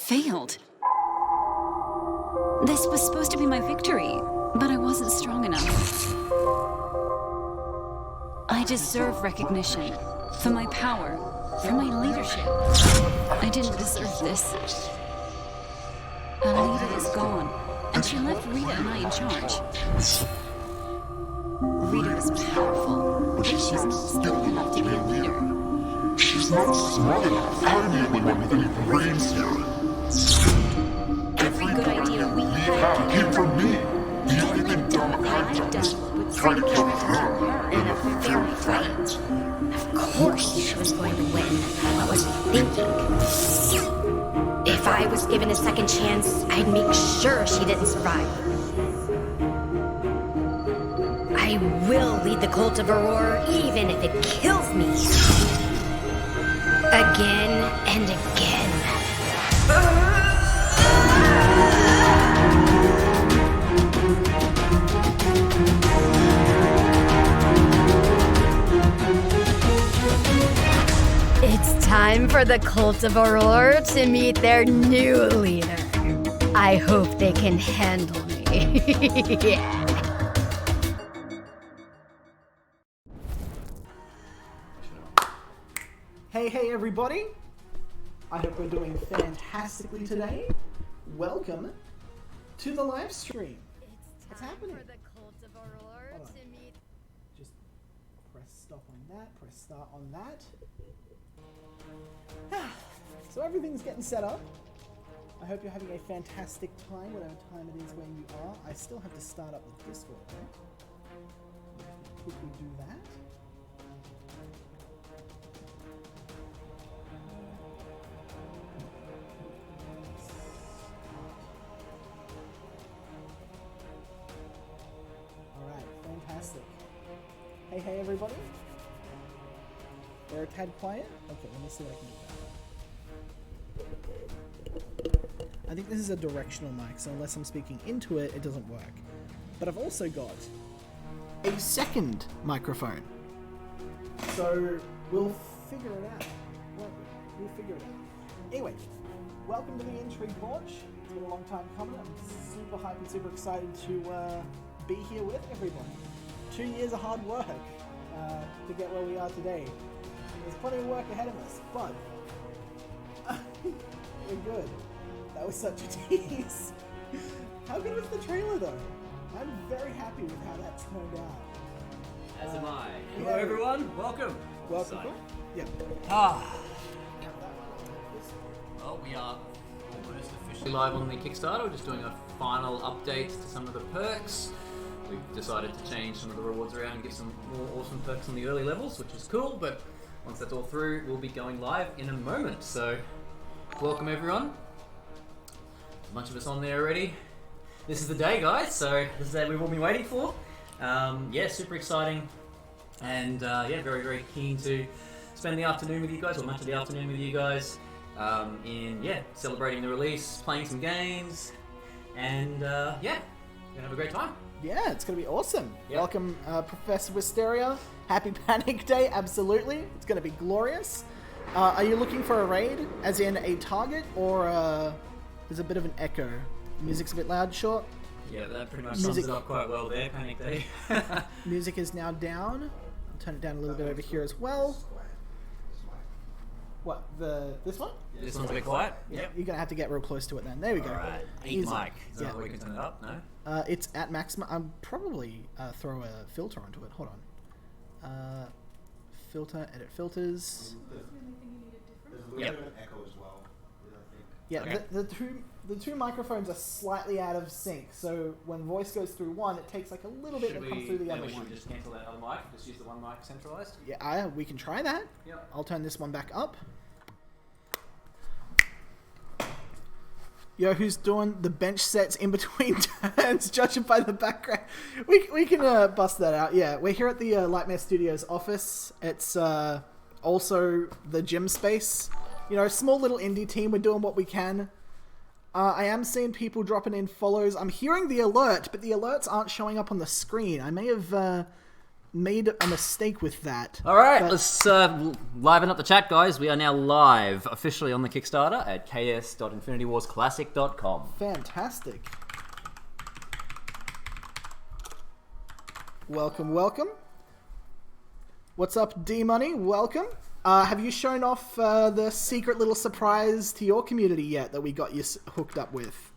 failed. This was supposed to be my victory, but I wasn't strong enough. I deserve recognition for my power, for my leadership. I didn't deserve this. Our leader is gone, and she left Rita and I in charge. Rita was powerful, but she's not skilled enough to be a leader. She's not smart enough. I'm the only one with any brains here. Every good idea we had Came from me. The only thing dumb I've done is try to kill her and a fairy friend. Of course she was going to win. What was I thinking? If I was given a second chance, I'd make sure she didn't survive. I will lead the cult of Aurora, even if it kills me. Again and again. It's time for the cult of Aurora to meet their new leader. I hope they can handle me. Yeah. Hey everybody! I hope we're doing fantastically today. Welcome to the live stream. What's happening? For the cult of Aurora Hold on. to meet. Just press stop on that, press start on that. So everything's getting set up. I hope you're having a fantastic time, whatever time it is where you are. I still have to start up the Discord, right? Quickly do that. Alright, fantastic. Hey everybody. We're a tad quiet? Okay, let me see what I can do about it. I think this is a directional mic, so unless I'm speaking into it, it doesn't work. But I've also got a second microphone. So we'll figure it out. won't we? We'll figure it out. Anyway, welcome to the Intrigue Launch. It's been a long time coming. I'm super hyped and super excited to be here with everybody. 2 years of hard work to get where we are today. There's plenty of work ahead of us, but we're good. That was such a tease. How good was the trailer though? I'm very happy with how that's turned out. As am I. Hello everyone, welcome. Welcome. Yeah. Well, we are almost officially live on the Kickstarter. We're just doing a final update to some of the perks. We've decided to change some of the rewards around and get some more awesome perks on the early levels, which is cool, but once that's all through, we'll be going live in a moment. So, welcome everyone. A bunch of us on there already. This is the day, guys, so this is the day we've all been waiting for. Yeah, super exciting. And yeah, very, very keen to spend the afternoon with you guys, or much of the afternoon with you guys, in, yeah, celebrating the release, playing some games, and yeah, we're gonna have a great time. Yeah, it's going to be awesome. Yep. Welcome, Professor Wisteria. Happy Panic Day, absolutely. It's going to be glorious. Are you looking for a raid, as in a target, or there's a bit of an echo? Music's a bit loud, short. Yeah, that pretty much sums it up quite well there, Panic Day. Music is now down. I'll turn it down a little bit over here as well. What, this one? This one's a bit quiet. Yep. You're going to have to get real close to it then. There we go. Alright, Easy. mic. Is that Yeah. how we can turn it up? No? It's at maximum. I'll probably throw a filter onto it. Hold on. Filter, edit filters. There's a little Yep. bit of an echo as well. I think. Yeah, Okay. the two microphones are slightly out of sync, so when voice goes through one, it takes like a little bit to come through the other we should one. just cancel that other mic, just use the one mic centralized? Yeah, we can try that. Yep. I'll turn this one back up. Yo, who's doing the bench sets in between turns, judging by the background? We can bust that out. Yeah, we're here at the Lightmare Studios office. It's also the gym space. You know, small little indie team. We're doing what we can. I am seeing people dropping in follows. I'm hearing the alert, but the alerts aren't showing up on the screen. I may have made a mistake with that. All right, but- let's liven up the chat, guys. We are now live officially on the Kickstarter at ks.infinitywarsclassic.com. Fantastic. Welcome, welcome. What's up, D-Money? Welcome. Have you shown off the secret little surprise to your community yet that we got you hooked up with?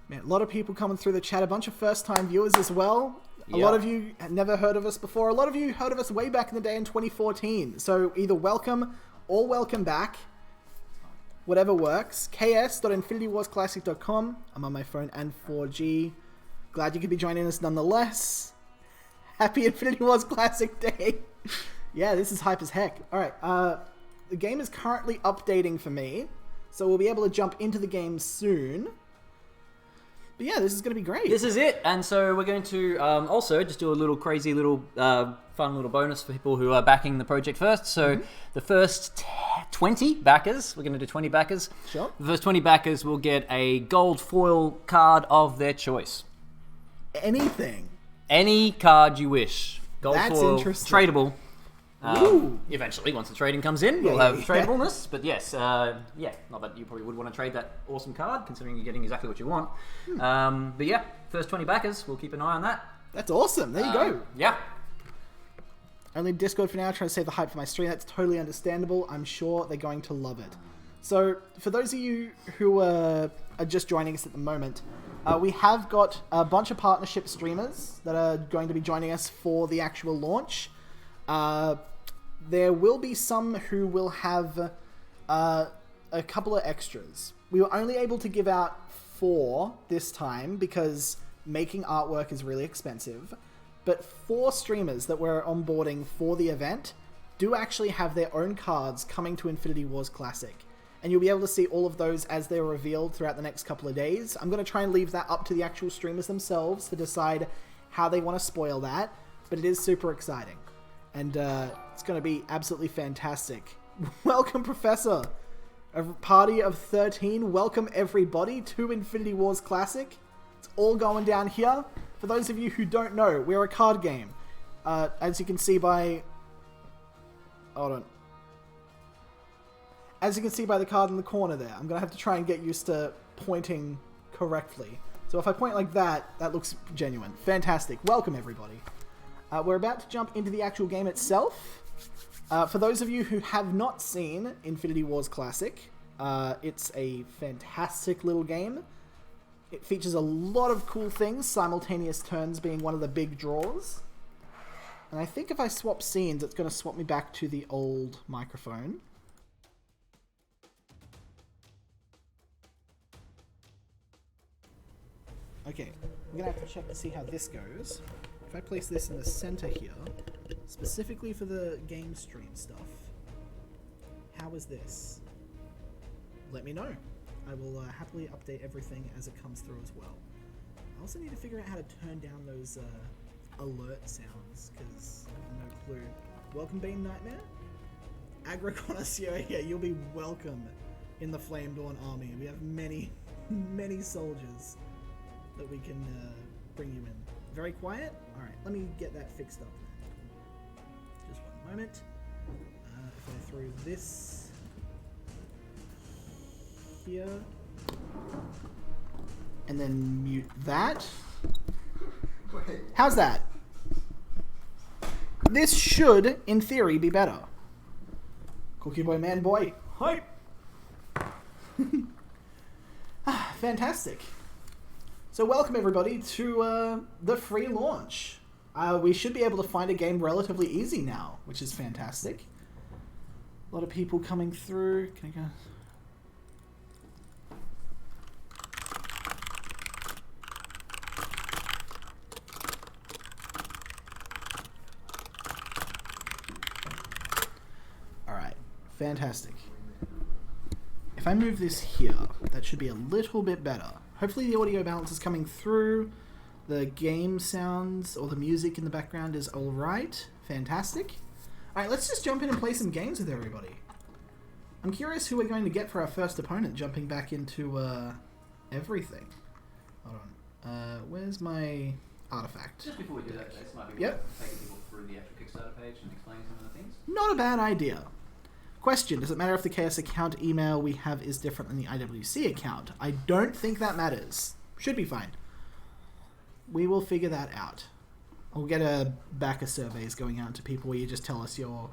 Man, a lot of people coming through the chat, a bunch of first-time viewers as well. A lot of you had never heard of us before. A lot of you heard of us way back in the day in 2014. So either welcome or welcome back. Whatever works. ks.infinitywarsclassic.com. I'm on my phone and 4G. Glad you could be joining us nonetheless. Happy Infinity Wars Classic Day. Yeah, this is hype as heck. Alright, the game is currently updating for me. So we'll be able to jump into the game soon. But yeah, this is going to be great. This is it, and so we're going to also just do a little crazy little fun little bonus for people who are backing the project first. So the first 20 backers, we're going to do 20 backers. Sure. The first 20 backers will get a gold foil card of their choice. Anything. Any card you wish. Gold That's foil, interesting. tradable. Ooh. Eventually, once the trading comes in, we'll have tradableness. But yes, not that you probably would want to trade that awesome card, considering you're getting exactly what you want. But yeah, first 20 backers, we'll keep an eye on that. That's awesome. There you go. Yeah. Only Discord for now, trying to save the hype for my stream. That's totally understandable. I'm sure they're going to love it. So, for those of you who are just joining us at the moment, we have got a bunch of partnership streamers that are going to be joining us for the actual launch. There will be some who will have a couple of extras. We were only able to give out 4 this time because making artwork is really expensive. But 4 streamers that we're onboarding for the event do actually have their own cards coming to Infinity Wars Classic. And you'll be able to see all of those as they're revealed throughout the next couple of days. I'm going to try and leave that up to the actual streamers themselves to decide how they want to spoil that. But it is super exciting. And it's going to be absolutely fantastic. Welcome, Professor. A party of 13. Welcome, everybody, to Infinity Wars Classic. It's all going down here. For those of you who don't know, we're a card game. As you can see by... Hold on. As you can see by the card in the corner there, I'm going to have to try and get used to pointing correctly. So if I point like that, that looks genuine. Fantastic. Welcome, everybody. We're about to jump into the actual game itself. For those of you who have not seen Infinity Wars Classic, it's a fantastic little game. It features a lot of cool things, simultaneous turns being one of the big draws. And I think if I swap scenes, it's going to swap me back to the old microphone. Okay, I'm going to have to check to see how this goes. If I place this in the center here, specifically for the game stream stuff, how is this? Let me know. I will happily update everything as it comes through as well. I also need to figure out how to turn down those alert sounds, because I have no clue. Welcome, Bane Nightmare. Agro Connoisseur, yeah, you'll be welcome in the Flame Dawn army. We have many, many soldiers that we can bring you in. Very quiet? Alright, let me get that fixed up then. Just one moment. If I throw this here, and then mute that. How's that? This should, in theory, be better. Cookie boy, man boy. Hype! Fantastic. So welcome everybody to the free launch. We should be able to find a game relatively easy now, which is fantastic. A lot of people coming through. Can I go? Alright, fantastic. If I move this here, that should be a little bit better. Hopefully the audio balance is coming through. The game sounds or the music in the background is alright. Fantastic. Alright, let's just jump in and play some games with everybody. I'm curious who we're going to get for our first opponent, jumping back into everything. Hold on. Where's my... artifact. Just before we do that, this might be Yep. worth taking people through the actual Kickstarter page and explaining some of the things. Not a bad idea. Question, does it matter if the KS account email we have is different than the IWC account? I don't think that matters. Should be fine. We will figure that out. We'll get a backer surveys going out to people where you just tell us your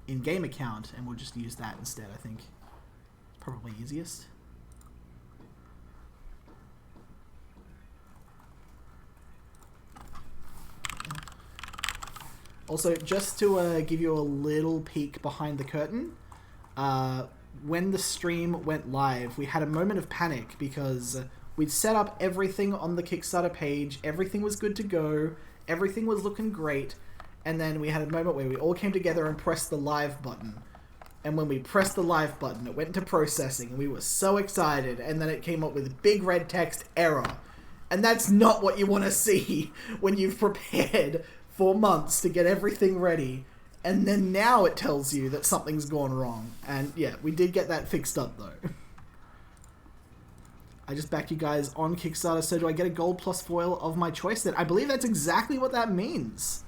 in-game account and we'll just use that instead, I think. Probably easiest. Also, just to give you a little peek behind the curtain, when the stream went live, we had a moment of panic because we'd set up everything on the Kickstarter page, everything was good to go, everything was looking great, and then we had a moment where we all came together and pressed the live button. And when we pressed the live button, it went into processing, and we were so excited, and then it came up with big red text, error. And that's not what you want to see when you've prepared for months to get everything ready, and then now it tells you that something's gone wrong. And yeah, we did get that fixed up though. I just backed you guys on Kickstarter, so do I get a gold plus foil of my choice then? I believe that's exactly what that means.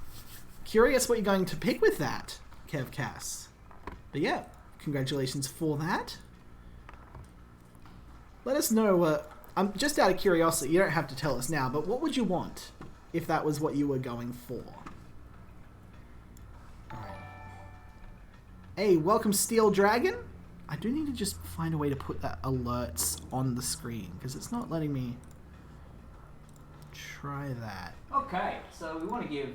Curious what you're going to pick with that, Kev Cass. But yeah, congratulations for that. Let us know, I'm just out of curiosity, you don't have to tell us now, but what would you want if that was what you were going for? Hey, welcome Steel Dragon. I do need to just find a way to put that alerts on the screen because it's not letting me try that. Okay, so we want to give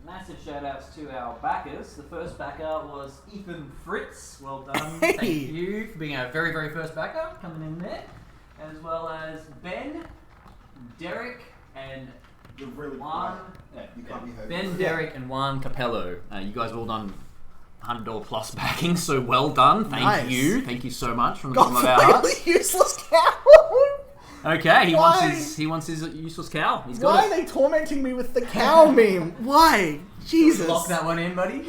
massive shout outs to our backers. The first backer was Ethan Fritz. Well done. Hey. Thank you for being our very, very first backer coming in there. As well as Ben, Derek, and You're really Juan. quiet. You can't be heard. Ben, Derek, and Juan Capello. You guys have all done $100 plus backing, so well done. Thank Nice. you. Thank you so much from the God, bottom of our hearts. really useless cow. Okay, he Why? wants his useless cow. He's Why got are they tormenting me with the cow meme? Why? Jesus. Lock that one in, buddy.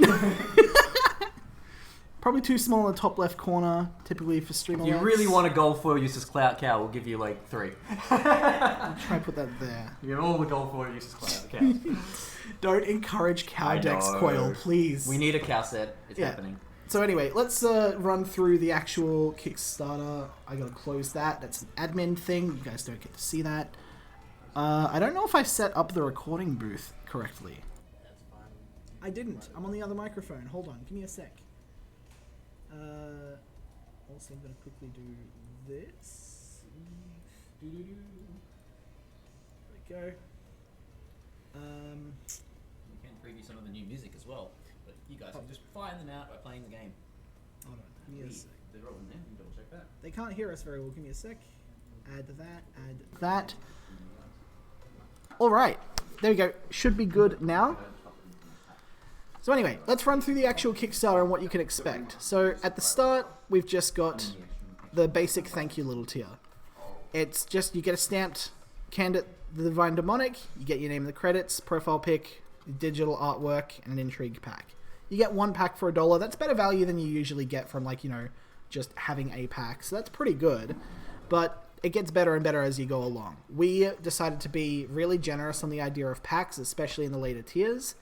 Probably too small in the top left corner, typically for stream If you alerts. really want a gold foil useless clout cow, we'll give you like 3. I'll try and put that there. You have all the gold foil useless clout cows. Don't encourage cow I decks, know. Quail, please. We need a cow set. It's Yeah. happening. So anyway, let's run through the actual Kickstarter. I gotta close that. That's an admin thing. You guys don't get to see that. I don't know if I set up the recording booth correctly. I didn't. I'm on the other microphone. Hold on. Give me a sec. Also, I'm gonna quickly do this. There we go. We can preview some of the new music as well, but you guys can just find them out by playing the game. Hold on. Give me a sec. They're all in there. You can double check that. They can't hear us very well. Give me a sec. Add that. Add that. All right. There we go. Should be good now. So anyway, let's run through the actual Kickstarter and what you can expect. So at the start, we've just got the basic thank you little tier. It's just, you get a stamped Candid the Divine Demonic, you get your name in the credits, profile pic, digital artwork, and an intrigue pack. You get one pack for $1. That's better value than you usually get from, like, you know, just having a pack. So that's pretty good. But it gets better and better as you go along. We decided to be really generous on the idea of packs, especially in the later tiers.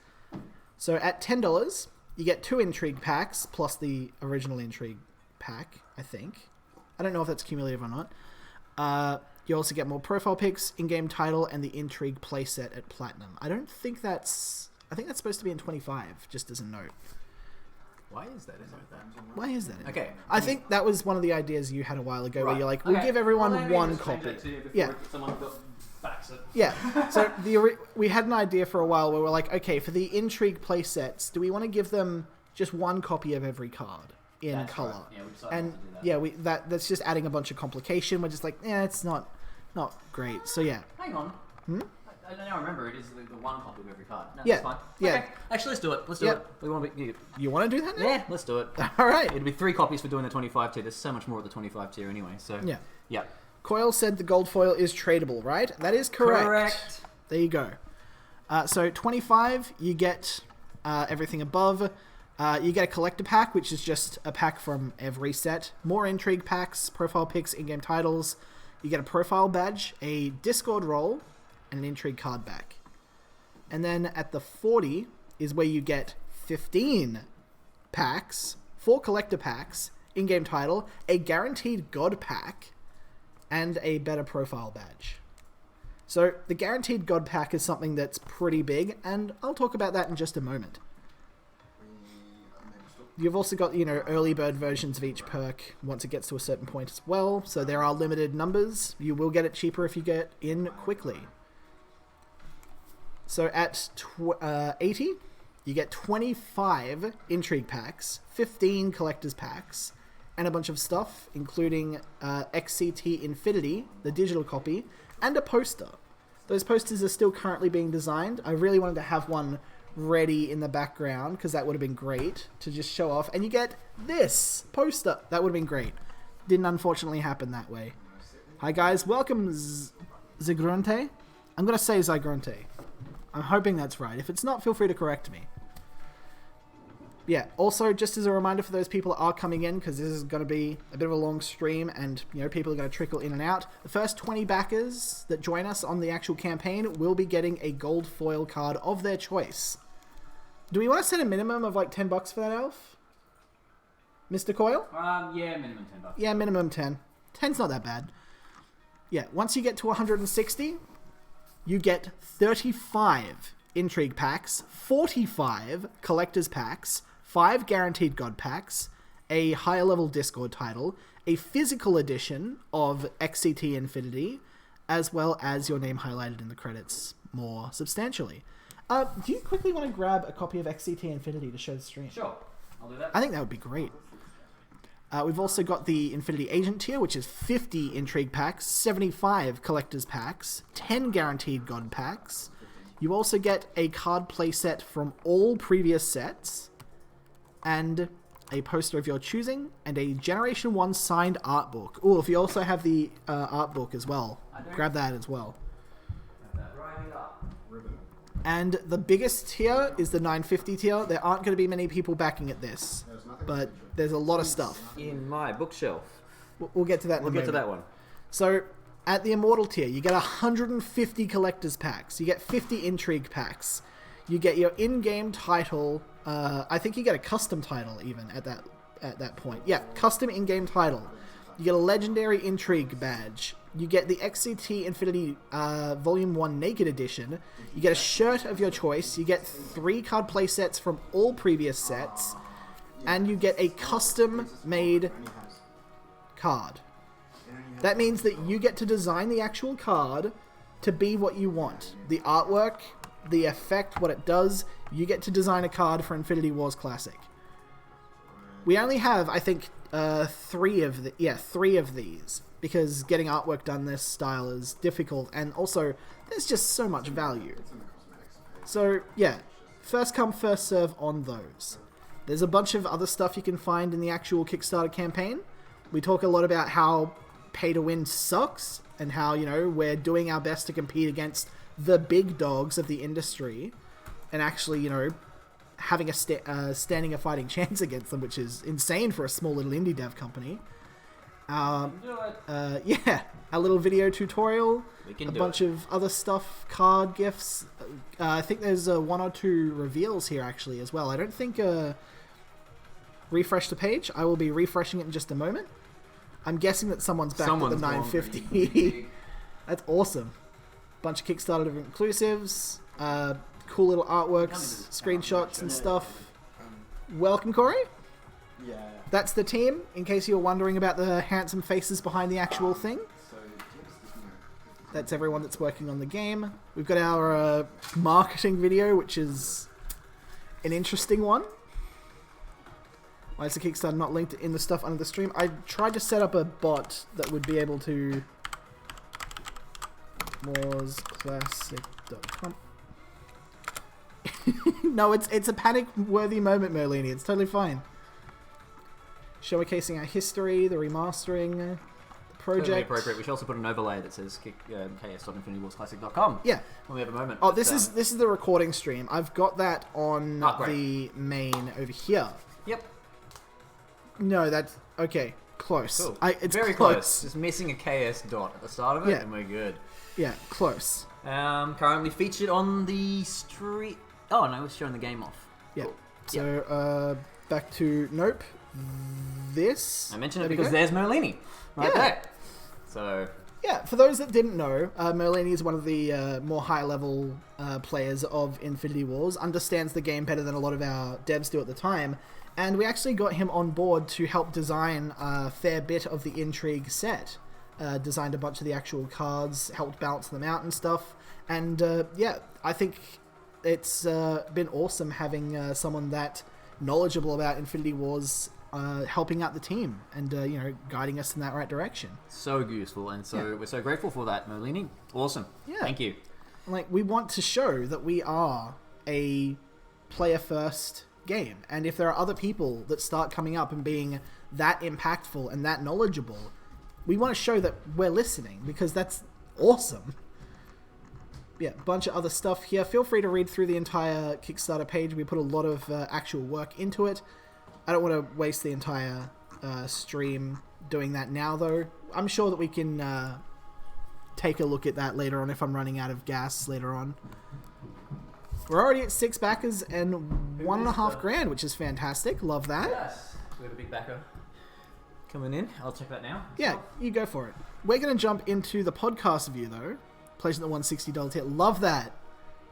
So at $10, you get 2 intrigue packs, plus the original intrigue pack, I think. I don't know if that's cumulative or not. You also get more profile pics, in-game title, and the intrigue playset at Platinum. I don't think that's... I think that's supposed to be in 25, just as a note. Why is that in like that? Why is that? Okay. I think that was one of the ideas you had a while ago, where Right. you're like, we'll Okay. give everyone Well, maybe one just change copy. that to you before Yeah. Someone backs it. Yeah. So we had an idea for a while where we're like, okay, for the intrigue play sets, do we want to give them just one copy of every card in That's color? right. Yeah, we decided And not to do that. yeah, that's just adding a bunch of complication. We're just like, yeah, it's not great. So yeah. Hang on. I now remember it is the one copy of every card. No, Yeah, that's fine. yeah. Okay. Actually, let's do it. Let's do Yeah. it. We want to be. You want to do that now? Yeah, let's do it. All right. It'd be 3 copies for doing the 25 tier. There's so much more at the 25 tier anyway. So Yeah. yeah. Coil said the gold foil is tradable, right? That is correct. Correct. There you go. So 25, you get everything above. You get a collector pack, which is just a pack from every set. More intrigue packs, profile pics, in-game titles. You get a profile badge, a Discord role, and an intrigue card back. And then at the 40 is where you get 15 packs, 4 collector packs, in-game title, a guaranteed God pack, and a better profile badge. So the guaranteed God pack is something that's pretty big, and I'll talk about that in just a moment. You've also got, early bird versions of each perk once it gets to a certain point as well, so there are limited numbers. You will get it cheaper if you get in quickly. So at 80, you get 25 Intrigue packs, 15 Collector's packs, and a bunch of stuff, including XCT Infinity, the digital copy, and a poster. Those posters are still currently being designed. I really wanted to have one ready in the background, because that would have been great to just show off. And you get this poster. That would have been great. Didn't unfortunately happen that way. Hi guys, welcome Zigronte. I'm going to say Zigronte. I'm hoping that's right. If it's not, feel free to correct me. Yeah, also, just as a reminder for those people that are coming in, because this is going to be a bit of a long stream, and, people are going to trickle in and out. The first 20 backers that join us on the actual campaign will be getting a gold foil card of their choice. Do we want to set a minimum of, like, $10 for that, Elf? Mr. Coyle? Yeah, minimum $10. Yeah, minimum 10. 10's not that bad. Yeah, once you get to 160, you get 35 Intrigue packs, 45 Collector's packs, 5 Guaranteed God packs, a higher level Discord title, a physical edition of XCT Infinity, as well as your name highlighted in the credits more substantially. Do you quickly want to grab a copy of XCT Infinity to show the stream? Sure, I'll do that. I think that would be great. We've also got the Infinity Agent tier, which is 50 Intrigue packs, 75 Collector's packs, 10 Guaranteed God packs. You also get a card playset from all previous sets, and a poster of your choosing, and a Generation 1 signed art book. Ooh, if you also have the art book as well, grab that as well. And the biggest tier is the 950 tier. There aren't going to be many people backing at this, but there's a lot of stuff. In my bookshelf. We'll get to that in a moment. We'll get to that one. So, at the Immortal tier, you get 150 Collector's packs. You get 50 Intrigue packs. You get your in-game title. I think you get a custom title even at that point. Yeah, custom in-game title. You get a Legendary Intrigue badge. You get the XCT Infinity Volume 1 Naked Edition. You get a shirt of your choice. You get 3 card play sets from all previous sets. And you get a custom-made card. That means that you get to design the actual card to be what you want. The artwork, the effect, what it does, you get to design a card for Infinity Wars Classic. We only have, I think, 3 of these, because getting artwork done this style is difficult, and also, there's just so much value. So, yeah, first come, first serve on those. There's a bunch of other stuff you can find in the actual Kickstarter campaign. We talk a lot about how pay-to-win sucks, and how, we're doing our best to compete against the big dogs of the industry, and actually, having a standing a fighting chance against them, which is insane for a small little indie dev company. Yeah, a little video tutorial, a bunch of other stuff, card gifts. I think there's 1 or 2 reveals here actually as well. I don't think refresh the page. I will be refreshing it in just a moment. I'm guessing that someone's back at the 950. That's awesome. Bunch of Kickstarter different inclusives, cool little artworks, screenshots and stuff. Welcome, Corey. Yeah. That's the team, in case you were wondering about the handsome faces behind the actual thing. That's everyone that's working on the game. We've got our marketing video, which is an interesting one. Why is the Kickstarter not linked in the stuff under the stream? I tried to set up a bot that would be able to... warsclassic.com. No, it's a panic-worthy moment, Merlini. It's totally fine. Showcasing our history, the remastering, the project. Totally appropriate. We should also put an overlay that says ks.infinitywarsclassic.com. Yeah. When we have a moment. Oh, this is the recording stream. I've got that on the main over here. Yep. No, that's... Okay. Close. Cool. It's Very close. Just missing a KS dot at the start of it, Yeah. and we're good. Yeah, close. Currently featured on the street. Oh no, we're showing the game off. Yeah. Cool. So back to nope. This. I mentioned it There we because go. there's Merlini right Yeah. there. So Yeah, for those that didn't know, Merlini is one of the more high-level players of Infinity Wars, understands the game better than a lot of our devs do at the time, and we actually got him on board to help design a fair bit of the Intrigue set. Designed a bunch of the actual cards, helped balance them out and stuff, and yeah, I think it's been awesome having someone that knowledgeable about Infinity Wars helping out the team and guiding us in that right direction. so useful, and so Yeah. we're so grateful for that, Merlini. Awesome. Yeah. Thank you. Like, we want to show that we are a player-first game, and if there are other people that start coming up and being that impactful and that knowledgeable, we want to show that we're listening, because that's awesome. Yeah, a bunch of other stuff here. Feel free to read through the entire Kickstarter page. We put a lot of actual work into it. I don't want to waste the entire stream doing that now, though. I'm sure that we can take a look at that later on if I'm running out of gas later on. We're already at 6 backers and $1.5 grand, which is fantastic. Love that. Yes. We have a big backer coming in. I'll check that now. Yeah, you go for it. We're going to jump into the podcast view, though. Placing the $160 tier. Love that.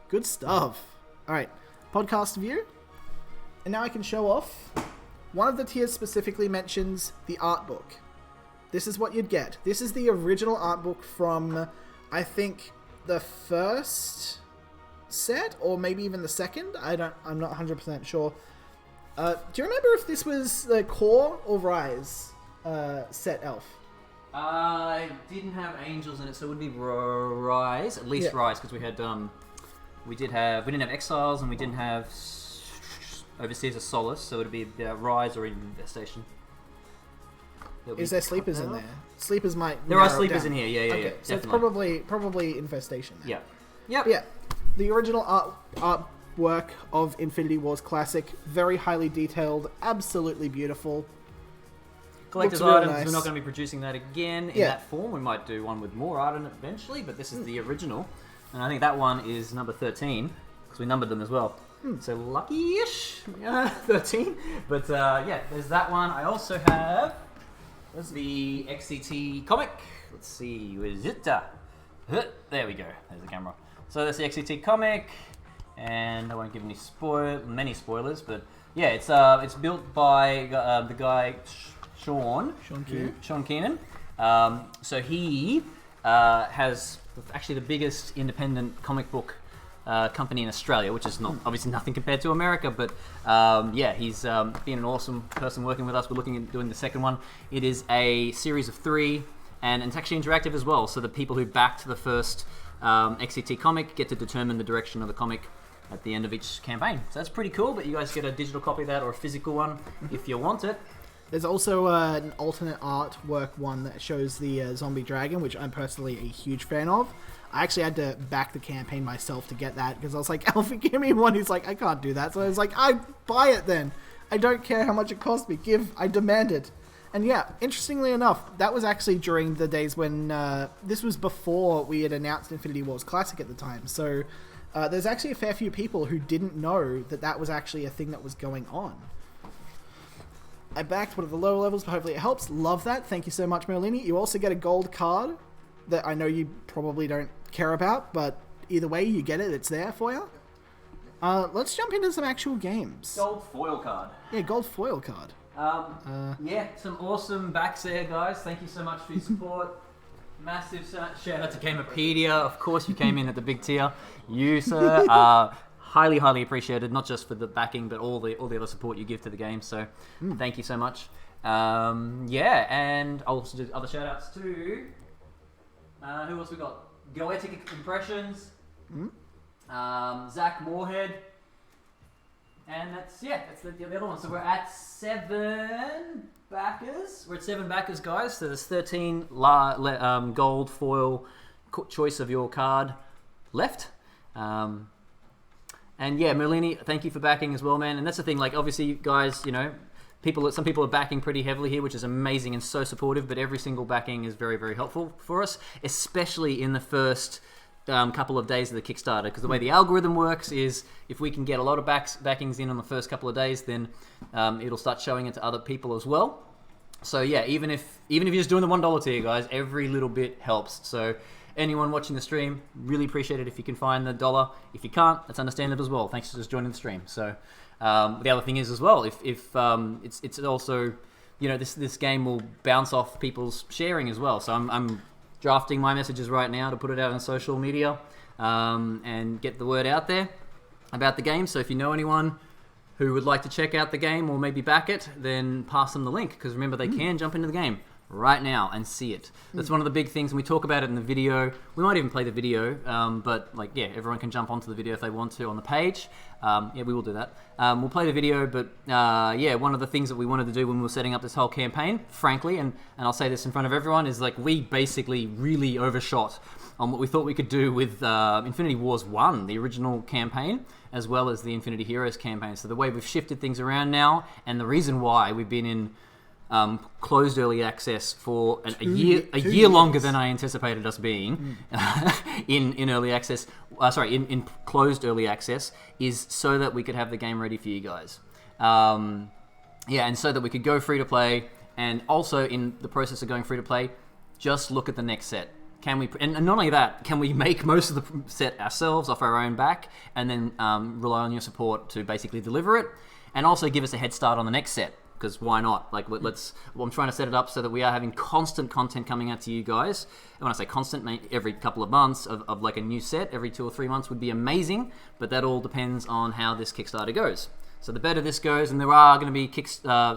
Good stuff. All right, podcast view. And now I can show off. One of the tiers specifically mentions the art book. This is what you'd get. This is the original art book from, I think, the first set, or maybe even the second. I'm not 100% sure. Do you remember if this was the core or rise set, Elf? I didn't have angels in it, so it would be Rise, at least Yeah. Rise, because we didn't have Exiles, and we didn't have Overseers of Solace, so it would be Rise or Infestation. Is there sleepers in there? Sleepers might. There are narrow it sleepers down. in here, yeah, Okay, so it's definitely. probably infestation. Then. Yeah. Yep. But yeah, the original artwork of Infinity Wars Classic, very highly detailed, absolutely beautiful. Collector's Looks really items, nice. we're not going to be producing that again in Yeah. that form. We might do one with more art in it eventually, but this is the original. And I think that one is number 13, because we numbered them as well. So lucky-ish, 13. But yeah, there's that one. I also have the XCT comic. Let's see, where is it? There we go. There's the camera. So that's the XCT comic, and I won't give many spoilers, but yeah, it's built by the guy Sean Keenan. So he has actually the biggest independent comic book company in Australia, which is not obviously nothing compared to America, but yeah, he's been an awesome person working with us. We're looking at doing the second one. It is a series of 3, and it's actually interactive as well, so the people who backed the first XCT comic get to determine the direction of the comic at the end of each campaign. So that's pretty cool, but you guys get a digital copy of that or a physical one if you want it. There's also an alternate artwork one that shows the zombie dragon, which I'm personally a huge fan of. I actually had to back the campaign myself to get that, because I was like, Alfie, give me one. He's like, I can't do that. So I was like, I buy it then. I don't care how much it cost me. I demand it. And yeah, interestingly enough, that was actually during the days when this was before we had announced Infinity Wars Classic at the time. So there's actually a fair few people who didn't know that that was actually a thing that was going on. I backed one of the lower levels, but hopefully it helps. Love that. Thank you so much, Merlini. You also get a gold card that I know you probably don't care about, but either way, you get it. It's there for you. Let's jump into some actual games. Gold foil card. Yeah, gold foil card. Yeah, some awesome backs there, guys. Thank you so much for your support. Massive shout out to Gamerpedia. Of course, you came in at the big tier. You, sir, are highly, highly appreciated. Not just for the backing, but all the other support you give to the game. So, thank you so much. Yeah, and I'll also do other shout outs too. Who else we got? Goetic Impressions. Zach Moorhead. And that's the other one. So we're at 7 backers. We're at 7 backers, guys. So there's 13 gold foil choice of your card left. And yeah, Merlini, thank you for backing as well, man. And that's the thing, like, obviously, guys, you know, some people are backing pretty heavily here, which is amazing and so supportive. But every single backing is very, very helpful for us, especially in the first couple of days of the Kickstarter. Because the way the algorithm works is, if we can get a lot of backings in on the first couple of days, then it'll start showing it to other people as well. So yeah, even if you're just doing the $1 tier, guys, every little bit helps. So anyone watching the stream, really appreciate it if you can find the $1. If you can't, that's understandable as well. Thanks for just joining the stream. So the other thing is as well, if it's also, you know, this game will bounce off people's sharing as well. So I'm drafting my messages right now to put it out on social media and get the word out there about the game. So if you know anyone who would like to check out the game or maybe back it, then pass them the link, because remember, they can jump into the game right now and see it. That's one of the big things, and we talk about it in the video. We might even play the video, but like, yeah, everyone can jump onto the video if they want to on the page. Yeah, we will do that. We'll play the video, but yeah, one of the things that we wanted to do when we were setting up this whole campaign, frankly, and I'll say this in front of everyone, is like, we basically really overshot on what we thought we could do with Infinity Wars 1, the original campaign, as well as the Infinity Heroes campaign. So the way we've shifted things around now, and the reason why we've been in closed early access for a year longer than I anticipated us being in early access. In closed early access, is so that we could have the game ready for you guys. Yeah, and so that we could go free to play, and also in the process of going free to play, just look at the next set. Can we, and not only that, can we make most of the set ourselves off our own back, and then rely on your support to basically deliver it, and also give us a head start on the next set? Because why not? Like, I'm trying to set it up so that we are having constant content coming out to you guys. And when I say constant, every couple of months of like a new set, every 2 or 3 months would be amazing. But that all depends on how this Kickstarter goes. So the better this goes, and there are going to be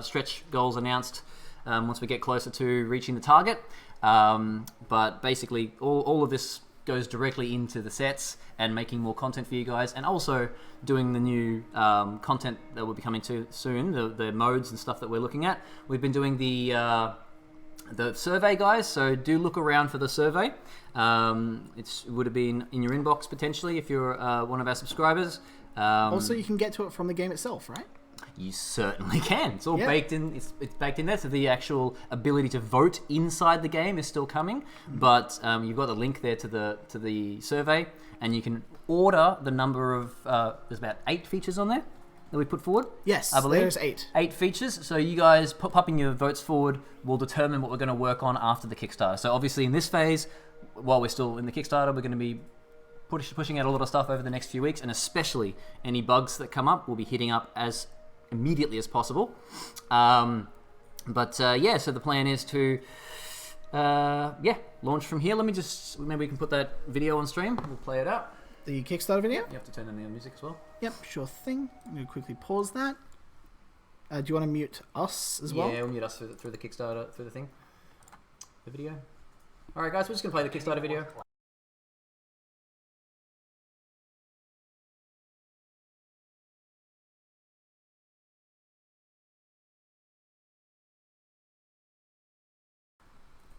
stretch goals announced once we get closer to reaching the target. But basically, all of this goes directly into the sets and making more content for you guys, and also doing the new content that will be coming to soon, the modes and stuff that we're looking at. We've been doing the survey, guys, so do look around for the survey. It would have been in your inbox potentially if you're one of our subscribers. Also, you can get to it from the game itself, right? You certainly can. It's all baked in. It's baked in there. So the actual ability to vote inside the game is still coming, but you've got the link there to the survey, and you can order the number of. There's about 8 features on there that we put forward. Yes, I believe there's 8. 8 features. So you guys popping your votes forward will determine what we're going to work on after the Kickstarter. So obviously in this phase, while we're still in the Kickstarter, we're going to be pushing out a lot of stuff over the next few weeks, and especially any bugs that come up, we'll be hitting up as immediately as possible. Yeah, so the plan is to launch from here. Maybe we can put that video on stream. We'll play it out. The Kickstarter video? You have to turn on the music as well. Yep, sure thing. I'm going to quickly pause that. Do you want to mute us as well? Yeah, we'll mute us through the Kickstarter, through the thing. The video. Alright guys, we're just going to play the Kickstarter video.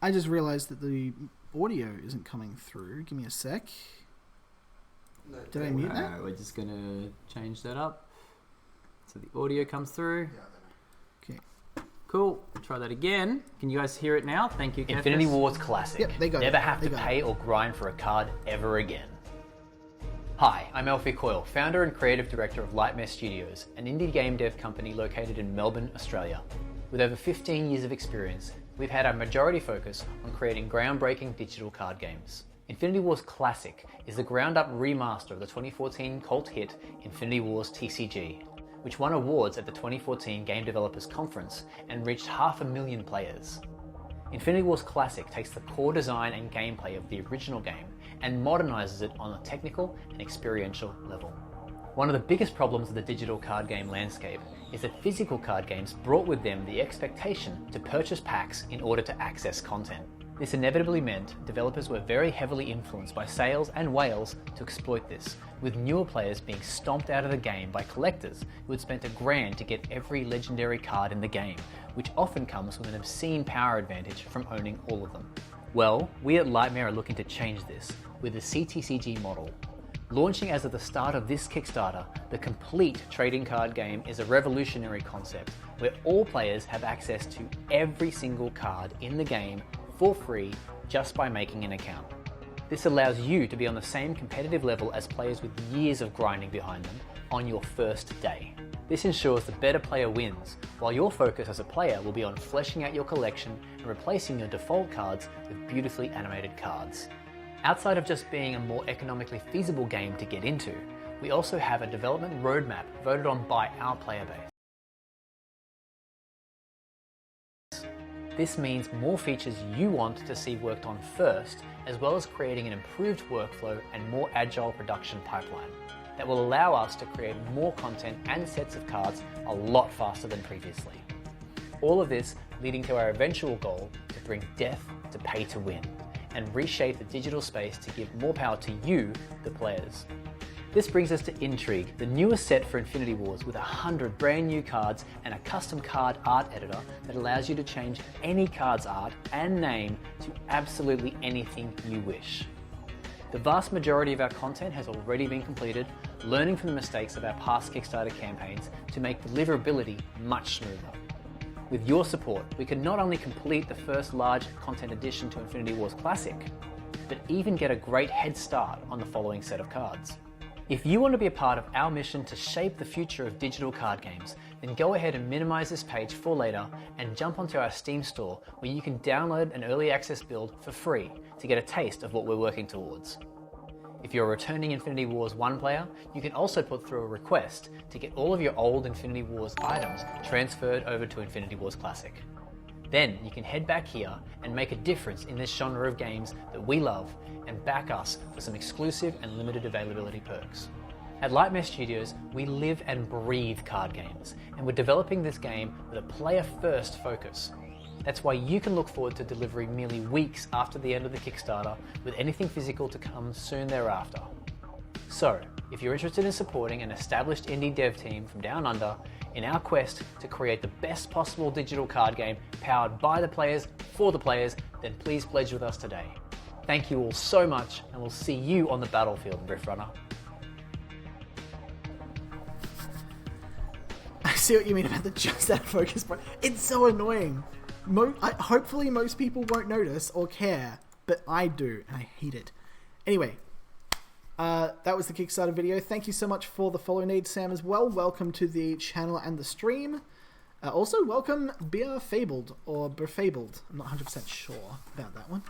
I just realized that the audio isn't coming through. Give me a sec. Did I mute that? We're just going to change that up so the audio comes through. Okay. Cool. Try that again. Can you guys hear it now? Thank you, Infinity Cathras. Wars Classic. Yep, they got Never it. have They to got pay it. or grind for a card ever again. Hi, I'm Alfie Coyle, founder and creative director of Lightmare Studios, an indie game dev company located in Melbourne, Australia. With over 15 years of experience, we've had our majority focus on creating groundbreaking digital card games. Infinity Wars Classic is the ground-up remaster of the 2014 cult hit Infinity Wars TCG, which won awards at the 2014 Game Developers Conference and reached 500,000 players. Infinity Wars Classic takes the core design and gameplay of the original game and modernizes it on a technical and experiential level. One of the biggest problems of the digital card game landscape is that physical card games brought with them the expectation to purchase packs in order to access content. This inevitably meant developers were very heavily influenced by sales and whales to exploit this, with newer players being stomped out of the game by collectors who had spent $1,000 to get every legendary card in the game, which often comes with an obscene power advantage from owning all of them. Well, we at Lightmare are looking to change this with the CTCG model. Launching as of the start of this Kickstarter, the complete trading card game is a revolutionary concept where all players have access to every single card in the game for free just by making an account. This allows you to be on the same competitive level as players with years of grinding behind them on your first day. This ensures the better player wins, while your focus as a player will be on fleshing out your collection and replacing your default cards with beautifully animated cards. Outside of just being a more economically feasible game to get into, we also have a development roadmap voted on by our player base. This means more features you want to see worked on first, as well as creating an improved workflow and more agile production pipeline that will allow us to create more content and sets of cards a lot faster than previously. All of this leading to our eventual goal to bring death to pay to win and reshape the digital space to give more power to you, the players. This brings us to Intrigue, the newest set for Infinity Wars with 100 brand new cards and a custom card art editor that allows you to change any card's art and name to absolutely anything you wish. The vast majority of our content has already been completed, learning from the mistakes of our past Kickstarter campaigns to make deliverability much smoother. With your support, we can not only complete the first large content addition to Infinity Wars Classic, but even get a great head start on the following set of cards. If you want to be a part of our mission to shape the future of digital card games, then go ahead and minimize this page for later and jump onto our Steam store where you can download an early access build for free to get a taste of what we're working towards. If you're a returning Infinity Wars 1 player, you can also put through a request to get all of your old Infinity Wars items transferred over to Infinity Wars Classic. Then you can head back here and make a difference in this genre of games that we love and back us for some exclusive and limited availability perks. At Lightmare Studios, we live and breathe card games, and we're developing this game with a player-first focus. That's why you can look forward to delivery merely weeks after the end of the Kickstarter, with anything physical to come soon thereafter. So, if you're interested in supporting an established indie dev team from down under in our quest to create the best possible digital card game powered by the players for the players, then please pledge with us today. Thank you all so much, and we'll see you on the battlefield, Riffrunner. I see what you mean about the just out of focus part. It's so annoying. Hopefully most people won't notice or care, but I do, and I hate it. Anyway, that was the Kickstarter video. Thank you so much for the follow need, Sam, as well. Welcome to the channel and the stream. Also, welcome Beer Fabled, or Befabled. I'm not 100% sure about that one.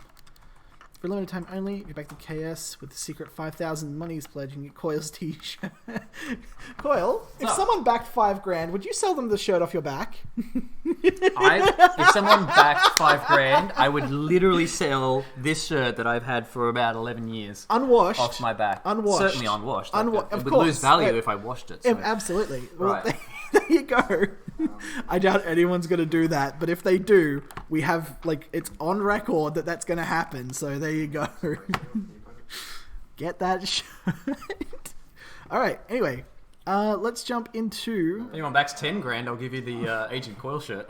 For a limited time only, go back to KS with the secret 5,000 monies pledge and get Coil's t-shirt. Coil, if someone backed $5,000, would you sell them the shirt off your back? If someone backed $5,000, I would literally sell this shirt that I've had for about 11 years. Unwashed. Off my back. Unwashed. Certainly unwashed. Of it would course. lose value if I washed it. So. Absolutely. Well, Right. there you go. I doubt anyone's going to do that, but if they do, we have, it's on record that that's going to happen, so there you go. Get that shirt. Alright, anyway, let's jump into... If anyone backs $10,000, I'll give you the Agent Coil shirt.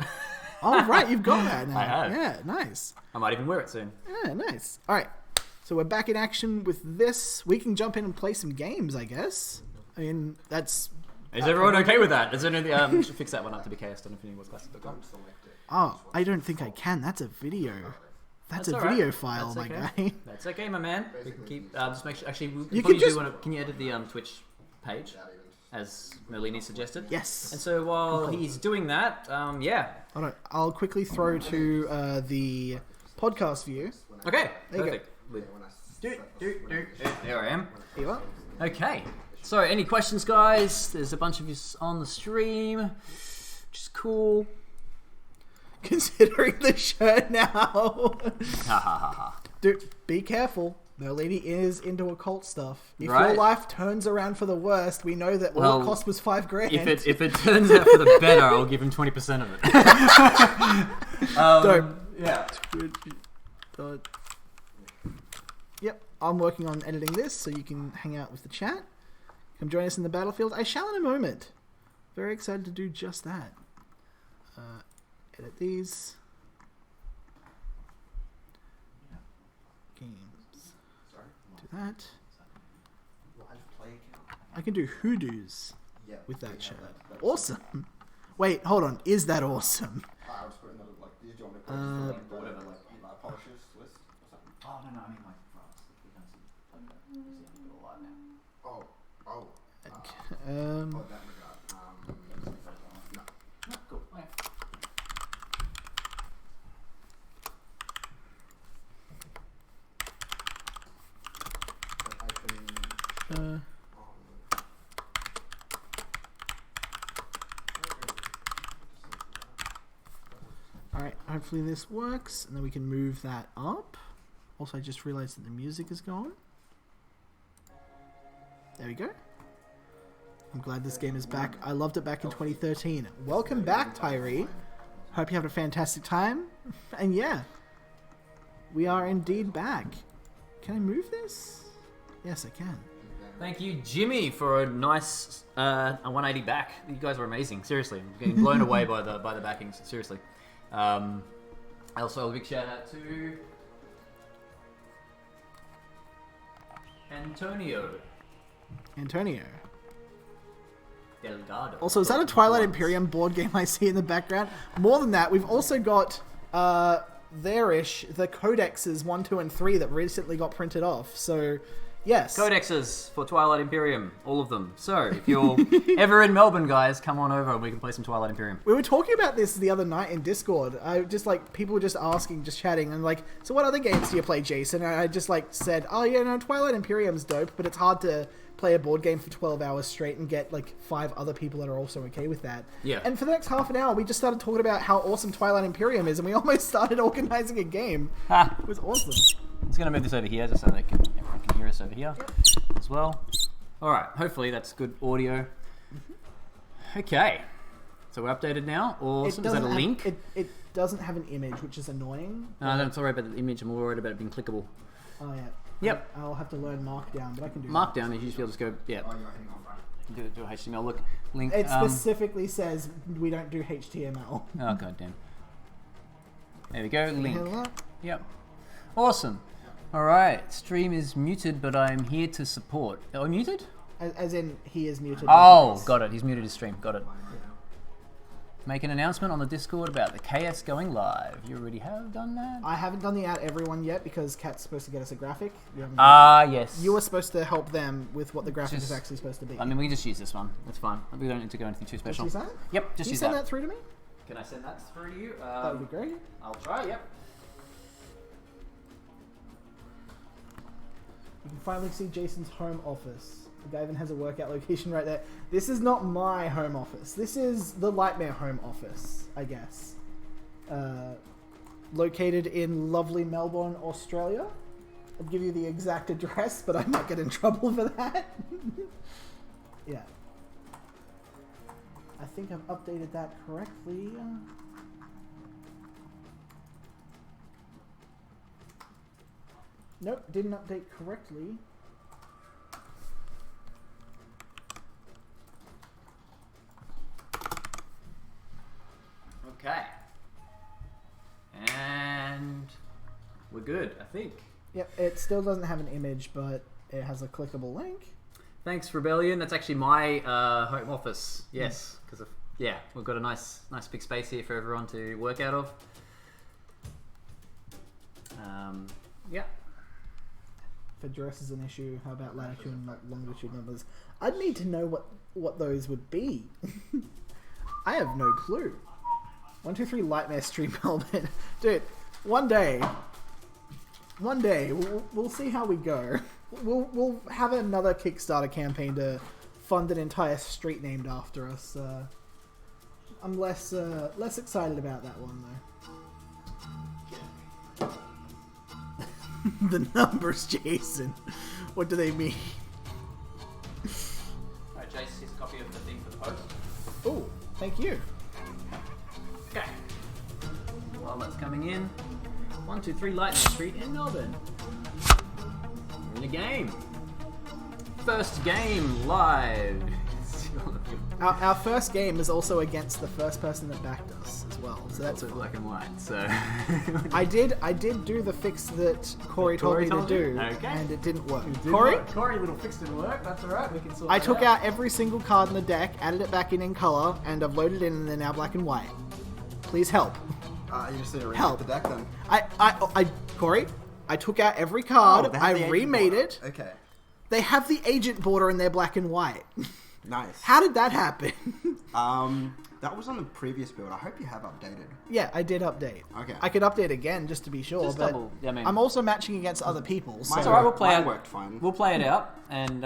Oh, right, you've got that now. I have. Yeah, nice. I might even wear it soon. Yeah, nice. Alright, so we're back in action with this. We can jump in and play some games, I guess. I mean, that's... Is everyone okay with that? Is there any, should fix that one up to be ks.infinitywars.classic.com. Oh, I don't think I can. That's a video. That's a all video right. file, That's my okay. guy. That's okay, my man. We can keep, just make sure, actually, You can can you edit the Twitch page, as Merlini suggested? Yes. And so while he's doing that, yeah. Hold on. I'll quickly throw to the podcast view. Okay, There you perfect. There I am. Here you are. Okay. So, any questions, guys? There's a bunch of you on the stream, which is cool. Considering the shirt now. Ha ha ha ha. Dude, be careful. Merlini is into occult stuff. If Right. your life turns around for the worst, we know that all it cost was $5,000. If it turns out for the better, I'll give him 20% of it. Don't. Yeah. Yep, I'm working on editing this so you can hang out with the chat. Come join us in the battlefield. I shall in a moment. Very excited to do just that. Edit these. Games. Do that. I can do hoodoos Yeah, with we that have shit. that's- Awesome. Wait, hold on. Is that awesome? I was putting that like, did you want me to put whatever, like polishers list or something? Oh no, I mean like France. We can see a lot now. Oh, Um, oh, that regard. No. Oh, cool. Okay. But I can. Alright, hopefully this works, and then we can move that up. Also, I just realized that the music is gone. There we go. I'm glad this game is back. I loved it back in 2013. Welcome back, Tyree. Hope you have a fantastic time. And yeah, we are indeed back. Can I move this? Yes, I can. Thank you, Jimmy, for a nice 180 back. You guys are amazing. Seriously, I'm getting blown away by the backings. Seriously. Also, a big shout out to Antonio Delgado. Also, is that a Twilight Imperium board game I see in the background? More than that, we've also got there-ish the codexes 1, 2, and 3 that recently got printed off. So, yes. Codexes for Twilight Imperium, all of them. So, if you're ever in Melbourne, guys, come on over and we can play some Twilight Imperium. We were talking about this the other night in Discord. I just people were just asking, just chatting, and like, so what other games do you play, Jason? And I just said, oh yeah, no, Twilight Imperium's dope, but it's hard to play a board game for 12 hours straight and get 5 other people that are also okay with that. Yeah. And for the next half an hour, we just started talking about how awesome Twilight Imperium is, and we almost started organizing a game. Ha! It was awesome. I'm just going to move this over here just so that everyone can hear us over here as well. Alright, hopefully that's good audio. Okay. So we're updated now. Awesome. Is that a link? It doesn't have an image, which is annoying. No, don't worry about the image. I'm more worried about it being clickable. Oh yeah. Yep. I'll have to learn Markdown, but I can do Markdown, you usually just go, yeah. Oh, you're hang on. Do a HTML look. Link. It specifically says we don't do HTML. Oh, goddamn. There we go. Link. Handle that? Yep. Awesome. Alright. Stream is muted, but I'm here to support. Are we muted? As in, he is muted. Oh, got it. He's muted his stream. Got it. Make an announcement on the Discord about the KS going live. You already have done that? I haven't done the out everyone yet because Kat's supposed to get us a graphic. We haven't Ah, yes. You were supposed to help them with what the graphic is Just- actually supposed to be. I mean, we can just use this one. That's fine. We don't need to go anything too Just special. use that? Yep, just Can you use send that. that through to me? Can I send that through to you? That would be great. I'll try, yep. You can finally see Jason's home office. The guy even has a workout location right there. This is not my home office. This is the Lightmare home office, I guess. Located in lovely Melbourne, Australia. I'll give you the exact address, but I might get in trouble for that. Yeah. I think I've updated that correctly. Nope, didn't update correctly. Okay. And we're good, I think. Yep, it still doesn't have an image, but it has a clickable link. Thanks, Rebellion. That's actually my home office. Yes, because yeah, we've got a nice big space here for everyone to work out of. Yeah. If address is an issue, how about latitude and longitude numbers? I'd need to know what those would be. I have no clue. 123 Lightmare Stream Melbourne. Dude, one day we'll see how we go. We'll have another Kickstarter campaign to fund an entire street named after us. I'm less excited about that one though. The numbers, Jason. What do they mean? Alright, Jace, here's a copy of the thing for the post. Oh, thank you. Okay. While that's coming in, 123 Lightning Street in Melbourne. We're in a game. First game live. Our first game is also against the first person that backed us as well, so that's also black and white. So I did do the fix that Corey told me to do, and it didn't work. Corey, little fix didn't work. That's alright. We can sort. I took out every single card in the deck, added it back in color, and I've loaded it in, and they're now black and white. Please help. You just need to Help. remake the deck then. Corey, I took out every card, they have the I agent remade border. it. Okay. They have the agent border and they're black and white. Nice. How did that happen? That was on the previous build. I hope you have updated. Yeah, I did update. Okay. I could update again just to be sure, Just but double- I mean- I'm also matching against other people. So That's alright. We'll play Mine it. worked fine. We'll play it out, and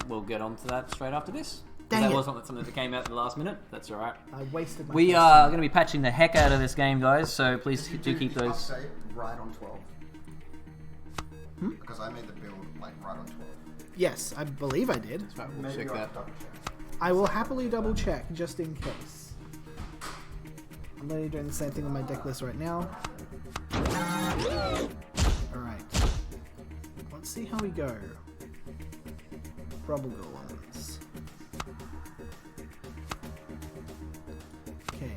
we'll get on to that straight after this. Dang That it. wasn't something that came out at the last minute. That's alright. I wasted my We first are going to be patching the heck out of this game, guys. So please do keep those. Update right on 12. Because I made the build like right on 12. Yes, I believe I did. We'll Maybe check you'll that. have to double check. I will happily double check just in case. I'm literally doing the same thing on my deck list right now. Alright. Let's see how we go. Rubble Golems. Okay.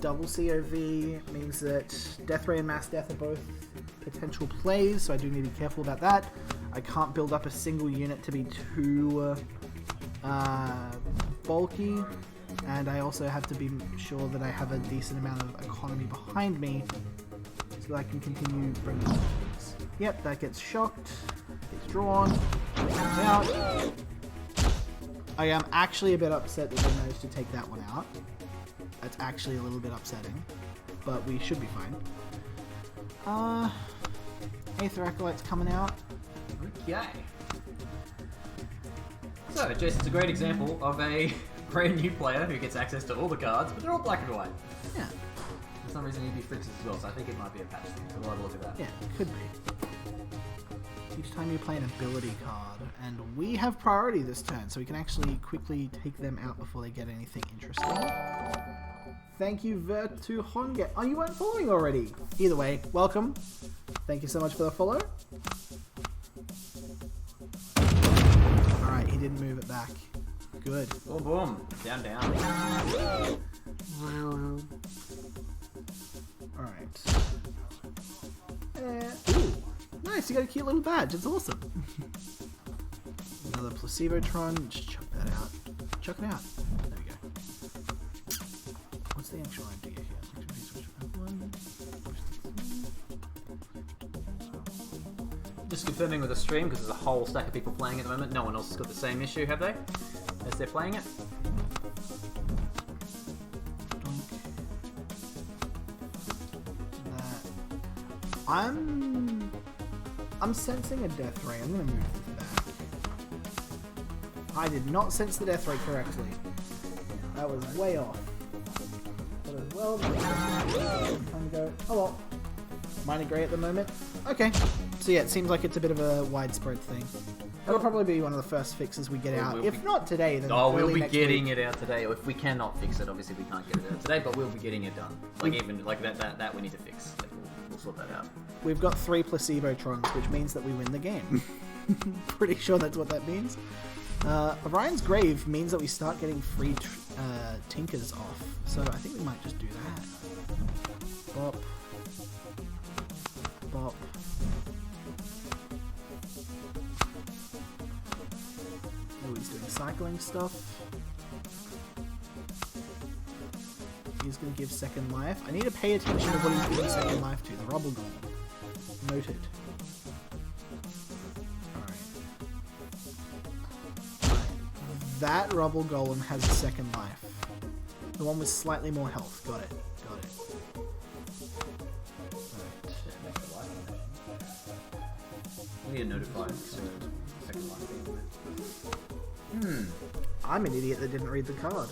Double COV means that Death Ray and Mass Death are both potential plays, so I do need to be careful about that. I can't build up a single unit to be too bulky, and I also have to be sure that I have a decent amount of economy behind me so that I can continue bringing things. Yep, that gets shocked, gets drawn, comes out. I am actually a bit upset that they managed to take that one out. That's actually a little bit upsetting, but we should be fine. Aether Acolyte's coming out. Okay. So, Jason's a great example of a brand new player who gets access to all the cards, but they're all black and white. Yeah, For some reason, he'd be fixes as well, so I think it might be a patch thing. So we'll have a look at that. yeah, could be. Each time you play an ability card, and we have priority this turn, so we can actually quickly take them out before they get anything interesting. Thank you, Vertu Honge. Oh, you weren't following already. Either way, welcome. Thank you so much for the follow. Alright, he didn't move it back. Good. Boom, boom. Down, down. Alright. Ooh, nice, you got a cute little badge. It's awesome. Another Placebotron. Just chuck that out. Chuck it out. There we go. What's the actual idea here? Just confirming with the stream, because there's a whole stack of people playing at the moment. No one else has got the same issue, have they? As they're playing it? I'm sensing a death ray. I'm gonna move this back. I did not sense the death ray correctly. That was way off. But as well, time to go. Oh well. Minor grey at the moment. Okay. So yeah, it seems like it's a bit of a widespread thing. That'll probably be one of the first fixes we get out. If not today, then Oh, we'll early be next getting week. it out today. Or if we cannot fix it, obviously we can't get it out today, but we'll be getting it done. Like even like that we need to fix. Like, we'll sort that out. We've got 3 Placebotrons, which means that we win the game. Pretty sure that's what that means. Orion's Grave means that we start getting free Tinkers off, so I think we might just do that. Bop. Bop. Oh, he's doing cycling stuff. He's going to give second life. I need to pay attention to what he's giving second life to. The Rubble Golem. Noted. Alright. That Rubble Golem has a second life. The one with slightly more health. Got it. Got it. We need to notify second line. I'm an idiot that didn't read the card.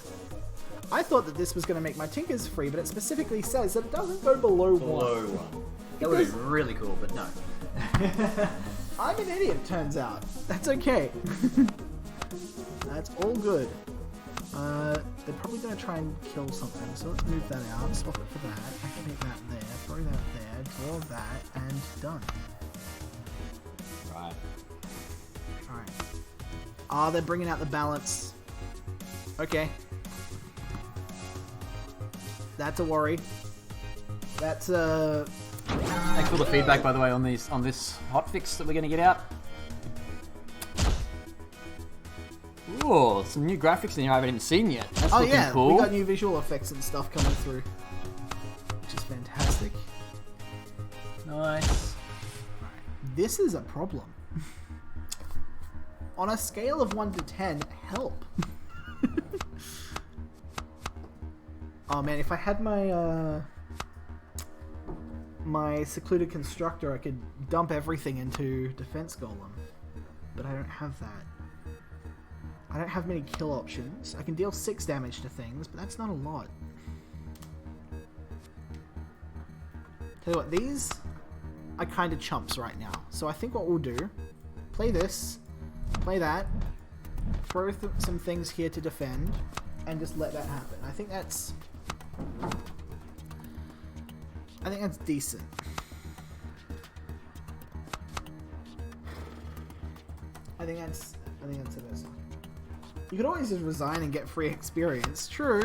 I thought that this was going to make my Tinkers free, but it specifically says that it doesn't go below 1. Below one. That would be really cool, but no. I'm an idiot, turns out. That's okay. That's all good. They're probably going to try and kill something, so let's move that out, swap it for that, activate that there, throw that there, draw that, and done. Right. Alright. Ah, they're bringing out the balance. Okay. That's a worry. That's a... Thanks for the feedback, by the way, on this hotfix that we're going to get out. Ooh, some new graphics in here I haven't even seen yet. That's Oh looking yeah, cool. we got new visual effects and stuff coming through, which is fantastic. Nice. This is a problem. On a scale of 1 to 10, help. Oh man, if I had my my secluded constructor, I could dump everything into defense golem, but I don't have that. I don't have many kill options. I can deal 6 damage to things, but that's not a lot. Tell you what, these are kind of chumps right now. So I think what we'll do, play this, play that, throw some things here to defend, and just let that happen. I think that's decent. I think that's the best. You could always just resign and get free experience. True.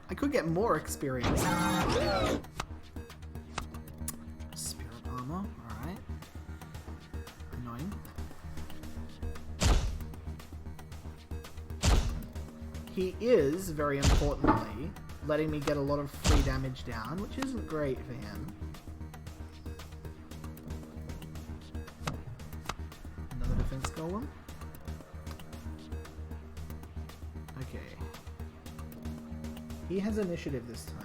I could get more experience. Spirit armor, alright. Annoying. He is, very importantly, letting me get a lot of free damage down, which isn't great for him. Another defense golem. Okay. He has initiative this time.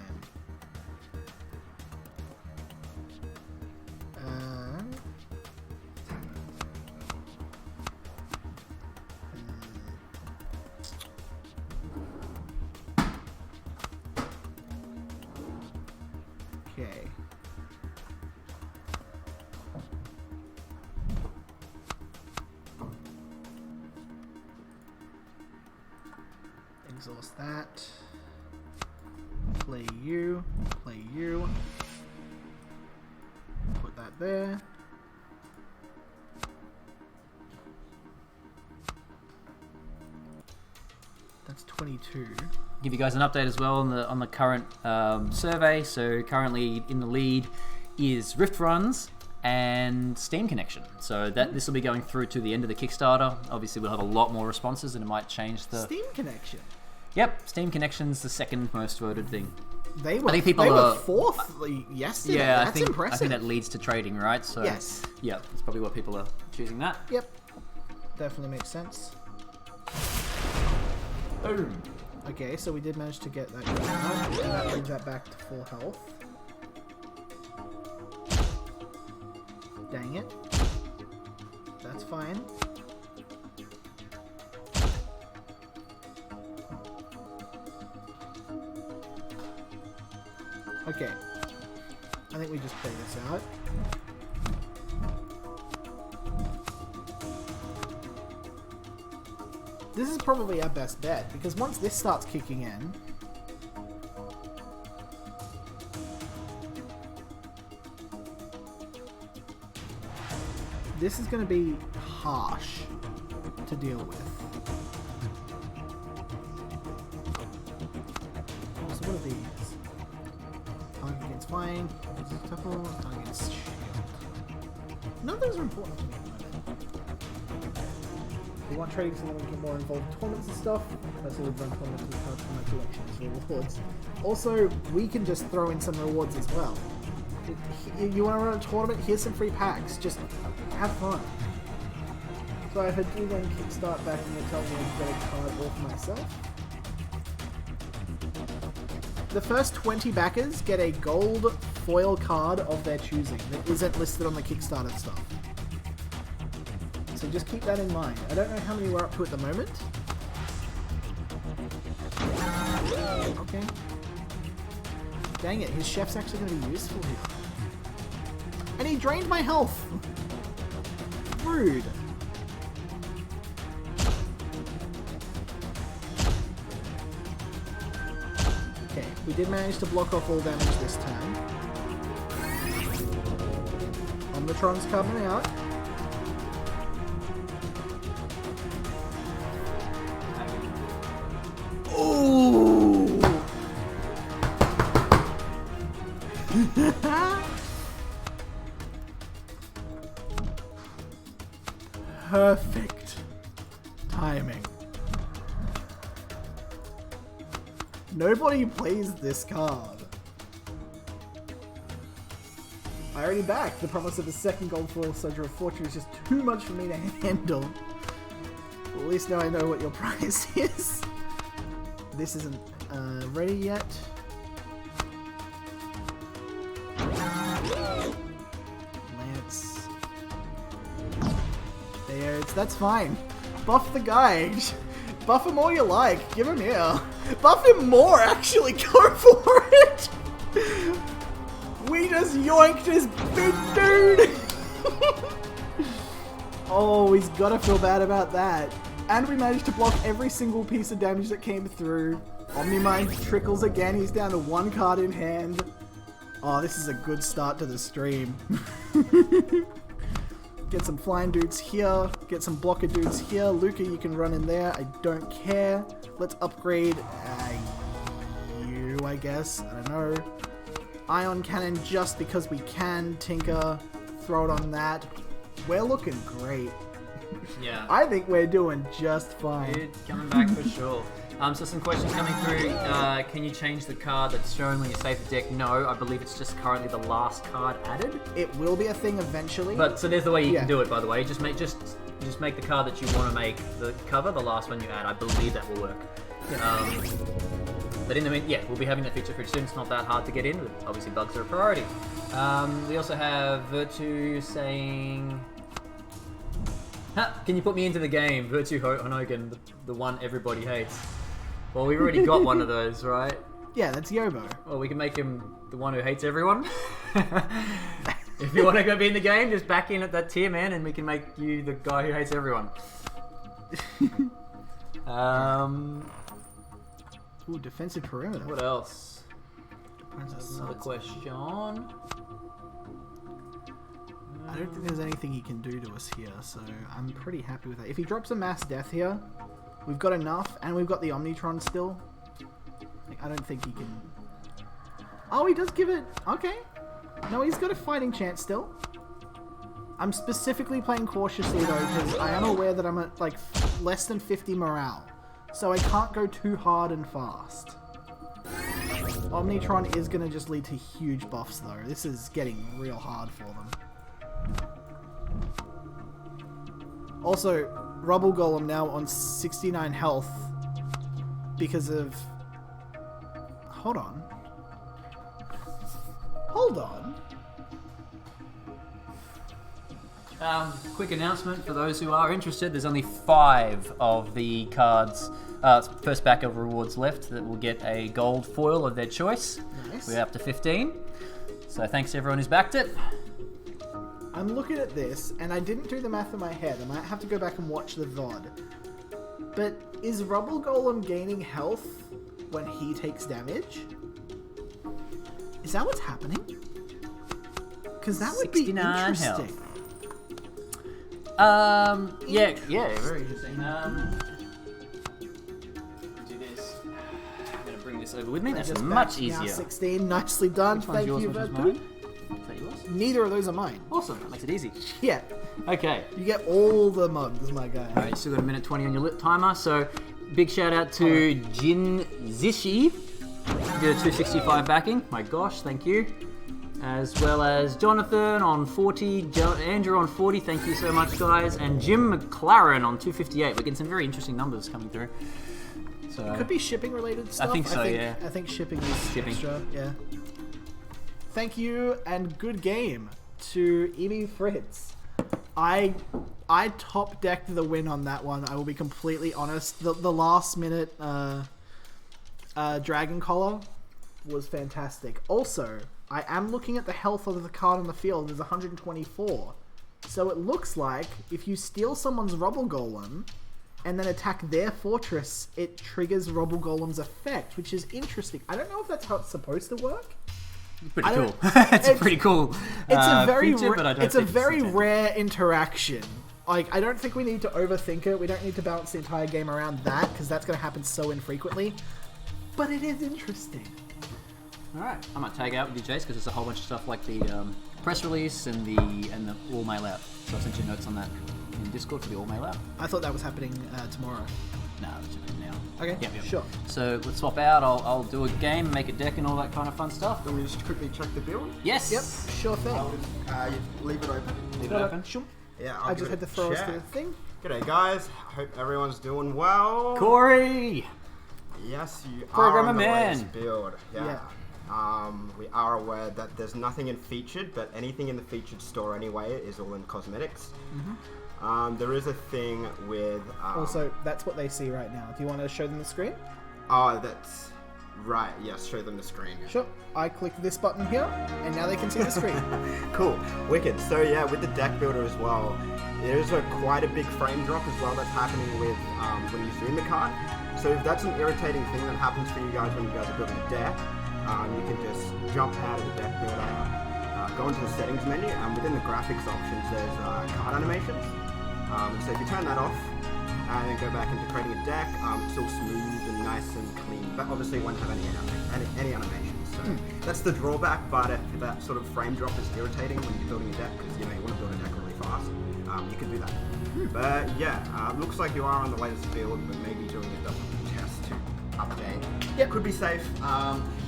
Okay. Exhaust that. Play you. Play you. Put that there. That's 22. Give you guys an update as well on the current survey. So currently in the lead is Rift Runs and Steam Connection. So this will be going through to the end of the Kickstarter. Obviously we'll have a lot more responses and it might change the... Steam Connection? Yep, Steam Connection's the second most voted thing. They were, I think people they are, were fourth yesterday. Yeah, That's I impressive. think that leads to trading, right? So yes. Yeah, that's probably what people are choosing that. Yep. Definitely makes sense. Boom. Okay, so we did manage to get that going up, and that brings that back to full health. Dang it. That's fine. Okay. I think we just play this out. This is probably our best bet, because once this starts kicking in... This is going to be harsh to deal with. So what are these? Target against flying, target against shield. None of those are important to me. We want trading so that we can get more involved in tournaments and stuff. That's all we've run tournaments with cards from my collection as rewards. Also, we can just throw in some rewards as well. You want to run a tournament? Here's some free packs. Just have fun. So if I do then kickstart back and you're telling me to get a card all for myself. The first 20 backers get a gold foil card of their choosing that isn't listed on the Kickstarter stuff. So just keep that in mind. I don't know how many we're up to at the moment. Okay. Dang it, his chef's actually going to be useful here. And he drained my health! Rude. Okay, we did manage to block off all damage this time. Omnitron's coming out. perfect timing. Nobody plays this card. I already backed. The promise of a second gold foil Soldier of Fortune is just too much for me to handle. Well, at least now I know what your price is. This isn't ready yet. Lance. There, that's fine. Buff the guy. Buff him all you like. Give him here. Buff him more, actually. Go for it. We just yoinked his big dude. Oh, he's gotta feel bad about that. And we managed to block every single piece of damage that came through. Omnimind trickles again. He's down to 1 card in hand. Oh, this is a good start to the stream. Get some flying dudes here. Get some blocker dudes here. Luca, you can run in there. I don't care. Let's upgrade you, I guess. I don't know. Ion Cannon just because we can. Tinker. Throw it on that. We're looking great. Yeah. I think we're doing just fine. It's coming back for sure. So some questions coming through. Can you change the card that's shown when you save the deck? No, I believe it's just currently the last card added. It will be a thing eventually. But so there's the way you can do it, by the way. Just make the card that you want to make the cover, the last one you add. I believe that will work. Yeah. But in the meantime, yeah, we'll be having that feature pretty soon. It's not that hard to get in, but obviously bugs are a priority. We also have Virtue saying... Can you put me into the game? Virtue Honogan, the one everybody hates. Well, we've already got one of those, right? Yeah, that's Yobo. Well, we can make him the one who hates everyone. If you want to go be in the game, just back in at that tier, man, and we can make you the guy who hates everyone. Ooh, defensive perimeter. What else? Another question. I don't think there's anything he can do to us here, so I'm pretty happy with that. If he drops a mass death here, we've got enough, and we've got the Omnitron still. Like, I don't think he can... Oh, he does give it... Okay. No, he's got a fighting chance still. I'm specifically playing cautiously, though, because I am aware that I'm at, like, less than 50 morale. So I can't go too hard and fast. Omnitron is going to just lead to huge buffs, though. This is getting real hard for them. Also, Rubble Golem now on 69 health because of... Hold on. Hold on. Quick announcement for those who are interested. There's only 5 of the cards, first back of rewards left that will get a gold foil of their choice. Nice. We're up to 15. So thanks to everyone who's backed it. I'm looking at this, and I didn't do the math in my head. I might have to go back and watch the VOD. But is Rubble Golem gaining health when he takes damage? Is that what's happening? Because that would be 69 interesting. health. Yeah, very interesting. Do this. I'm gonna bring this over with me. That's Just much back now, easier. 16, nicely done. Which one's Thank yours, you, which is Vertu. mine? Is that yours? Neither of those are mine. Awesome, that makes it easy. Yeah, Okay. you get all the mugs, my guy. Alright, still got a minute 20 on your lit timer, so big shout out to Jin Zishi. Did a 265 backing. My gosh, thank you. As well as Jonathan on 40, Andrew on 40, thank you so much, guys. And Jim McLaren on 258. We're getting some very interesting numbers coming through. So Could be shipping related stuff. think so, yeah. I think shipping is Shipping. extra, yeah. Thank you and good game to Emi Fritz. I top decked the win on that one. I will be completely honest. The last minute Dragon Collar was fantastic. Also, I am looking at the health of the card on the field. There's 124. So it looks like if you steal someone's Rubble Golem and then attack their fortress, it triggers Rubble Golem's effect, which is interesting. I don't know if that's how it's supposed to work. pretty cool. It's a pretty cool It's a very feature, but I don't it's a think very intended. rare interaction. Like, I don't think we need to overthink it. We don't need to balance the entire game around that, because that's going to happen so infrequently. But it is interesting. Alright, I might tag out with you, Jace, because there's a whole bunch of stuff like the press release and the all mail out. So I'll send you notes on that. in Discord for the All Mail out. I thought that was happening tomorrow. No, it's happening now. Okay, Yep. sure. So let's swap out. I'll do a game, make a deck, and all that kind of fun stuff. Can we just quickly check the build? Yes. Yep, sure thing. You leave it open. Leave it open. Sure. Yeah, I just had to throw us to the thing. G'day guys, hope everyone's doing well. Corey. Yes, you Programmer are on the man. latest build. Yeah. We are aware that there's nothing in featured, but anything in the featured store anyway is all in cosmetics. There is a thing with... Also, that's what they see right now. Do you want to show them the screen? Oh, that's... Right, yes, show them the screen. Sure. I click this button here, and now they can see the screen. Cool, wicked. So yeah, with the deck builder as well, there's quite a big frame drop as well that's happening with when you zoom the card. So if that's an irritating thing that happens for you guys when you guys are building a deck, you can just jump out of the deck builder, go into the settings menu, and within the graphics options there's card animations. So if you turn that off and then go back into creating a deck, it's all smooth and nice and clean, but obviously it won't have any animations. So that's the drawback, but if that sort of frame drop is irritating when you're building a deck, because you want to build a deck really fast, you can do that. But yeah, looks like you are on the latest build, but maybe doing a double test to update. Yep. Could be safe.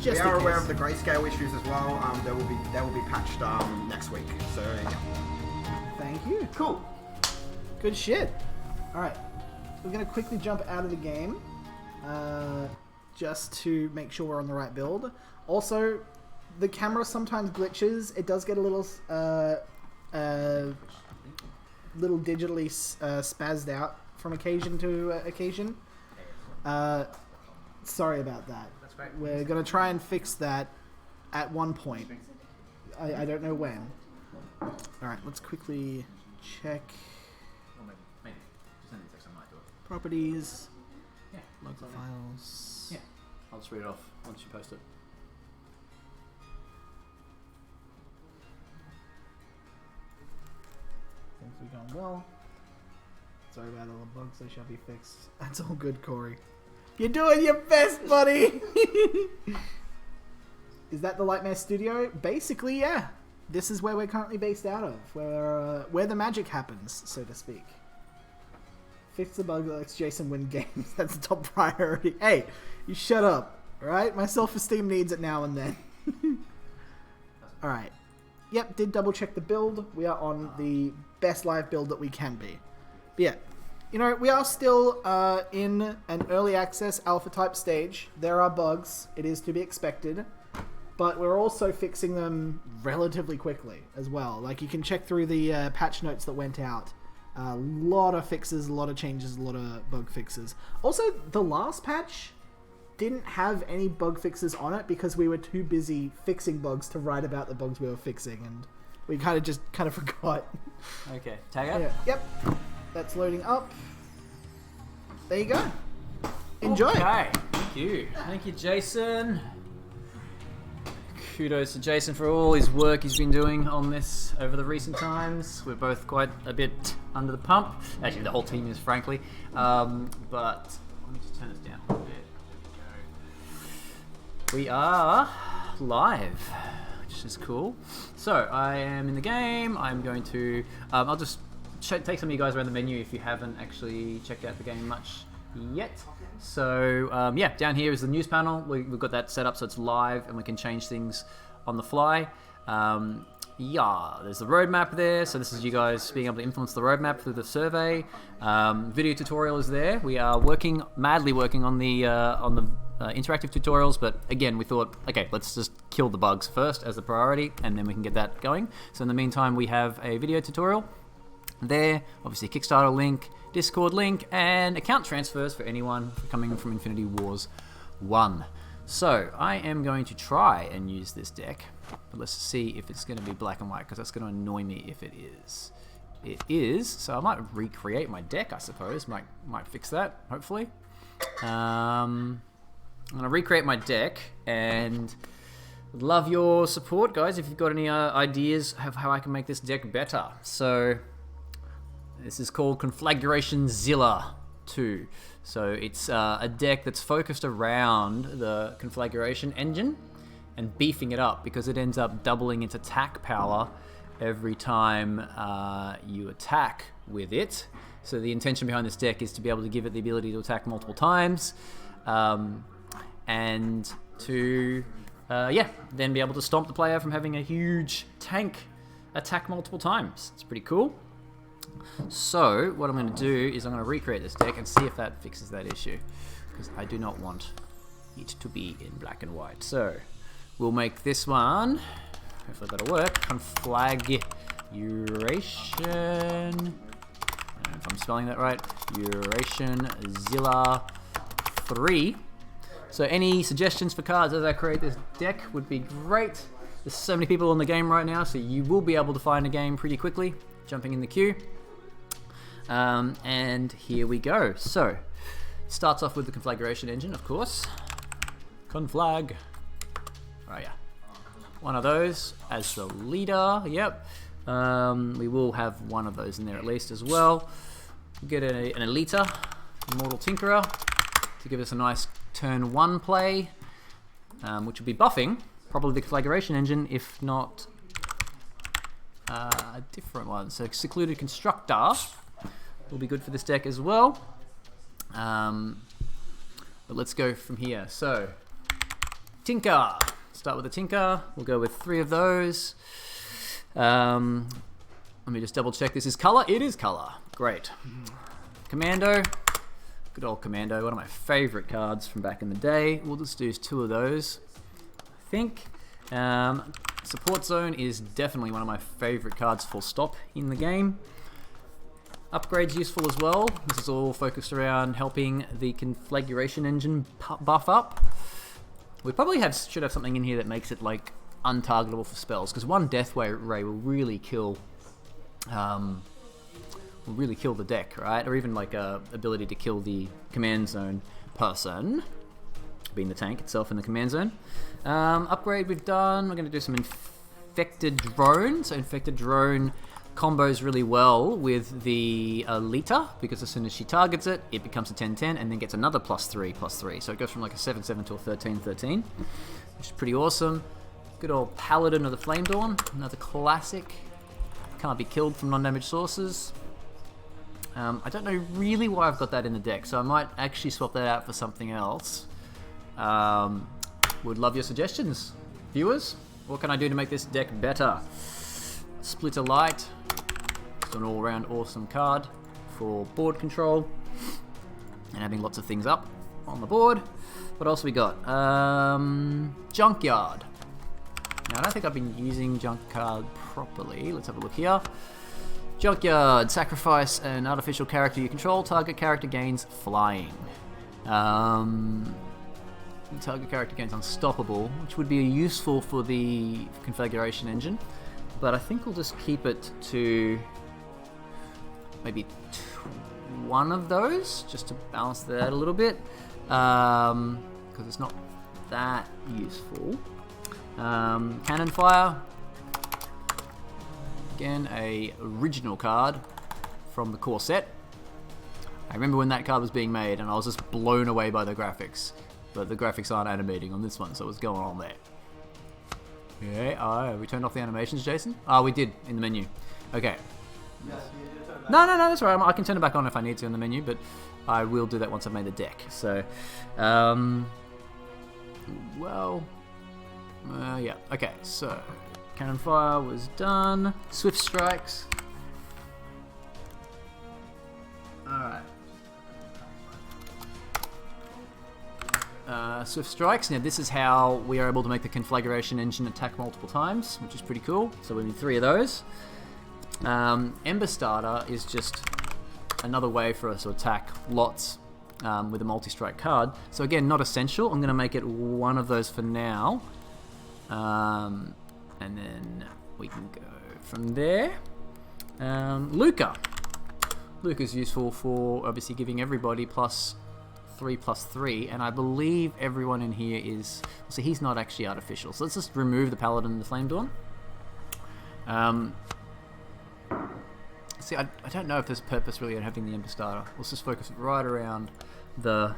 Just we are in aware case. of the grayscale issues as well. They will be patched next week. So yeah. Thank you. Cool. Good shit. Alright. We're going to quickly jump out of the game. Just to make sure we're on the right build. Also, the camera sometimes glitches. It does get a little digitally spazzed out from occasion to occasion. Sorry about that. That's great. We're going to try and fix that at one point. I don't know when. Alright, let's quickly check Maybe. Just send it to somebody to it. properties, Yeah. local files. Yeah. I'll just read it off once you post it. Things are going well. Sorry about all the bugs, they shall be fixed. That's all good, Corey. You're doing your best, buddy! Is that the Lightmare Studio? Basically, yeah. This is where we're currently based out of. Where the magic happens, so to speak. Fix the bug that lets Jason win games. That's the top priority. Hey, you shut up, alright? My self-esteem needs it now and then. Alright. Yep, did double check the build. We are on the best live build that we can be. But yeah, we are still in an early access alpha type stage. There are bugs. It is to be expected. But we're also fixing them relatively quickly as well. Like, you can check through the patch notes that went out. A lot of fixes, a lot of changes, a lot of bug fixes. Also, the last patch didn't have any bug fixes on it because we were too busy fixing bugs to write about the bugs we were fixing, and we kind of forgot. Okay. Tag out? Yeah. Yep. That's loading up. There you go. Enjoy. Okay. Thank you. Thank you, Jason. Kudos to Jason for all his work he's been doing on this over the recent times. We're both quite a bit under the pump. Actually, the whole team is, frankly. But let me just turn this down a little bit. We are live, which is cool. So I am in the game. I'm going to... I'll just take some of you guys around the menu if you haven't actually checked out the game much yet. So yeah, down here is the news panel. We've got that set up so it's live and we can change things on the fly. Yeah, there's the roadmap there. So this is you guys being able to influence the roadmap through the survey. Video tutorial is there. We are madly working on the interactive tutorials, but again, we thought, okay, let's just kill the bugs first as the priority, and then we can get that going. So in the meantime, we have a video tutorial there, obviously Kickstarter link, Discord link, and account transfers for anyone coming from Infinity Wars 1. So I am going to try and use this deck, but let's see if it's going to be black and white, because that's going to annoy me if it is. It is, so I might recreate my deck, I suppose. Might fix that, hopefully. I'm going to recreate my deck, and love your support, guys, if you've got any ideas of how I can make this deck better. So this is called Conflagration Zilla 2. So it's a deck that's focused around the Conflagration engine and beefing it up, because it ends up doubling its attack power every time you attack with it. So the intention behind this deck is to be able to give it the ability to attack multiple times, and to then be able to stomp the player from having a huge tank attack multiple times. It's pretty cool. So what I'm going to do is I'm going to recreate this deck and see if that fixes that issue, because I do not want it to be in black and white. So we'll make this one, hopefully that'll work, Conflagration, I don't know if I'm spelling that right, Uration Zilla 3. So any suggestions for cards as I create this deck would be great. There's so many people in the game right now, so you will be able to find a game pretty quickly, jumping in the queue. And here we go. So, starts off with the conflagration engine, of course. Conflag. Oh yeah. One of those as the leader, yep. We will have one of those in there at least as well. We'll get an Elita, Immortal Tinkerer, to give us a nice turn 1 play, which will be buffing probably the conflagration engine, if not a different one. So Secluded Constructor will be good for this deck as well. But let's go from here. So Tinker. Start with a Tinker. We'll go with 3 of those. Let me just double check this is color. It is color. Great. Commando. Good old Commando, one of my favorite cards from back in the day. We'll just do 2 of those, I think. Support Zone is definitely one of my favorite cards, full stop, in the game. Upgrade's useful as well. This is all focused around helping the conflagration engine buff up. We probably should have something in here that makes it like untargetable for spells, because 1 Death Ray will really kill the deck, right? Or even like a ability to kill the command zone person, being the tank itself in the command zone. Upgrade we've done. We're going to do some Infected Drone. So Infected Drone combos really well with the Alita, because as soon as she targets it, it becomes a 10-10 and then gets another +3/+3. So it goes from like a 7-7 to a 13-13, which is pretty awesome. Good old Paladin of the Flame Dawn, another classic. Can't be killed from non-damage sources. I don't know really why I've got that in the deck, so I might actually swap that out for something else. Would love your suggestions, viewers. What can I do to make this deck better? Splitter Light. It's an all-around awesome card for board control and having lots of things up on the board. What else we got? Junkyard. Now, I don't think I've been using Junkyard properly. Let's have a look here. Junkyard. Sacrifice an artificial character you control. Target character gains flying. Target character gains unstoppable, which would be useful for the configuration engine. But I think we'll just keep it to maybe 1 of those, just to balance that out a little bit, because it's not that useful. Cannon Fire. Again, a original card from the core set. I remember when that card was being made and I was just blown away by the graphics. But the graphics aren't animating on this one, so what's going on there? Okay, we turned off the animations, Jason? Oh, we did, in the menu. Okay. No, that's all right. I can turn it back on if I need to in the menu, but I will do that once I've made the deck. So, yeah. Okay, so Cannon Fire was done. Swift Strikes. Alright. Swift Strikes. Now this is how we are able to make the conflagration engine attack multiple times, which is pretty cool. So we need 3 of those. Ember Starter is just another way for us to attack lots with a multi-strike card. So again, not essential. I'm going to make it 1 of those for now. And then we can go from there. Luca. Luca's useful for obviously giving everybody +3/+3, and I believe everyone in here is... So he's not actually artificial. So let's just remove the Paladin and the Flame Dawn. See, I don't know if there's purpose really in having the Ember Starter. Let's just focus right around the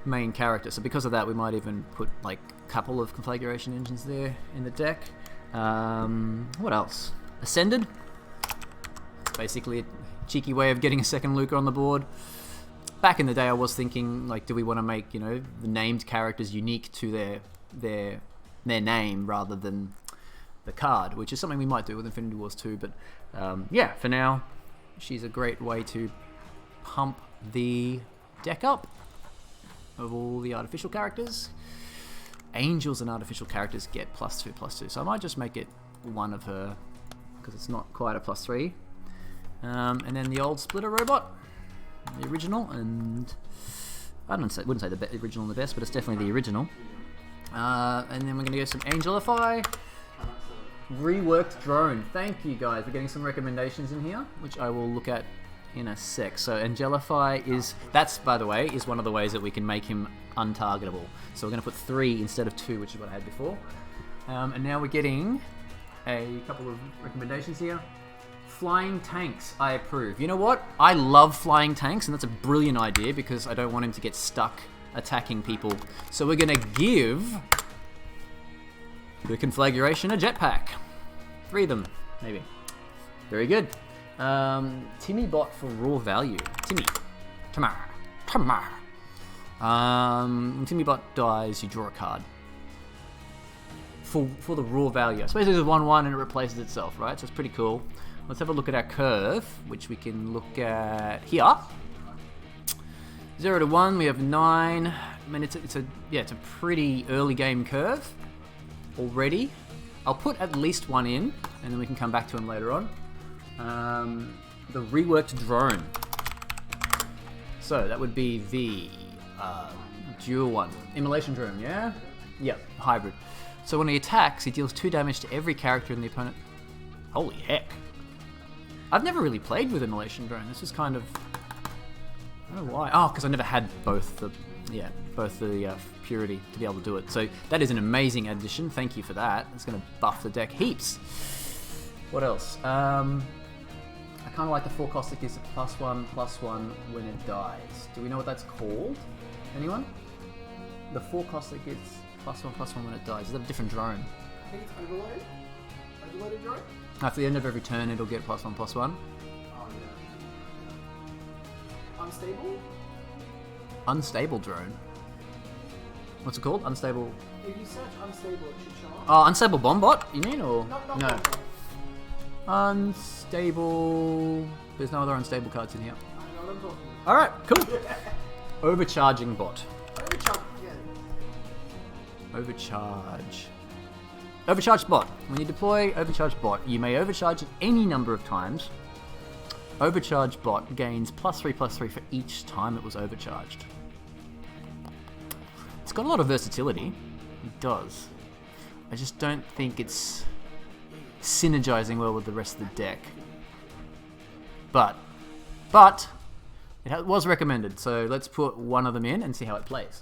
main character. So because of that, we might even put like a couple of conflagration engines there in the deck. What else? Ascended. basically a cheeky way of getting a second Luca on the board. Back in the day, I was thinking, like, do we want to make, the named characters unique to their name rather than the card, which is something we might do with Infinity Wars 2. But yeah, for now, she's a great way to pump the deck up of all the artificial characters. Angels and artificial characters get +2/+2, so I might just make it one of her because it's not quite a +3. And then the old splitter robot, the original, and I wouldn't say the original and the best, but it's definitely the original. And then we're going to get some Angelify. Reworked drone. Thank you guys. We're getting some recommendations in here, which I will look at in a sec. So Angelify that's, by the way, is one of the ways that we can make him untargetable. So we're going to put 3 instead of 2, which is what I had before. And now we're getting a couple of recommendations here. Flying tanks, I approve. You know what? I love flying tanks, and that's a brilliant idea because I don't want him to get stuck attacking people. So we're going to give the conflagration a jetpack. 3 of them, maybe. Very good. Timmy bot for raw value. Timmy bot dies, you draw a card. For the raw value. I suppose there's a 1/1 and it replaces itself, right? So it's pretty cool. Let's have a look at our curve, which we can look at here. 0 to 1, we have 9. I mean, it's a pretty early game curve already. I'll put at least 1 in, and then we can come back to him later on. The reworked drone. So that would be the dual one. Immolation drone, yeah? Yep, hybrid. So when he attacks, he deals 2 damage to every character in the opponent. Holy heck. I've never really played with Immolation drone. This is kind of... I don't know why. Oh, because I never had both the purity to be able to do it. So that is an amazing addition. Thank you for that. It's going to buff the deck heaps. What else? I kind of like the 4 cost that gives it +1/+1 when it dies. Do we know what that's called? Anyone? The 4 cost that gets +1/+1 when it dies. Is that a different drone? I think it's overload. Overloaded drone? At the end of every turn, it'll get +1/+1. Oh, yeah. Unstable? Unstable drone. What's it called? Unstable. If you search unstable, it should show up. Oh, unstable bombot. You mean, or No. Unstable. There's no other unstable cards in here. I know what I'm talking about. All right, cool. Overcharging bot. Overcharge. Overcharged bot. When you deploy overcharged bot, you may overcharge it any number of times. Overcharged bot gains +3/+3 for each time it was overcharged. It's got a lot of versatility. It does. I just don't think it's synergizing well with the rest of the deck. But it was recommended, so let's put 1 of them in and see how it plays.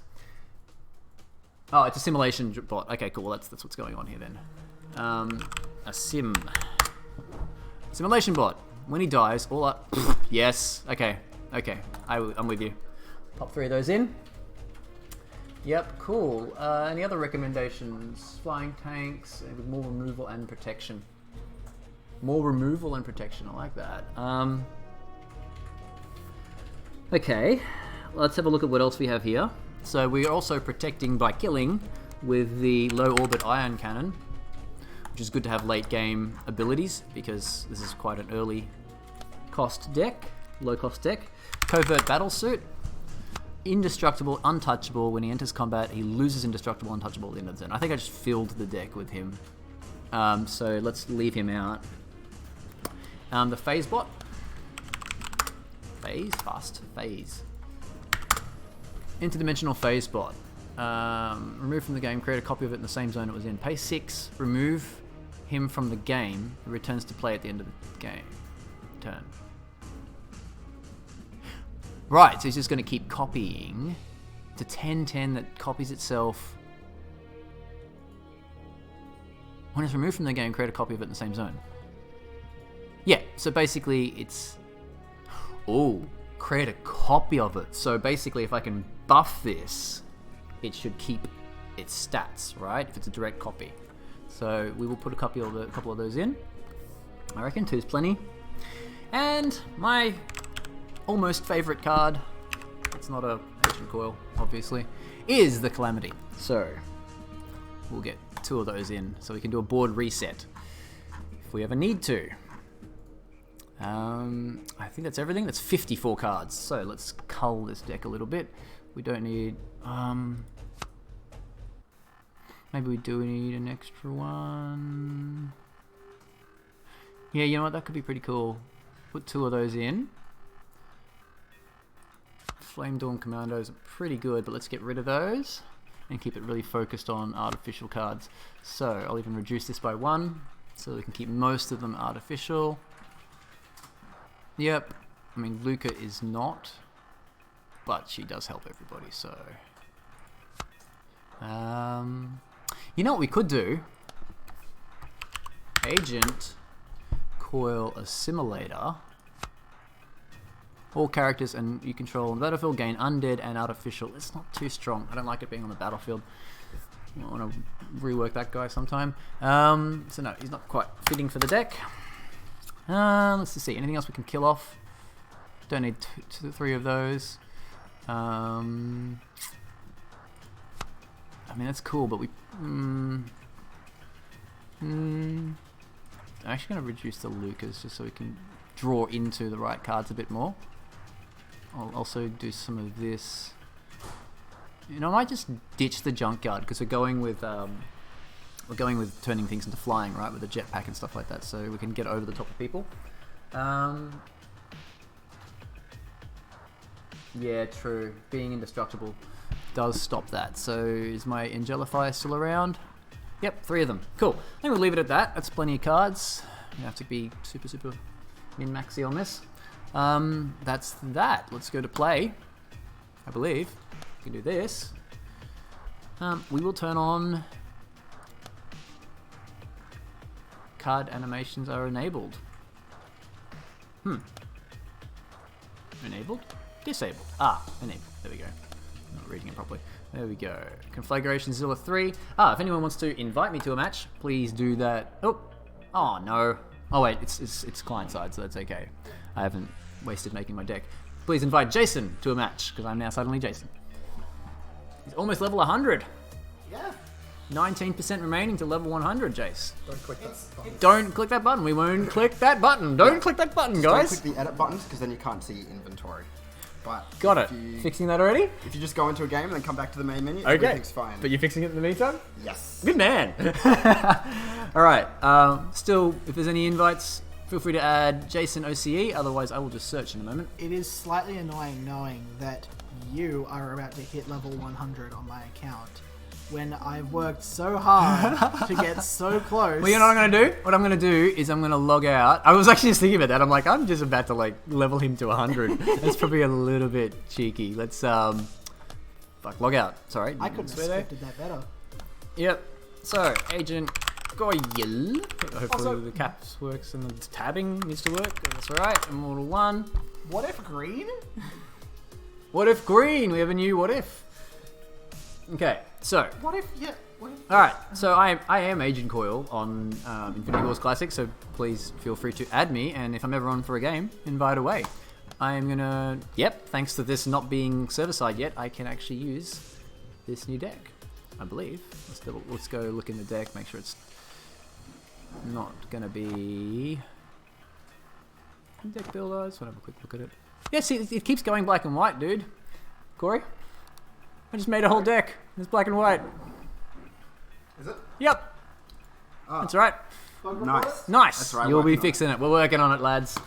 Oh, it's a simulation bot. Okay, cool. That's what's going on here then. A simulation bot. When he dies, all up. Yes. Okay. I'm with you. Pop 3 of those in. Yep. Cool. Any other recommendations? Flying tanks with more removal and protection. More removal and protection. I like that. Okay. Let's have a look at what else we have here. So we're also protecting by killing with the low orbit ion cannon, which is good to have late game abilities because this is quite an early cost deck, low cost deck. Covert battle suit, indestructible, untouchable. When he enters combat, he loses indestructible, untouchable at the end of the turn. I think I just filled the deck with him, so let's leave him out. The phase bot, phase. Interdimensional phase bot. Remove from the game, create a copy of it in the same zone it was in. Pay 6, remove him from the game. It returns to play at the end of the game. Turn. Right, so he's just going to keep copying. It's a 10/10 that copies itself. When it's removed from the game, create a copy of it in the same zone. Yeah, so basically it's... Oh, create a copy of it. So basically if I can buff this, it should keep its stats, right? If it's a direct copy. So we will put a couple of those in. I reckon 2's plenty. And my almost favorite card, it's not a Agent Coil, obviously, is the Calamity. So we'll get 2 of those in so we can do a board reset if we ever need to. I think that's everything. That's 54 cards. So let's cull this deck a little bit. We don't need... maybe we do need an extra one. Yeah, you know what? That could be pretty cool. Put 2 of those in. Flame Dawn Commandos are pretty good, but let's get rid of those and keep it really focused on artificial cards. So I'll even reduce this by 1 so we can keep most of them artificial. Yep, I mean Luca is not, but she does help everybody, so... you know what we could do? Agent Coil Assimilator. All characters and you control on the battlefield gain undead and artificial. It's not too strong. I don't like it being on the battlefield. I want to rework that guy sometime. So no, he's not quite fitting for the deck. Let's just see. Anything else we can kill off? Don't need 3 of those. I mean, that's cool, but we... I'm actually going to reduce the Lucas just so we can draw into the right cards a bit more. I'll also do some of this. You know, I might just ditch the junkyard because we're going with turning things into flying, right, with the jetpack and stuff like that, so we can get over the top of people. Yeah, true. Being indestructible does stop that. So is my Angelify still around? Yep, 3 of them. Cool. I think we'll leave it at that. That's plenty of cards. You have to be super min-maxy on this. That's that. Let's go to play. I believe we can do this. We will turn on card animations are enabled. Enabled? Disabled. Enabled. There we go. I'm not reading it properly. There we go. Conflagration Zilla 3. If anyone wants to invite me to a match, please do that. Oh no. Oh wait, it's client side, so that's okay. I haven't wasted making my deck. Please invite Jason to a match, because I'm now suddenly Jason. He's almost level 100. Yeah. 19% remaining to level 100, Jace. Don't click that button. Don't click that button. We won't click that button. Don't click that button, guys. Don't click the edit buttons, because then you can't see inventory. But Got it. Fixing that already? If you just go into a game and then come back to the main menu, Okay. everything's fine. But you're fixing it in the meantime? Yes. Good man. All right. Still, if there's any invites, feel free to add Jason OCE. Otherwise, I will just search in a moment. It is slightly annoying knowing that you are about to hit level 100 on my account when I've worked so hard to get so close. Well, you know what I'm going to do? What I'm going to do is I'm going to log out. I was actually just thinking about that. I'm like, I'm just about to like level him to 100. That's probably a little bit cheeky. Let's, log out. Sorry. I couldn't have scripted that better. Yep. So, Agent Goyle. Hopefully Also- the caps works and the tabbing needs to work. That's alright. Immortal 1. What if green? What if green? We have a new what if. Okay, so. What if, yeah, what if... Alright, so I am Agent Coil on Infinity Wars Classic, so please feel free to add me, and if I'm ever on for a game, invite away. I am gonna, thanks to this not being server-side yet, I can actually use this new deck, I believe. Let's go look in the deck, make sure it's not gonna be... Deck builder, just wanna have a quick look at it. Yeah, see, it keeps going black and white, dude. Corey? I just made a whole deck. It's black and white. Is it? Yep. Oh. That's right. Nice. Nice. That's right, You'll be working on fixing it. We're working on it, lads.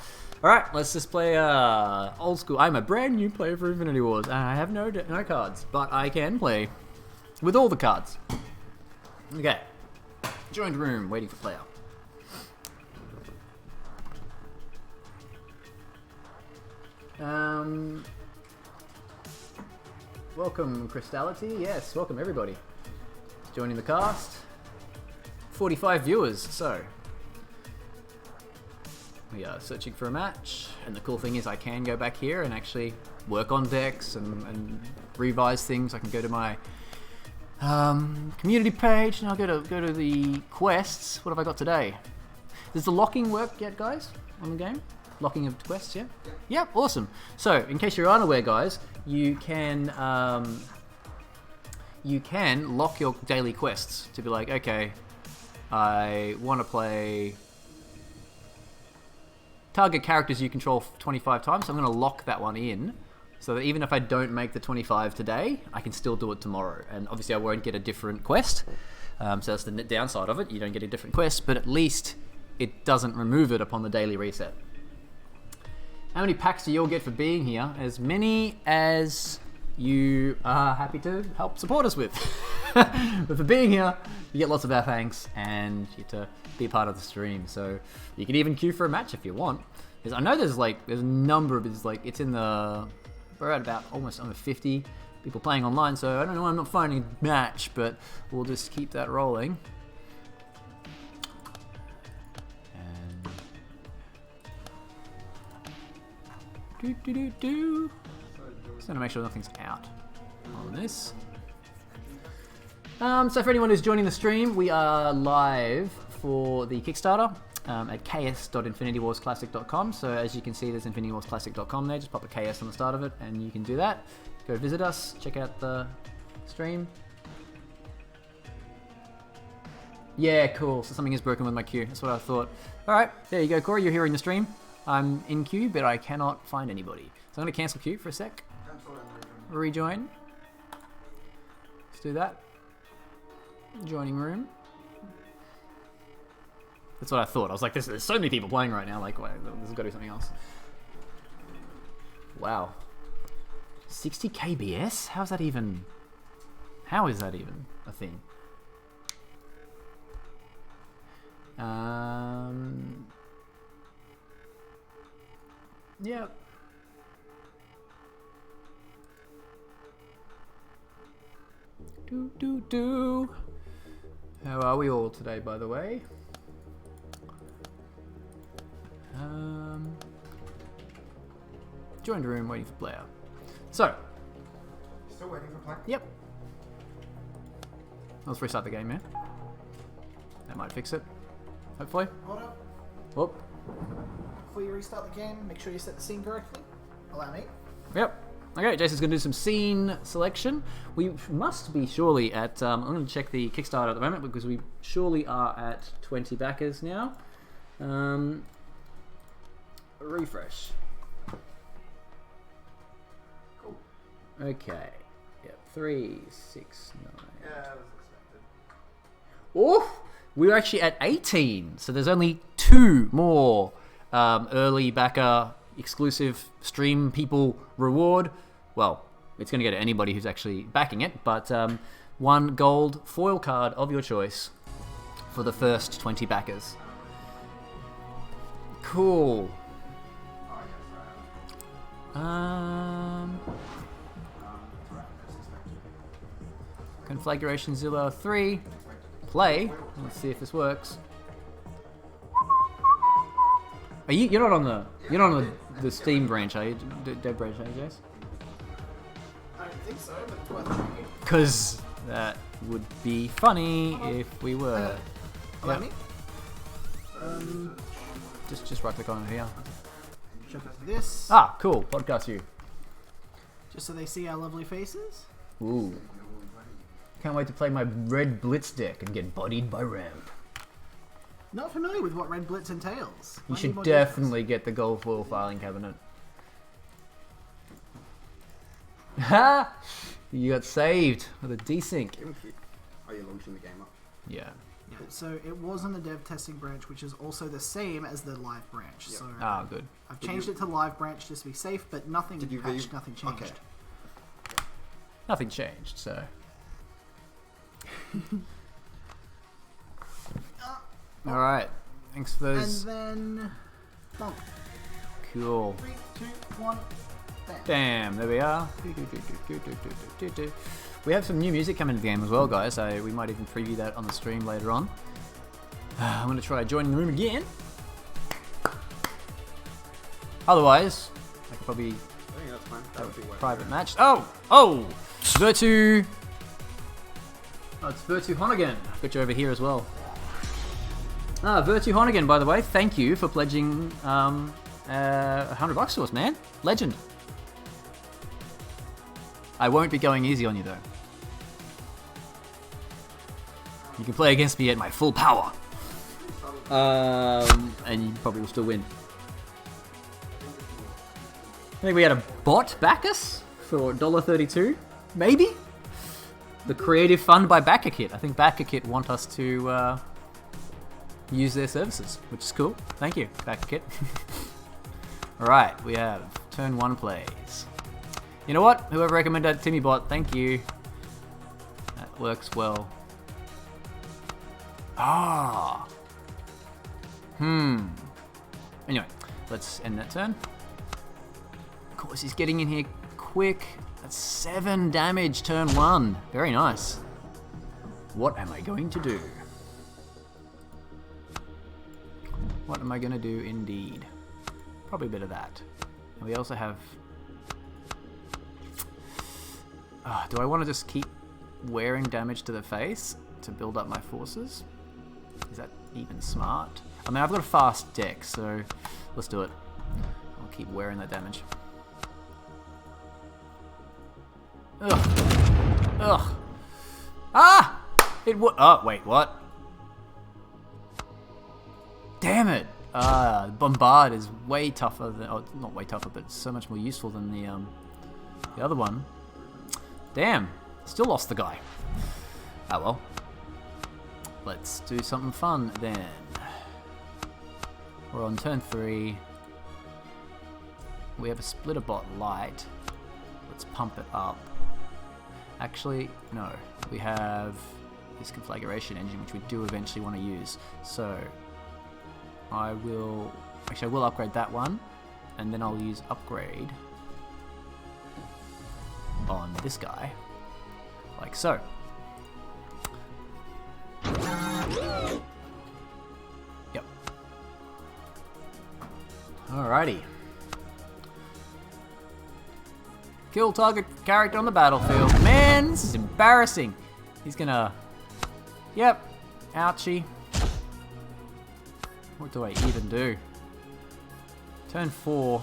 All right, let's just play old school. I'm a brand new player for Infinity Wars, and I have no cards, but I can play with all the cards. Okay. Joined room, waiting for player. Welcome, Crystality. Yes, welcome everybody. Joining the cast. 45 viewers, so we are searching for a match. And the cool thing is I can go back here and actually work on decks and revise things. I can go to my community page and I'll go to the quests. What have I got today? Does the locking work yet, guys? on the game? Locking of quests, yeah? Yep, awesome. So, in case you're unaware, guys, you can lock your daily quests to be like, okay, I want to play target characters you control 25 times, so I'm going to lock that one in, so that even if I don't make the 25 today, I can still do it tomorrow. And obviously I won't get a different quest, so that's the downside of it. You don't get a different quest, but at least it doesn't remove it upon the daily reset. How many packs do you all get for being here? As many as you are happy to help support us with. But for being here, you get lots of our thanks and you get to be part of the stream. So you can even queue for a match if you want. Because I know there's a number of it's in the, we're at about almost under 50 people playing online. So I don't know why I'm not finding a match, but we'll just keep that rolling. Just want to make sure nothing's out on this. So for anyone who's joining the stream, we are live for the Kickstarter at ks.infinitywarsclassic.com. So as you can see, there's infinitywarsclassic.com there. Just pop a KS on the start of it and you can do that. Go visit us, check out the stream. Yeah, cool. So something is broken with my queue. That's what I thought. All right, there you go, Corey. You're hearing the stream. I'm in queue, but I cannot find anybody. So I'm going to cancel queue for a sec. Rejoin. Let's do that. Joining room. That's what I thought. I was like, there's so many people playing right now. Like, wait, there's got to be something else. Wow. 60 KBS? How is that even a thing? Yeah. How are we all today, by the way? Joined room, waiting for player. So. Still waiting for player? Yep. Let's restart the game, man. That might fix it. Hopefully. Hold up. Whoop. Before you restart the game, make sure you set the scene correctly. Allow me. Yep. Okay, Jason's going to do some scene selection. We must be surely at... I'm going to check the Kickstarter at the moment because we surely are at 20 backers now. Refresh. Cool. Okay. Yep. 3, 6, 9. Yeah, that was expected. Oh! We're actually at 18. So there's only 2 more early backer exclusive stream people reward. Well, it's going to go to anybody who's actually backing it, but 1 gold foil card of your choice for the first 20 backers. Cool. Conflagration Zilla 3. Play. Let's see if this works. Are you're not on the Steam branch, are you? Dev branch, are you, Jace? I don't think so, but it's worth trying. Because that would be funny if we were. Allow me. Just right click on it here. Check out this. Ah, cool. Podcast view. Just so they see our lovely faces. Ooh. Can't wait to play my Red Blitz deck and get bodied by Ramp. Not familiar with what Red Blitz entails. You Might need should more definitely get the gold foil filing cabinet. Ha! You got saved with a desync. Are you launching the game up? Yeah. details. Yeah, so it was on the dev testing branch, which is also the same as the live branch. Yep. So Ah, good. I've changed it to live branch just to be safe, but nothing Did you patched, leave? nothing changed. Okay. Nothing changed, so. Alright. Thanks for those. And then... bonk. Cool. 3, 2, 1, bam. Bam, there we are. We have some new music coming to the game as well, guys. So we might even preview that on the stream later on. I'm going to try joining the room again. Otherwise, I could probably I think that's fine. That would be way private match. Oh! Virtu. Oh, it's Virtu Hon again. Got you over here as well. Virtue Honigan, by the way, thank you for pledging $100 to us, man. Legend. I won't be going easy on you, though. You can play against me at my full power. And you probably will still win. I think we had a bot back us for $1.32, maybe? The creative fund by BackerKit. I think BackerKit want us to use their services, which is cool. Thank you, BackerKit. Alright, we have turn 1 plays. You know what? Whoever recommended that TimmyBot, thank you. That works well. Ah. Anyway, let's end that turn. Of course, he's getting in here quick. That's 7 damage turn 1. Very nice. What am I going to do? What am I going to do indeed? Probably a bit of that. And we also have... do I want to just keep wearing damage to the face to build up my forces? Is that even smart? I mean, I've got a fast deck, so let's do it. I'll keep wearing that damage. Ugh. Ugh. Ah! It would. Oh, wait, what? Damn it! Bombard is way tougher than. Oh, not way tougher, but so much more useful than the other one. Damn. Still lost the guy. Oh well. Let's do something fun then. We're on turn 3. We have a splitter bot light. Let's pump it up. Actually, no. We have this conflagration engine, which we do eventually want to use. So I will upgrade that one, and then I'll use upgrade on this guy, like so. Yep. Alrighty. Kill target character on the battlefield. Man, this is embarrassing. He's gonna... Yep. Ouchie. What do I even do? Turn 4.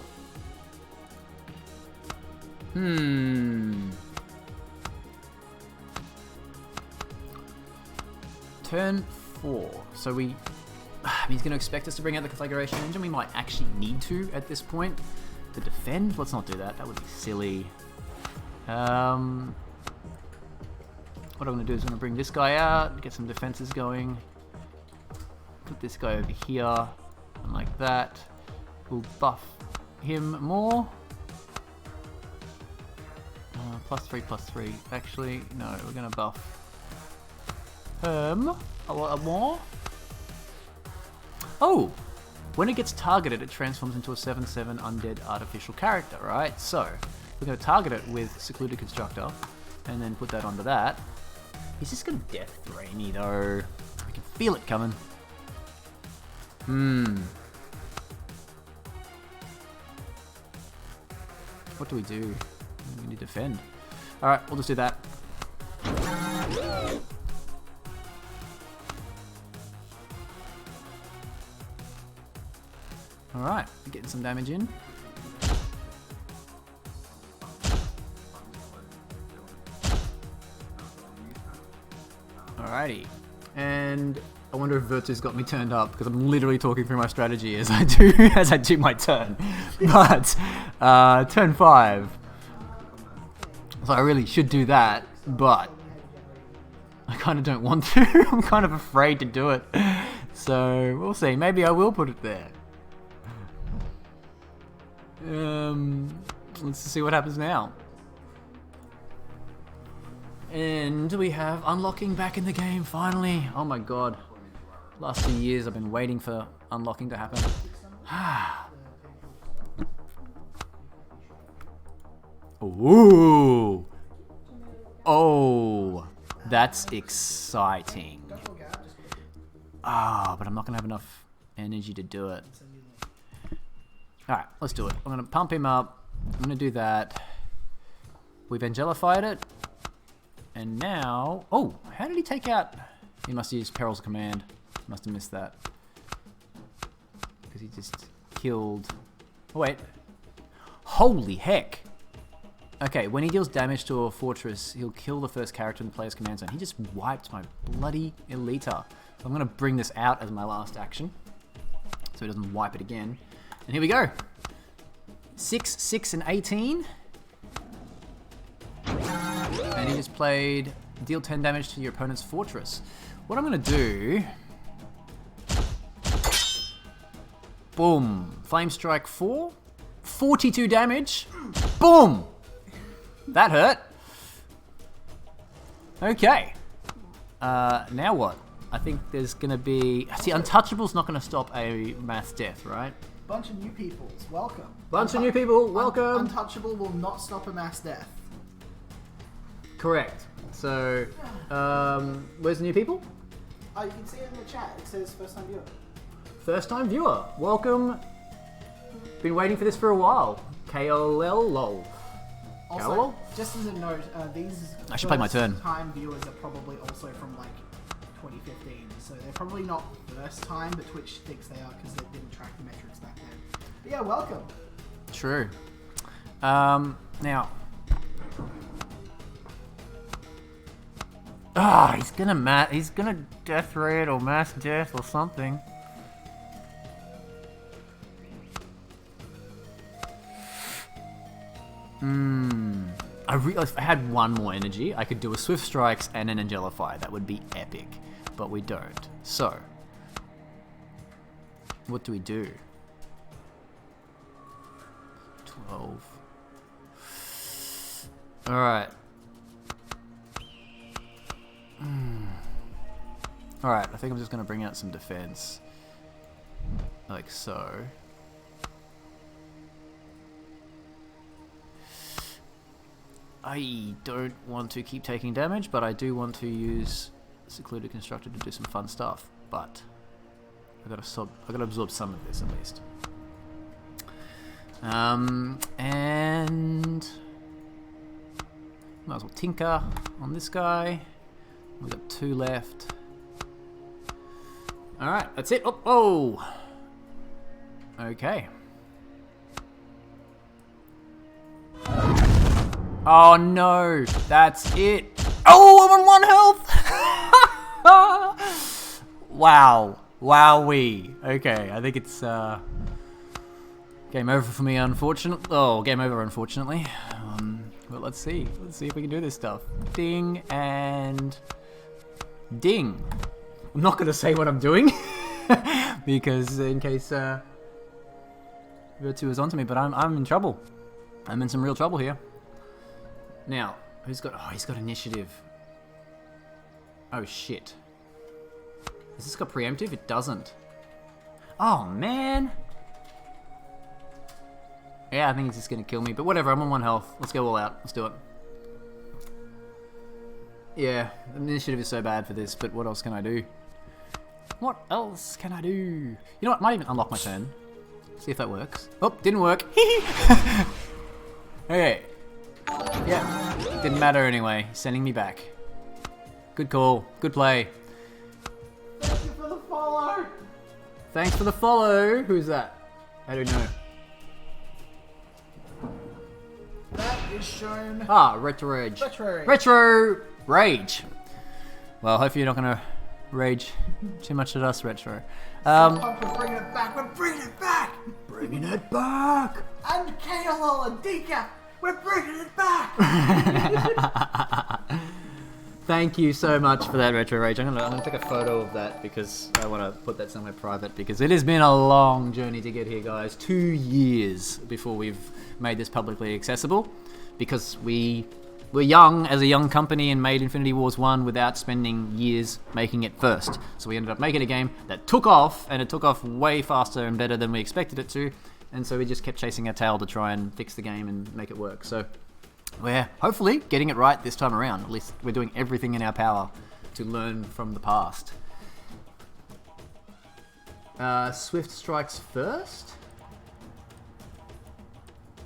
Turn 4. So we... he's going to expect us to bring out the conflagration engine. We might actually need to at this point to defend. Let's not do that. That would be silly. What I'm going to do is I'm going to bring this guy out, get some defenses going. Put this guy over here, and like that. We'll buff him more. +3/+3. Actually, no, we're going to buff a lot more. Oh! When it gets targeted, it transforms into a 7/7 undead artificial character, right? So, we're going to target it with Secluded Constructor, and then put that onto that. He's just going to Death Ray me, though. I can feel it coming. What do we do? We need to defend. Alright, we'll just do that. Alright, we're getting some damage in. Alrighty. And I wonder if Virtue's got me turned up, because I'm literally talking through my strategy as I do my turn. But turn 5. So I really should do that, but I kind of don't want to. I'm kind of afraid to do it. So we'll see. Maybe I will put it there. Let's see what happens now. And we have unlocking back in the game, finally. Oh my god. Last 2 years I've been waiting for unlocking to happen. Ooh. Oh, that's exciting. But I'm not going to have enough energy to do it. Alright, let's do it. I'm going to pump him up. I'm going to do that. We've angelified it. And now... Oh, how did he take out... He must use Peril's Command. Must have missed that. because he just killed... Oh, wait. Holy heck! Okay, when he deals damage to a fortress, he'll kill the first character in the player's command zone. He just wiped my bloody Elita. So I'm going to bring this out as my last action, so he doesn't wipe it again. And here we go. 6, 6, and 18. And he just played deal 10 damage to your opponent's fortress. What I'm going to do... Boom. Flame Strike 4. 42 damage. Boom. That hurt. Okay. Now what? I think there's going to be... See, Untouchable's not going to stop a mass death, right? Bunch of new peoples, welcome. Bunch of new people, welcome. Untouchable will not stop a mass death. Correct. So, where's the new people? Oh, you can see it in the chat. It says first time viewer. First time viewer. Welcome. Been waiting for this for a while. KOL lol. Also, KOL? just as a note, these I should play my turn. first time viewers are probably also from like 2015, so they're probably not first time, but Twitch thinks they are because they didn't track the metrics back then. But yeah, welcome. True. Now. He's gonna death raid or mass death or something. I realized if I had one more energy, I could do a Swift Strikes and an Angelify. That would be epic. But we don't. So, what do we do? 12. Alright. Alright, I think I'm just going to bring out some defense. Like so. I don't want to keep taking damage, but I do want to use Secluded Constructor to do some fun stuff. But I gotta absorb some of this at least. And might as well tinker on this guy. We've got 2 left. All right, that's it. Oh. Okay. Oh no, that's it. Oh, I'm on 1 health. Wow. Wowee. Okay, I think it's game over for me, unfortunately. Oh, game over, unfortunately. Well, let's see. Let's see if we can do this stuff. Ding and ding. I'm not gonna say what I'm doing because in case Virtu is onto me, but I'm in trouble. I'm in some real trouble here. Now, who's got... Oh, he's got initiative. Oh, shit. Has this got preemptive? It doesn't. Oh, man. Yeah, I think he's just going to kill me. But whatever, I'm on 1 health. Let's go all out. Let's do it. Yeah, the initiative is so bad for this, but what else can I do? What else can I do? You know what? I might even unlock my turn. See if that works. Oh, didn't work. Okay. Yeah, didn't matter anyway. Sending me back. Good call. Good play. Thank you for the follow. Thanks for the follow. Who's that? I don't know. That is shown. Ah, Retro Rage. Retro Rage. Retro Rage. Well, hopefully you're not going to rage too much at us, Retro. We're bringing it back. We're bringing it back. Bringing it back. And KLL and Dika. We're bringing it back! Thank you so much for that, Retro Rage. I'm gonna take a photo of that because I want to put that somewhere private because it has been a long journey to get here, guys. 2 years before we've made this publicly accessible because we were young as a young company and made Infinity Wars 1 without spending years making it first. So we ended up making a game that took off, and it took off way faster and better than we expected it to. And so we just kept chasing our tail to try and fix the game and make it work. So we're hopefully getting it right this time around. At least we're doing everything in our power to learn from the past. Swift Strikes first?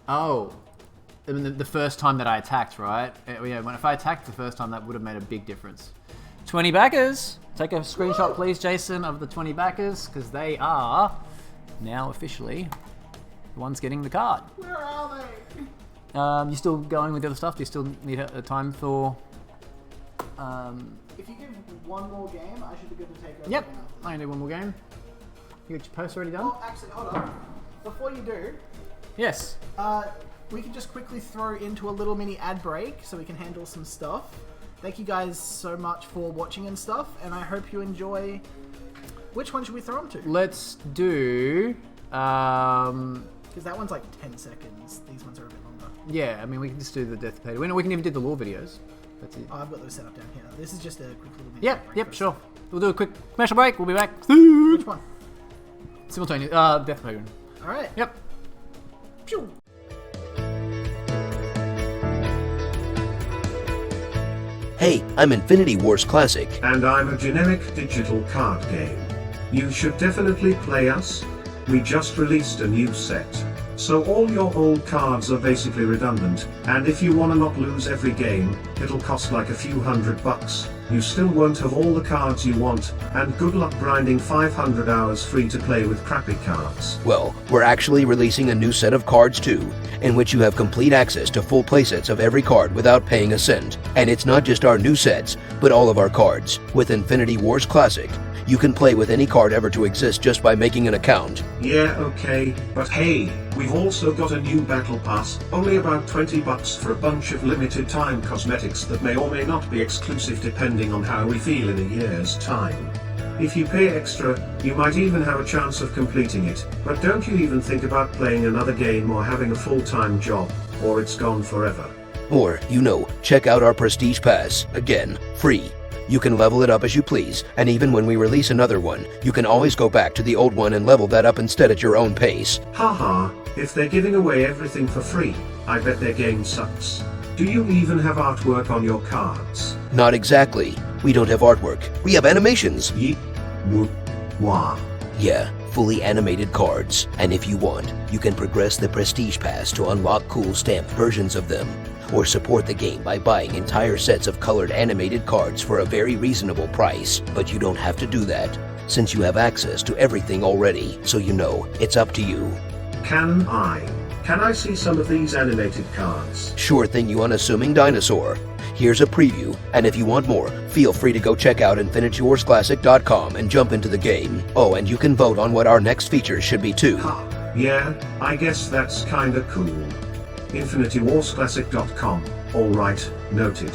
Oh. I mean, the first time that I attacked, right? Yeah, if I attacked the first time, that would have made a big difference. 20 backers! Take a screenshot, please, Jason, of the 20 backers, because they are now officially the ones getting the card. Where are they? You still going with the other stuff? Do you still need a time for... If you give one more game, I should be good to take over. Yep, again after I can do one more game. You got your post already that. done? Oh, actually, hold on. Before you do, Yes. we can just quickly throw into a little mini ad break so we can handle some stuff. Thank you guys so much for watching and stuff, and I hope you enjoy... Which one should we throw them to? Let's do... Because that one's like 10 seconds. These ones are a bit longer. yeah, I mean, we can just do the Death Pay. We can even do the lore videos. That's it. Oh, I've got those set up down here. This is just a quick little mini Yep, ad break yep, first. sure. We'll do a quick commercial break. We'll be back. Which one? Simultaneous. Death Pay. Alright. Yep. Pew! Hey, I'm Infinity Wars Classic. And I'm a generic digital card game. You should definitely play us. We just released a new set. So all your old cards are basically redundant, and if you wanna not lose every game, it'll cost like a few $100. You still won't have all the cards you want, and good luck grinding 500 hours free to play with crappy cards. Well, we're actually releasing a new set of cards too, in which you have complete access to full playsets of every card without paying a cent. And it's not just our new sets, but all of our cards. With Infinity Wars Classic, you can play with any card ever to exist just by making an account. Yeah, okay, but hey, we've also got a new battle pass, only about $20 for a bunch of limited time cosmetics that may or may not be exclusive depending on how we feel in a year's time. If you pay extra, you might even have a chance of completing it, but don't you even think about playing another game or having a full-time job, or it's gone forever. Or, check out our Prestige Pass, again, free. You can level it up as you please, and even when we release another one, you can always go back to the old one and level that up instead at your own pace. Haha, if they're giving away everything for free, I bet their game sucks. Do you even have artwork on your cards? Not exactly. We don't have artwork. We have animations. Yeet. Woo. Wah. Yeah, fully animated cards. And if you want, you can progress the Prestige Pass to unlock cool stamped versions of them, or support the game by buying entire sets of colored animated cards for a very reasonable price. But you don't have to do that, since you have access to everything already, so it's up to you. Can I see some of these animated cards? Sure thing, you unassuming dinosaur. Here's a preview, and if you want more, feel free to go check out infinitywarsclassic.com and jump into the game. Oh, and you can vote on what our next features should be too. Yeah, I guess that's kinda cool. infinitywarsclassic.com. Alright, noted.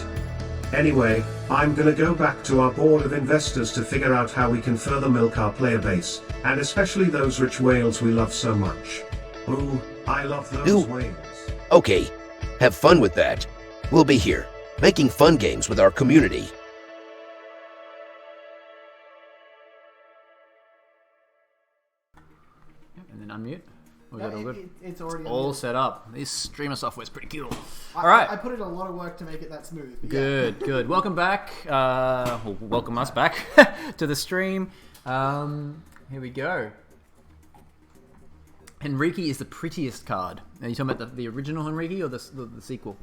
Anyway, I'm gonna go back to our board of investors to figure out how we can further milk our player base, and especially those rich whales we love so much. Ooh, I love those Ooh. whales. Okay, have fun with that. We'll be here, making fun games with our community. And then unmute. We got all good. It's already All unmuted. set up. This streamer software is pretty cool. I- All right. I put in a lot of work to make it that smooth. but Good, good. Welcome back. Welcome us back to the stream. Here we go. Henrique is the prettiest card. Are you talking about the original Henrique or the sequel?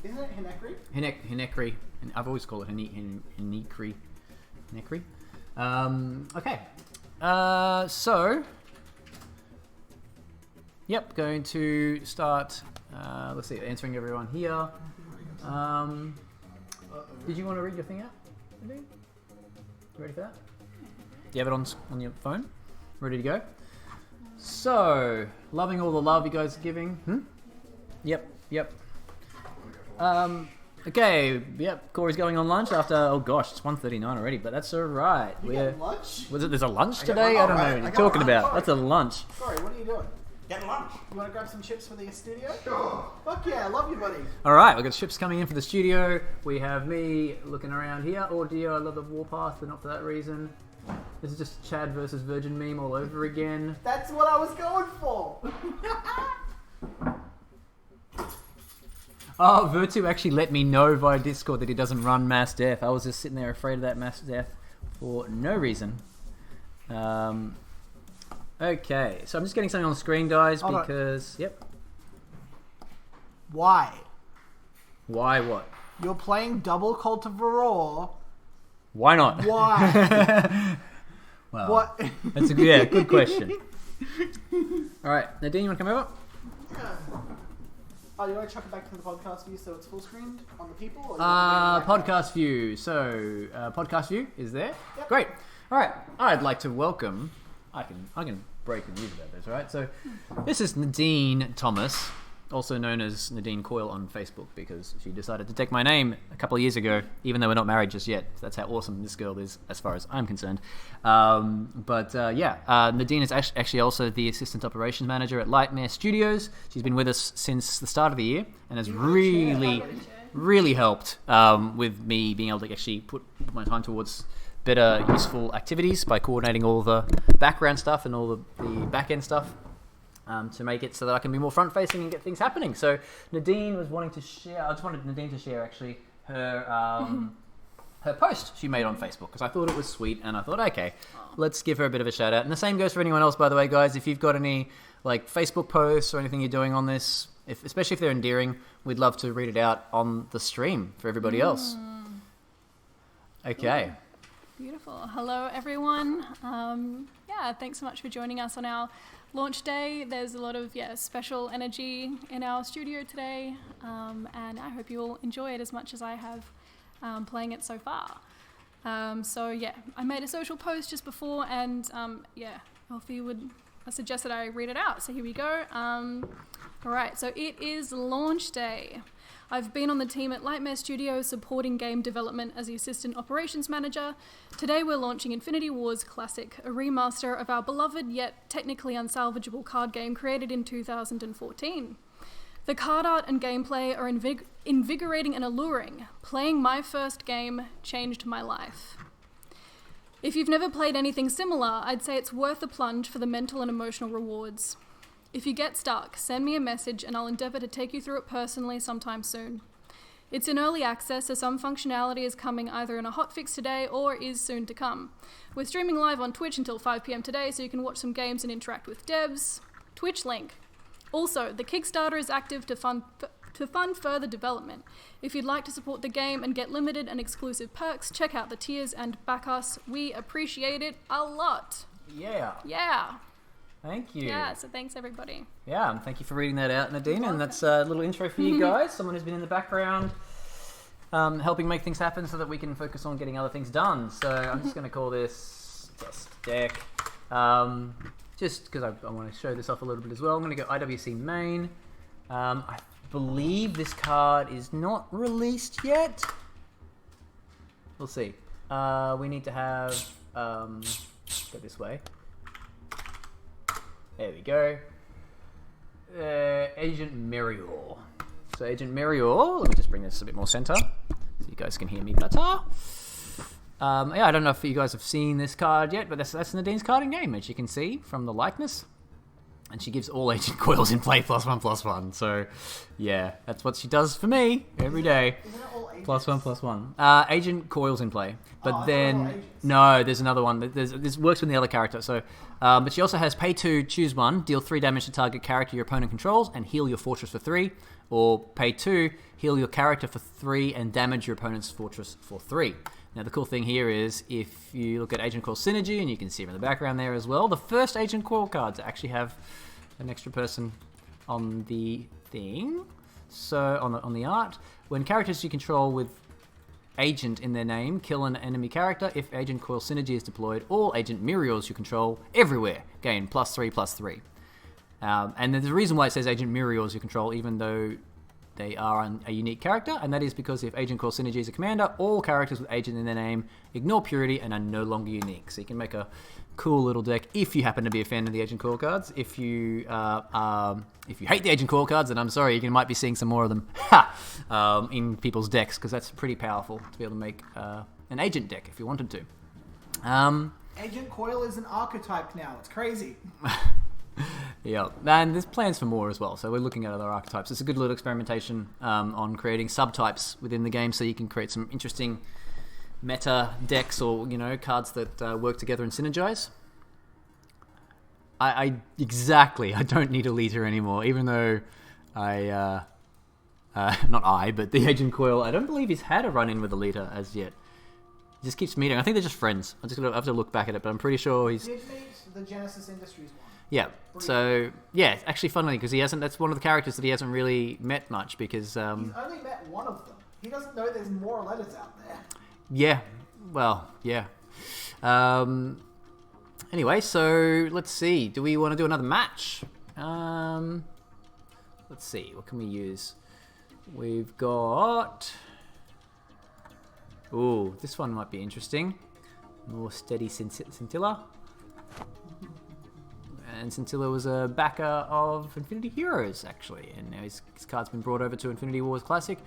Yeah. Isn't it Hinekri? Hinekri. I've always called it Hinekri. Okay. So... Yep, going to start, let's see, answering everyone here. Did you want to read your thing out? You ready for that? Do you have it on your phone? Ready to go? So, loving all the love you guys are giving. Yep. Okay, yep, Corey's going on lunch after, oh gosh, it's 1:39 already, but that's alright. You got lunch? There's a lunch today? I don't know what you're talking about. That's a lunch. Sorry, what are you doing? Getting lunch. You want to grab some chips for the studio? Sure. Fuck yeah, I love you, buddy. Alright, we've got ships coming in for the studio. We have me looking around here. Oh dear, I love the Warpath, but not for that reason. This is just Chad versus Virgin meme all over again. That's what I was going for. Oh, Virtu actually let me know via Discord that he doesn't run mass death. I was just sitting there afraid of that mass death for no reason. Okay, so I'm just getting something on the screen, guys, Hold on. because... Yep. Why? Why what? You're playing double Cult of Varor. Why not? Why? Well, What? that's a good question. All right, Nadine, you want to come over? Oh, you want to chuck it back to the podcast view so it's full screened on the people? Or you want to make it Podcast view. So, podcast view is there. Yep. Great. All right. I'd like to welcome. I can break the news about this. All right. So, this is Nadine Thomas, also known as Nadine Coyle on Facebook, because she decided to take my name a couple of years ago, even though we're not married just yet. That's how awesome this girl is, as far as I'm concerned. Nadine is actually also the Assistant Operations Manager at Lightmare Studios. She's been with us since the start of the year and has really helped with me being able to actually put my time towards better, useful activities by coordinating all the background stuff and all the back-end stuff. To make it so that I can be more front-facing and get things happening. So Nadine was wanting to share. I just wanted Nadine to share actually her her post she made on Facebook because I thought it was sweet, and I thought, okay, let's give her a bit of a shout out. And the same goes for anyone else, by the way, guys. If you've got any like Facebook posts or anything you're doing on this, especially if they're endearing, we'd love to read it out on the stream for everybody else. Okay. Beautiful. Hello, everyone. Thanks so much for joining us on our launch day. There's a lot of special energy in our studio today, and I hope you all enjoy it as much as I have playing it so far. I made a social post just before, and Elfie would suggest that I read it out. So here we go. All right, so it is launch day. I've been on the team at Lightmare Studios supporting game development as the Assistant Operations Manager. Today we're launching Infinity Wars Classic, a remaster of our beloved yet technically unsalvageable card game created in 2014. The card art and gameplay are invigorating and alluring. Playing my first game changed my life. If you've never played anything similar, I'd say it's worth the plunge for the mental and emotional rewards. If you get stuck, send me a message and I'll endeavour to take you through it personally sometime soon. It's in early access, so some functionality is coming either in a hotfix today or is soon to come. We're streaming live on Twitch until 5 PM today, so you can watch some games and interact with devs. Twitch link. Also, the Kickstarter is active to fund further development. If you'd like to support the game and get limited and exclusive perks, check out the tiers and back us. We appreciate it a lot. Yeah. Thank you. Yeah, so thanks everybody. Yeah, and thank you for reading that out, Nadine. And that's a little intro for you guys. Someone who's been in the background helping make things happen so that we can focus on getting other things done. So I'm just going to call this test deck. Just because I want to show this off a little bit as well. I'm going to go IWC main. I believe this card is not released yet. We'll see. We need to have... go this way. There we go. Agent Merior. So Agent Merior, let me just bring this a bit more center so you guys can hear me better. I don't know if you guys have seen this card yet, but that's Nadine's card in game, as you can see from the likeness. And she gives all Agent Coils in play +1/+1. So, yeah, that's what she does for me every day. Isn't it all agents? +1/+1. Agent Coils in play. But then, no, there's another one. This works with the other character. So, but she also has pay 2, choose 1, deal 3 damage to target character your opponent controls, and heal your fortress for 3. Or pay 2, heal your character for 3, and damage your opponent's fortress for 3. Now, the cool thing here is, if you look at Agent Coil Synergy, and you can see her in the background there as well, the first Agent Coil card to actually have an extra person on the thing. So, on the art, when characters you control with Agent in their name kill an enemy character, if Agent Coil Synergy is deployed, all Agent Muriels you control everywhere gain +3/+3. And there's a reason why it says Agent Muriels you control, even though they are a unique character, and that is because if Agent Coil Synergy is a commander, all characters with Agent in their name ignore purity and are no longer unique. So you can make a cool little deck if you happen to be a fan of the Agent Coil cards. If you hate the Agent Coil cards, then I'm sorry, you might be seeing some more of them in people's decks, because that's pretty powerful to be able to make an Agent deck if you wanted to. Agent Coil is an archetype now. It's crazy. Yeah, and there's plans for more as well, so we're looking at other archetypes. It's a good little experimentation on creating subtypes within the game, so you can create some interesting meta decks, or cards that work together and synergize. I don't need a leader anymore, even though but the Agent Coil, I don't believe he's had a run-in with a leader as yet. He just keeps meeting. I think they're just friends. I have to look back at it, but I'm pretty sure he's... Did meet the Genesis Industries one. Yeah. So yeah, it's actually funny because he hasn't. That's one of the characters that he hasn't really met much because. He's only met one of them. He doesn't know there's more letters out there. Yeah. Well, yeah. Anyway, so let's see. Do we want to do another match? Let's see. What can we use? We've got. Ooh, this one might be interesting. More steady Scintilla. And Scintilla was a backer of Infinity Heroes, actually. And now his card's been brought over to Infinity Wars Classic.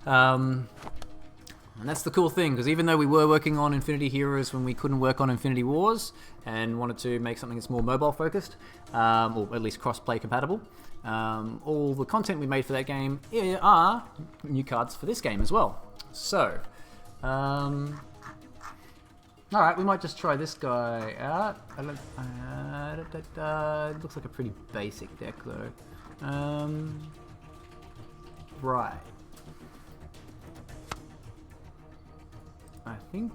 And that's the cool thing, because even though we were working on Infinity Heroes when we couldn't work on Infinity Wars, and wanted to make something that's more mobile focused, or at least cross-play compatible, all the content we made for that game are new cards for this game as well. So, alright, we might just try this guy out. It looks like a pretty basic deck though. Right. I think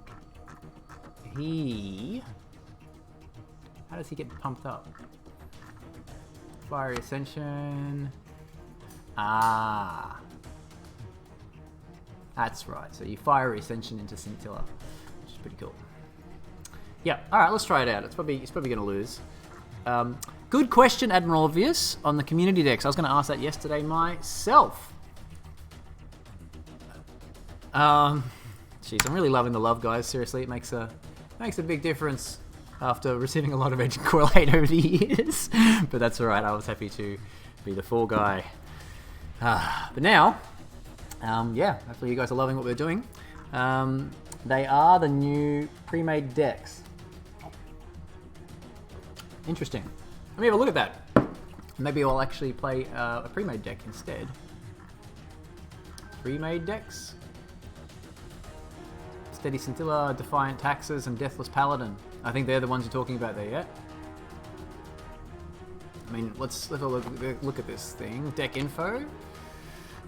he... How does he get pumped up? Fiery Ascension... Ah... That's right, so you Fiery Ascension into Scintilla, which is pretty cool. Yeah, alright, let's try it out. He's probably going to lose. Good question, Admiral Obvious, on the community decks. I was going to ask that yesterday myself. Jeez, I'm really loving the love, guys. Seriously, it makes a big difference after receiving a lot of Agent Coil hate over the years. But that's alright, I was happy to be the fall guy. But now, yeah, hopefully you guys are loving what we're doing. They are the new pre-made decks. Interesting. Let me have a look at that. Maybe I'll actually play a pre-made deck instead. Pre-made decks? Steady Scintilla, Defiant Taxes, and Deathless Paladin. I think they're the ones you're talking about there, yeah? I mean, let's have a look at this thing. Deck info. It'd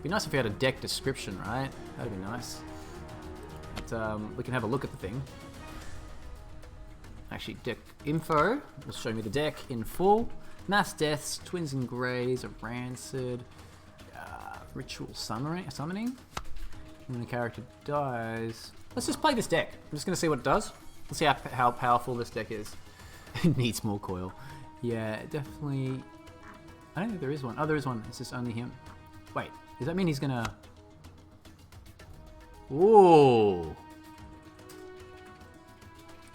be nice if we had a deck description, right? That'd be nice. But, we can have a look at the thing. Actually, deck info will show me the deck in full. Mass Deaths, Twins and Greys, a Rancid, Ritual Summoning. When a character dies... Let's just play this deck. I'm just going to see what it does. Let's see how powerful this deck is. It needs more coil. Yeah, definitely... I don't think there is one. Oh, there is one. It's just only him. Wait, does that mean he's going to... Whoa!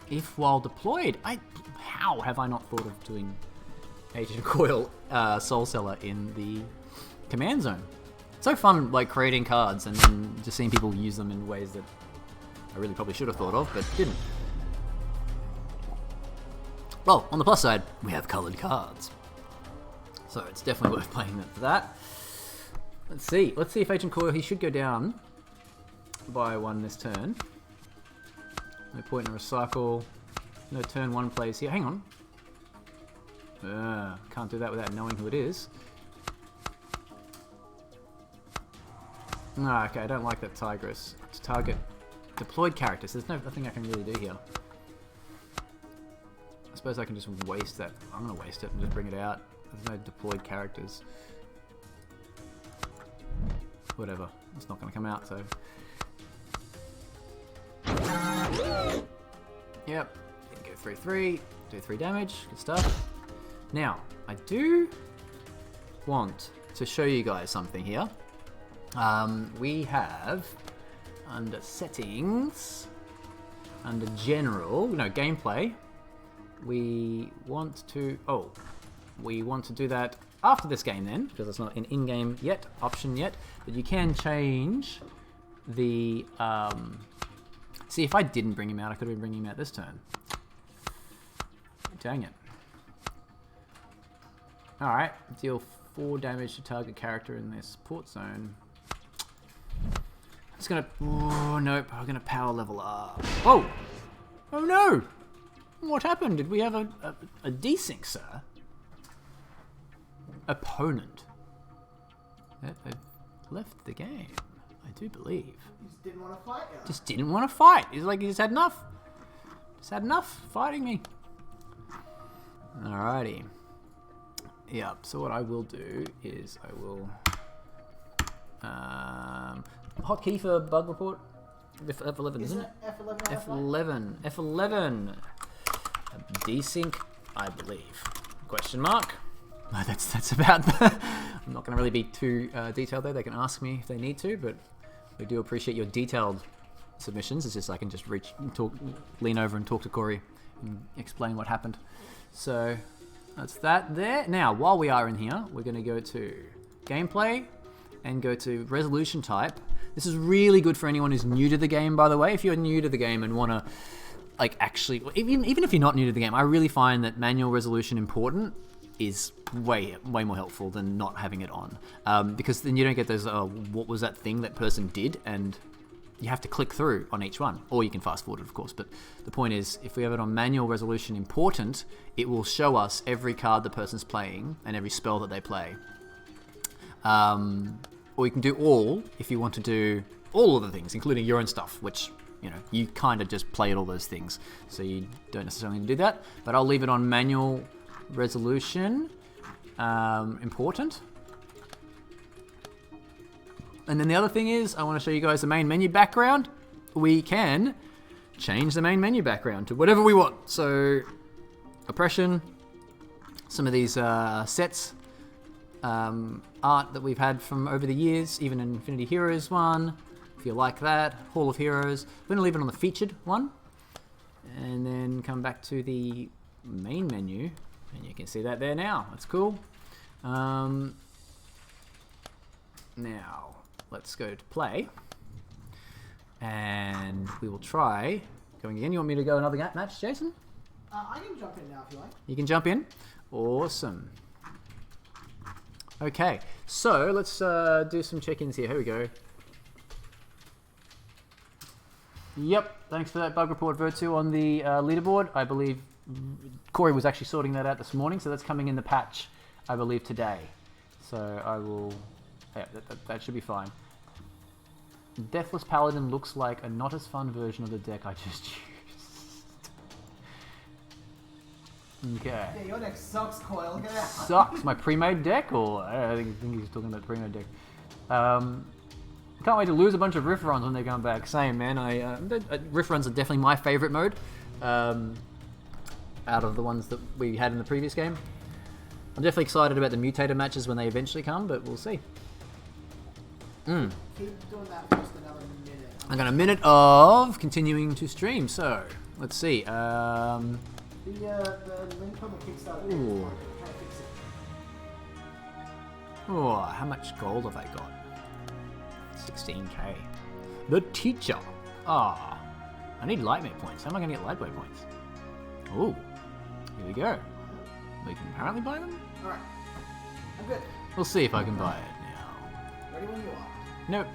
If while deployed... How have I not thought of doing Agent Coil Soul Seller in the command zone? It's so fun, like, creating cards and then just seeing people use them in ways that I really probably should have thought of, but didn't. Well, on the plus side, we have coloured cards. So it's definitely worth playing for that. Let's see. Let's see if Agent Coil, he should go down by 1 this turn. No point in a recycle. No turn 1 plays here. Hang on. Can't do that without knowing who it is. No, okay, I don't like that Tigress. To target deployed characters. There's nothing I can really do here. I suppose I can just waste that. I'm going to waste it and just bring it out. There's no deployed characters. Whatever. It's not going to come out, so... Yep. Go 3-3. Do 3 damage. Good stuff. Now, I do want to show you guys something here. We have, under settings, under general, no, gameplay, we want to do that after this game then, because it's not an in-game yet, option yet, but you can change the, see, if I didn't bring him out, I could have been bringing him out this turn. Dang it. Alright, deal 4 damage to target character in their support zone. It's gonna... Oh, nope. I'm gonna power level up. Oh! Oh no! What happened? Did we have a desync, sir? Opponent. Yep, they've left the game. I do believe. He just didn't want to fight you. Just didn't want to fight. He's like, he just had enough. Just had enough fighting me. Alrighty. Yeah, so what I will do is I will... hotkey for bug report? F11, isn't it? F11. F11. F11. Desync, I believe. Question mark. No, that's about I'm not going to really be too detailed there. They can ask me if they need to, but we do appreciate your detailed submissions. It's just I can just lean over and talk to Corey and explain what happened. So that's that there. Now, while we are in here, we're going to go to gameplay and go to resolution type. This is really good for anyone who's new to the game, by the way. If you're new to the game and want to, like, actually, even if you're not new to the game, I really find that manual resolution important is way more helpful than not having it on, because then you don't get those what was that thing that person did, and you have to click through on each one, or you can fast forward it, of course. But the point is, if we have it on manual resolution important, it will show us every card the person's playing and every spell that they play. Or you can do all if you want to do all of the things, including your own stuff, which, you know, you kind of just play at all those things, so you don't necessarily need to do that. But I'll leave it on manual resolution important. And then the other thing is, I want to show you guys the main menu background. We can change the main menu background to whatever we want. So, oppression, some of these sets, art that we've had from over the years, even in Infinity Heroes one, if you like that, Hall of Heroes. We're going to leave it on the featured one, and then come back to the main menu, and you can see that there now. That's cool. Now, let's go to play, and we will try going again. You want me to go another match, Jason? I can jump in now if you like. You can jump in? Awesome. Okay, so let's do some check-ins here. Here we go. Yep, thanks for that bug report, Virtu, on the leaderboard. I believe Corey was actually sorting that out this morning, so that's coming in the patch, I believe, today. So I will... Yeah, that should be fine. Deathless Paladin looks like a not as fun version of the deck I just used. Okay. Yeah, your deck sucks, Coil. Get out. Sucks. My pre-made deck, or I think he's talking about the pre-made deck. Can't wait to lose a bunch of riff runs when they come back. Same, man. Riff runs are definitely my favorite mode out of the ones that we had in the previous game. I'm definitely excited about the mutator matches when they eventually come, but we'll see. Keep doing that for just another minute. I got a minute of continuing to stream, so let's see. The link on the Kickstarter page is trying to fix it. Oh, how much gold have I got? 16k. The teacher. Ah, I need lightweight points. How am I going to get lightweight points? Oh, here we go. We can apparently buy them? Alright. I'm good. We'll see if I can buy it now. Ready when you are. Nope.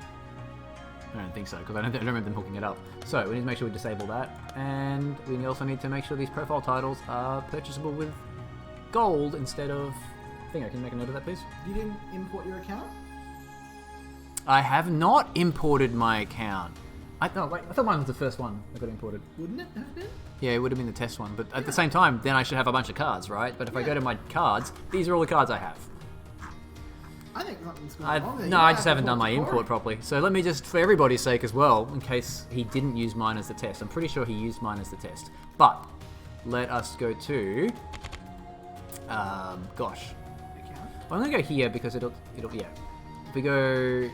I don't think so, because I don't remember them hooking it up. So, we need to make sure we disable that. And we also need to make sure these profile titles are purchasable with gold instead of... I think I can make a note of that, please. You didn't import your account? I have not imported my account. I thought mine was the first one that got imported. Wouldn't it have been? Yeah, it would have been the test one. But at the same time, then I should have a bunch of cards, right? But if I go to my cards, these are all the cards I have. I think something's going wrong there. No, I just haven't done my import properly. So let me just, for everybody's sake as well, in case he didn't use mine as the test. I'm pretty sure he used mine as the test. But let us go to, gosh. Well, I'm gonna go here because it'll yeah. If we go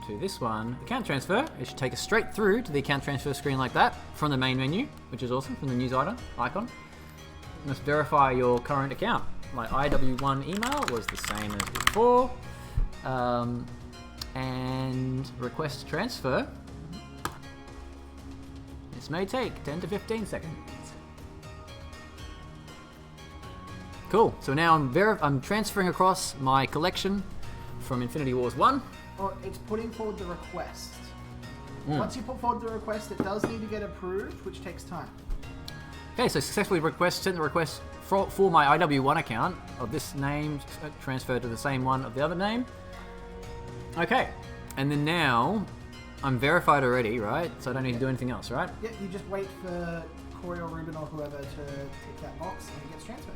to this one, account transfer, it should take us straight through to the account transfer screen like that from the main menu, which is awesome, from the news icon. You must verify your current account. My IW1 email was the same as before. And request transfer. This may take 10 to 15 seconds. Cool. So now I'm transferring across my collection from Infinity Wars 1. Or it's putting forward the request. Once you put forward the request, it does need to get approved, which takes time. Okay, so successfully sent the request for my IW1 account of this name transferred to the same one of the other name. Okay, and then now I'm verified already, right? So I don't need to do anything else, right? Yeah, you just wait for Corey or Ruben or whoever to tick that box and it gets transferred.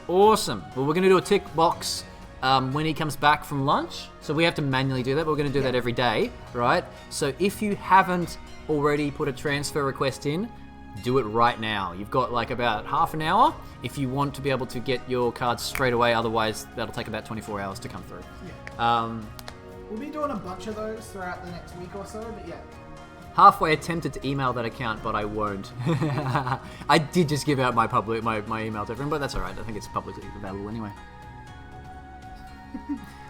Awesome. Well, we're going to do a tick box when he comes back from lunch. So we have to manually do that, but we're going to do that every day, right? So if you haven't already put a transfer request in, do it right now. You've got like about half an hour if you want to be able to get your cards straight away. Otherwise, that'll take about 24 hours to come through. Yeah. We'll be doing a bunch of those throughout the next week or so, but yeah. Halfway attempted to email that account, but I won't. I did just give out my email to everyone, but that's alright. I think it's publicly available anyway.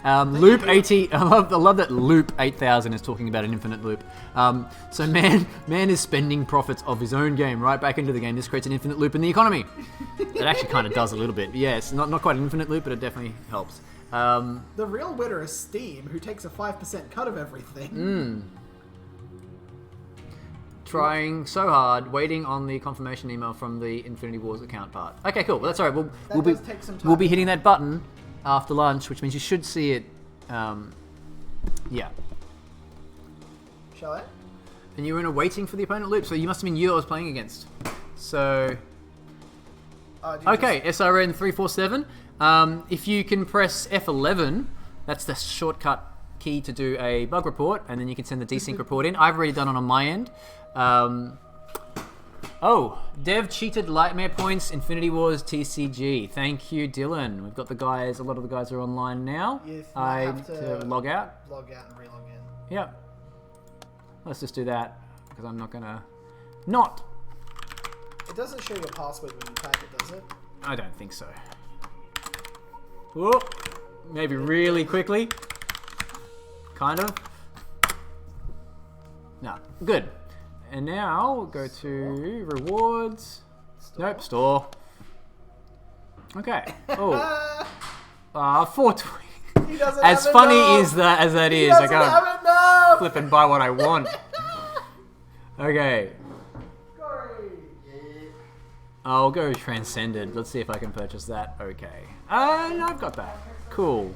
Loop 80. I love that Loop 8000 is talking about an infinite loop. So man is spending profits of his own game right back into the game. This creates an infinite loop in the economy. It actually kind of does a little bit. Yeah, it's not quite an infinite loop, but it definitely helps. The real winner is Steam, who takes a 5% cut of everything. Trying so hard, waiting on the confirmation email from the Infinity Wars account part. Okay, cool. Well, that's all right. We'll be hitting that button after lunch, which means you should see it. Yeah. Shall I? And you were in a waiting for the opponent loop, so you must have been you I was playing against. So. Okay, SRN 347. If you can press F11, that's the shortcut key to do a bug report, and then you can send the desync report in. I've already done it on my end. Dev cheated Lightmare points, Infinity Wars TCG. Thank you, Dylan. We've got the guys, a lot of the guys are online now. Yes, I have to log out. Log out and relog in. Yep. Let's just do that, because I'm not gonna... Not! It doesn't show your password when you type it, does it? I don't think so. Whoa! Maybe really quickly. Kind of. No, good. And now we'll go to rewards. Nope, store. Okay. Oh. 420. He doesn't As have funny enough. as that He is, I doesn't can't have enough. flip and buy what I want. Okay. I'll go Transcended. Let's see if I can purchase that. Okay. No, I've got that. Cool.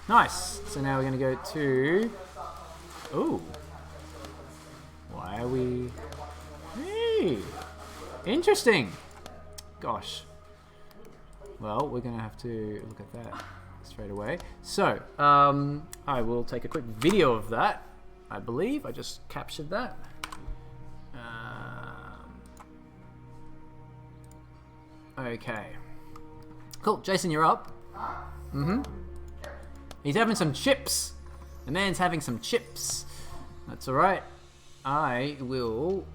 Nice. So now we're going to go to... Ooh. Why are we... Hey. Interesting. Gosh. Well, we're going to have to look at that straight away. So, I will take a quick video of that. I believe I just captured that. Okay. Cool. Jason, you're up. Mm-hmm. He's having some chips. The man's having some chips. That's alright. I will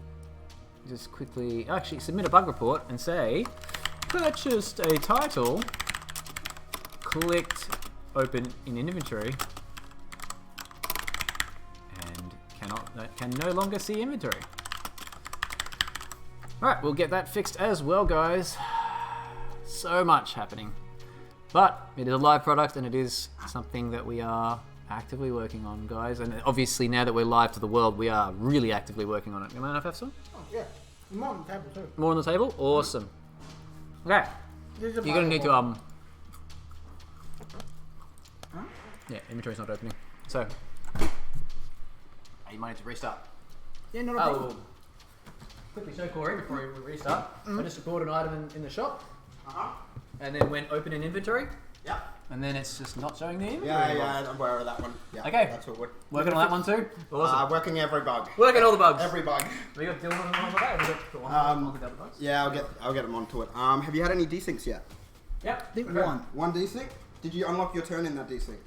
just quickly actually submit a bug report and say purchased a title, clicked open in inventory, and can no longer see inventory. Alright, we'll get that fixed as well, guys. So much happening. But it is a live product, and it is something that we are actively working on, guys. And obviously, now that we're live to the world, we are really actively working on it. Am I enough, Efson? Oh, yeah. More on the table, too. More on the table? Awesome. Okay. You're going to need to, Huh? Yeah, inventory's not opening. So, you might need to restart. Yeah, not a problem. We'll quickly show Corey before we restart. I just recorded an item in the shop. And then went open in inventory. Yeah. And then it's just not showing the inventory. Yeah, I'm aware of that one. Yeah, Okay. That's what we're Working on that one too? Awesome. working every bug. Working all the bugs. Every bug. We got Dylan on the way. We got one with the other bugs. Yeah, I'll get them onto it. Have you had any desyncs yet? Yep. I think Okay. one. One desync? Did you unlock your turn in that desync?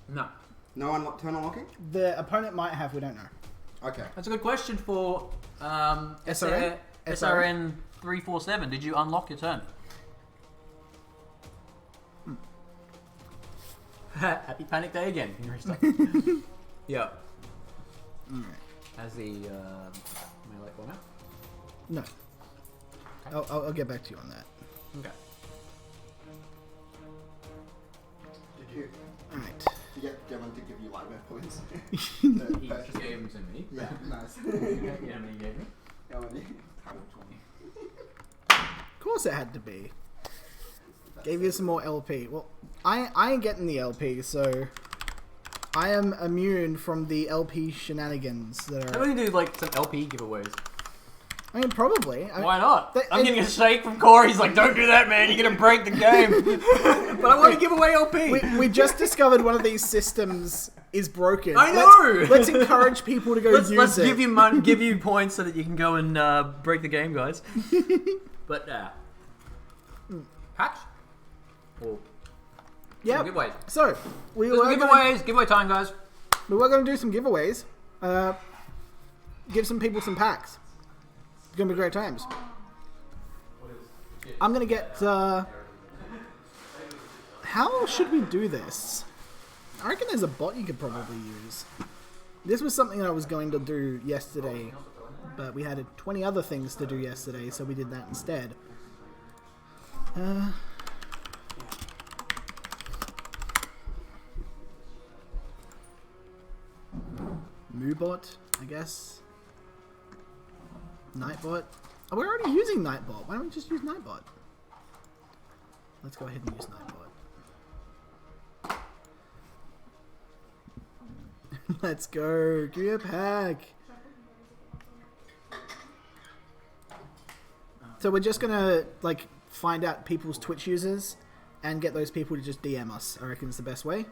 No. No turn unlocking? The opponent might have, we don't know. Okay. That's a good question for SRN? SRN 347. Did you unlock your turn? Happy Panic Day again. Yeah. Alright. As the may I let one out? No. I'll get back to you on that. Okay. Did you Alright. get Dylan to give you Lightmare points? He just gave them to me. Yeah, nice. You know how many he gave me? How many? 20. Of course it had to be. Gave you some more LP. Well, I ain't getting the LP, so I am immune from the LP shenanigans that How are... do we do like some LP giveaways? I mean, probably. Why not? They- I'm getting a shake from Corey. He's like, don't do that, man. You're going to break the game. But I want to give away LP. We just discovered one of these systems is broken. I know! Let's encourage people to go use Let's it. give you points so that you can go and break the game, guys. But, patch? Or Yeah. giveaways? So, we Some were giveaways. Giveaway time, guys. going to do some giveaways. Give some people some packs. It's going to be great times. I'm going to get... How should we do this? I reckon there's a bot you could probably use. This was something that I was going to do yesterday, but we had 20 other things to do yesterday, so we did that instead. Moobot, I guess. Nightbot. Oh, we're already using Nightbot. Why don't we just use Nightbot? Let's go ahead and use Nightbot. Let's go. Give me a pack. So we're just gonna like find out people's Twitch users and get those people to just DM us. I reckon it's the best way.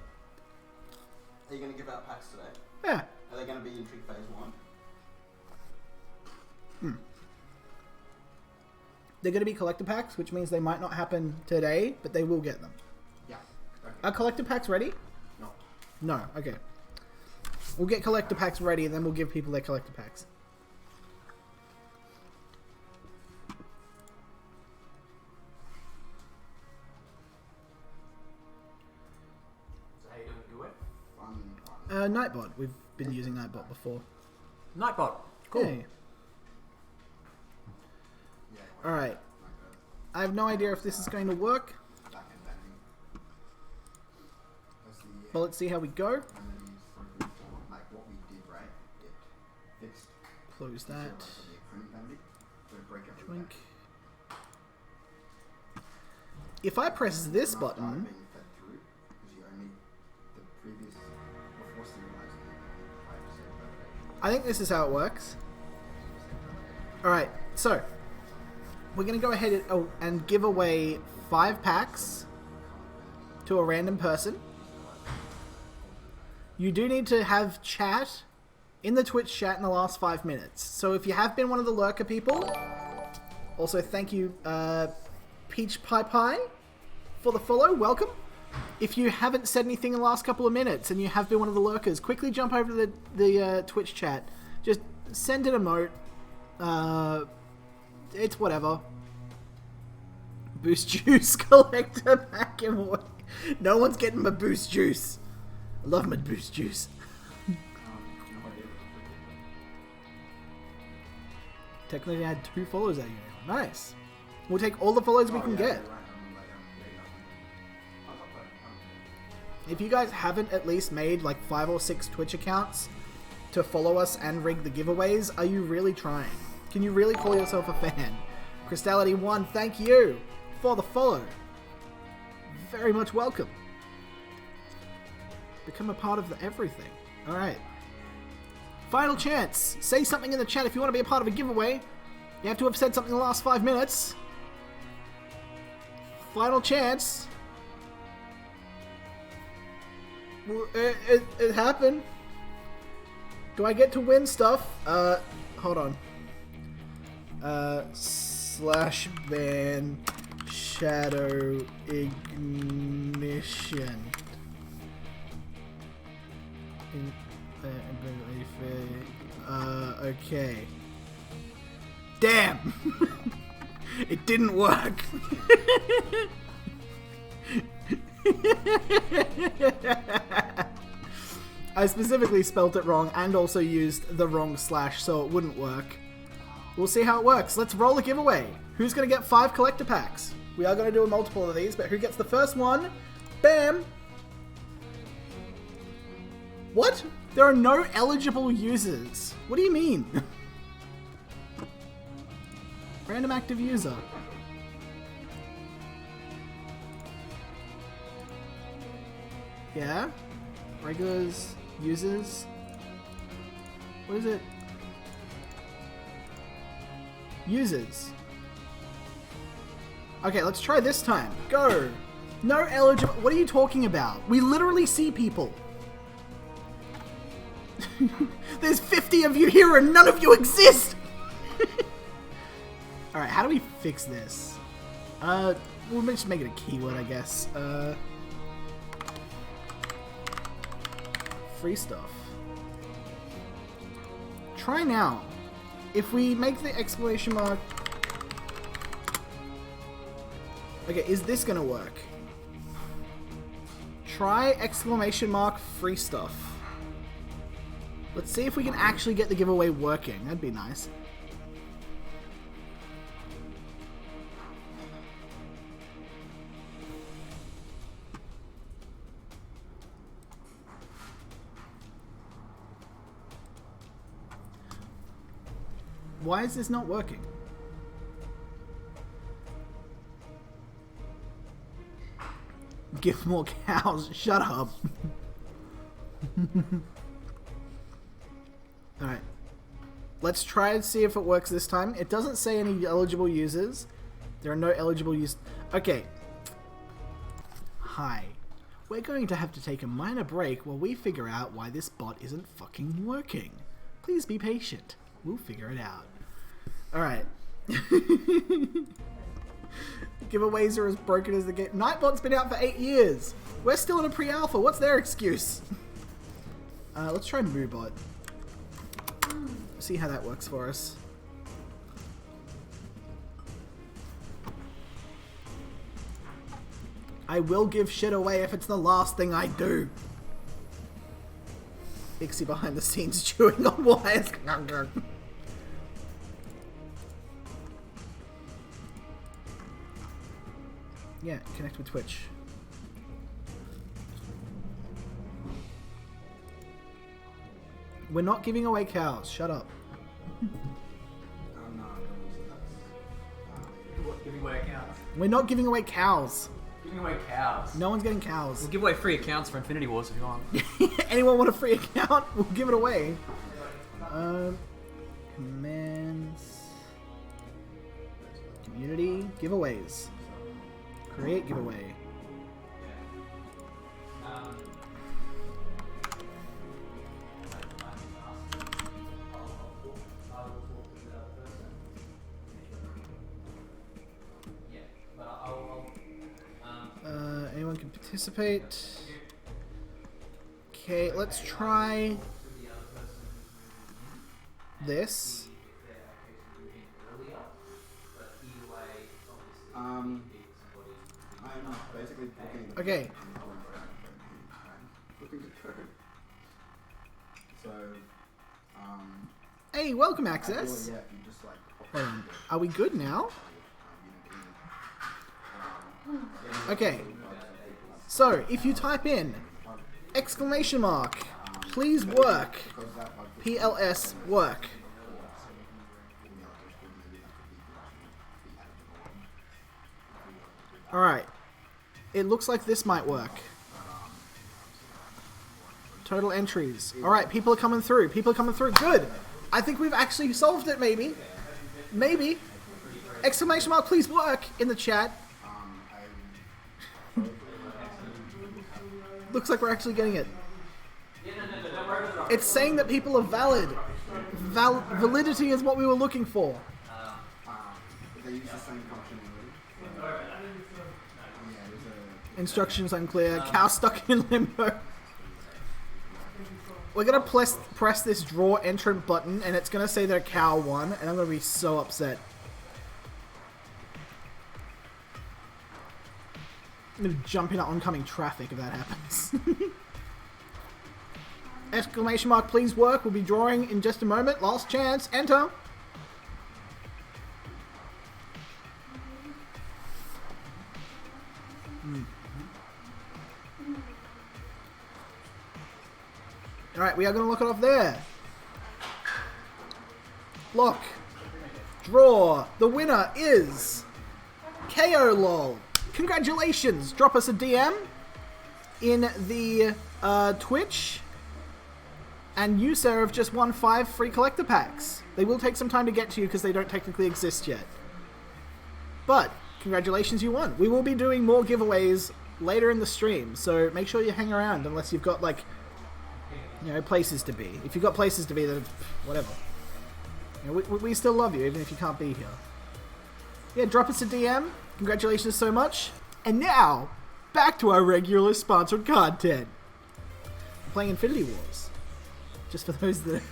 Are you going to give out packs today? Yeah. Are they going to be Intrigue Phase 1? They're going to be collector packs, which means they might not happen today, but they will get them. Yeah. Okay. Are collector packs ready? No. No. Okay. We'll get collector packs ready, and then we'll give people their collector packs. So how you doing do it? Nightbot. We've been using Nightbot before. Nightbot. Cool. Hey. Alright. I have no idea if this is going to work. But let's see how we go. Close that. Drink. If I press this button... I think this is how it works. Alright, so... we're going to go ahead and give away 5 packs to a random person. You do need to have chat in the Twitch chat in the last 5 minutes. So if you have been one of the lurker people, also thank you Peach Pie Pie for the follow, welcome. If you haven't said anything in the last couple of minutes and you have been one of the lurkers, quickly jump over to the Twitch chat. Just send an emote. It's whatever. Boost juice collector pack giveaway. No one's getting my boost juice. I love my boost juice. Technically I had 2 followers out of you now. Nice. We'll take all the follows we can get. If you guys haven't at least made like 5 or 6 Twitch accounts to follow us and rig the giveaways, are you really trying? Can you really call yourself a fan? Crystality1, thank you for the follow. Very much welcome. Become a part of the everything. Alright. Final chance. Say something in the chat if you want to be a part of a giveaway. You have to have said something in the last 5 minutes. Final chance. Well, it happened. Do I get to win stuff? Hold on. Slash ban shadow ignition. Okay. Damn! It didn't work. I specifically spelt it wrong and also used the wrong slash so it wouldn't work. We'll see how it works. Let's roll a giveaway. Who's going to get 5 collector packs? We are going to do a multiple of these, but who gets the first one? Bam! What? There are no eligible users. What do you mean? Random active user. Yeah? Regulars, users. What is it? Users. Okay, let's try this time. Go. No eligible. What are you talking about? We literally see people. There's 50 of you here and none of you exist. Alright, how do we fix this? We'll just make it a keyword, I guess. Free stuff. Try now. If we make the exclamation mark... Okay, is this gonna work? Try exclamation mark free stuff. Let's see if we can actually get the giveaway working. That'd be nice. Why is this not working? Give more cows. Shut up. Alright. Let's try and see if it works this time. It doesn't say any eligible users. There are no eligible users. Okay. Hi. We're going to have to take a minor break while we figure out why this bot isn't fucking working. Please be patient. We'll figure it out. Alright. Giveaways are as broken as the game. Nightbot's been out for 8 years. We're still in a pre-alpha. What's their excuse? Let's try MooBot. See how that works for us. I will give shit away if it's the last thing I do. Ixie behind the scenes chewing on wires. Yeah, connect with Twitch. We're not giving away cows. Shut up. Giving away accounts. We're not giving away cows. Giving away cows. No one's getting cows. We'll give away free accounts for Infinity Wars if you want. Anyone want a free account? We'll give it away. Commands. Community. Giveaways. Create giveaway. Anyone can participate. Okay, let's try this. I'm basically Okay. So, Hey, welcome, Access. yeah, you just like Hold on. Are we good now? Okay. So, if you type in exclamation mark, please work, PLS work. Alright. It looks like this might work. Total entries. Alright, people are coming through. People are coming through. Good. I think we've actually solved it, maybe. Maybe. Exclamation mark, please work in the chat. Looks like we're actually getting it. It's saying that people are valid. Validity is what we were looking for. they use the same functionality. Instructions unclear. Cow stuck in limbo. We're gonna press this draw entrant button, and it's gonna say that a cow won, and I'm gonna be so upset. I'm gonna jump into oncoming traffic if that happens. Exclamation mark, please work. We'll be drawing in just a moment. Last chance. Enter. Alright, we are going to look it off there. Lock. Draw. The winner is KO LOL. Congratulations. Drop us a DM in the Twitch. And you, Sarah, have just won 5 free collector packs. They will take some time to get to you because they don't technically exist yet. But, congratulations, you won. We will be doing more giveaways later in the stream, so make sure you hang around unless you've got, like, you know, places to be. If you've got places to be, then whatever. You know, we still love you, even if you can't be here. Yeah, drop us a DM. Congratulations so much. And now, back to our regular sponsored content. I'm playing Infinity Wars. Just for those that...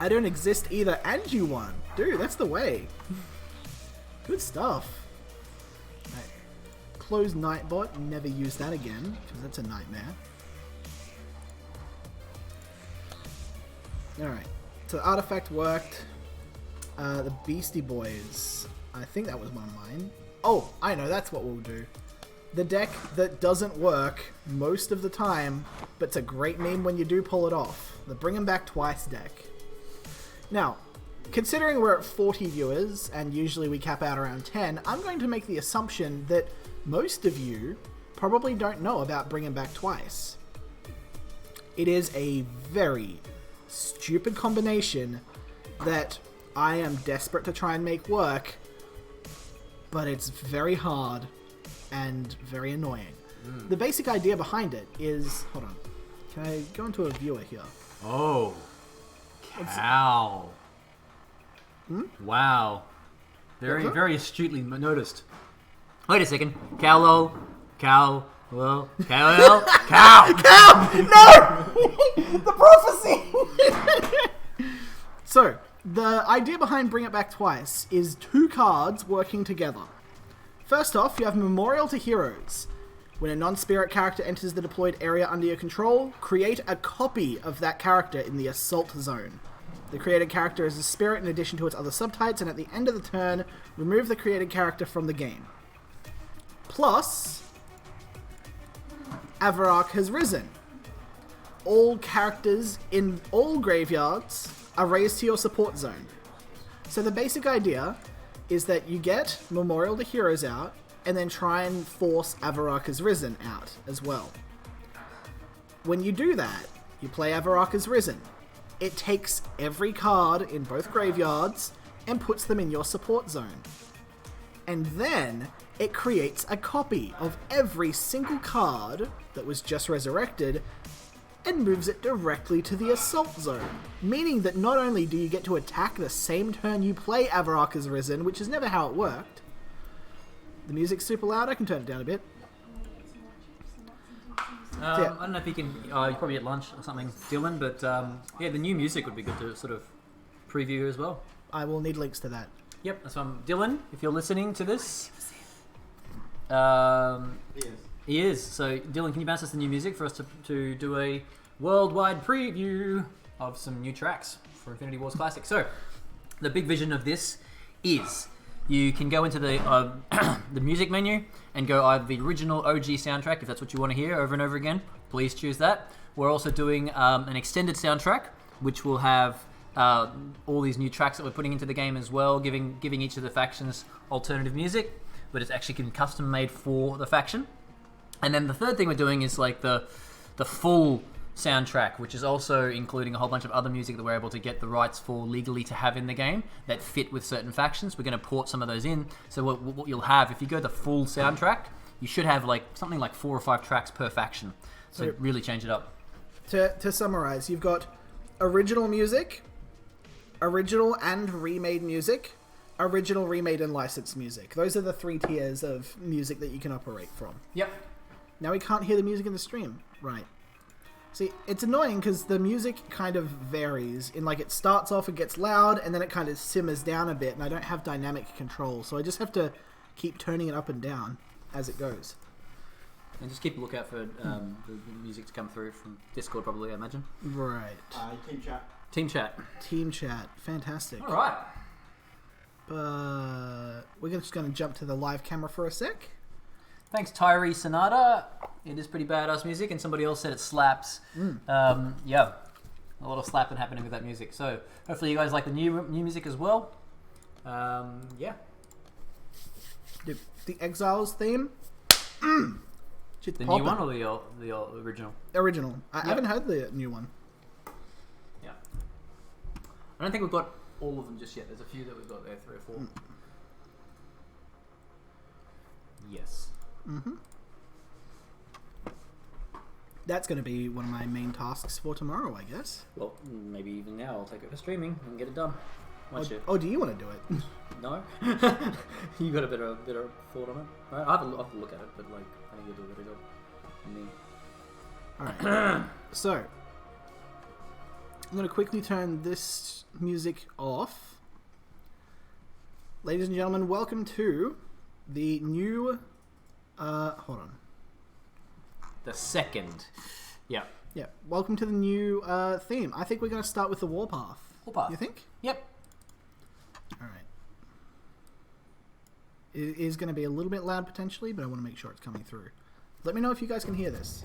I don't exist either, and you won. Dude, that's the way. Good stuff. Right. Close Nightbot. Never use that again, because that's a nightmare. Alright. So the artifact worked. The Beastie Boys. I think that was one of mine. Oh, I know, that's what we'll do. The deck that doesn't work most of the time, but it's a great meme when you do pull it off. The Bring 'em Back Twice deck. Now, considering we're at 40 viewers, and usually we cap out around 10, I'm going to make the assumption that most of you probably don't know about Bring 'em Back Twice. It is a very stupid combination that I am desperate to try and make work, but it's very hard and very annoying. The basic idea behind it is... Hold on. Can I go into a viewer here? Oh. Cow. Wow. Very astutely noticed. Wait a second. Cow. Cow. Well, cow. Cow. Cow! No! The prophecy! So, the idea behind Bring It Back Twice is 2 cards working together. First off, you have Memorial to Heroes. When a non-spirit character enters the deployed area under your control, create a copy of that character in the Assault Zone. The created character is a spirit in addition to its other subtypes, and at the end of the turn, remove the created character from the game. Plus, Avarok has risen. All characters in all graveyards are raised to your support zone. So the basic idea is that you get Memorial to Heroes out, and then try and force Avarok has risen out as well. When you do that, you play Avarok has risen. It takes every card in both graveyards and puts them in your support zone. And then it creates a copy of every single card that was just resurrected and moves it directly to the Assault Zone. Meaning that not only do you get to attack the same turn you play Avarok has risen, which is never how it worked. The music's super loud, I can turn it down a bit. I don't know if you can, you're probably at lunch or something, Dylan, but yeah, the new music would be good to sort of preview as well. I will need links to that. Yep, that's from Dylan, if you're listening to this. He is. So, Dylan, can you bounce us the new music for us to do a worldwide preview of some new tracks for Infinity Wars Classic? So, the big vision of this is you can go into the the music menu and go either the original OG soundtrack, if that's what you want to hear over and over again. Please choose that. We're also doing an extended soundtrack, which will have all these new tracks that we're putting into the game as well, giving each of the factions alternative music, but it's actually been custom made for the faction. And then the third thing we're doing is like the full soundtrack, which is also including a whole bunch of other music that we're able to get the rights for legally to have in the game that fit with certain factions. We're going to port some of those in. So what you'll have, if you go the full soundtrack, you should have like something like 4 or 5 tracks per faction. So really change it up. To summarize, you've got original music, original and remade music, original, remade, and licensed music. Those are the 3 tiers of music that you can operate from. Yep. Now we can't hear the music in the stream. Right. See, it's annoying because the music kind of varies. In like, it starts off, it gets loud, and then it kind of simmers down a bit, and I don't have dynamic control, so I just have to keep turning it up and down as it goes. And just keep a lookout for the music to come through from Discord, probably, I imagine. Right. Team chat. Team chat. Team chat. Fantastic. All right. We're just going to jump to the live camera for a sec. Thanks, Tyree Sonata. It is pretty badass music, and somebody else said it slaps. Yeah, a lot of slapping happening with that music. So hopefully you guys like the new music as well. Yeah. The Exiles theme. Shit's The poppin'. new one or the original? Original. I haven't heard the new one. Yeah. I don't think we've got all of them just yet. There's a few that we've got there, 3 or 4. Yes. That's going to be one of my main tasks for tomorrow, I guess. Well, maybe even now I'll take it for streaming and get it done. Oh, do you want to do it? No? You got a better thought on it? Right? I have to look at it, but like, I think you'll do a better job than me. Alright. So, I'm going to quickly turn this music off. Ladies and gentlemen, welcome to the new... hold on. The second. Yeah. Yeah, welcome to the new theme. I think we're going to start with the Warpath. Warpath. You think? Yep. Alright. It is going to be a little bit loud potentially, but I want to make sure it's coming through. Let me know if you guys can hear this.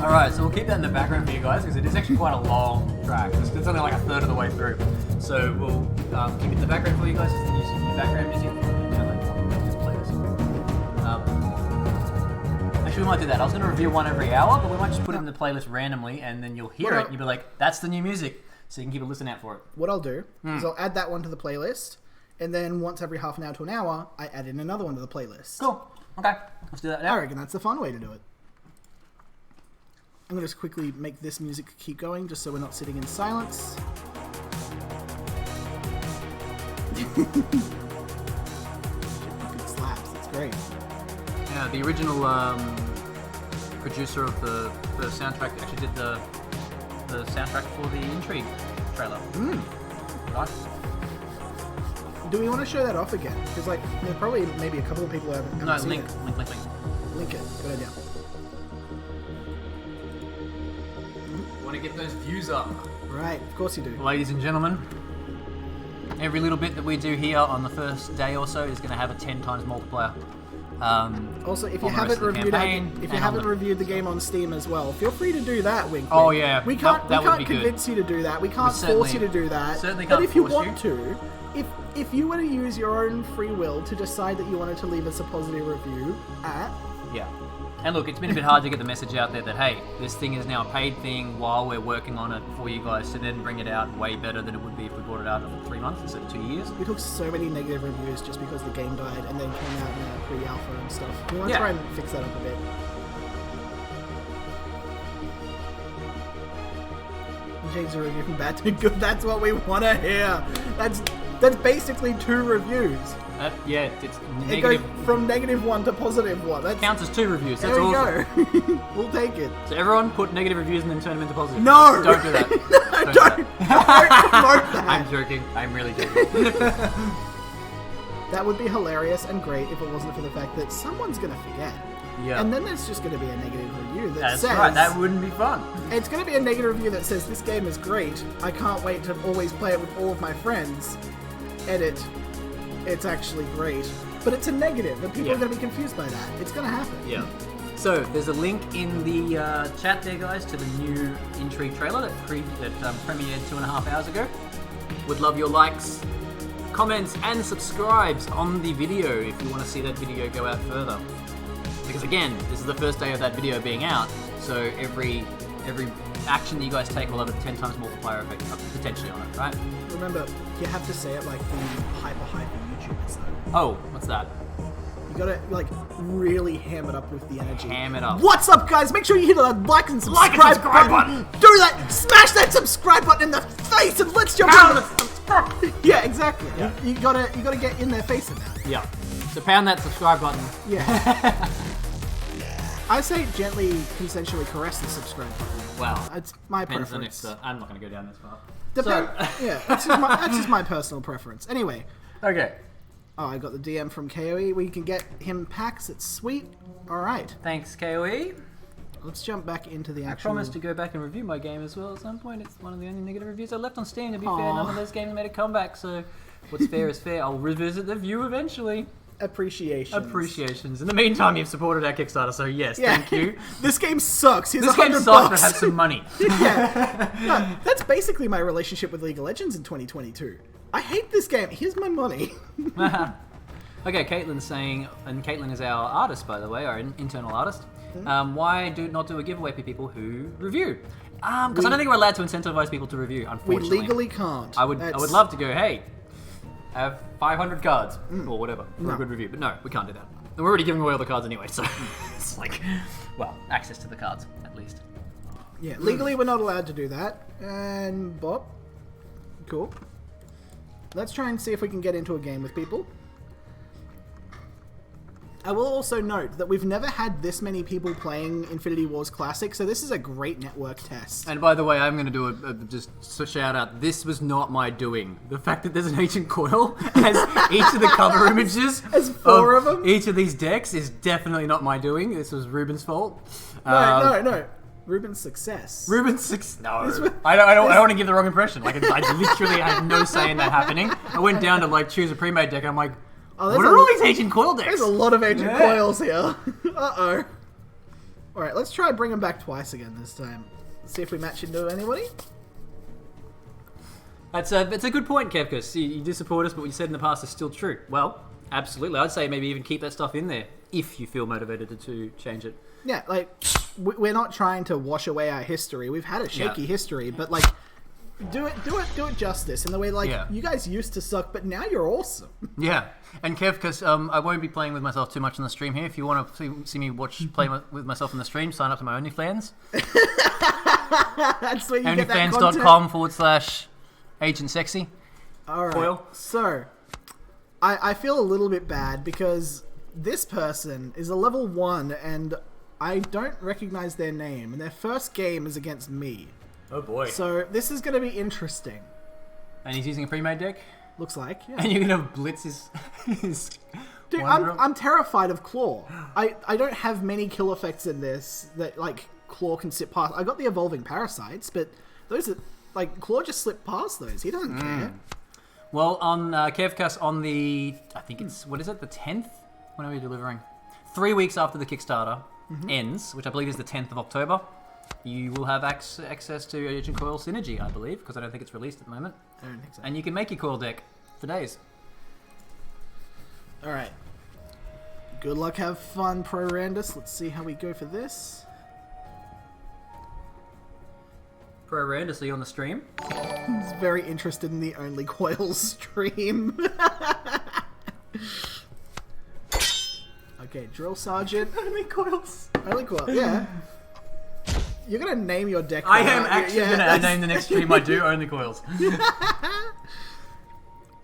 Alright, so we'll keep that in the background for you guys because it is actually quite a long track. It's only like a third of the way through. So we'll keep it in the background for you guys as the new background music. Actually, we might do that. I was going to review one every hour, but we might just put it in the playlist randomly and then you'll hear it and you'll be like, that's the new music. So you can keep a listen out for it. What I'll do is I'll add that one to the playlist, and then once every half an hour to an hour, I add in another one to the playlist. Cool. Okay. Let's do that now. I reckon that's the fun way to do it. I'm going to just quickly make this music keep going, just so we're not sitting in silence. It slaps, it's great. Yeah, the original producer of the soundtrack actually did the soundtrack for the Intrigue trailer. Nice. Do we want to show that off again? Because like, there's probably maybe a couple of people who haven't seen link, it. link. Link it. Good idea. Want to get those views up. Right, of course you do. Ladies and gentlemen, every little bit that we do here on the first day or so is going to have a 10 times multiplier. Also, if you haven't reviewed the game on Steam as well, feel free to do that. Wink. Oh yeah, we can't convince you to do that. We can't force you to do that. Certainly but can't if you force want to, if you were to use your own free will to decide that you wanted to leave us a positive review at And look, it's been a bit hard to get the message out there that, hey, this thing is now a paid thing while we're working on it for you guys to then bring it out way better than it would be if we brought it out in 3 months instead of 2 years. We took so many negative reviews just because the game died and then came out in a pre-alpha and stuff. We want to try and fix that up a bit. Change the review from bad to good. That's what we want to hear. That's basically 2 reviews. It's negative. It goes from -1 to +1. That counts as 2 reviews. That's there we awesome. go. We'll take it. So everyone put negative reviews and then turn them into positive. No! Don't do that. Don't promote that. I'm joking. I'm really joking. That would be hilarious and great if it wasn't for the fact that someone's going to forget. Yeah. And then there's just going to be a negative review That's says... right. That wouldn't be fun. It's going to be a negative review that says, this game is great. I can't wait to always play it with all of my friends. Edit. it's actually great. But it's a negative, and people are going to be confused by that. It's going to happen. Yeah. So there's a link in the chat there, guys, to the new Intrigue trailer that premiered 2.5 hours ago. Would love your likes, comments, and subscribes on the video if you want to see that video go out further. Because again, this is the first day of that video being out, so every action that you guys take will have a 10 times multiplier effect potentially on it, right? Remember, you have to say it like the hyper YouTubers, though. Oh, what's that? You gotta, like, really ham it up with the energy. Ham it up. What's up, guys? Make sure you hit that like and subscribe button. Do that! Smash that subscribe button in the face and let's jump in. Yeah, exactly. Yeah. You gotta get in their face in that. Yeah. So pound that subscribe button. Yeah. I say gently, consensually caress the subscribe button. Wow. It's my Depends on preference. if I'm not going to go down this path. Yeah, that's just my personal preference. Anyway. Okay. Oh, I got the DM from KOE. We can get him packs. It's sweet. All right. Thanks, KOE. Let's jump back into the I actual... promised to go back and review my game as well at some point. It's one of the only negative reviews I left on Steam. To be Aww. fair, none of those games made a comeback, so what's fair is fair. I'll revisit the view eventually. Appreciations. In the meantime, you've supported our Kickstarter, so yes, thank you. This game sucks. Here's this game $100. sucks, but have some money. Yeah. No, that's basically my relationship with League of Legends in 2022. I hate this game. Here's my money. Okay, Caitlin's saying, and Caitlin is our artist, by the way, our internal artist. Why not do a giveaway for people who review? Because I don't think we're allowed to incentivize people to review, unfortunately. We legally can't. I would love to go, hey, have 500 cards, or whatever, for a good review. But no, we can't do that. And we're already giving away all the cards anyway, so it's like, well, access to the cards, at least. Yeah, legally we're not allowed to do that. And Bob, cool. Let's try and see if we can get into a game with people. I will also note that we've never had this many people playing Infinity Wars Classic, so this is a great network test. And by the way, I'm going to do just a shout out. This was not my doing. The fact that there's an Ancient Coil as each of the cover images as 4 of them. Each of these decks is definitely not my doing. This was Ruben's fault. No. Ruben's success. No. I don't want to give the wrong impression. Like I literally had no say in that happening. I went down to like choose a pre-made deck and I'm like, what are all these Ancient Coil decks? There's a lot of Ancient Coils here. Uh-oh. Alright, let's try and bring them back twice again this time. See if we match into anybody. It's a good point, Kevkus. You do support us, but what you said in the past is still true. Well, absolutely. I'd say maybe even keep that stuff in there if you feel motivated to change it. Yeah, like, we're not trying to wash away our history. We've had a shaky history, but like, do it justice in the way like you guys used to suck, but now you're awesome. Yeah, and Kev, because I won't be playing with myself too much on the stream here. If you want to see me play with myself on the stream, sign up to my OnlyFans. That's where you get that content. OnlyFans.com/Agent Sexy. All right. Foil. So, I feel a little bit bad because this person is a level 1 and I don't recognize their name, and their first game is against me. Oh boy. So this is going to be interesting. And he's using a pre-made deck? Looks like, yeah. And you're going to blitz his Dude, I'm terrified of Claw. I don't have many kill effects in this that, like, Claw can sit past. I got the Evolving Parasites, but those are, like, Claw just slipped past those. He doesn't care. Well, on Kevcast on the, I think it's, what is it, the 10th? When are we delivering? 3 weeks after the Kickstarter ends, which I believe is the 10th of October. You will have access to Agent Coil Synergy, I believe, because I don't think it's released at the moment. I don't think so. And you can make your coil deck for days. Alright. Good luck, have fun, Pro Randus. Let's see how we go for this. Pro Randus, are you on the stream? He's very interested in the Only Coils stream. Okay, Drill Sergeant. Only Coils. Only Coils, yeah. You're going to name your deck. I am actually going to name the next stream I do Only Coils.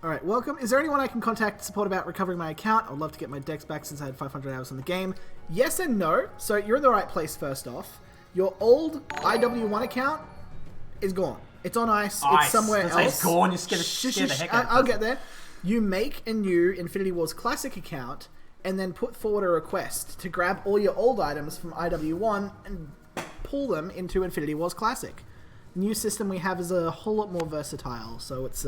Alright, welcome. Is there anyone I can contact to support about recovering my account? I'd love to get my decks back since I had 500 hours on the game. Yes and no. So you're in the right place first off. Your old IW1 account is gone. It's on ice. It's somewhere else. It's gone. You're scared the heck out of I'll get there. You make a new Infinity Wars Classic account and then put forward a request to grab all your old items from IW1 and pull them into Infinity Wars Classic. The new system we have is a whole lot more versatile, so it's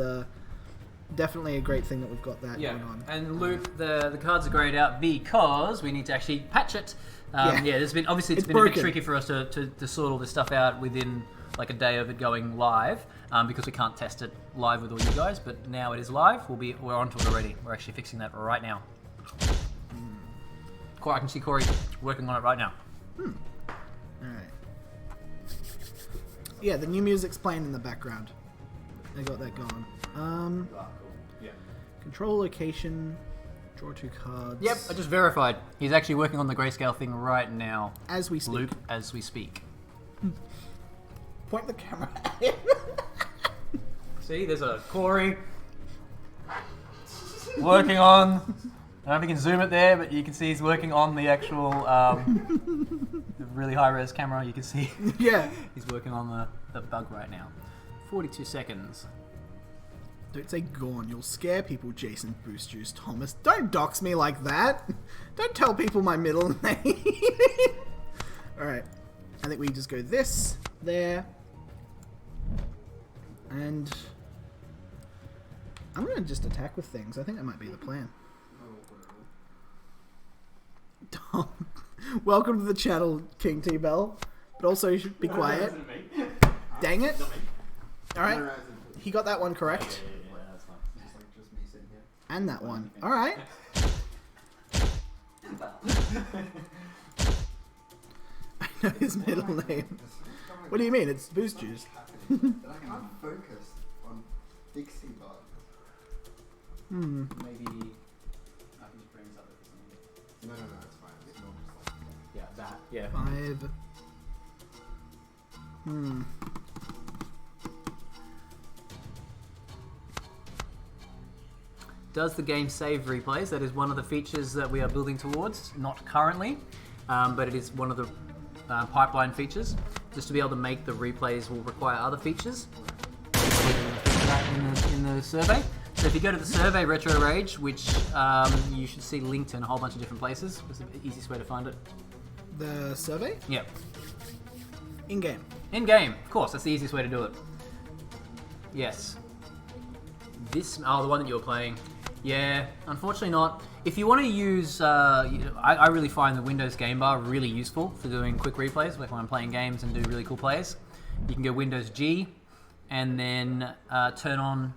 definitely a great thing that we've got that Yeah, going on. and Luke, the cards are grayed out because we need to actually patch it. There's been obviously it's been a bit broken. tricky for us to sort all this stuff out within like a day of it going live because we can't test it live with all you guys. But now it is live. We're onto it already. We're actually fixing that right now. I can see Corey working on it right now. All right. Yeah, the new music's playing in the background. I got that going. Control location. Draw 2 cards. Yep, I just verified. He's actually working on the grayscale thing right now. As we speak. Luke, as we speak. Point the camera at him. See, there's a Corey working on. I don't know if you can zoom it there, but you can see he's working on the actual the really high-res camera. You can see Yeah. he's working on the bug right now. 42 seconds. Don't say gone. You'll scare people, Jason Boost Juice Thomas. Don't dox me like that. Don't tell people my middle name. Alright. I think we just go this, there. And I'm going to just attack with things. I think that might be the plan. Welcome to the channel, King T-Bell. But also you should be quiet. Dang it. Alright. He got that one correct. And that one. Alright. I know his middle name. What do you mean? It's Boost Juice. I can't focus on fixing bugs. Maybe I can just bring this up with something. No, it's fine. It's not just like Yeah, that. Yeah. 5. Does the game save replays? That is one of the features that we are building towards. Not currently, but it is one of the pipeline features. Just to be able to make the replays will require other features in the survey. So if you go to the survey Retro Rage, which you should see linked in a whole bunch of different places, it's the easiest way to find it. The survey? Yep. In-game. In-game, of course, that's the easiest way to do it. Yes. The one that you were playing. Yeah, unfortunately not. If you want to use, I really find the Windows game bar really useful for doing quick replays, like when I'm playing games and do really cool plays. You can go Windows G and then turn on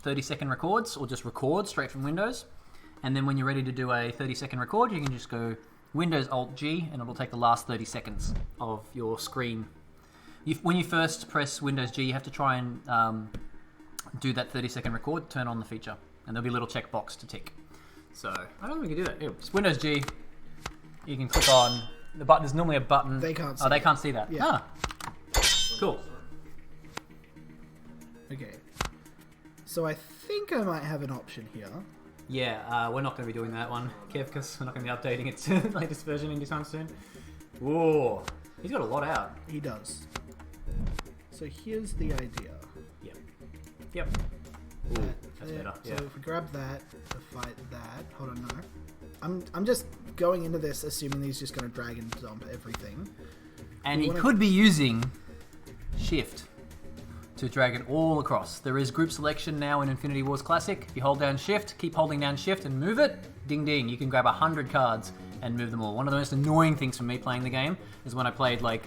30-second records, or just record straight from Windows. And then when you're ready to do a 30-second record, you can just go Windows Alt G and it'll take the last 30 seconds of your screen. When you first press Windows G, you have to try and do that 30-second record, turn on the feature, and there'll be a little checkbox to tick. So I don't think we can do that. Ew, it's Windows G. You can click on the button. There's normally a button. They can't see Oh, they it. can't see that. Yeah. Ah. Cool. Okay. So I think I might have an option here. Yeah, we're not going to be doing that one, Kev, because we're not going to be updating it to the latest version anytime soon. Whoa. He's got a lot out. He does. So here's the idea. Yep. Ooh, that's better. So Yeah. if we grab that to fight that, hold on, no. I'm just going into this assuming he's just going to drag and dump everything. And he could be using Shift to drag it all across. There is group selection now in Infinity Wars Classic. If you hold down Shift, keep holding down Shift and move it, ding ding, you can grab 100 cards and move them all. One of the most annoying things for me playing the game is when I played like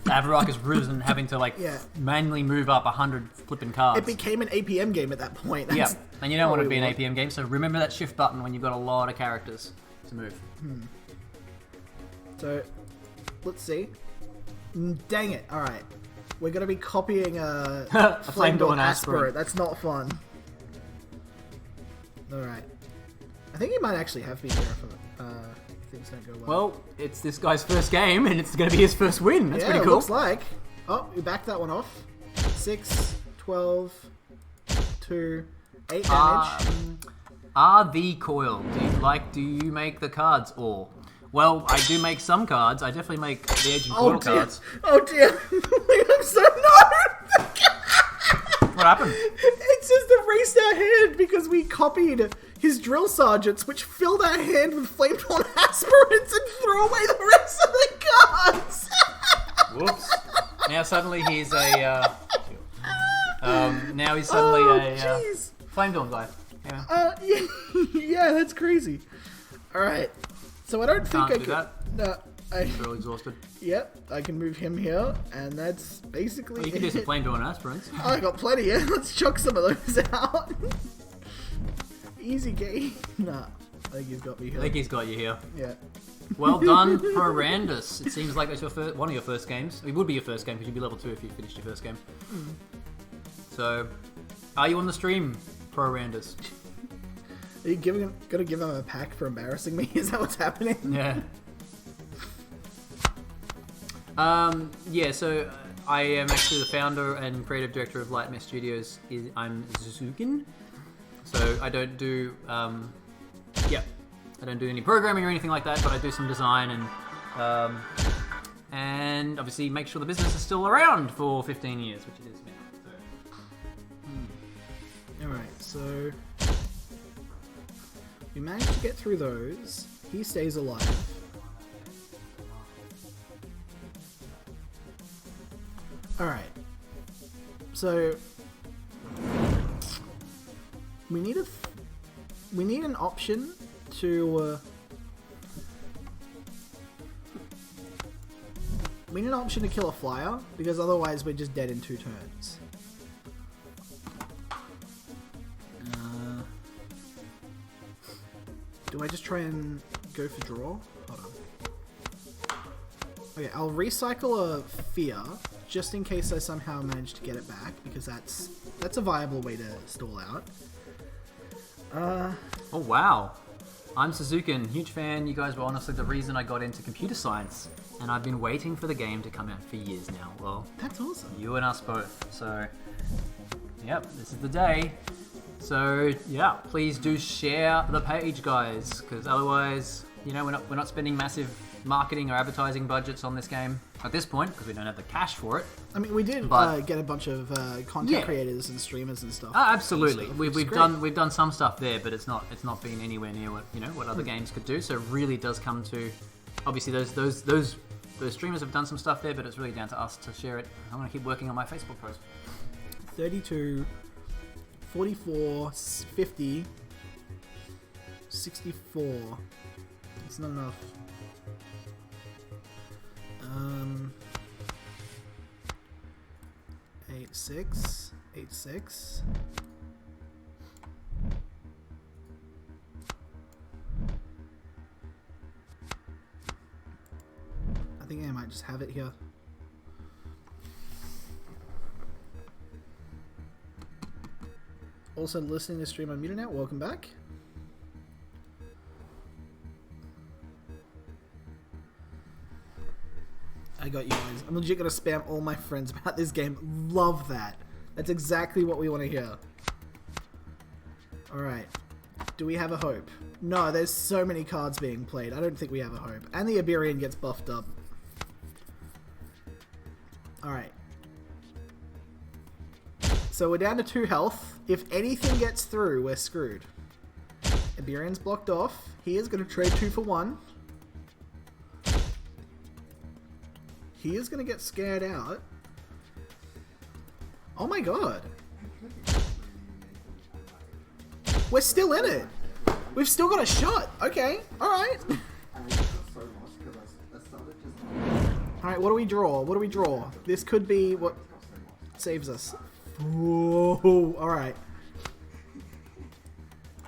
Avarak is Risen, having to manually move up 100 flipping cards. It became an APM game at that point. Yeah, That's and you don't want it to be an probably APM game, so remember that Shift button when you've got a lot of characters to move. So, let's see. Dang it. Alright. We're going to be copying a Flame Dawn Aspirate. That's not fun. Alright. I think he might actually have been here if things don't go well. Well, it's this guy's first game, and it's going to be his first win. That's pretty it cool. looks like. Oh, we backed that one off. 6, 12, 2, 8 damage. The coil. Do you make the cards all? Well, I do make some cards. I definitely make the Agent Coil cards. Oh dear. I'm so no. What happened? It says to erase our hand because we copied his drill sergeants, which filled our hand with flame torn aspirants and threw away the rest of the cards. Whoops. Now suddenly he's a... now he's suddenly Jeez. Flame Dawn guy. Yeah. Yeah, yeah, that's crazy. All right, so I don't think Can't I do could. that. No, He's real exhausted. Yep, I can move him here, and that's basically. Well, you can do some Flame Dawn aspirants. I got plenty. Yeah, let's chuck some of those out. Easy game. Nah, I think he's got me here. I think he's got you here. Yeah. Well done, Prorandus. It seems like that's your one of your first games. It would be your first game because you'd be level 2 if you finished your first game. So, are you on the stream, Prorandus? Are you gonna give him a pack for embarrassing me? Is that what's happening? Yeah. Yeah, so I am actually the founder and creative director of Lightmare Studios. I'm Zuzukin. So I don't do, I don't do any programming or anything like that, but I do some design and obviously make sure the business is still around for 15 years, which it is now. So. Alright, so we managed to get through those. He stays alive. Alright. So we need an option to we need an option to kill a flyer, because otherwise we're just dead in 2 turns. Do I just try and go for draw? Hold on. Okay, I'll recycle a fear, just in case I somehow manage to get it back, because that's a viable way to stall out. Oh wow, I'm Suzukin, huge fan. You guys were honestly the reason I got into computer science, and I've been waiting for the game to come out for years now. Well, that's awesome. You and us both. So, yep, this is the day. So yeah, please do share the page, guys, because otherwise, you know, we're not spending massive marketing or advertising budgets on this game at this point because we don't have the cash for it. I mean, we did get a bunch of content creators and streamers and stuff. Absolutely, we've done some stuff there, but it's not been anywhere near what other games could do. So it really does come to, obviously those streamers have done some stuff there, but it's really down to us to share it. I'm gonna keep working on my Facebook post. 32, 44, 50, 64. It's not enough. 86, 86. I think I might just have it here. Also listening to the stream on Muted now, welcome back. I got you guys. I'm legit gonna spam all my friends about this game. Love that. That's exactly what we want to hear. Alright. Do we have a hope? No, there's so many cards being played. I don't think we have a hope. And the Iberian gets buffed up. Alright. So we're down to 2 health. If anything gets through, we're screwed. Iberian's blocked off. He is going to trade 2 for 1. He is going to get scared out. Oh my god. We're still in it. We've still got a shot. Okay. Alright. Alright, what do we draw? What do we draw? This could be what saves us. Whoa. Alright.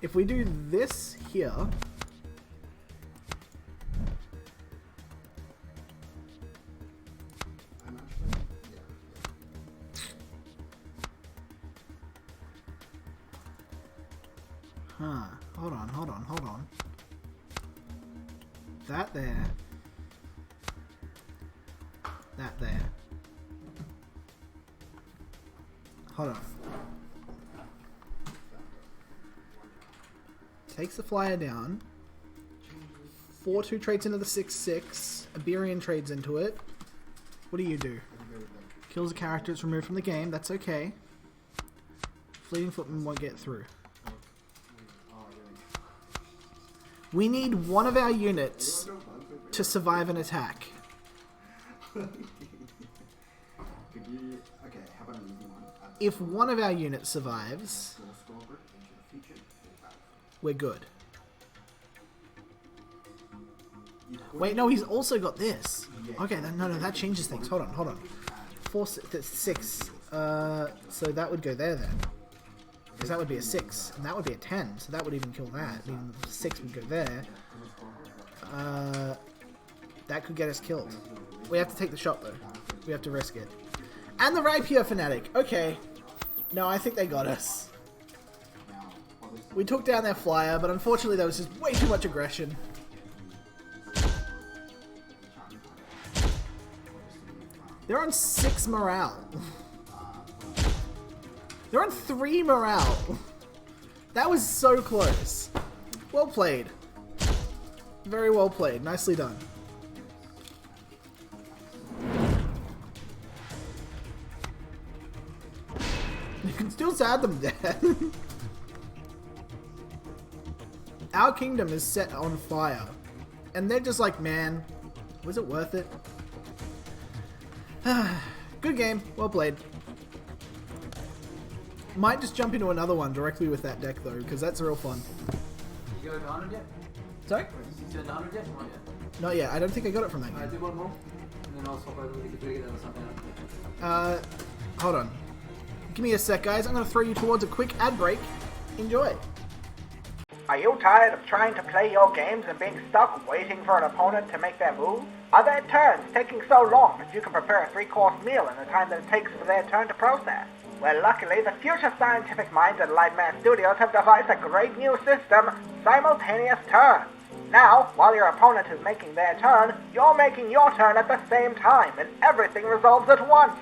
If we do this here... Huh. Hold on. That there. That there. Hold on. Takes the flyer down. 4-2 trades into the 6-6. Iberian trades into it. What do? Kills a character, it's removed from the game. That's okay. Fleeting Footman won't get through. We need one of our units to survive an attack. If one of our units survives, we're good. Wait, no, he's also got this. Okay, no, that changes things. Hold on. 4, 6. So that would go there then. Because that would be a 6, and that would be a 10, so that would even kill that. I mean, 6 would go there. That could get us killed. We have to take the shot, though. We have to risk it. And the Rapier Fanatic. Okay. No, I think they got us. We took down their flyer, but unfortunately there was just way too much aggression. They're on 6 morale. They're on 3 morale. That was so close. Well played. Very well played. Nicely done. You can still sad them dead. Our kingdom is set on fire. And they're just like, man, was it worth it? Good game. Well played. Might just jump into another one directly with that deck though, because that's real fun. Did you go to 100 yet? Sorry? You said 100 yet? Not yet. Not yet. I don't think I got it from that game. Do one more, and then I'll swap over with the Intrigue or something else. Hold on. Give me a sec, guys. I'm going to throw you towards a quick ad break. Enjoy. Are you tired of trying to play your games and being stuck waiting for an opponent to make their move? Are their turns taking so long that you can prepare a 3-course meal in the time that it takes for their turn to process? Well, luckily, the future scientific minds at Lightman Studios have devised a great new system, Simultaneous Turns. Now, while your opponent is making their turn, you're making your turn at the same time, and everything resolves at once.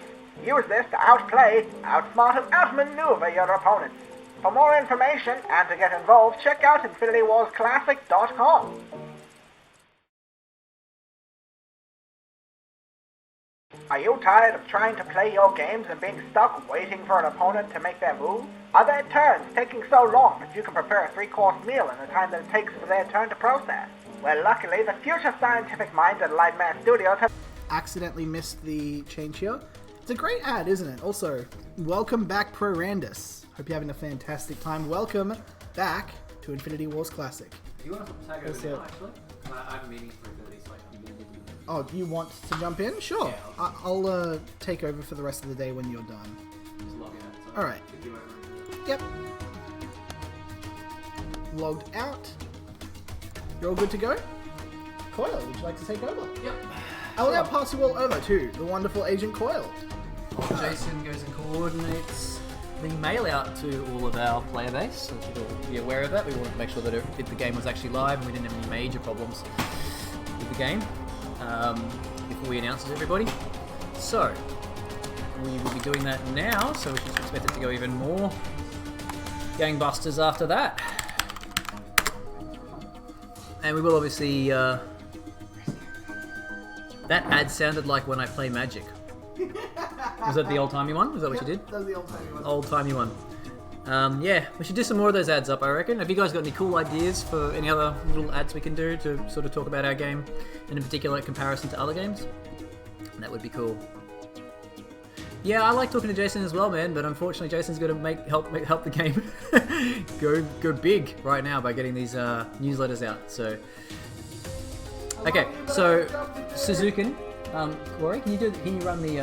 Use this to outplay, outsmart, and outmaneuver your opponents. For more information and to get involved, check out InfinityWarsClassic.com. Are you tired of trying to play your games and being stuck waiting for an opponent to make their move? Are their turns taking so long that you can prepare a 3-course meal in the time that it takes for their turn to process? Well, luckily, the future scientific minds at Lightman Studios have accidentally missed the change here. It's a great ad, isn't it? Also, welcome back, Prorandus. Hope you're having a fantastic time. Welcome back to Infinity Wars Classic. Do you want to tag over now, actually? I have a meeting for 30, so I can be with you. Oh, you want to jump in? Sure. Yeah, I'll take over for the rest of the day when you're done. Just log out. So Alright. Yep. Logged out. You're all good to go? Coil, would you like to take over? Yep. I'll now pass you all over to the wonderful Agent Coil. Jason goes and coordinates the mail out to all of our player base, so you'll be aware of that. We wanted to make sure that the game was actually live and we didn't have any major problems with the game before we announce it to everybody. So, we will be doing that now, so we should expect it to go even more gangbusters after that. And we will obviously... that ad sounded like when I play Magic. Was that the old-timey one? Was that what you did? That was the old-timey one. Old-timey one. Yeah, we should do some more of those ads up, I reckon. Have you guys got any cool ideas for any other little ads we can do to sort of talk about our game, and in particular comparison to other games? That would be cool. Yeah, I like talking to Jason as well, man, but unfortunately Jason's got to help the game go big right now by getting these newsletters out. So, okay, so Suzuki, Corey, can you run the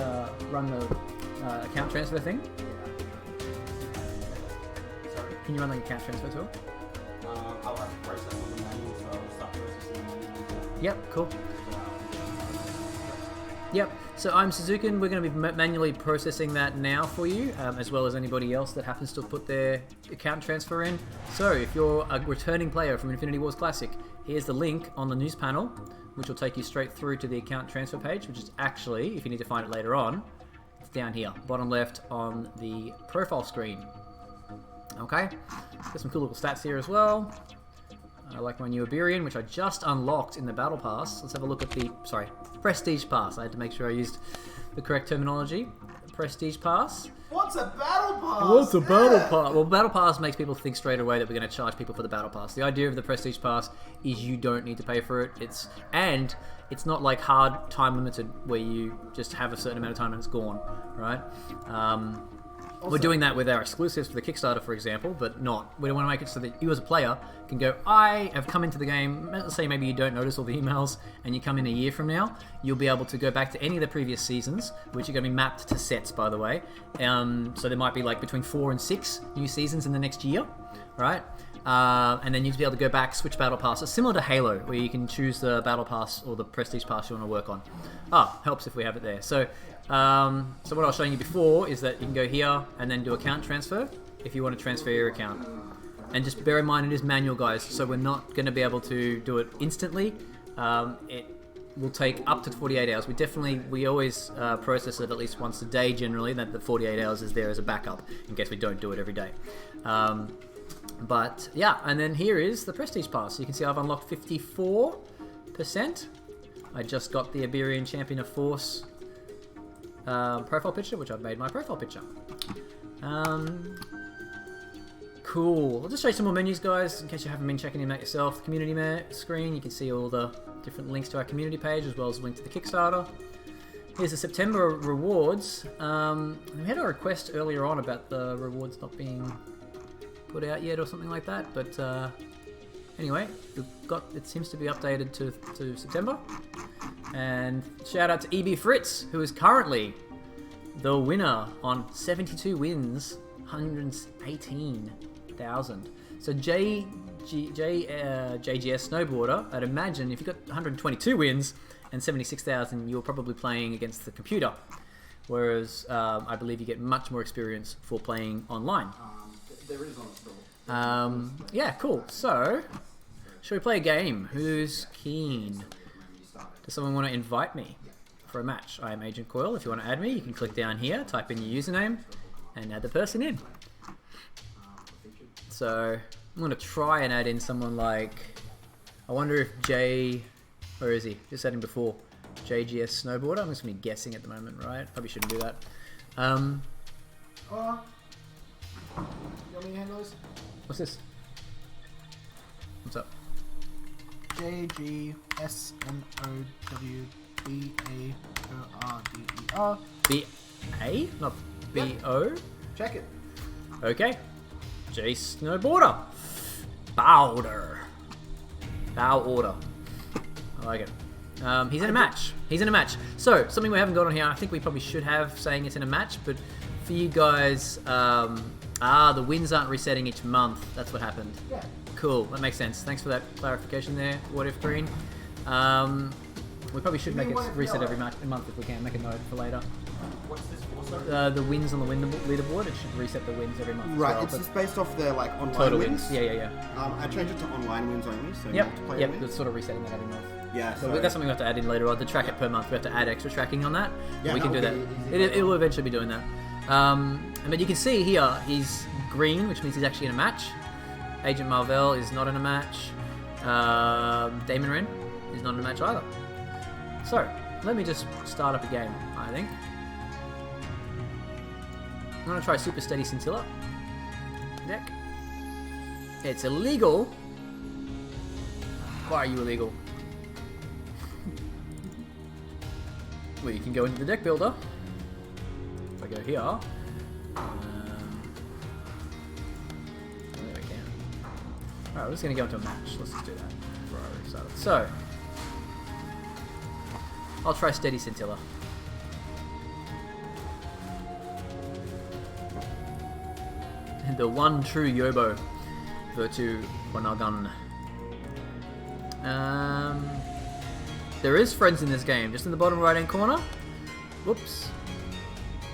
account transfer thing? Sorry? Can you run the account transfer tool? I'll have to process on the manual, so I'll start processing the manual. Yep, cool. Yep, so I'm Suzuki, and we're going to be manually processing that now for you, as well as anybody else that happens to put their account transfer in. So if you're a returning player from Infinity Wars Classic, here's the link on the news panel, which will take you straight through to the account transfer page, which is actually, if you need to find it later on, it's down here, bottom left on the profile screen. Okay, got some cool little stats here as well. I like my new Iberian, which I just unlocked in the Battle Pass. Let's have a look at the, Prestige Pass. I had to make sure I used the correct terminology. Prestige Pass. What's a Battle Pass? What's a Battle Pass? Well, Battle Pass makes people think straight away that we're going to charge people for the Battle Pass. The idea of the Prestige Pass is you don't need to pay for it. It's not like hard time limited where you just have a certain amount of time and it's gone, right? We're doing that with our exclusives for the Kickstarter, for example, but not. We don't want to make it so that you as a player can go, I have come into the game, let's say maybe you don't notice all the emails, and you come in a year from now, you'll be able to go back to any of the previous seasons, which are going to be mapped to sets, by the way. So there might be like between 4 and 6 new seasons in the next year, right? And then you'll be able to go back, switch battle passes, similar to Halo, where you can choose the battle pass or the prestige pass you want to work on. Helps if we have it there. So what I was showing you before is that you can go here and then do account transfer if you want to transfer your account. And just bear in mind it is manual, guys, so we're not going to be able to do it instantly. It will take up to 48 hours. We always process it at least once a day generally, that the 48 hours is there as a backup in case we don't do it every day. But yeah, and then here is the Prestige Pass. You can see I've unlocked 54%. I just got the Iberian Champion of Force profile picture, which I've made my profile picture. Cool. I'll just show you some more menus, guys, in case you haven't been checking them out yourself. The community screen, you can see all the different links to our community page, as well as a link to the Kickstarter. Here's the September rewards. We had a request earlier on about the rewards not being put out yet or something like that, but anyway, it seems to be updated to September. And shout out to EB Fritz, who is currently the winner on 72 wins, 118,000. So JGS Snowboarder, I'd imagine if you got 122 wins and 76,000, you're probably playing against the computer. Whereas I believe you get much more experience for playing online. There is on the store. Yeah, cool. So, shall we play a game? Who's keen? Does someone want to invite me for a match? I am Agent Coil. If you want to add me, you can click down here, type in your username, and add the person in. So, I'm going to try and add in someone like... I wonder if where is he? Just had him before. JGS Snowboarder. I'm just going to be guessing at the moment, right? Probably shouldn't do that. You want me to handle this? What's this? What's up? JGSNOWBAORDER. B-A? Not B-O? Check it. Okay. J Snowboarder. Bowder. Bow order. I like it. He's in a match. So, something we haven't got on here, I think we probably should have, saying it's in a match, but for you guys, the wins aren't resetting each month. That's what happened. Yeah. Cool, that makes sense. Thanks for that clarification there, What If Green. We probably should make it reset every month if we can. Make a note for later. What's this for? The wins on the leaderboard, it should reset the wins every month. Right, as well, it's just based off their like online total wins. Yeah. I changed it to online wins only, so multiplayer Yep, wins. it's sort of resetting that every month. Yeah, so that's something we have to add in later on. To track it per month, we have to add extra tracking on that. Yeah, we can do that. It will eventually be doing that. But you can see here, he's green, which means he's actually in a match. Agent Marvell is not in a match. Damon Wren is not in a match either. So, let me just start up a game, I think. I'm going to try Super Steady Scintilla deck. It's illegal. Why are you illegal? Well, you can go into the deck builder. If I go here, there we can. Alright, we're just going to go into a match. Let's just do that before I restart it. So, I'll try Steady Scintilla. The one true Yobo, Virtu Quanagun. There is friends in this game, just in the bottom right hand corner. Whoops.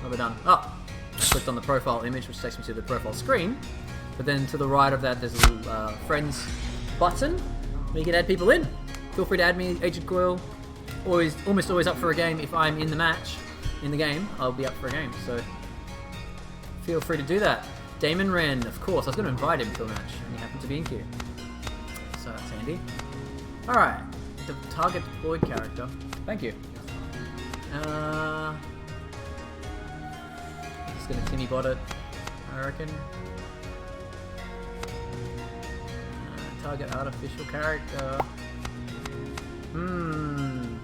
What have I done? I clicked on the profile image, which takes me to the profile screen. But then to the right of that, there's a little friends button where you can add people in. Feel free to add me, Agent Coil. Almost always up for a game. If I'm in the match, in the game, I'll be up for a game. So feel free to do that. Damon Wren, of course. I was going to invite him to a match, and he happened to be in queue. So that's handy. Alright, the target deployed character. Thank you. Just going to Timmy bot it, I reckon. Target artificial character. No,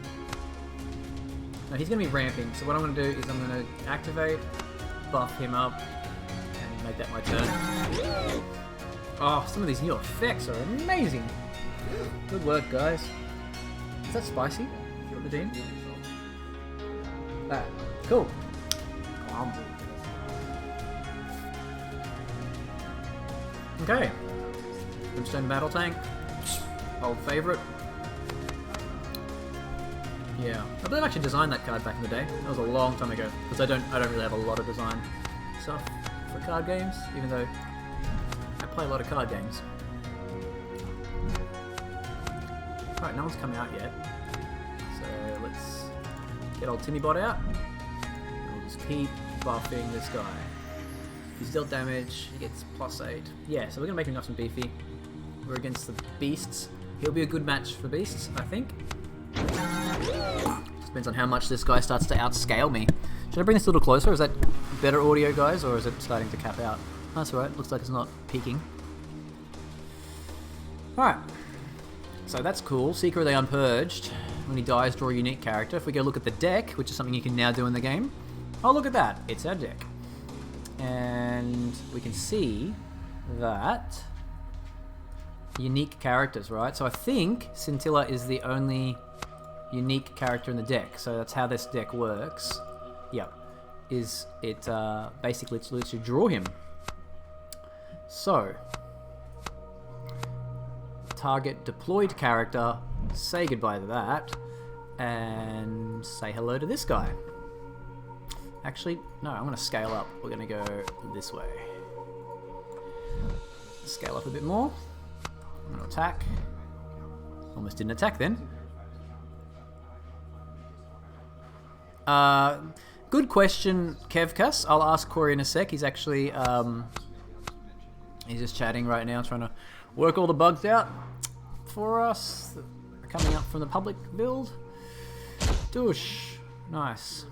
he's going to be ramping. So what I'm going to do is I'm going to activate, buff him up, make that my turn. Oh, some of these new effects are amazing. Good work, guys. Is that spicy, Nadine? Ah, cool. Okay. Brimstone Battle Tank. Old favourite. Yeah. I believe I actually designed that card back in the day. That was a long time ago. Because I don't really have a lot of design stuff for card games, even though I play a lot of card games. Alright, no one's come out yet. So let's get old Timmybot out. And we'll just keep buffing this guy. If he's dealt damage, he gets +8. Yeah, so we're going to make him nice and beefy. We're against the beasts. He'll be a good match for beasts, I think. Just depends on how much this guy starts to outscale me. Should I bring this a little closer? Is that better audio, guys, or is it starting to cap out? That's alright, looks like it's not peaking. Alright. So that's cool. Seeker of the Unpurged. When he dies, draw a unique character. If we go look at the deck, which is something you can now do in the game. Oh, look at that. It's our deck. And we can see that unique characters, right? So I think Scintilla is the only unique character in the deck. So that's how this deck works. Yep. Is it basically lets you draw him. So target deployed character, say goodbye to that, and say hello to this guy. Actually, no, I'm going to scale up. We're going to go this way. Scale up a bit more. I'm going to attack. Almost didn't attack then. Good question, Kevkas. I'll ask Corey in a sec. He's actually he's just chatting right now, trying to work all the bugs out for us that are coming up from the public build. Douche. Nice.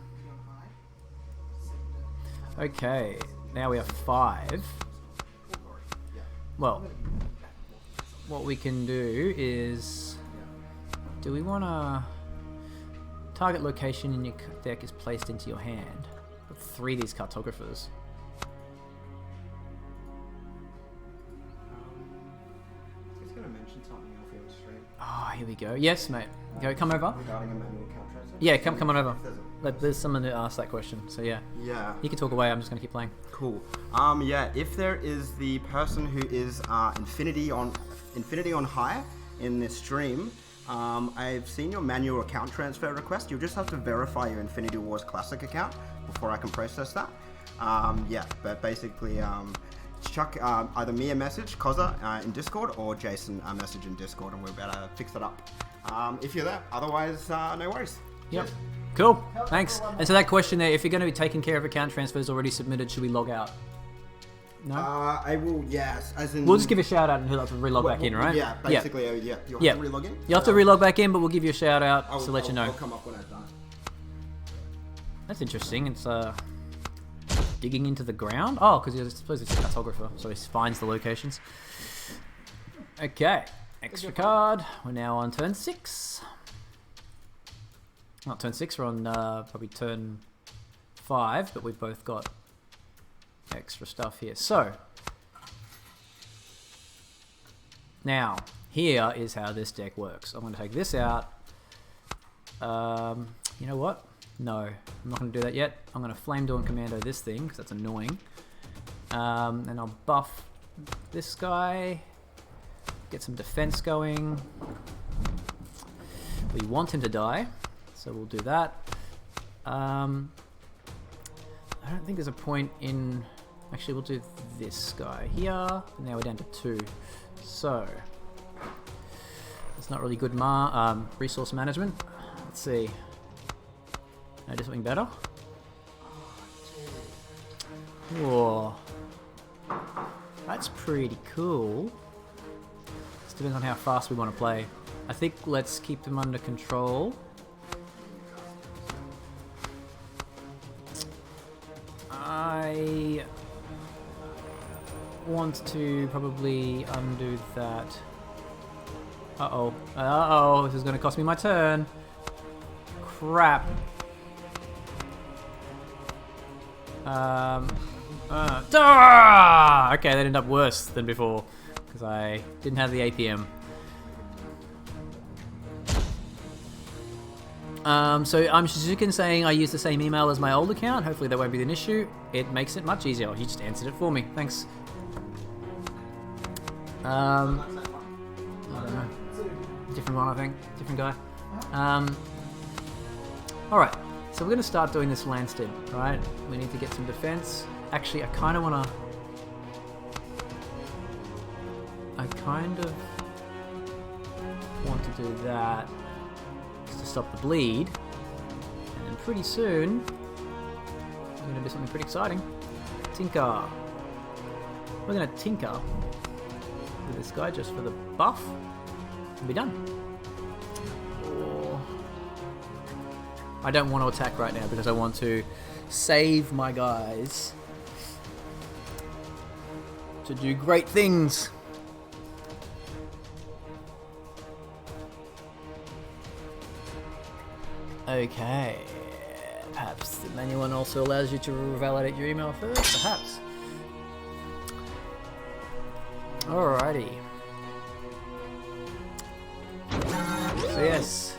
Okay, now we have 5. Well, what we can do is, do we want to target location in your deck is placed into your hand? Got 3 of these cartographers. He's going to mention something else here on stream. Oh, here we go. Yes, mate. Go, come over. Regarding a manual account transfer? Yeah, come on over. There's someone that asked that question, so yeah. Yeah. You can talk away, I'm just going to keep playing. Cool. Yeah, if there is the person who is Infinity on high in this stream, I've seen your manual account transfer request. You'll just have to verify your Infinity Wars Classic account before I can process that. Yeah, but basically, chuck either me a message, Koza, in Discord, or Jason a message in Discord, and we'll better fix it up. If you're there. Otherwise, no worries. Yep. Cool. Thanks. And so that question there, if you're going to be taking care of account transfers already submitted, should we log out? No? I will, yes. As in, we'll just give a shout out and he'll have to relog back in, right? Yeah, basically, yeah. You'll have to relog in? You'll have to relog back in, but we'll give you a shout out to let you know. I'll come up when I've done. That's interesting. It's digging into the ground. Oh, because I suppose it's a cartographer, so he finds the locations. Okay. Extra card. We're now on turn 6. Not turn 6, we're on probably turn 5, but we've both got extra stuff here. So, now, here is how this deck works. I'm going to take this out. You know what? No, I'm not going to do that yet. I'm going to Flame Dawn Commando this thing, because that's annoying. And I'll buff this guy. Get some defense going. We want him to die. So we'll do that. I don't think there's a point in... Actually, we'll do this guy here. And now we're down to 2. So... It's not really good resource management. Let's see. Can I do something better? Whoa. That's pretty cool. Just depends on how fast we want to play. I think let's keep them under control. I want to probably undo that. Uh-oh. Uh-oh, this is going to cost me my turn. Crap. Okay, that ended up worse than before because I didn't have the APM. So I'm Shizukin saying I use the same email as my old account. Hopefully that won't be an issue. It makes it much easier. You just answered it for me. Thanks. I don't know. Different one, I think. Different guy. Alright, so we're going to start doing this landstead, right? We need to get some defense. Actually, I kind of want to do that just to stop the bleed. And then pretty soon, we're going to do something pretty exciting. Tinker. We're going to tinker with this guy just for the buff and be done. Or I don't want to attack right now because I want to save my guys to do great things. Okay. Perhaps the manual one also allows you to validate your email first? Perhaps. Alrighty. So yes,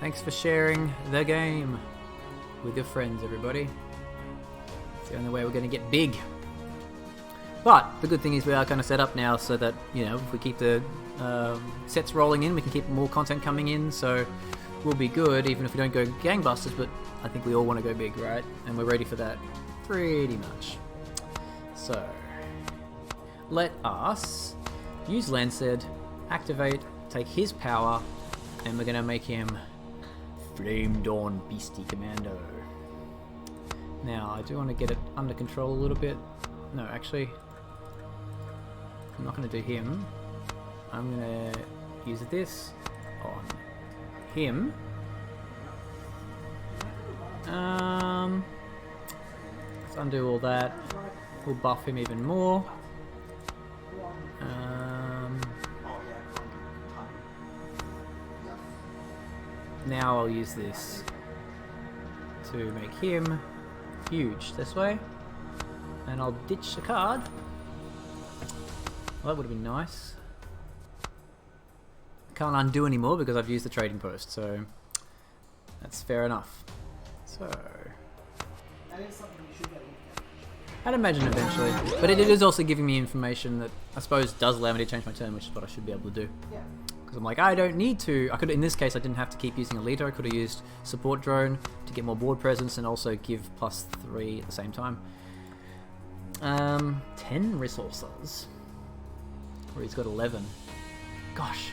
thanks for sharing the game with your friends, everybody. It's the only way we're going to get big. But the good thing is we are kind of set up now so that, you know, if we keep the sets rolling in, we can keep more content coming in, so we'll be good even if we don't go gangbusters, but I think we all want to go big, right? And we're ready for that pretty much. So let us use Lancet, activate, take his power, and we're going to make him Flame Dawn Beastie Commando. Now, I do want to get it under control a little bit. No, actually, I'm not going to do him. I'm going to use this on him. Let's undo all that. We'll buff him even more. Now I'll use this to make him huge this way, and I'll ditch the card. Well, that would have been nice. Can't undo anymore because I've used the trading post, so that's fair enough. So That is something you should get. I'd imagine eventually, but it is also giving me information that I suppose does allow me to change my turn, which is what I should be able to do. Yeah. Because I'm like, I don't need to. I could, in this case, I didn't have to keep using a leader. I could have used support drone to get more board presence and also give +3 at the same time. 10 resources. Where he's got 11. Gosh.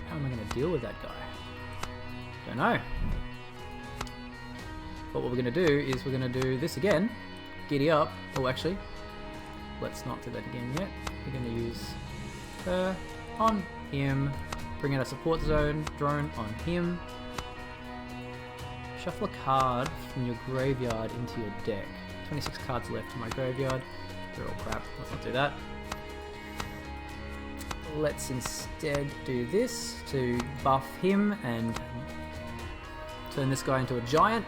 How am I going to deal with that guy? Don't know. But what we're going to do is we're going to do this again. Giddy up. Oh, actually, let's not do that again yet. We're going to use her on him. Bring in a support zone drone on him. Shuffle a card from your graveyard into your deck. 26 cards left in my graveyard. They're all crap. Let's not do that. Let's instead do this to buff him and turn this guy into a giant.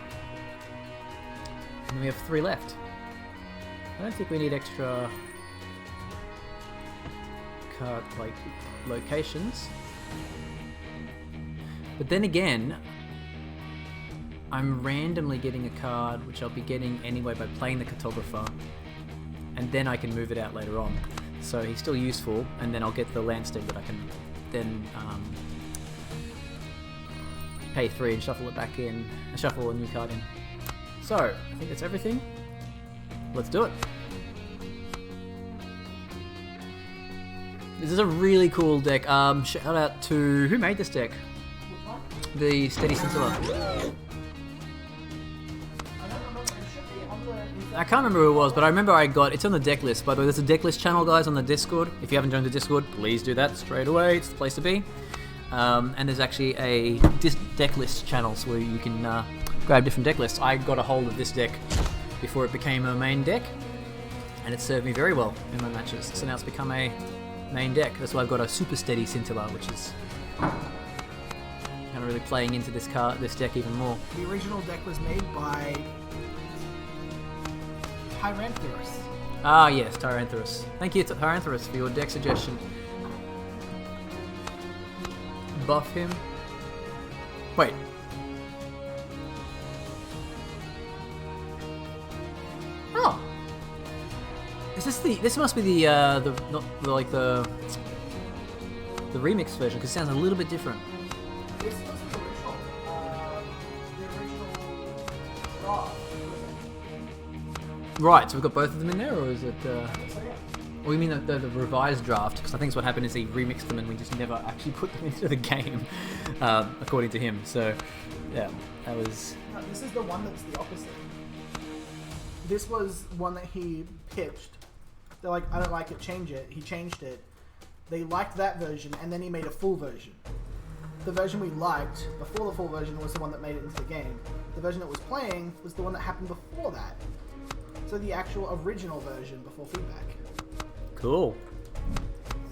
And we have 3 left. I don't think we need extra card like locations. But then again, I'm randomly getting a card which I'll be getting anyway by playing the cartographer, and then I can move it out later on. So he's still useful, and then I'll get the landstead that I can then pay 3 and shuffle it back in, and shuffle a new card in. So I think that's everything. Let's do it. This is a really cool deck. Shout out to who made this deck? The Steady Scintilla. I can't remember who it was, but I remember it's on the deck list. By the way, there's a deck list channel, guys, on the Discord. If you haven't joined the Discord, please do that straight away. It's the place to be. And there's actually a deck list channels where you can grab different deck lists. I got a hold of this deck before it became a main deck, and it served me very well in my matches. So now it's become a main deck. That's why I've got a super steady Scintilla, which is kind of really playing into this deck even more. The original deck was made by Tyrantharus. Ah, yes, Tyrantharus. Thank you, Tyrantharus, for your deck suggestion. Buff him. Wait. Oh. Is this the? This must be the remix version, because it sounds a little bit different. This was the original draft. Right, so we've got both of them in there, or is it? Or you mean the revised draft? Because I think what happened is he remixed them and we just never actually put them into the game, according to him. So, yeah, that was. No, this is the one that's the opposite. This was one that he pitched. They're like, I don't like it, change it. He changed it. They liked that version, and then he made a full version. The version we liked before the full version was the one that made it into the game. The version that was playing was the one that happened before that. So the actual original version before feedback. Cool.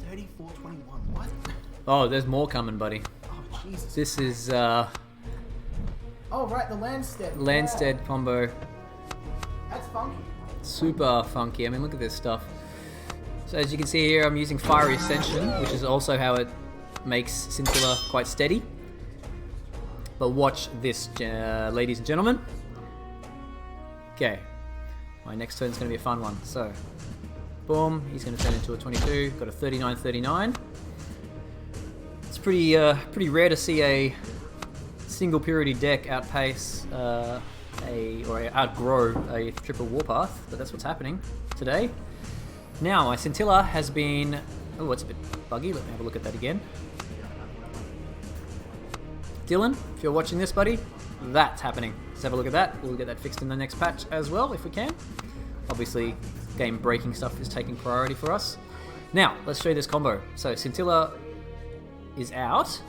3421. What? Oh, there's more coming, buddy. Oh, Jesus. This is Oh, right, the Landstead combo. That's funky. Super funky. I mean, look at this stuff. So as you can see here, I'm using Fiery Ascension, which is also how it makes Scintilla quite steady. But watch this, ladies and gentlemen. Okay. My next turn is going to be a fun one. So, boom. He's going to turn into a 22. Got a 39-39. It's pretty rare to see a single purity deck outpace or outgrow a triple warpath, but that's what's happening today. Now, my Scintilla has been... Oh, it's a bit buggy. Let me have a look at that again. Dylan, if you're watching this, buddy, that's happening. Let's have a look at that. We'll get that fixed in the next patch as well, if we can. Obviously, game-breaking stuff is taking priority for us. Now, let's show you this combo. So, Scintilla is out,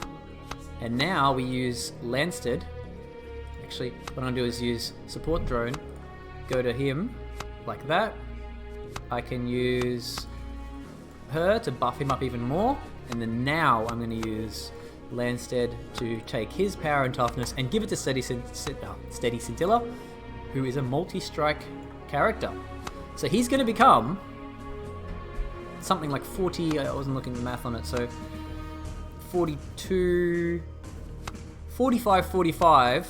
and now we use Landstead. Actually, what I'm going to do is use Support Drone, go to him, like that. I can use her to buff him up even more, and then now I'm going to use Landstead to take his power and toughness and give it to Steady Scintilla, who is a multi-strike character. So he's going to become something like 40, I wasn't looking at the math on it, so 42, 45-45,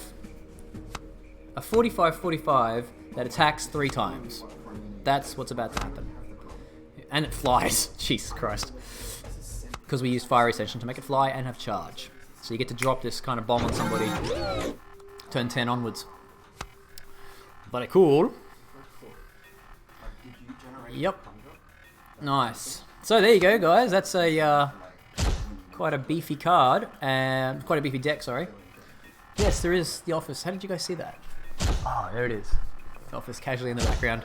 a 45-45 that attacks 3 times. That's what's about to happen. And it flies. Jesus Christ. Because we use Fire Ascension to make it fly and have charge. So you get to drop this kind of bomb on somebody. Turn 10 onwards. But cool. Yep. Nice. So there you go, guys. That's a quite a beefy card. And quite a beefy deck, sorry. Yes, there is the office. How did you guys see that? Oh, there it is. The office casually in the background.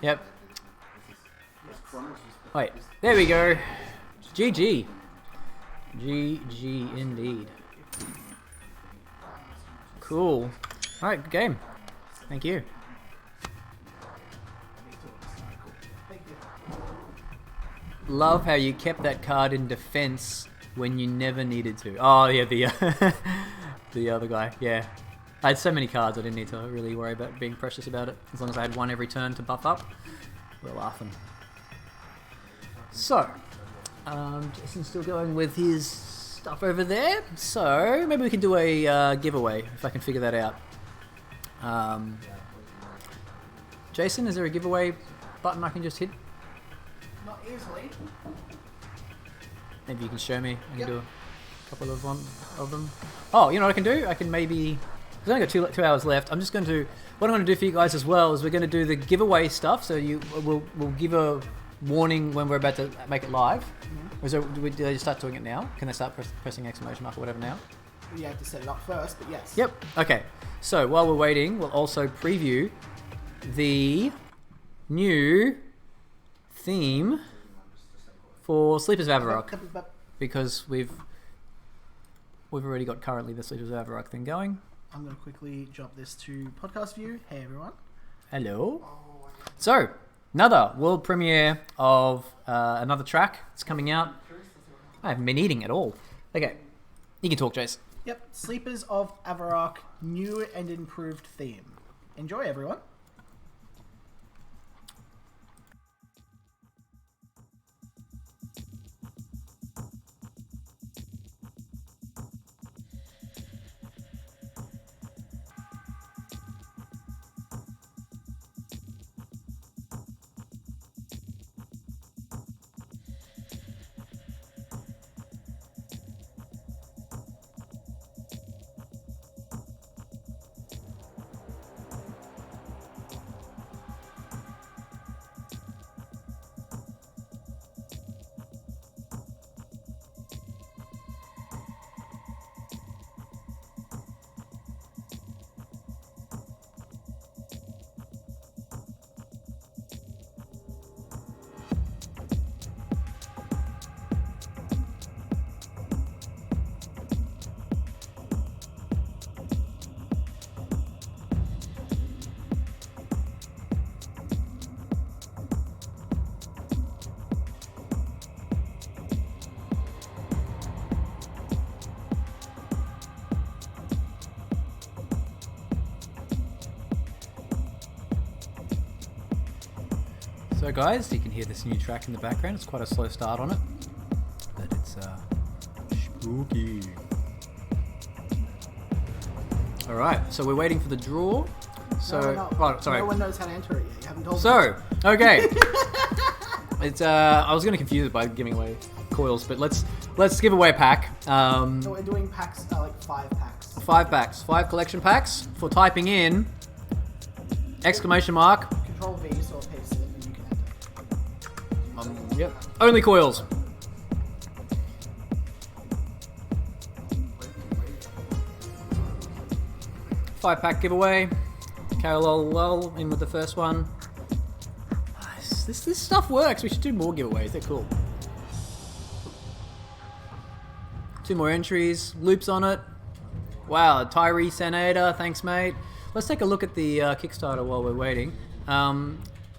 Yep. Wait, there we go. GG. GG indeed. Cool. Alright, good game. Thank you. Love how you kept that card in defense when you never needed to. Oh, yeah, the other guy. Yeah. I had so many cards I didn't need to really worry about being precious about it. As long as I had one every turn to buff up, we're laughing. So, Jason's still going with his stuff over there. So, maybe we can do a giveaway, if I can figure that out. Jason, is there a giveaway button I can just hit? Not easily. Maybe you can show me. I can do a couple of them. Oh, you know what I can do? I can maybe... We've only got 2 hours left. I'm just going to... What I'm going to do for you guys as well is we're going to do the giveaway stuff. So we'll give a warning when we're about to make it live. Mm-hmm. Or do they just start doing it now? Can they start pressing exclamation mark or whatever now? You have to set it up first, but yes. Yep. Okay. So while we're waiting, we'll also preview the new theme for Sleepers of Avarok, because we've already got currently the Sleepers of Avarok thing going. I'm going to quickly drop this to podcast view. Hey everyone. Hello. So, another world premiere of another track. It's coming out. I haven't been eating at all. Okay, you can talk, Jace. Yep, Sleepers of Avarok, new and improved theme. Enjoy, everyone. So guys, you can hear this new track in the background. It's quite a slow start on it, but it's spooky. All right, so we're waiting for the draw. So, oh, sorry. No one knows how to enter it yet. You haven't told me. So, okay. It's I was gonna confuse it by giving away coils, but let's give away a pack. So we're doing packs, like 5 packs. 5 packs, 5 collection packs for typing in exclamation mark. Control V, so it pastes it, and you can enter. Yep. Only coils. Five-pack giveaway. Carol in with the first one. Nice. This stuff works. We should do more giveaways. They're cool. 2 more entries. Loops on it. Wow, Tyree Senator. Thanks, mate. Let's take a look at the Kickstarter while we're waiting.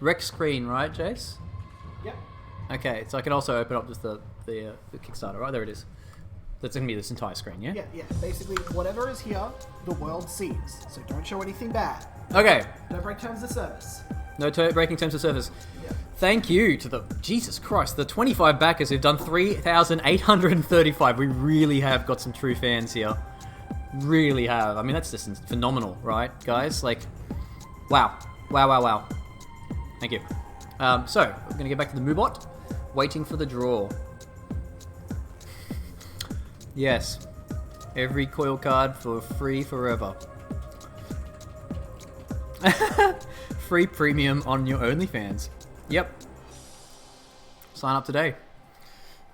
Rec screen, right, Jace? Yep. Okay, so I can also open up just the Kickstarter, right? There it is. That's going to be this entire screen, yeah? Yeah. Basically, whatever is here, the world sees. So don't show anything bad. Okay. Don't break terms of service. No breaking terms of service. Yeah. Thank you to the... Jesus Christ, the 25 backers who've done 3,835. We really have got some true fans here. Really have. I mean, that's just phenomenal, right, guys? Like, wow. Wow. Thank you. So, we're going to get back to the Moobot. Waiting for the draw. Yes. Every coil card for free forever. Free premium on your OnlyFans. Yep. Sign up today.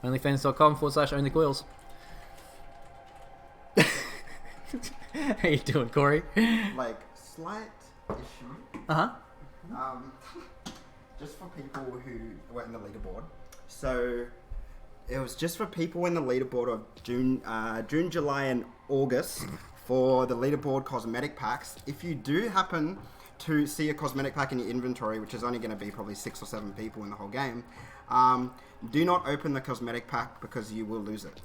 OnlyFans.com/onlycoils. How you doing, Corey? Like, slight issue. Just for people who were in the leaderboard. So, it was just for people in the leaderboard of June, July, and August for the leaderboard cosmetic packs. If you do happen to see a cosmetic pack in your inventory, which is only going to be probably 6 or 7 people in the whole game, do not open the cosmetic pack because you will lose it.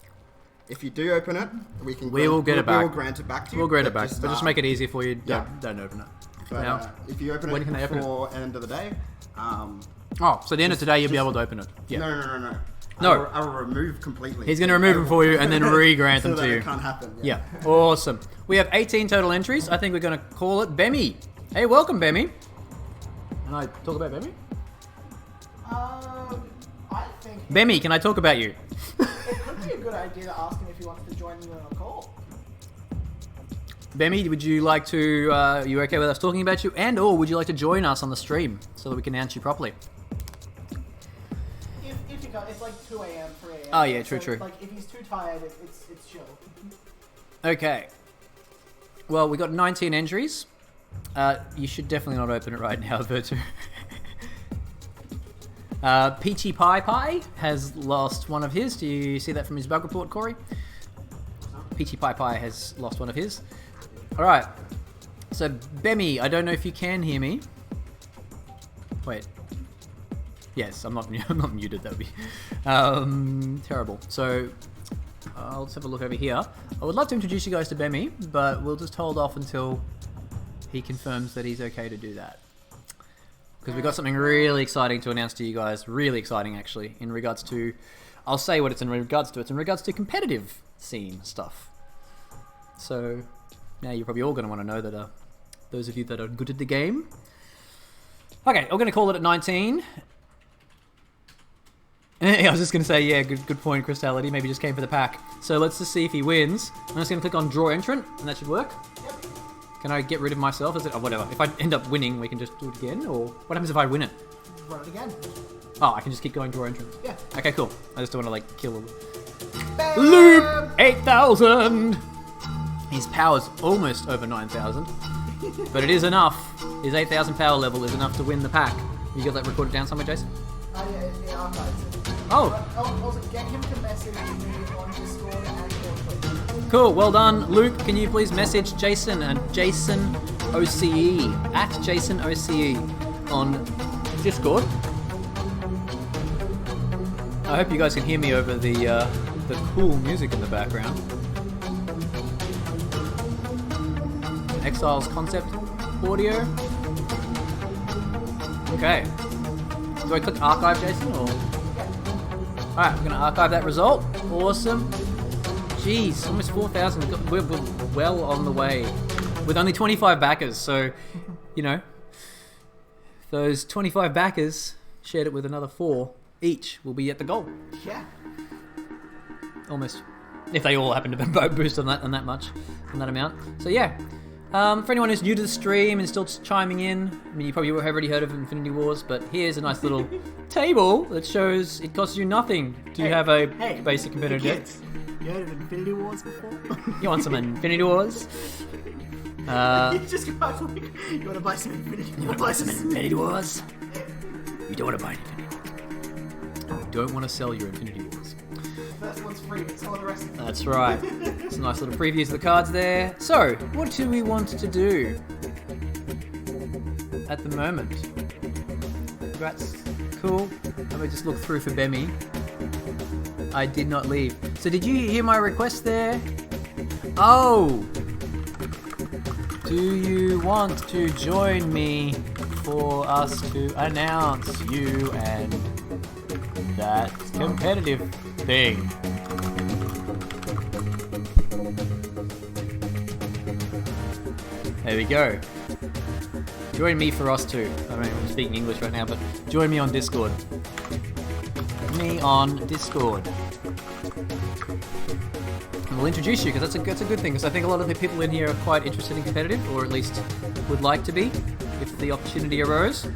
If you do open it, we will grant it back to you. We'll grant it back, but just make it easy for you. Don't open it. But now, if you open it before end of the day, so at the end of today, you'll be able to open it. Yeah. No. I will remove completely. He's going to remove them for you and then re-grant them to you. It can't happen. Yeah. Awesome. We have 18 total entries. I think we're going to call it Bemmy. Hey, welcome, Bemmy. Can I talk about Bemmy? I think... Bemmy, can I talk about you? It could be a good idea to ask him if he wants to join you on a call. Bemmy, would you like to... are you okay with us talking about you? And or would you like to join us on the stream so that we can answer you properly? If you go, it's like 2 a.m., 3 a.m. Oh, yeah, true. Like, if he's too tired, it's chill. Okay. Well, we got 19 entries. You should definitely not open it right now, Virtu. Peachy Pie has lost one of his. Do you see that from his bug report, Corey? Peachy Pie has lost one of his. Alright. So, Bemmy, I don't know if you can hear me. Wait. Yes, I'm not muted, that would be terrible. So, I'll just have a look over here. I would love to introduce you guys to Bemmy, but we'll just hold off until he confirms that he's okay to do that. Because we've got something really exciting to announce to you guys. Really exciting, actually, in regards to... I'll say what it's in regards to. It's in regards to competitive scene stuff. So, now you're probably all going to want to know that those of you that are good at the game. Okay, I'm going to call it at 19. I was just going to say, yeah, good point, Crystality. Maybe just came for the pack. So let's just see if he wins. I'm just going to click on Draw Entrant, and that should work. Yep. Can I get rid of myself? Is it? Oh, whatever. If I end up winning, we can just do it again? Or what happens if I win it? Run it again. Oh, I can just keep going Draw Entrant. Yeah. Okay, cool. I just don't want to, like, kill him. Bam! Loop! 8,000! His power's almost over 9,000. But it is enough. His 8,000 power level is enough to win the pack. You got that recorded down somewhere, Jason? Yeah, I've got it. Oh. Also, get him to message me on Discord and Twitter. Cool, well done. Luke, can you please message Jason and Jason OCE at Jason OCE on Discord? I hope you guys can hear me over the cool music in the background. Exiles concept audio. Okay. Do I click archive, Jason? Or... Alright, we're going to archive that result. Awesome. Jeez, almost 4,000. We're well on the way. With only 25 backers, so, you know, those 25 backers shared it with another 4 each will be at the goal. Yeah. Almost. If they all happen to boost on that much, on that amount. So yeah. For anyone who's new to the stream and still chiming in, I mean, you probably have already heard of Infinity Wars, but here's a nice little table that shows it costs you nothing to have a basic competitive deck. You heard of Infinity Wars before? You want some Infinity Wars? You just go out like, you want to buy some Infinity Wars? You want to buy some Infinity Wars? You don't want to buy an Infinity Wars. You don't want to sell your Infinity Wars. First one's free, but sell the rest of them. That's right. Some nice little previews of the cards there. So, what do we want to do at the moment? That's cool. Let me just look through for Bemmy. I did not leave. So did you hear my request there? Oh! Do you want to join me for us to announce you and that competitive thing? There we go. Join me for us too. I mean, I'm speaking English right now, but join me on Discord. Me on Discord. And we'll introduce you, because that's a good thing, because I think a lot of the people in here are quite interested in competitive, or at least would like to be, if the opportunity arose.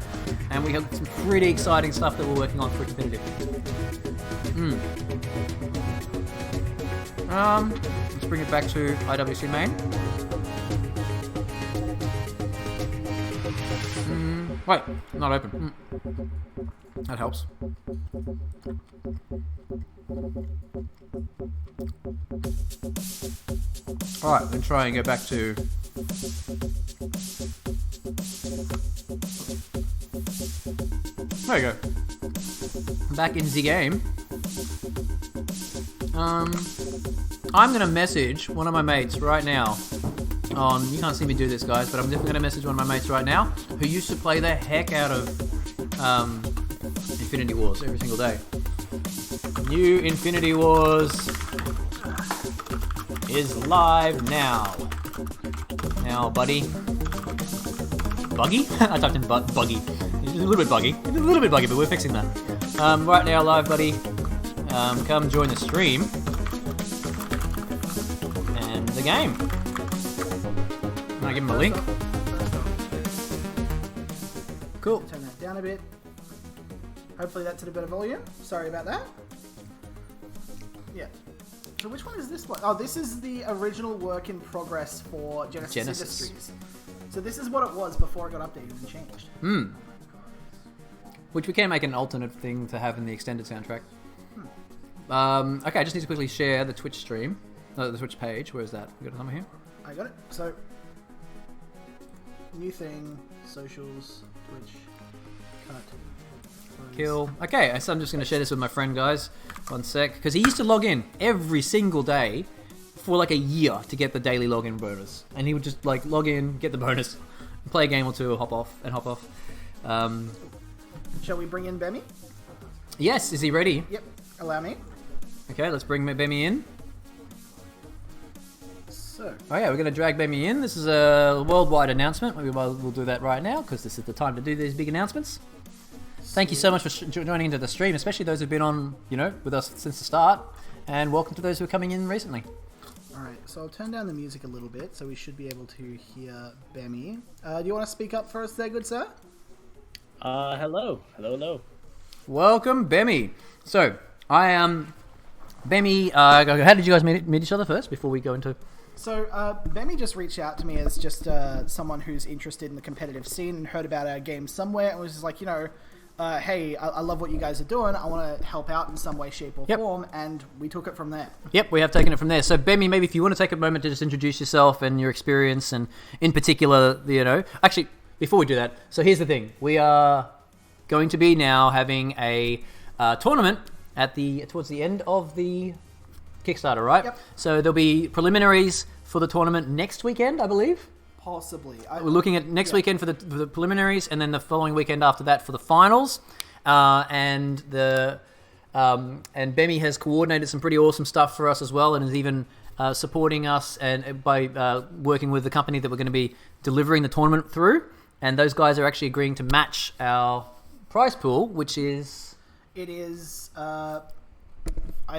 And we have some pretty exciting stuff that we're working on for competitive. Let's bring it back to IWC main. Wait, not open. That helps. Alright, then try and go back to... There you go. Back in the game. I'm gonna message one of my mates right now on... You can't see me do this, guys, but I'm definitely gonna message one of my mates right now who used to play the heck out of Infinity Wars every single day. New Infinity Wars is live now. Now, buddy. Buggy? I typed in buggy. It's a little bit buggy. It's a little bit buggy, but we're fixing that. Right now, live, buddy. Come join the stream. And the game. Can I give him a link? Cool. Turn that down a bit. Hopefully that's at a better volume. Sorry about that. Yeah. So which one is this one? Oh, this is the original work in progress for Genesis Industries. So this is what it was before it got updated and changed. Which we can make an alternate thing to have in the extended soundtrack. Okay, I just need to quickly share the Twitch stream. No, the Twitch page. Where is that? We got it somewhere here? I got it. So, new thing, socials, Twitch, cut. Kill. Okay, so I'm just going to share this with my friend, guys. 1 sec. Because he used to log in every single day for like a year to get the daily login bonus. And he would just like log in, get the bonus, play a game or two, hop off. Shall we bring in Bemmy? Yes, is he ready? Yep, allow me. Okay, let's bring Bemmy in. So. Oh yeah, we're going to drag Bemmy in. This is a worldwide announcement. Maybe we'll do that right now because this is the time to do these big announcements. Thank you so much for joining into the stream, especially those who've been on, with us since the start. And welcome to those who are coming in recently. Alright, so I'll turn down the music a little bit so we should be able to hear Bemmy. Do you want to speak up for us there, good sir? Hello. Welcome, Bemmy. So, I am... Bemmy, how did you guys meet each other first before we go into... So, Bemmy just reached out to me as just someone who's interested in the competitive scene and heard about our game somewhere and was just like, hey, I love what you guys are doing. I want to help out in some way, shape, or form, and we took it from there. Yep, we have taken it from there. So, Bemmy, maybe if you want to take a moment to just introduce yourself and your experience, and in particular, Actually, before we do that, so here's the thing. We are going to be now having a tournament towards the end of the Kickstarter, right? Yep. So there'll be preliminaries for the tournament next weekend, I believe. Possibly. We're looking at next weekend for the preliminaries, and then the following weekend after that for the finals. and Bemi has coordinated some pretty awesome stuff for us as well, and is even supporting us and by working with the company that we're going to be delivering the tournament through. And those guys are actually agreeing to match our prize pool, which is... It is, I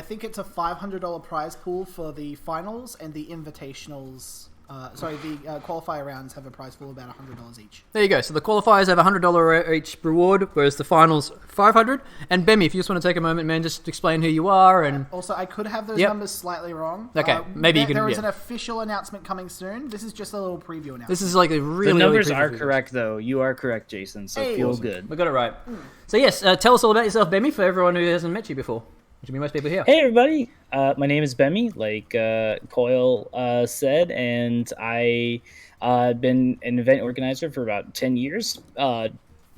think it's a $500 prize pool for the finals, and the invitationals... the qualifier rounds have a prize pool of about $100 each. There you go. So the qualifiers have $100 each reward, whereas the finals $500. And Bemi, if you just want to take a moment, man, just explain who you are. And also, I could have those numbers slightly wrong. Okay, maybe you can. There is an official announcement coming soon. This is just a little preview announcement. This is like a really. The numbers are correct, though. You are correct, Jason. So feel good. We got it right. So yes, tell us all about yourself, Bemi, for everyone who hasn't met you before. Which will be most people here. Hey, everybody. My name is Bemi, like Coyle said, and I've been an event organizer for about 10 years.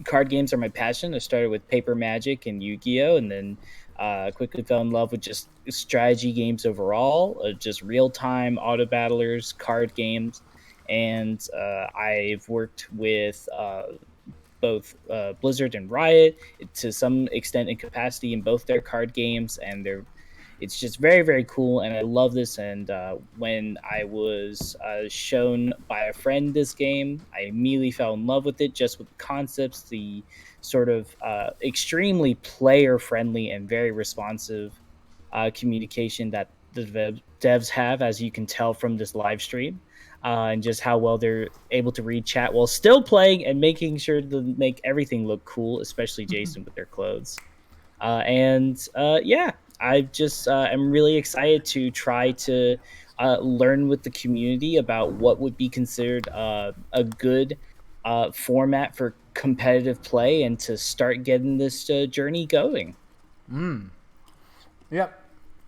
Card games are my passion. I started with Paper Magic and Yu-Gi-Oh! And then quickly fell in love with just strategy games overall, just real-time auto battlers, card games. And I've worked with... both Blizzard and Riot to some extent in capacity in both their card games, and it's just very, very cool, and I love this. And when I was shown by a friend this game, I immediately fell in love with it, just with the concepts, the sort of extremely player-friendly and very responsive communication that the devs have, as you can tell from this live stream. And just how well they're able to read chat while still playing and making sure to make everything look cool, especially Jason with their clothes. I just am really excited to try to learn with the community about what would be considered a good format for competitive play, and to start getting this journey going. Yep.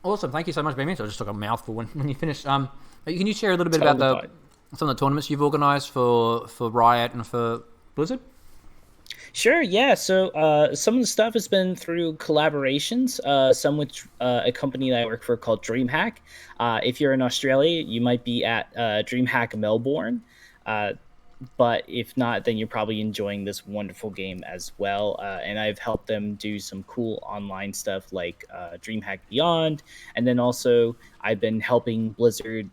Awesome. Thank you so much, Bemi. So I just took a mouthful when you finished. Can you share a little bit about some of the tournaments you've organized for Riot and for Blizzard? Sure, yeah. So some of the stuff has been through collaborations, some with a company that I work for called DreamHack. If you're in Australia, you might be at DreamHack Melbourne. But if not, then you're probably enjoying this wonderful game as well. And I've helped them do some cool online stuff like DreamHack Beyond. And then also I've been helping Blizzard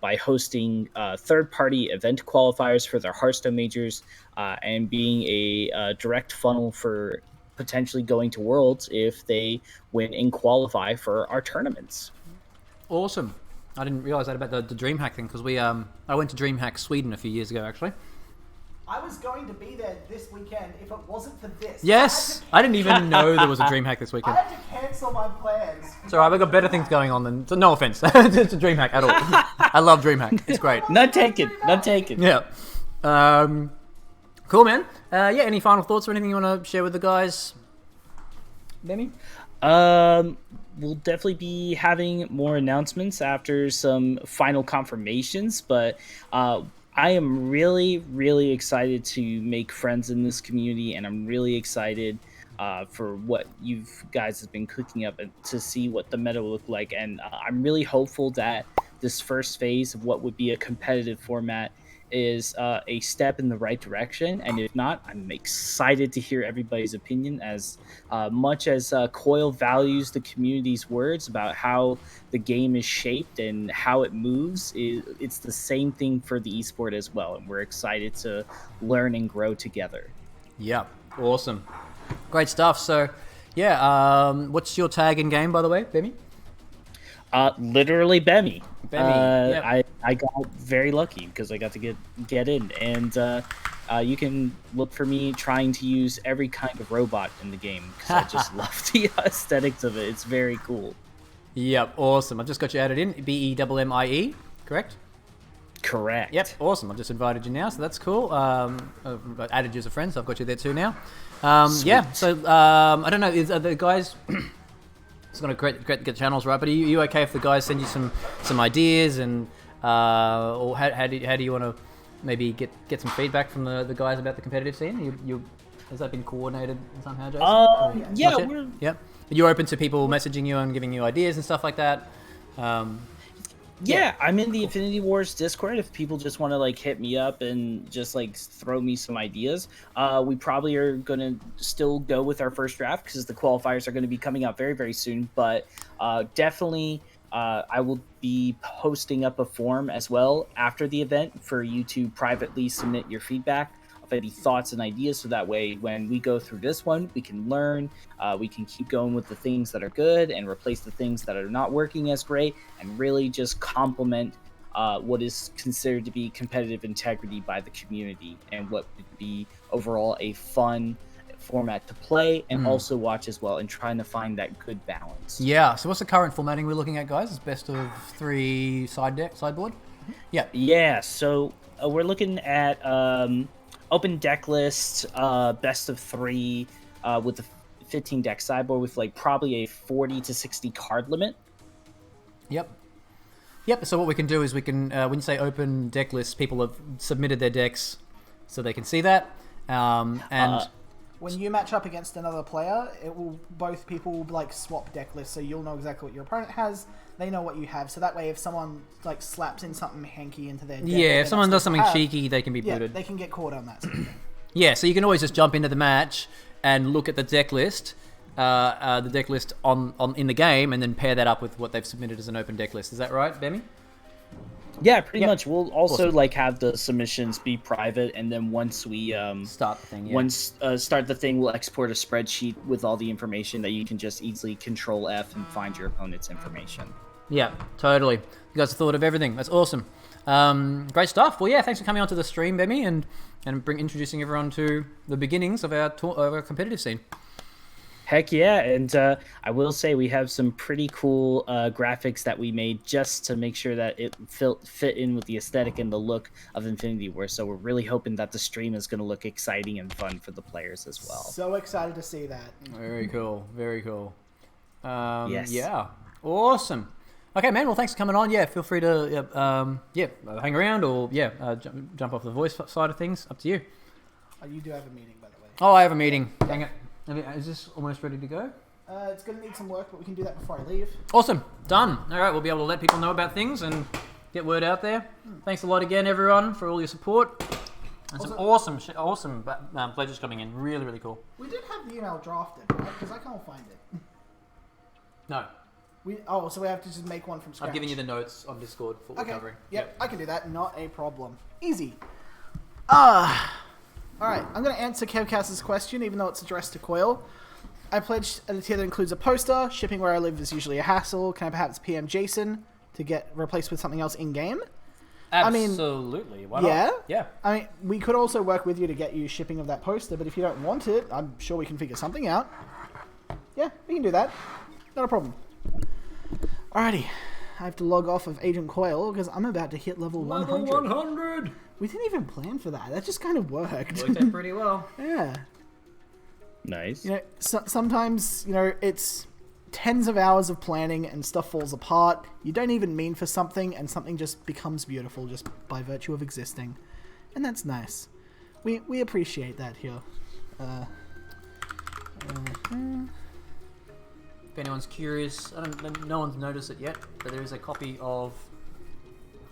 by hosting third-party event qualifiers for their Hearthstone majors, and being a direct funnel for potentially going to Worlds if they win and qualify for our tournaments. Awesome. I didn't realize that about the DreamHack thing, because I went to DreamHack Sweden a few years ago, actually. I was going to be there this weekend if it wasn't for this. Yes! I didn't even know there was a DreamHack this weekend. I had to cancel my plans. It's alright, we've got better things going on than... So no offense to DreamHack at all. I love DreamHack. It's great. Not taken. Yeah. Cool, man. Any final thoughts or anything you want to share with the guys? Bemi? We'll definitely be having more announcements after some final confirmations, but I am really, really excited to make friends in this community, and I'm really excited for what you guys have been cooking up and to see what the meta will look like. And I'm really hopeful that this first phase of what would be a competitive format is a step in the right direction. And if not, I'm excited to hear everybody's opinion. As much as Coyle values the community's words about how the game is shaped and how it moves, it's the same thing for the esport as well, and we're excited to learn and grow together. Yeah, awesome. Great stuff. So what's your tag in game, by the way, Bemi? Literally Bemi. Yep. I got very lucky because I got to get in, and you can look for me trying to use every kind of robot in the game because I just love the aesthetics of it. It's very cool. Yep, awesome. I've just got you added in. BEMMIE, correct? Correct. Yep, awesome. I've just invited you now, so that's cool. I've added you as a friend, so I've got you there too now. So I don't know, are the guys... It's going to get channels right, but are you okay if the guys send you some ideas, and or how do you want to maybe get some feedback from the guys about the competitive scene? Has that been coordinated somehow, Jason? You're open to people messaging you and giving you ideas and stuff like that. Yeah, I'm in the Infinity Wars Discord if people just want to like hit me up and just like throw me some ideas. We probably are going to still go with our first draft because the qualifiers are going to be coming out very, very soon. But definitely, I will be posting up a form as well after the event for you to privately submit your feedback of any thoughts and ideas. So that way, when we go through this one, we can learn, we can keep going with the things that are good and replace the things that are not working as great, and really just complement what is considered to be competitive integrity by the community and what would be overall a fun format to play and also watch as well, and trying to find that good balance. Yeah, so what's the current formatting we're looking at, guys? It's best of 3 sideboard? Yeah, so we're looking at open deck list, best of 3 with the 15 deck sideboard with like probably a 40 to 60 card limit. Yep. So what we can do is we can, when you say open deck list, people have submitted their decks so they can see that. And when you match up against another player, it will both people will like swap deck lists, so you'll know exactly what your opponent has. They know what you have, so that way if someone like slaps in something hanky into their deck, if someone does something cheeky, they can be booted. They can get caught on that sort of thing. Yeah, so you can always just jump into the match and look at the deck list, on in the game, and then pair that up with what they've submitted as an open deck list. Is that right, Demi? Yeah, pretty much. We'll also like have the submissions be private, and then once we start the thing, start the thing, we'll export a spreadsheet with all the information that you can just easily Control F and find your opponent's information. Yeah, totally. You guys have thought of everything. That's awesome. Great stuff. Well, yeah, thanks for coming onto the stream, Bemi, and introducing everyone to the beginnings of our competitive scene. Heck yeah, and I will say we have some pretty cool graphics that we made just to make sure that it fit in with the aesthetic and the look of Infinity War. So we're really hoping that the stream is going to look exciting and fun for the players as well. So excited to see that. Very cool. Very cool. Yes. Yeah. Awesome. Okay, man. Well, thanks for coming on. Yeah, feel free to hang around or jump off the voice side of things. Up to you. You do have a meeting, by the way. Oh, I have a meeting. Hang it. Is this almost ready to go? It's going to need some work, but we can do that before I leave. Awesome. Done. All right, we'll be able to let people know about things and get word out there. Thanks a lot again, everyone, for all your support. And some awesome pledges coming in. Really, really cool. We did have the email drafted, right? Because I can't find it. No. So we have to just make one from scratch. I've given you the notes on Discord for what we're covering. Yep, I can do that. Not a problem. Easy. Alright, I'm going to answer Kevcast's question, even though it's addressed to Coil. I pledged a tier that includes a poster. Shipping where I live is usually a hassle. Can I perhaps PM Jason to get replaced with something else in-game? Absolutely. Why not? Yeah. I mean, we could also work with you to get you shipping of that poster, but if you don't want it, I'm sure we can figure something out. Yeah, we can do that. Not a problem. Alrighty. I have to log off of Agent Coil because I'm about to hit level 100. Level 100! We didn't even plan for that. That just kind of worked. Worked out pretty well. Yeah. Nice. You know, sometimes, it's tens of hours of planning and stuff falls apart. You don't even mean for something, and something just becomes beautiful just by virtue of existing. And that's nice. We appreciate that here. If anyone's curious, no one's noticed it yet, but there is a copy of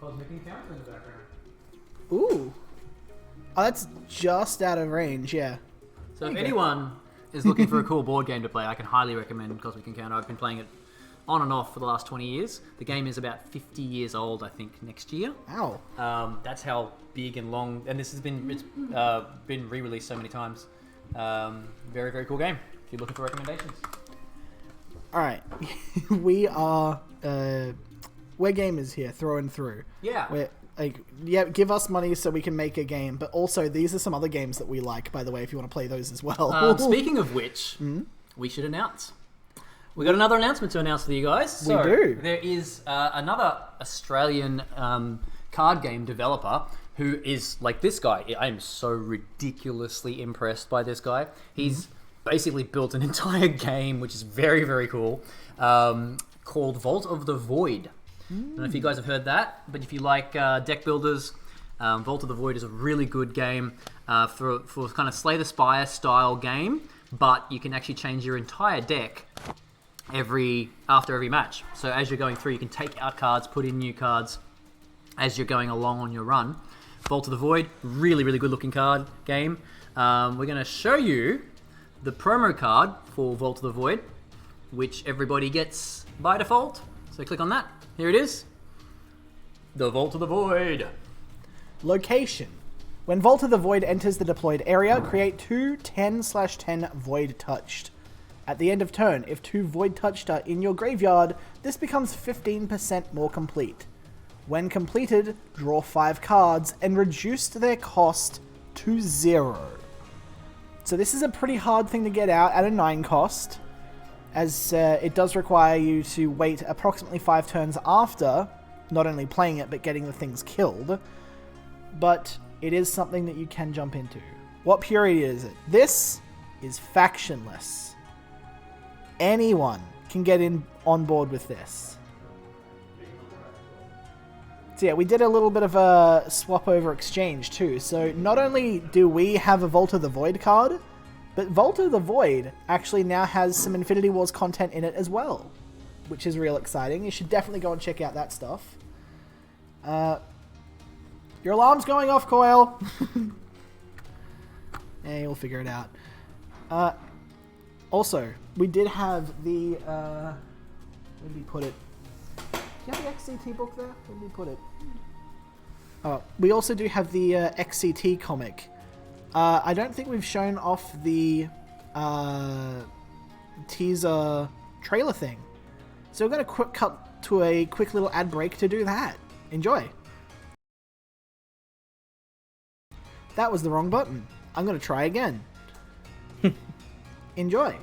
Cosmic Encounter in the background. Ooh. Oh, that's just out of range, yeah. So if anyone is looking for a cool board game to play, I can highly recommend Cosmic Encounter. I've been playing it on and off for the last 20 years. The game is about 50 years old, I think, next year. Wow. That's how big and long, and it's been re-released so many times. Very, very cool game if you're looking for recommendations. Alright. We are we're gamers here, through and through. Yeah. We're give us money so we can make a game, but also these are some other games that we like, by the way, if you want to play those as well. Speaking of which, we should announce. We got another announcement to announce for you guys. We do. There is another Australian card game developer who is like this guy. I am so ridiculously impressed by this guy. He's basically built an entire game, which is very, very cool, called Vault of the Void. I don't know if you guys have heard that, but if you like deck builders, Vault of the Void is a really good game for kind of Slay the Spire style game, but you can actually change your entire deck after every match. So as you're going through, you can take out cards, put in new cards as you're going along on your run. Vault of the Void, really, really good looking card game. We're going to show you the promo card for Vault of the Void, which everybody gets by default. So click on that. Here it is. The Vault of the Void. Location. When Vault of the Void enters the deployed area, create 2 10/10 Void Touched. At the end of turn, if 2 Void Touched are in your graveyard, this becomes 15% more complete. When completed, draw 5 cards and reduce their cost to 0. So this is a pretty hard thing to get out at a 9 cost, as it does require you to wait approximately 5 turns after not only playing it but getting the things killed. But it is something that you can jump into. What period is it? This is factionless. Anyone can get on board with this. So yeah, we did a little bit of a swap over exchange too. So not only do we have a Vault of the Void card, but Vault of the Void actually now has some Infinity Wars content in it as well, which is real exciting. You should definitely go and check out that stuff. Your alarm's going off, Coil. Yeah, you'll figure it out. Also, we did have the... where did we put it? Do you have the XCT book there? Where did we put it? Oh, we also do have the XCT comic. I don't think we've shown off the teaser trailer thing. So we're going to cut to a quick little ad break to do that. Enjoy. That was the wrong button. I'm going to try again. Enjoy.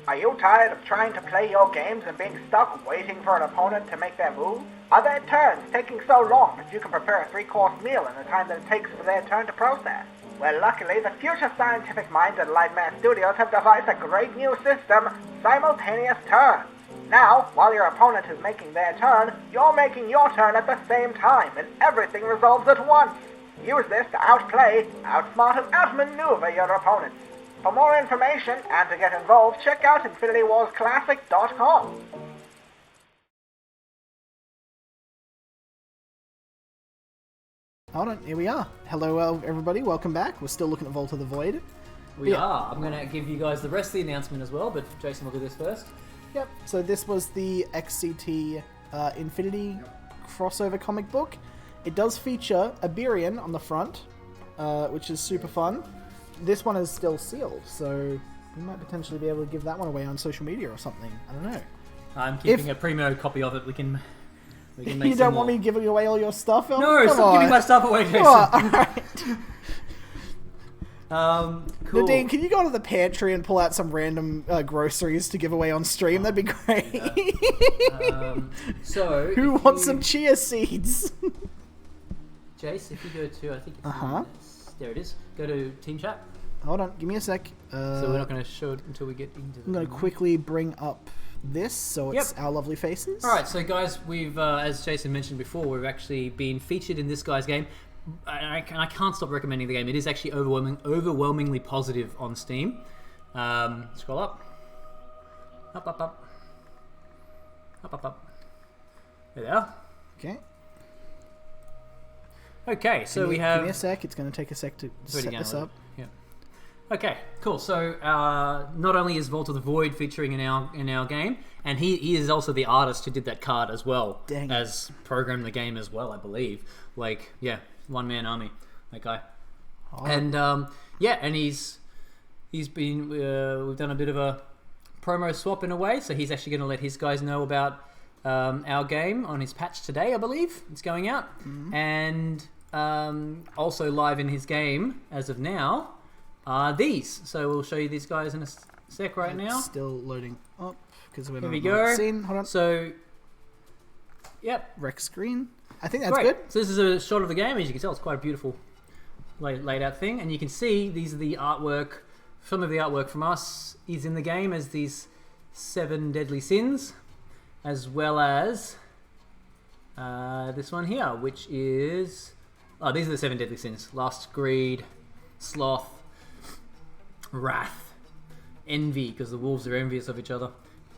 Are you tired of trying to play your games and being stuck waiting for an opponent to make their move? Are their turns taking so long that you can prepare a 3-course meal in the time that it takes for their turn to process? Well, luckily, the future scientific minds at Lightmare Studios have devised a great new system, Simultaneous Turns. Now, while your opponent is making their turn, you're making your turn at the same time, and everything resolves at once. Use this to outplay, outsmart, and outmaneuver your opponents. For more information and to get involved, check out InfinityWarsClassic.com. Hold on, here we are. Hello, everybody. Welcome back. We're still looking at Vault of the Void. We are. I'm going to give you guys the rest of the announcement as well, but Jason will do this first. Yep. So this was the XCT Infinity crossover comic book. It does feature a Birion on the front, which is super fun. This one is still sealed, so we might potentially be able to give that one away on social media or something. I don't know. I'm keeping a primo copy of it. We can make you some don't more. want me giving away all your stuff? No, Come stop on. giving my stuff away, Jason. Alright. Cool. Nadine, can you go to the pantry and pull out some random groceries to give away on stream? That'd be great. So, who wants some chia seeds? Jace, if you go to, I think it's there it is. Go to Team Chat. Hold on, give me a sec. So we're not going to show it until we get into. I'm going to quickly bring up this so it's our lovely faces. All right, so guys, we've as Jason mentioned before, we've actually been featured in this guy's game. I can't stop recommending the game. It is actually overwhelmingly positive on Steam. Scroll up. Up. There they are. Okay, so we have... Give me a sec. It's going to take a sec to set this up. Yeah. Okay, cool. So not only is Vault of the Void featuring in our game, and he is also the artist who did that card as well, as programmed the game as well, I believe. Like, yeah, one-man army, that guy. Oh. And and he's been we've done a bit of a promo swap in a way, so he's actually going to let his guys know about our game on his patch today, I believe. It's going out. Mm-hmm. And also live in his game as of now are these. So we'll show you these guys in a sec right now. Still loading up because we're not seen. Hold on. So, yep. Rec screen. I think that's good. So this is a shot of the game. As you can tell, it's quite a beautiful laid out thing, and you can see these are the artwork. Some of the artwork from us is in the game as these 7 deadly sins, as well as this one here, which is these are the 7 deadly sins: lust, greed, sloth, wrath, envy, because the wolves are envious of each other,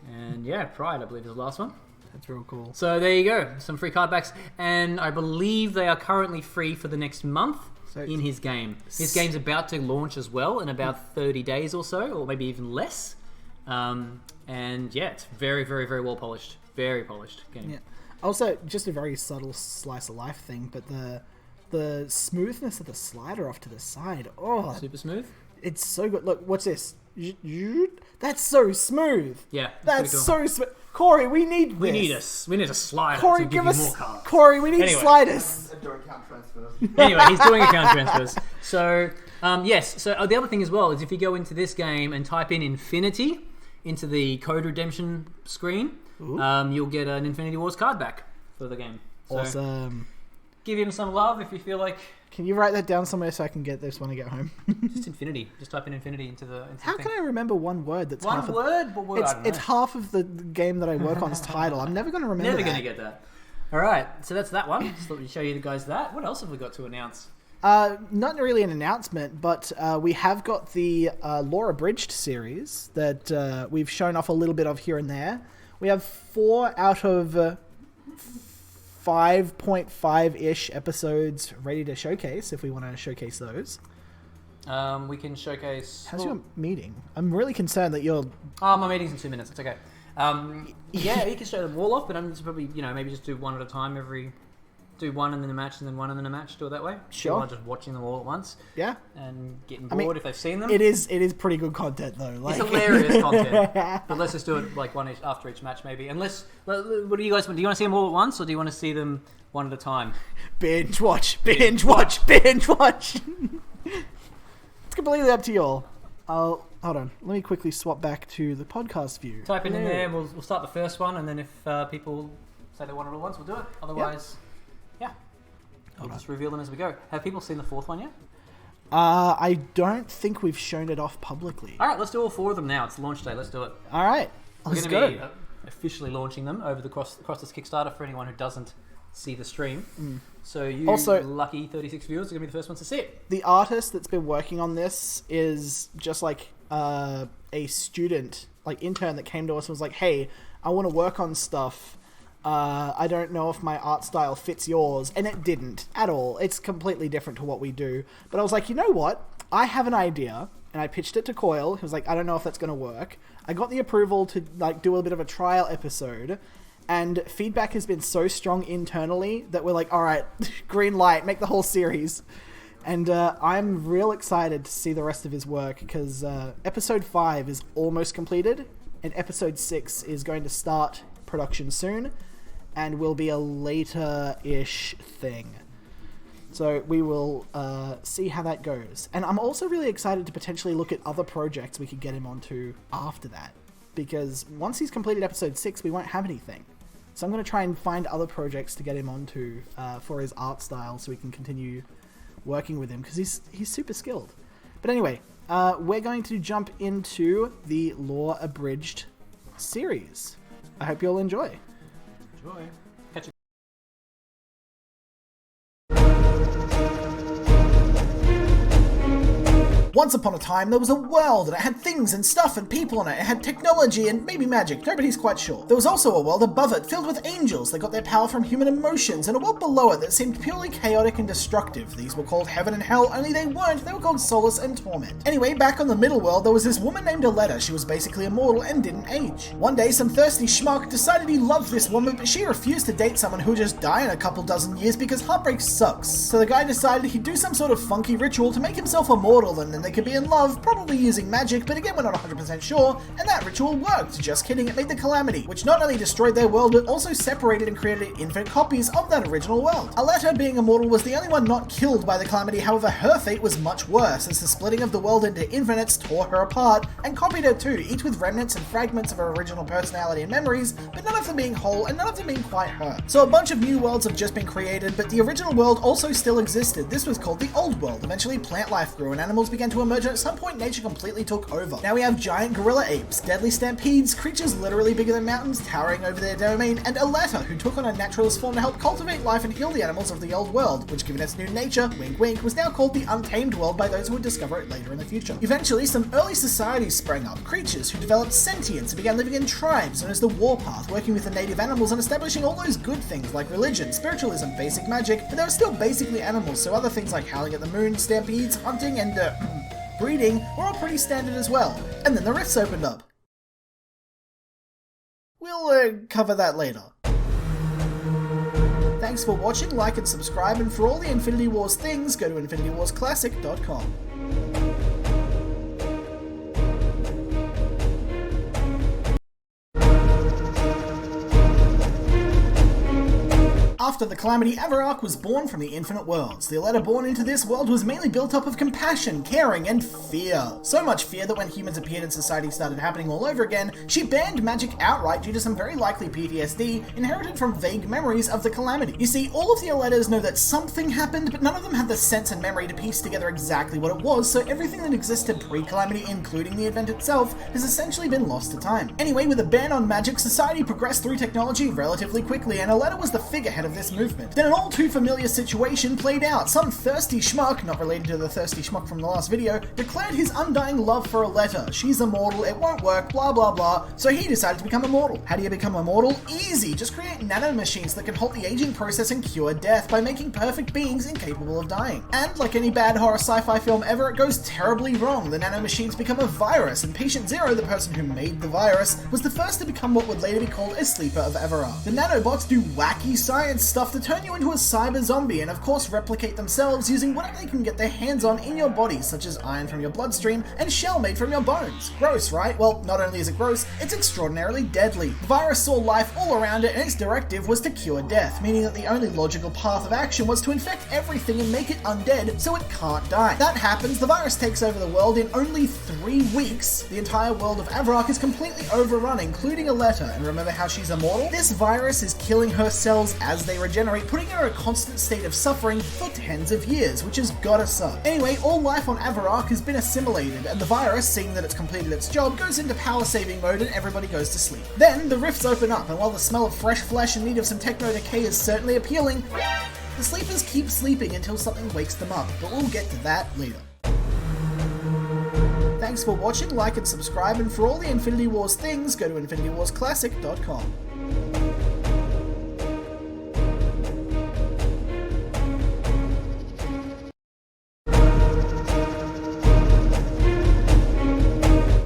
and pride, I believe, is the last one. That's real cool. So there you go, some free card backs, and I believe they are currently free for the next month in his game. His game's about to launch as well in about 30 days or so, or maybe even less. And it's very, very, very well polished. Very polished game. Yeah. Also, just a very subtle slice of life thing, but the smoothness of the slider off to the side. Oh, super smooth. It's so good. Look, what's this? That's so smooth. Yeah, that's so smooth. Corey, we need this. We need a slider. Corey, to give you us more cards. Corey, we need sliders. Anyway, he's doing account transfers. So yes. So the other thing as well is if you go into this game and type in Infinity into the code redemption screen, you'll get an Infinity Wars card back for the game. So awesome. Give him some love if you feel like. Can you write that down somewhere so I can get this when I get home? Just Infinity. Just type in Infinity into the. How can I remember one word that's one half of, word? What word? It's half of the game that I work on's title. I'm never going to remember. Never going to get that. All right, so that's that one. Just let me show you guys that. What else have we got to announce? Not really an announcement, but we have got the Law Abridged series that we've shown off a little bit of here and there. We have 4 out of 5.5-ish episodes ready to showcase if we want to showcase those. We can showcase... How's your meeting? I'm really concerned that you're... Oh, my meeting's in 2 minutes. It's okay. Yeah, you can show them all off, but I'm just probably, maybe just do one at a time do one and then a match and then one and then a match. Do it that way. Sure. People aren't just watching them all at once. Yeah. And getting bored if they've seen them. It is pretty good content though. It's hilarious content. But let's just do it like one after each match maybe. Unless, what do you guys want? Do you want to see them all at once or do you want to see them one at a time? Binge watch. Binge watch. It's completely up to you all. Hold on. Let me quickly swap back to the podcast view. Type it in there. We'll start the first one, and then if people say they want it all once, we'll do it. Otherwise, we'll just reveal them as we go. Have people seen the 4th one yet? I don't think we've shown it off publicly. All right, let's do all 4 of them now. It's launch day. Let's do it. All right, let's go. We're going to be officially launching them over across this Kickstarter for anyone who doesn't see the stream. So you also, lucky 36 viewers are going to be the first ones to see it. The artist that's been working on this is just like a student, like intern that came to us and was like, hey, I want to work on stuff. I don't know if my art style fits yours. And it didn't at all. It's completely different to what we do. But I was like, you know what? I have an idea. And I pitched it to Coyle. He was like, I don't know if that's going to work. I got the approval to do a bit of a trial episode. And feedback has been so strong internally that we're like, all right, green light, make the whole series. And I'm real excited to see the rest of his work because episode 5 is almost completed and episode 6 is going to start production soon and will be a later-ish thing. So we will see how that goes. And I'm also really excited to potentially look at other projects we could get him onto after that. Because once he's completed episode 6, we won't have anything. So I'm going to try and find other projects to get him onto for his art style so we can continue working with him because he's super skilled. But anyway, we're going to jump into the Law Abridged series. I hope you'll enjoy. Enjoy. Catch you. Once upon a time, there was a world, and it had things and stuff and people in it. It had technology and maybe magic, nobody's quite sure. There was also a world above it, filled with angels that got their power from human emotions, and a world below it that seemed purely chaotic and destructive. These were called Heaven and Hell, only they weren't, they were called Solace and Torment. Anyway, back on the middle world, there was this woman named Aletta. She was basically immortal and didn't age. One day, some thirsty schmuck decided he loved this woman, but she refused to date someone who would just die in a couple dozen years because heartbreak sucks. So the guy decided he'd do some sort of funky ritual to make himself immortal and then they could be in love, probably using magic, but again we're not 100% sure, and that ritual worked. Just kidding, it made the Calamity, which not only destroyed their world, but also separated and created infinite copies of that original world. Aletta, being immortal, was the only one not killed by the Calamity, however her fate was much worse, as the splitting of the world into infinites tore her apart, and copied her too, each with remnants and fragments of her original personality and memories, but none of them being whole, and none of them being quite her. So a bunch of new worlds have just been created, but the original world also still existed. This was called the Old World. Eventually plant life grew and animals began to emerge, and at some point nature completely took over. Now we have giant gorilla apes, deadly stampedes, creatures literally bigger than mountains towering over their domain, and Aletta, who took on a naturalist form to help cultivate life and heal the animals of the Old World, which given its new nature, wink wink, was now called the Untamed World by those who would discover it later in the future. Eventually some early societies sprang up, creatures who developed sentience and began living in tribes known as the Warpath, working with the native animals and establishing all those good things like religion, spiritualism, basic magic, but they were still basically animals, so other things like howling at the moon, stampedes, hunting, and breeding were all pretty standard as well. And then the rifts opened up. We'll cover that later. Thanks for watching, like and subscribe, and for all the Infinity Wars things, go to infinitywarsclassic.com. After the Calamity, Avarark was born from the Infinite Worlds. The Aletta born into this world was mainly built up of compassion, caring, and fear. So much fear that when humans appeared and society started happening all over again, she banned magic outright due to some very likely PTSD inherited from vague memories of the Calamity. You see, all of the Alettas know that something happened, but none of them had the sense and memory to piece together exactly what it was, so everything that existed pre-Calamity, including the event itself, has essentially been lost to time. Anyway, with a ban on magic, society progressed through technology relatively quickly, and Aletta was the figurehead of this movement. Then an all too familiar situation played out. Some thirsty schmuck, not related to the thirsty schmuck from the last video, declared his undying love for Aletta. She's immortal, it won't work, blah blah blah, so he decided to become immortal. How do you become immortal? Easy, just create nanomachines that can halt the aging process and cure death by making perfect beings incapable of dying. And like any bad horror sci-fi film ever, it goes terribly wrong. The nanomachines become a virus, and Patient Zero, the person who made the virus, was the first to become what would later be called a sleeper of Avarark. The nanobots do wacky science stuff to turn you into a cyber zombie and of course replicate themselves using whatever they can get their hands on in your body, such as iron from your bloodstream and shell made from your bones. Gross, right? Well, not only is it gross, it's extraordinarily deadly. The virus saw life all around it and its directive was to cure death, meaning that the only logical path of action was to infect everything and make it undead so it can't die. That happens, the virus takes over the world in only 3 weeks. The entire world of Avarark is completely overrun, including Aletta, and remember how she's immortal? This virus is killing her cells as they regenerate, putting her in a constant state of suffering for tens of years, which has gotta suck. Anyway, all life on Avarark has been assimilated, and the virus, seeing that it's completed its job, goes into power saving mode and everybody goes to sleep. Then the rifts open up, and while the smell of fresh flesh in need of some techno decay is certainly appealing, the sleepers keep sleeping until something wakes them up, but we'll get to that later. Thanks for watching, like and subscribe, and for all the Infinity Wars things, go to infinitywarsclassic.com.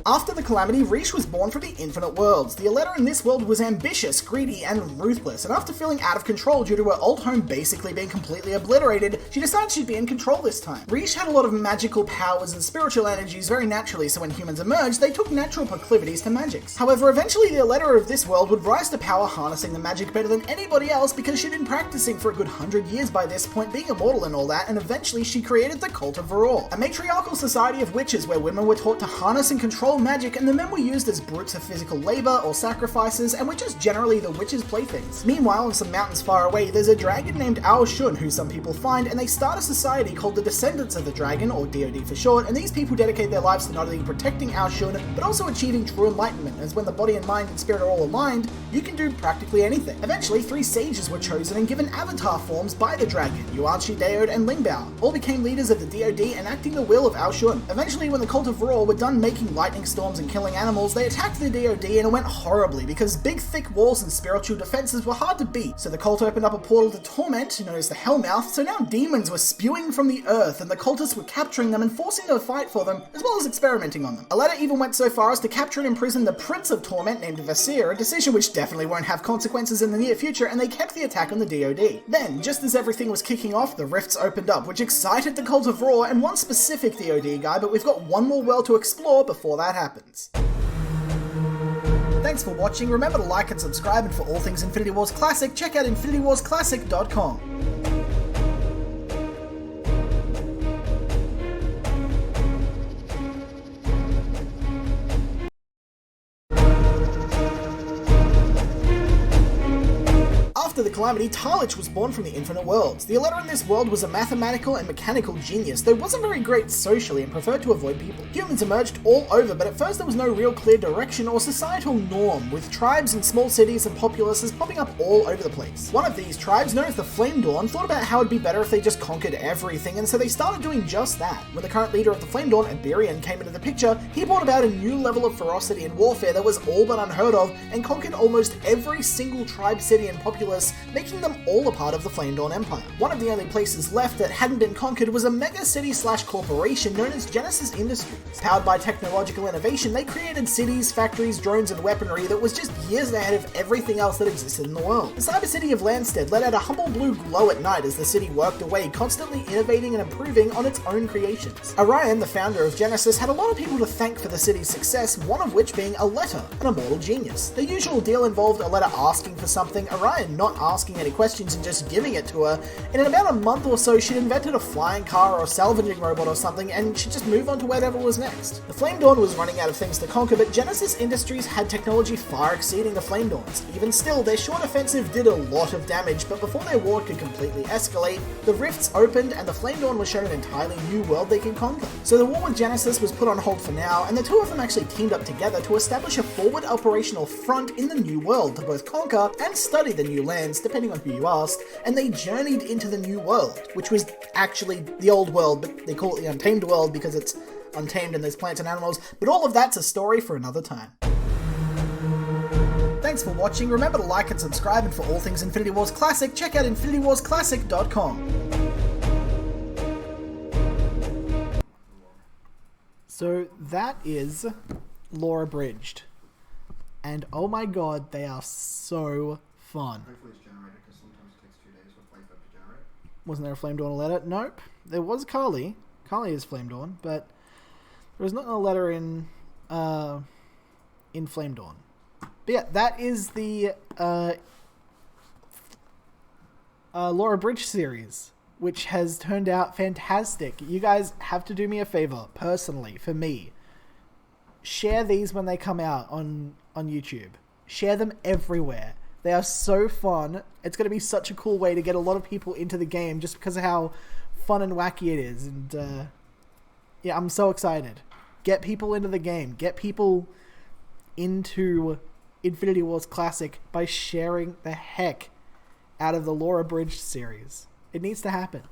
After the Calamity, Riche was born from the Infinite Worlds. The Aletta in this world was ambitious, greedy, and ruthless, and after feeling out of control due to her old home basically being completely obliterated, she decided she'd be in control this time. Riche had a lot of magical powers and spiritual energies very naturally, so when humans emerged, they took natural proclivities to magics. However, eventually the Aletta of this world would rise to power harnessing the magic better than anybody else because she'd been practicing for a good 100 years by this point, being immortal and all that, and eventually she created the Cult of Varor, a matriarchal society of witches where women were taught to harness and control magic, and the men were used as brutes of physical labor or sacrifices, and were just generally the witches' playthings. Meanwhile, in some mountains far away, there's a dragon named Ao Shun who some people find, and they start a society called the Descendants of the Dragon, or DoD for short, and these people dedicate their lives to not only protecting Ao Shun, but also achieving true enlightenment, as when the body and mind and spirit are all aligned, you can do practically anything. Eventually, 3 sages were chosen and given avatar forms by the dragon, Yuanshi, Daod, and Lingbao. All became leaders of the DoD, enacting the will of Ao Shun. Eventually, when the Cult of Varor were done making lightning storms and killing animals, they attacked the DoD and it went horribly because big thick walls and spiritual defenses were hard to beat. So the cult opened up a portal to Torment, known as the Hellmouth, so now demons were spewing from the earth and the cultists were capturing them and forcing them to fight for them, as well as experimenting on them. Aletta even went so far as to capture and imprison the Prince of Torment named Vasir, a decision which definitely won't have consequences in the near future, and they kept the attack on the DoD. Then, just as everything was kicking off, the rifts opened up, which excited the Cult of Raw and one specific DoD guy, but we've got one more world to explore before that happens. Thanks for watching. Remember to like and subscribe, and for all things Infinity Wars Classic, check out infinitywarsclassic.com. After the Calamity, Talich was born from the Infinite Worlds. The Aletta in this world was a mathematical and mechanical genius, though wasn't very great socially and preferred to avoid people. Humans emerged all over, but at first there was no real clear direction or societal norm, with tribes and small cities and populaces popping up all over the place. One of these tribes, known as the Flame Dawn, thought about how it'd be better if they just conquered everything, and so they started doing just that. When the current leader of the Flame Dawn, Iberian, came into the picture, he brought about a new level of ferocity and warfare that was all but unheard of, and conquered almost every single tribe, city, and populace, making them all a part of the Flame Dawn Empire. One of the only places left that hadn't been conquered was a mega city / corporation known as Genesis Industries. Powered by technological innovation, they created cities, factories, drones, and weaponry that was just years ahead of everything else that existed in the world. The cyber city of Landstead let out a humble blue glow at night as the city worked away, constantly innovating and improving on its own creations. Orion, the founder of Genesis, had a lot of people to thank for the city's success, one of which being Aletta, an immortal genius. The usual deal involved Aletta asking for something, Orion not asking any questions and just giving it to her, and in about a month or so she'd invented a flying car or a salvaging robot or something, and she'd just move on to whatever was next. The Flame Dawn was running out of things to conquer, but Genesis Industries had technology far exceeding the Flame Dawn's. Even still, their short offensive did a lot of damage, but before their war could completely escalate, the rifts opened and the Flame Dawn was shown an entirely new world they could conquer. So the war with Genesis was put on hold for now, and the two of them actually teamed up together to establish a forward operational front in the new world to both conquer and study the new lands, depending on who you ask, and they journeyed into the new world, which was actually the old world, but they call it the Untamed World because it's untamed and there's plants and animals, but all of that's a story for another time. Thanks for watching. Remember to like and subscribe, and for all things Infinity Wars Classic, check out infinitywarsclassic.com. So that is Lore Abridged, and oh my god, they are so fun. Hopefully it's generated, because sometimes it takes 2 days for Flame Dawn to generate. Wasn't there a Flame Dawn letter? Nope. There was Carly. Carly is Flame Dawn, but there was not a letter in Flame Dawn. But yeah, that is the Laura Bridge series, which has turned out fantastic. You guys have to do me a favor, personally, for me. Share these when they come out on YouTube. Share them everywhere. They are so fun. It's going to be such a cool way to get a lot of people into the game just because of how fun and wacky it is. And yeah, I'm so excited. Get people into the game. Get people into Infinity Wars Classic by sharing the heck out of the Laura Bridge series. It needs to happen.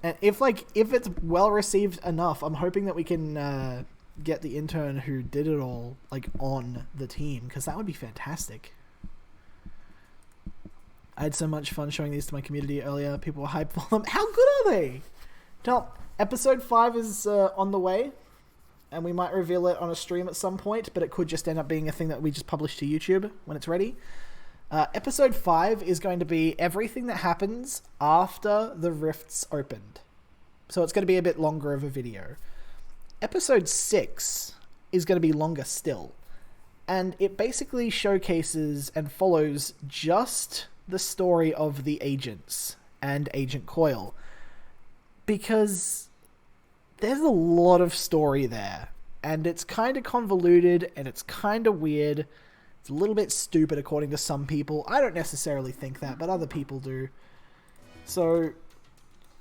And if it's well received enough, I'm hoping that we can get the intern who did it all on the team, because that would be fantastic. I had so much fun showing these to my community earlier. People were hyped for them. How good are they? Episode 5 is on the way, and we might reveal it on a stream at some point, but it could just end up being a thing that we just publish to YouTube when it's ready. Episode 5 is going to be everything that happens after the rifts opened. So it's going to be a bit longer of a video. Episode 6 is going to be longer still. And it basically showcases and follows just the story of the agents and Agent Coil. Because there's a lot of story there. And it's kind of convoluted and it's kind of weird. It's a little bit stupid according to some people. I don't necessarily think that, but other people do. So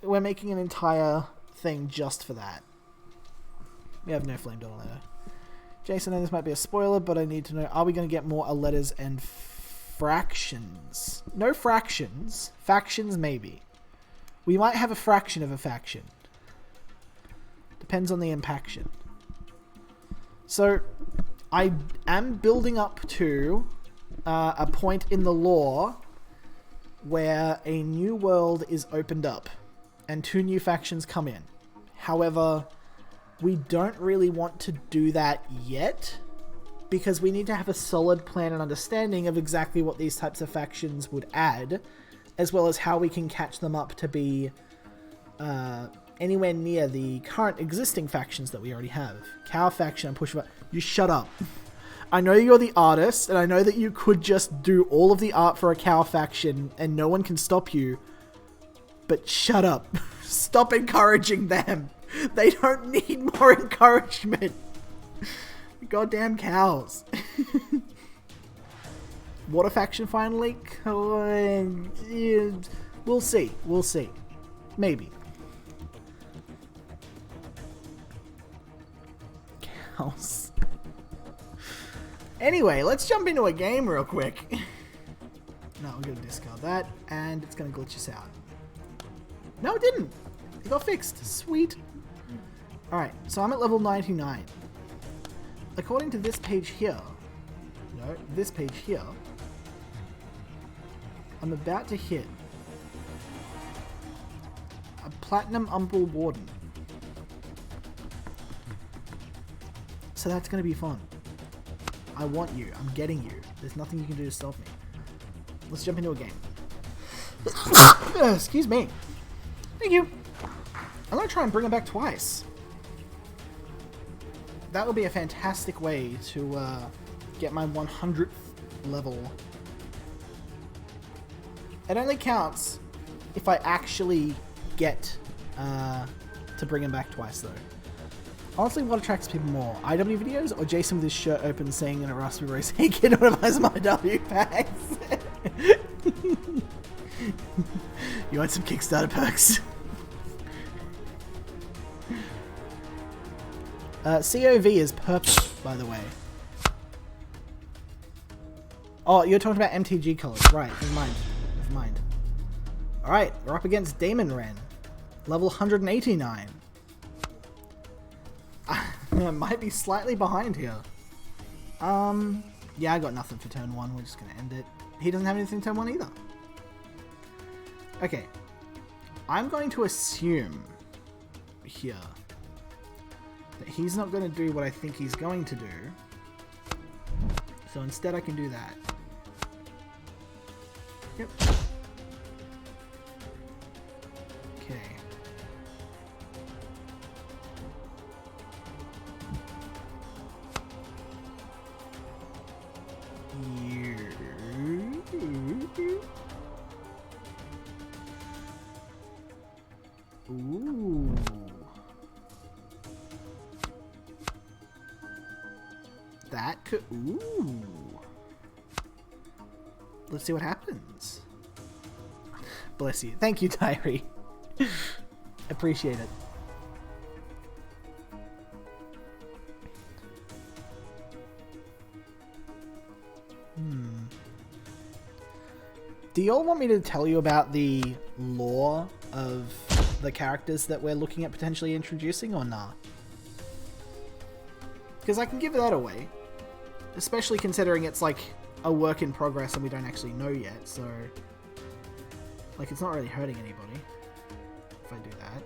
we're making an entire thing just for that. We have no Flame Dawn letter. Jason, this might be a spoiler, but I need to know, are we going to get more letters and fractions? No fractions. Factions, maybe. We might have a fraction of a faction. Depends on the impaction. So, I am building up to a point in the lore where a new world is opened up and 2 new factions come in. However, we don't really want to do that yet because we need to have a solid plan and understanding of exactly what these types of factions would add, as well as how we can catch them up to be anywhere near the current existing factions that we already have. Cow faction and Push. You shut up. I know you're the artist, and I know that you could just do all of the art for a cow faction and no one can stop you. But shut up. Stop encouraging them. They don't need more encouragement. Goddamn cows. Water faction finally? We'll see. We'll see. Maybe. Cows. Anyway, let's jump into a game real quick. No, we're going to discard that, and it's going to glitch us out. No, it didn't. It got fixed. Sweet. Alright, so I'm at level 99. According to this page here, no, this page here, I'm about to hit a Platinum Umbral Warden. So that's going to be fun. I want you. I'm getting you. There's nothing you can do to stop me. Let's jump into a game. Excuse me. Thank you. I'm going to try and bring it back twice. That would be a fantastic way to get my 100th level. It only counts if I actually get to bring him back twice, though. Honestly, what attracts people more? IW videos or Jason with his shirt open saying in a raspy voice, "Hey kid, I want to buy some IW packs." You want some Kickstarter perks? COV is purple, by the way. Oh, you're talking about MTG colors. Right, never mind. Never mind. Alright, we're up against Damon Wren. Level 189. I might be slightly behind here. Yeah, I got nothing for turn 1. We're just going to end it. He doesn't have anything turn 1 either. Okay. I'm going to assume here that he's not going to do what I think he's going to do. So instead I can do that. Yep. Okay. Ooh. That could... Ooh. Let's see what happens. Bless you. Thank you, Tyree. Appreciate it. Do you all want me to tell you about the lore of the characters that we're looking at potentially introducing, or nah? Because I can give that away. Especially considering it's like a work in progress and we don't actually know yet, so... Like, it's not really hurting anybody if I do that.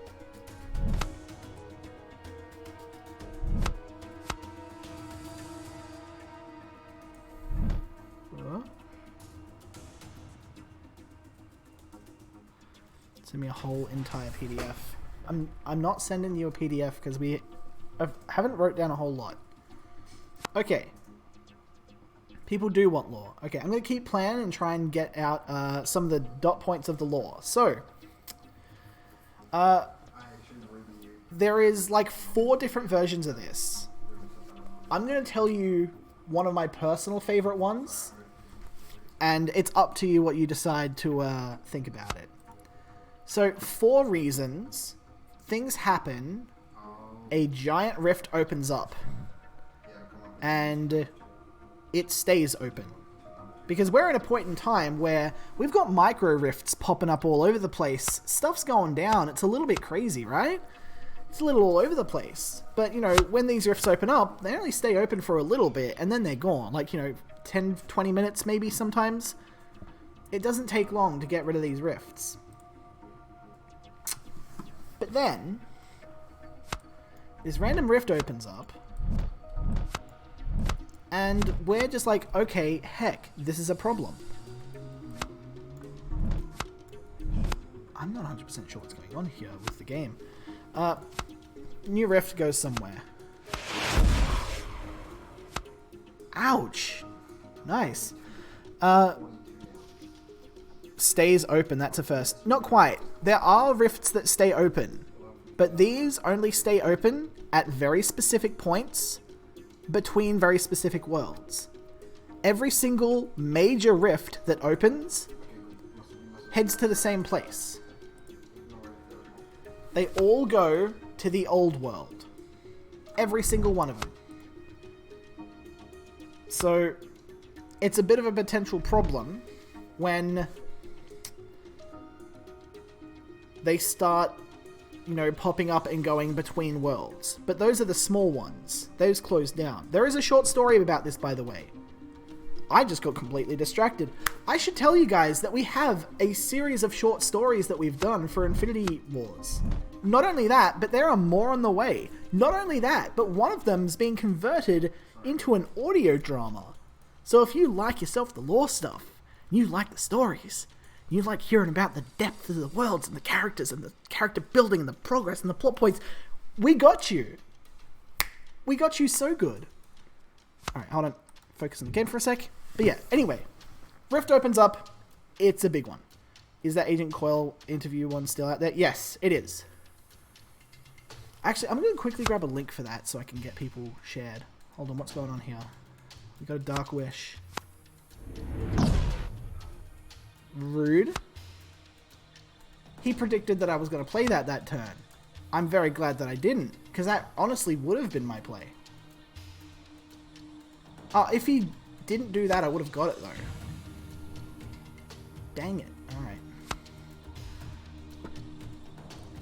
Send me a whole entire PDF. I'm not sending you a PDF because we haven't wrote down a whole lot. Okay. People do want lore. Okay, I'm going to keep playing and try and get out some of the dot points of the lore. So, there is like 4 different versions of this. I'm going to tell you one of my personal favorite ones, and it's up to you what you decide to think about it. So, 4 reasons, things happen, a giant rift opens up, and it stays open. Because we're in a point in time where we've got micro rifts popping up all over the place. Stuff's going down. It's a little bit crazy, right? it's a little all over the place. But, you know, when these rifts open up, they only stay open for a little bit, and then they're gone. Like, you know, 10, 20 minutes maybe sometimes. It doesn't take long to get rid of these rifts. But then, this random rift opens up, and we're just like, okay, heck, this is a problem. I'm not 100% sure what's going on here with the game. New rift goes somewhere. Ouch! Nice. Stays open, that's a first. Not quite. There are rifts that stay open, but these only stay open at very specific points between very specific worlds. Every single major rift that opens heads to the same place. They all go to the old world. Every single one of them. So, it's a bit of a potential problem when they start, you know, popping up and going between worlds. But those are the small ones. Those close down. There is a short story about this, by the way. I just got completely distracted. I should tell you guys that we have a series of short stories that we've done for Infinity Wars. Not only that, but there are more on the way. Not only that, but one of them's being converted into an audio drama. So if you like yourself the lore stuff, and you like the stories, you like hearing about the depth of the worlds and the characters and the character building and the progress and the plot points, we got you. We got you so good. Alright, hold on. Focus on the game for a sec. But yeah, anyway. Rift opens up. It's a big one. Is that Agent Coil interview one still out there? Yes, it is. Actually, I'm going to quickly grab a link for that so I can get people shared. Hold on, what's going on here? We got a Dark Wish. Rude. He predicted that I was going to play that turn. I'm very glad that I didn't, because that honestly would have been my play. If he didn't do that, I would have got it, though. Dang it. Alright.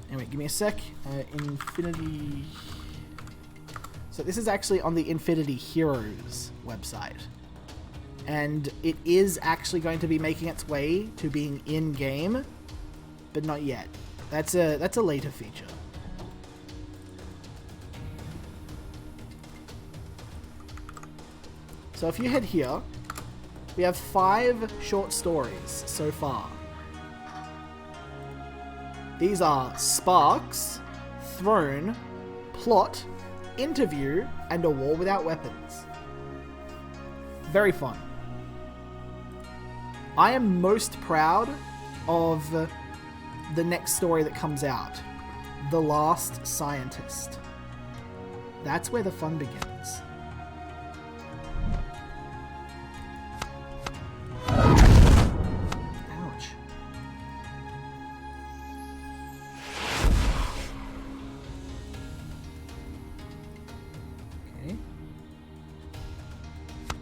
Anyway, give me a sec. Infinity... So this is actually on the Infinity Heroes website. And it is actually going to be making its way to being in-game, but not yet. That's a later feature. So if you head here, we have 5 short stories so far. These are Sparks, Throne, Plot, Interview, and A War Without Weapons. Very fun. I am most proud of the next story that comes out. The Last Scientist. That's where the fun begins. Ouch. Okay.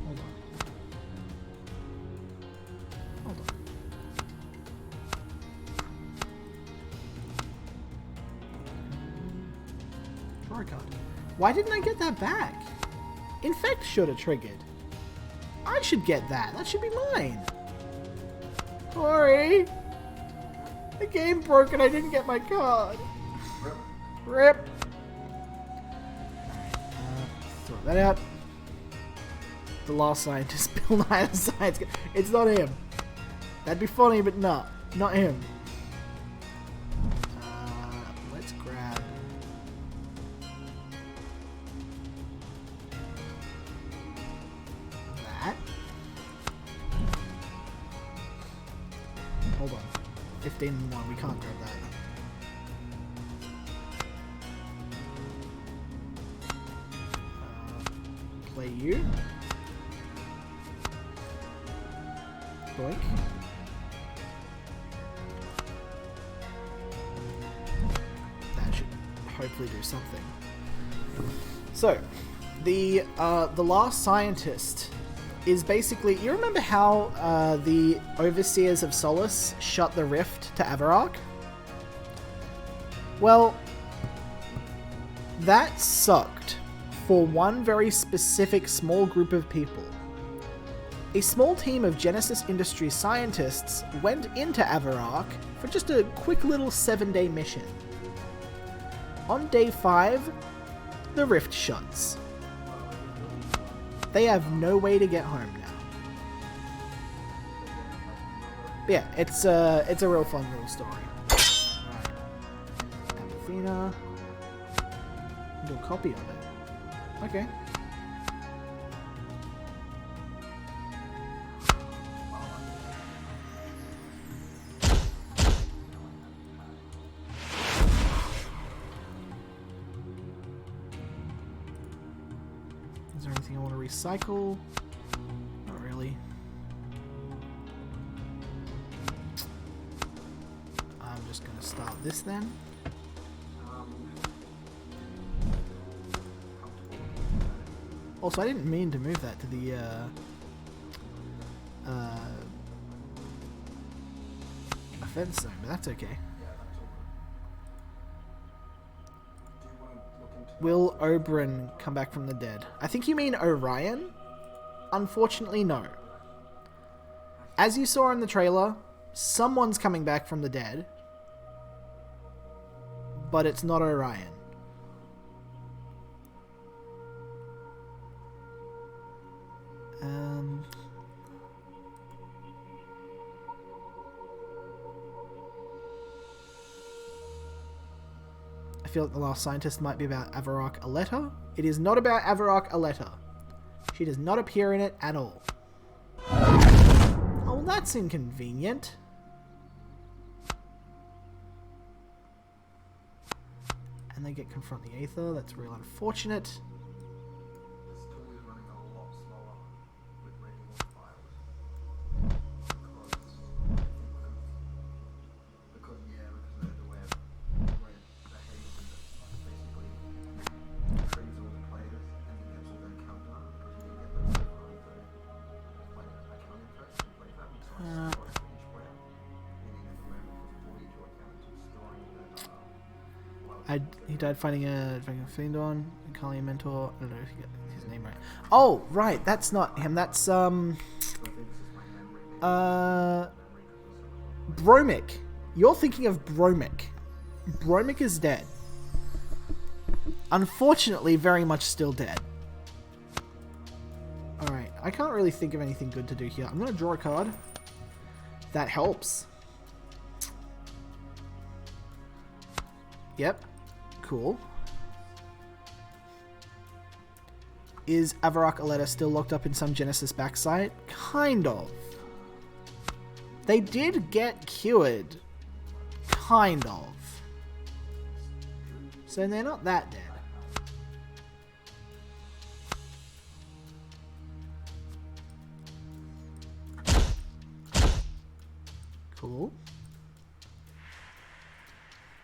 Hold on. Hold on. Draw a card. Why didn't I get that back? Infect should have triggered. I should get that. That should be mine. Sorry. The game broke and I didn't get my card. Rip. Throw that out. The Last Scientist, Bill Nye the Science Guy. It's not him. That'd be funny, but not him. Let's grab... that. Hold on. 15 and 1, we can't grab that. Play you. Boink. That should hopefully do something. So, the Last Scientist is basically... You remember how the Overseers of Solace shut the rift to Avarok? Well, That sucked for one very specific small group of people. A small team of Genesis Industries scientists went into Avarok for just a quick little 7-day mission. On day 5, the rift shuts. They have no way to get home now. But yeah, it's a real fun little story. Right. Athena. Do a copy of it. Okay. Is there anything I want to recycle? Not really. I'm just going to start this then. Also, I didn't mean to move that to the offense zone, but that's okay. Will Oberyn come back from the dead? I think you mean Orion? Unfortunately, no. As you saw in the trailer, someone's coming back from the dead, but it's not Orion. I feel like the last scientist might be about Avarok Aletta. It is not about Avarok Aletta. She does not appear in it at all. Oh, that's inconvenient. And they get confront the Aether. That's real unfortunate. He died fighting a fiend on a Kali mentor. I don't know if you get his name right. Oh, right, that's not him. That's Bromic. You're thinking of Bromic. Bromic is dead. Unfortunately, very much still dead. Alright, I can't really think of anything good to do here. I'm going to draw a card. That helps. Yep. Cool. Is Avarok Aletta still locked up in some Genesis backsite? Kind of. They did get cured. Kind of. So they're not that dead. Cool.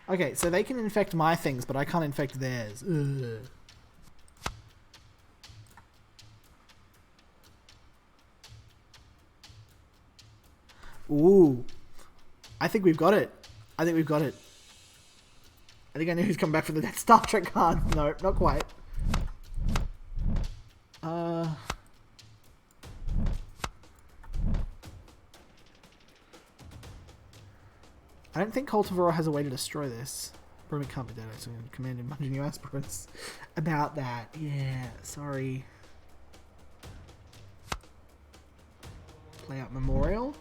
Okay, so they can infect my things, but I can't infect theirs. Ugh. Ooh. I think we've got it. I think we've got it. I think I know who's come back from the Death Star Trek card. No, not quite. I don't think Cultivar has a way to destroy this. Bromic can't be dead, so I'm going to command a bunch of new aspirants about that. Yeah, sorry. Play out Memorial.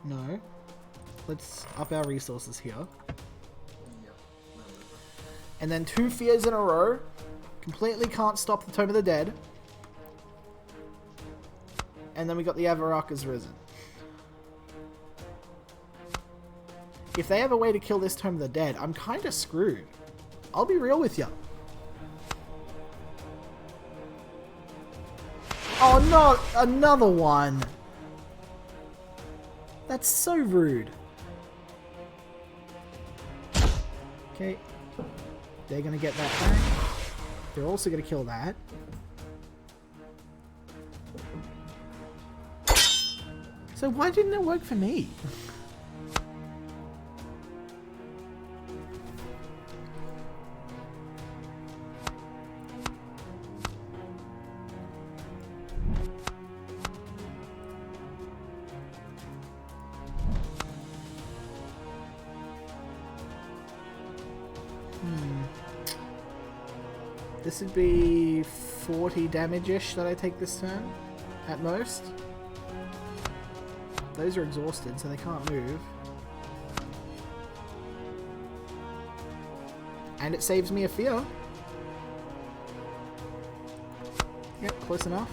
No. Let's up our resources here. And then 2 fears in a row. Completely can't stop the Tome of the Dead. And then we got the Avarok has risen. If they have a way to kill this Tome of the Dead, I'm kind of screwed. I'll be real with you. Oh, no! Another one! That's so rude. Okay. They're gonna get that back. They're also gonna kill that. So why didn't it work for me? This would be 40 damage-ish that I take this turn, at most. Those are exhausted, so they can't move. And it saves me a fear. Yep, close enough.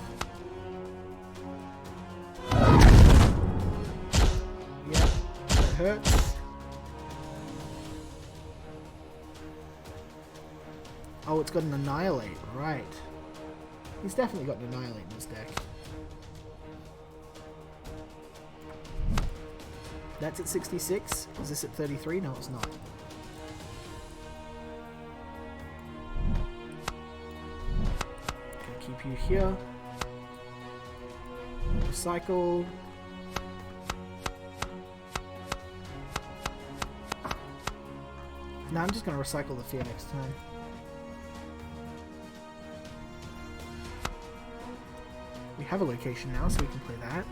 Yep, that hurts. Oh, it's got an Annihilate, right. He's definitely got an Annihilate in his deck. That's at 66. Is this at 33? No, it's not. Gonna keep you here. Recycle. No, I'm just gonna recycle the fear next turn. We have a location now, so we can play that.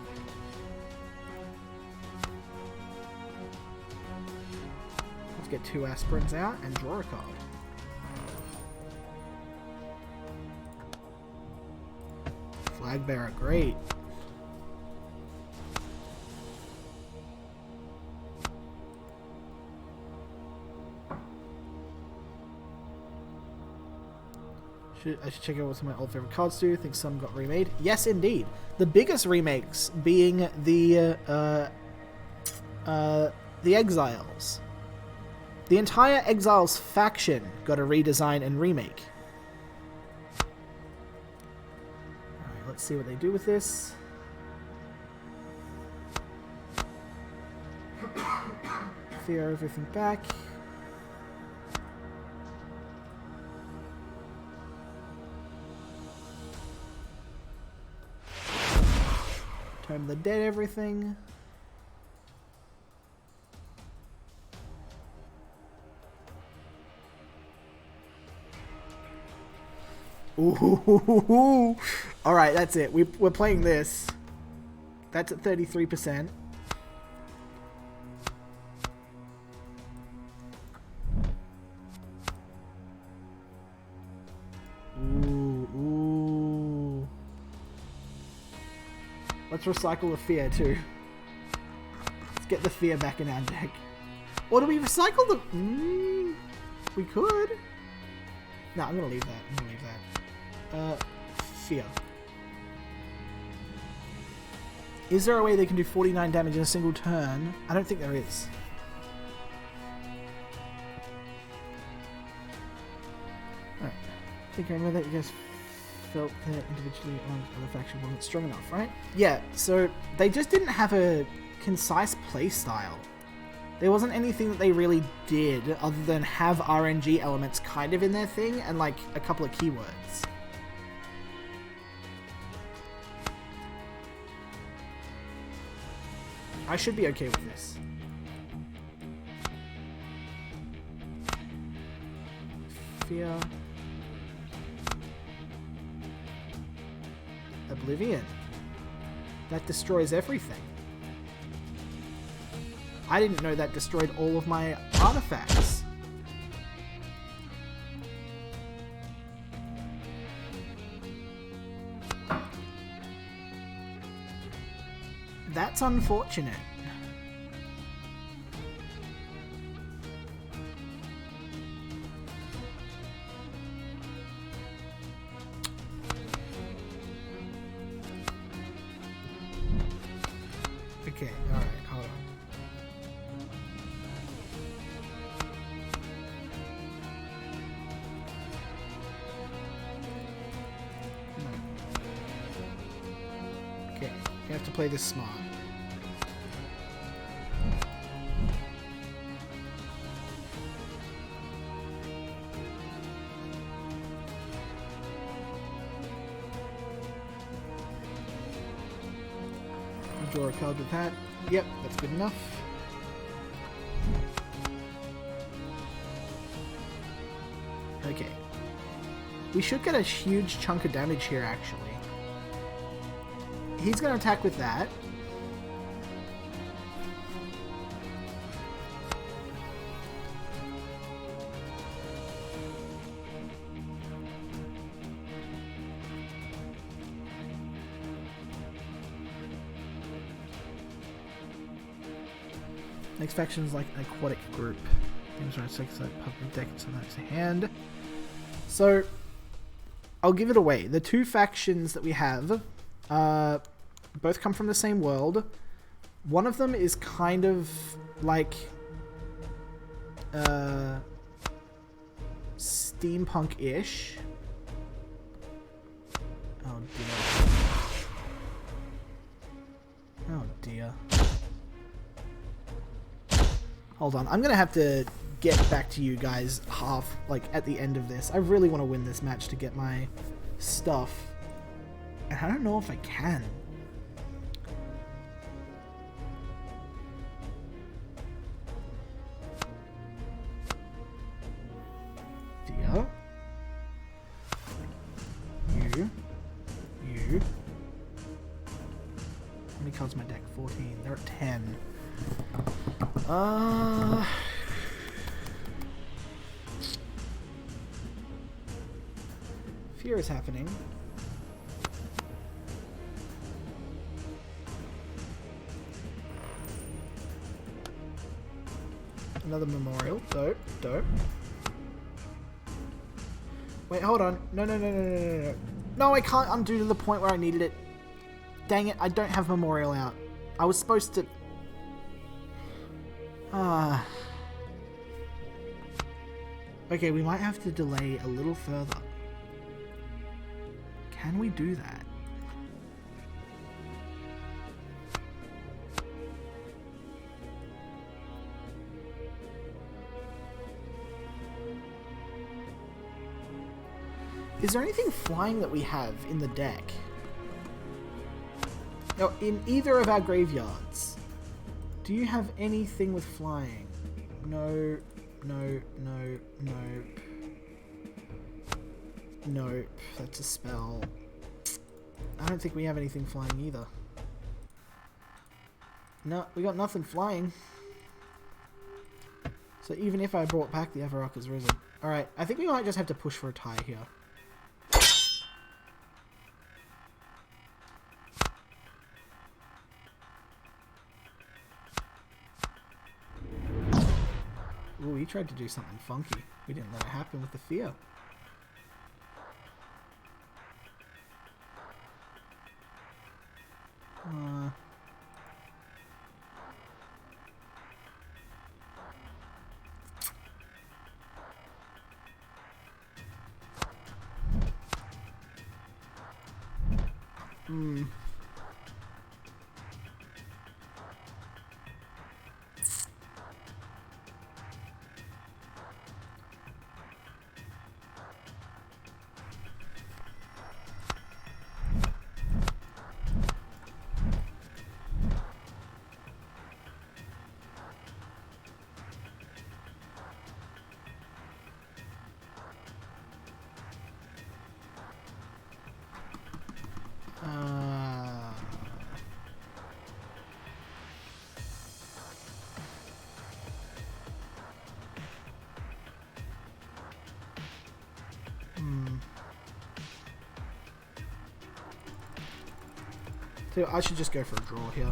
Let's get 2 aspirins out and draw a card. Flag bearer, great. I should check out what some of my old favorite cards do. Think some got remade. Yes, indeed. The biggest remakes being the Exiles. The entire Exiles faction got a redesign and remake. Alright, let's see what they do with this. Fear everything back. Tome the Dead everything. Ooh. Alright, that's it. We're playing this. That's at 33%. Ooh. Let's recycle the fear too. Let's get the fear back in our deck. Or do we recycle the... we could. No, I'm gonna leave that. Fear. Is there a way they can do 49 damage in a single turn? I don't think there is. Alright. I think I remember that you guys felt that individually on other faction wasn't strong enough, right? Yeah, so they just didn't have a concise play style. There wasn't anything that they really did other than have RNG elements kind of in their thing and like a couple of keywords. I should be okay with this. Fear. Oblivion. That destroys everything. I didn't know that destroyed all of my artifacts. That's unfortunate. Okay, alright, hold on. Okay, you have to play this smart. draw a card with that. Yep, that's good enough. Okay. We should get a huge chunk of damage here, actually. He's going to attack with that. Next faction is like an aquatic group. Games around six like public deck and sometimes a hand. So I'll give it away. The two factions that we have both come from the same world. One of them is kind of like steampunk-ish. Oh dear. Oh dear. Hold on, I'm gonna have to get back to you guys at the end of this. I really want to win this match to get my stuff. And I don't know if I can. Dia. You. How many cards in my deck? 14. They're at 10. Fear is happening. Another memorial. Dope, dope. Wait, hold on. No. No, I can't undo to the point where I needed it. Dang it, I don't have memorial out. I was supposed to... Okay, we might have to delay a little further. Can we do that? Is there anything flying that we have in the deck? No, in either of our graveyards. Do you have anything with flying? No. Nope. That's a spell. I don't think we have anything flying either. No, we got nothing flying. So even if I brought back the Avarok has risen. Alright, I think we might just have to push for a tie here. Ooh, he tried to do something funky. We didn't let it happen with the fear. So I should just go for a draw here.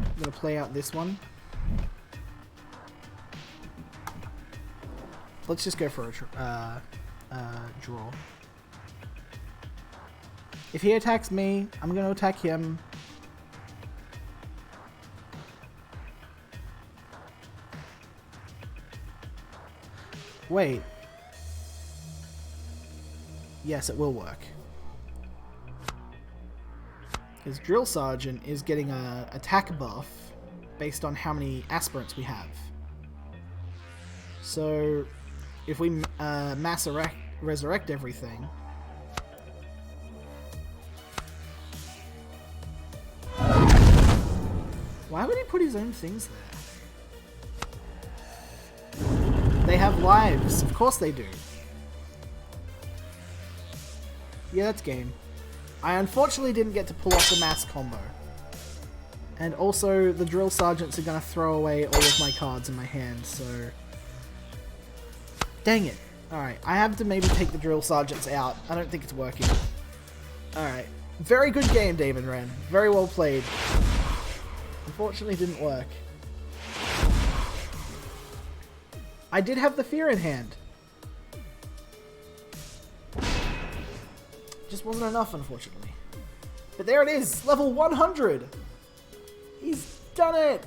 I'm gonna play out this one. Let's just go for a draw. If he attacks me, I'm gonna attack him. Wait. Yes, it will work. His Drill Sergeant is getting a attack buff based on how many aspirants we have. So if we resurrect everything, Why would he put his own things there? They have lives. Of course they do. Yeah, that's game. I unfortunately didn't get to pull off the mass combo. And also, the drill sergeants are going to throw away all of my cards in my hand, so... Dang it. Alright, I have to maybe take the drill sergeants out. I don't think it's working. Alright. Very good game, David Wren. Very well played. Unfortunately, didn't work. I did have the fear in hand. Just wasn't enough, unfortunately. But there it is, level 100! He's done it!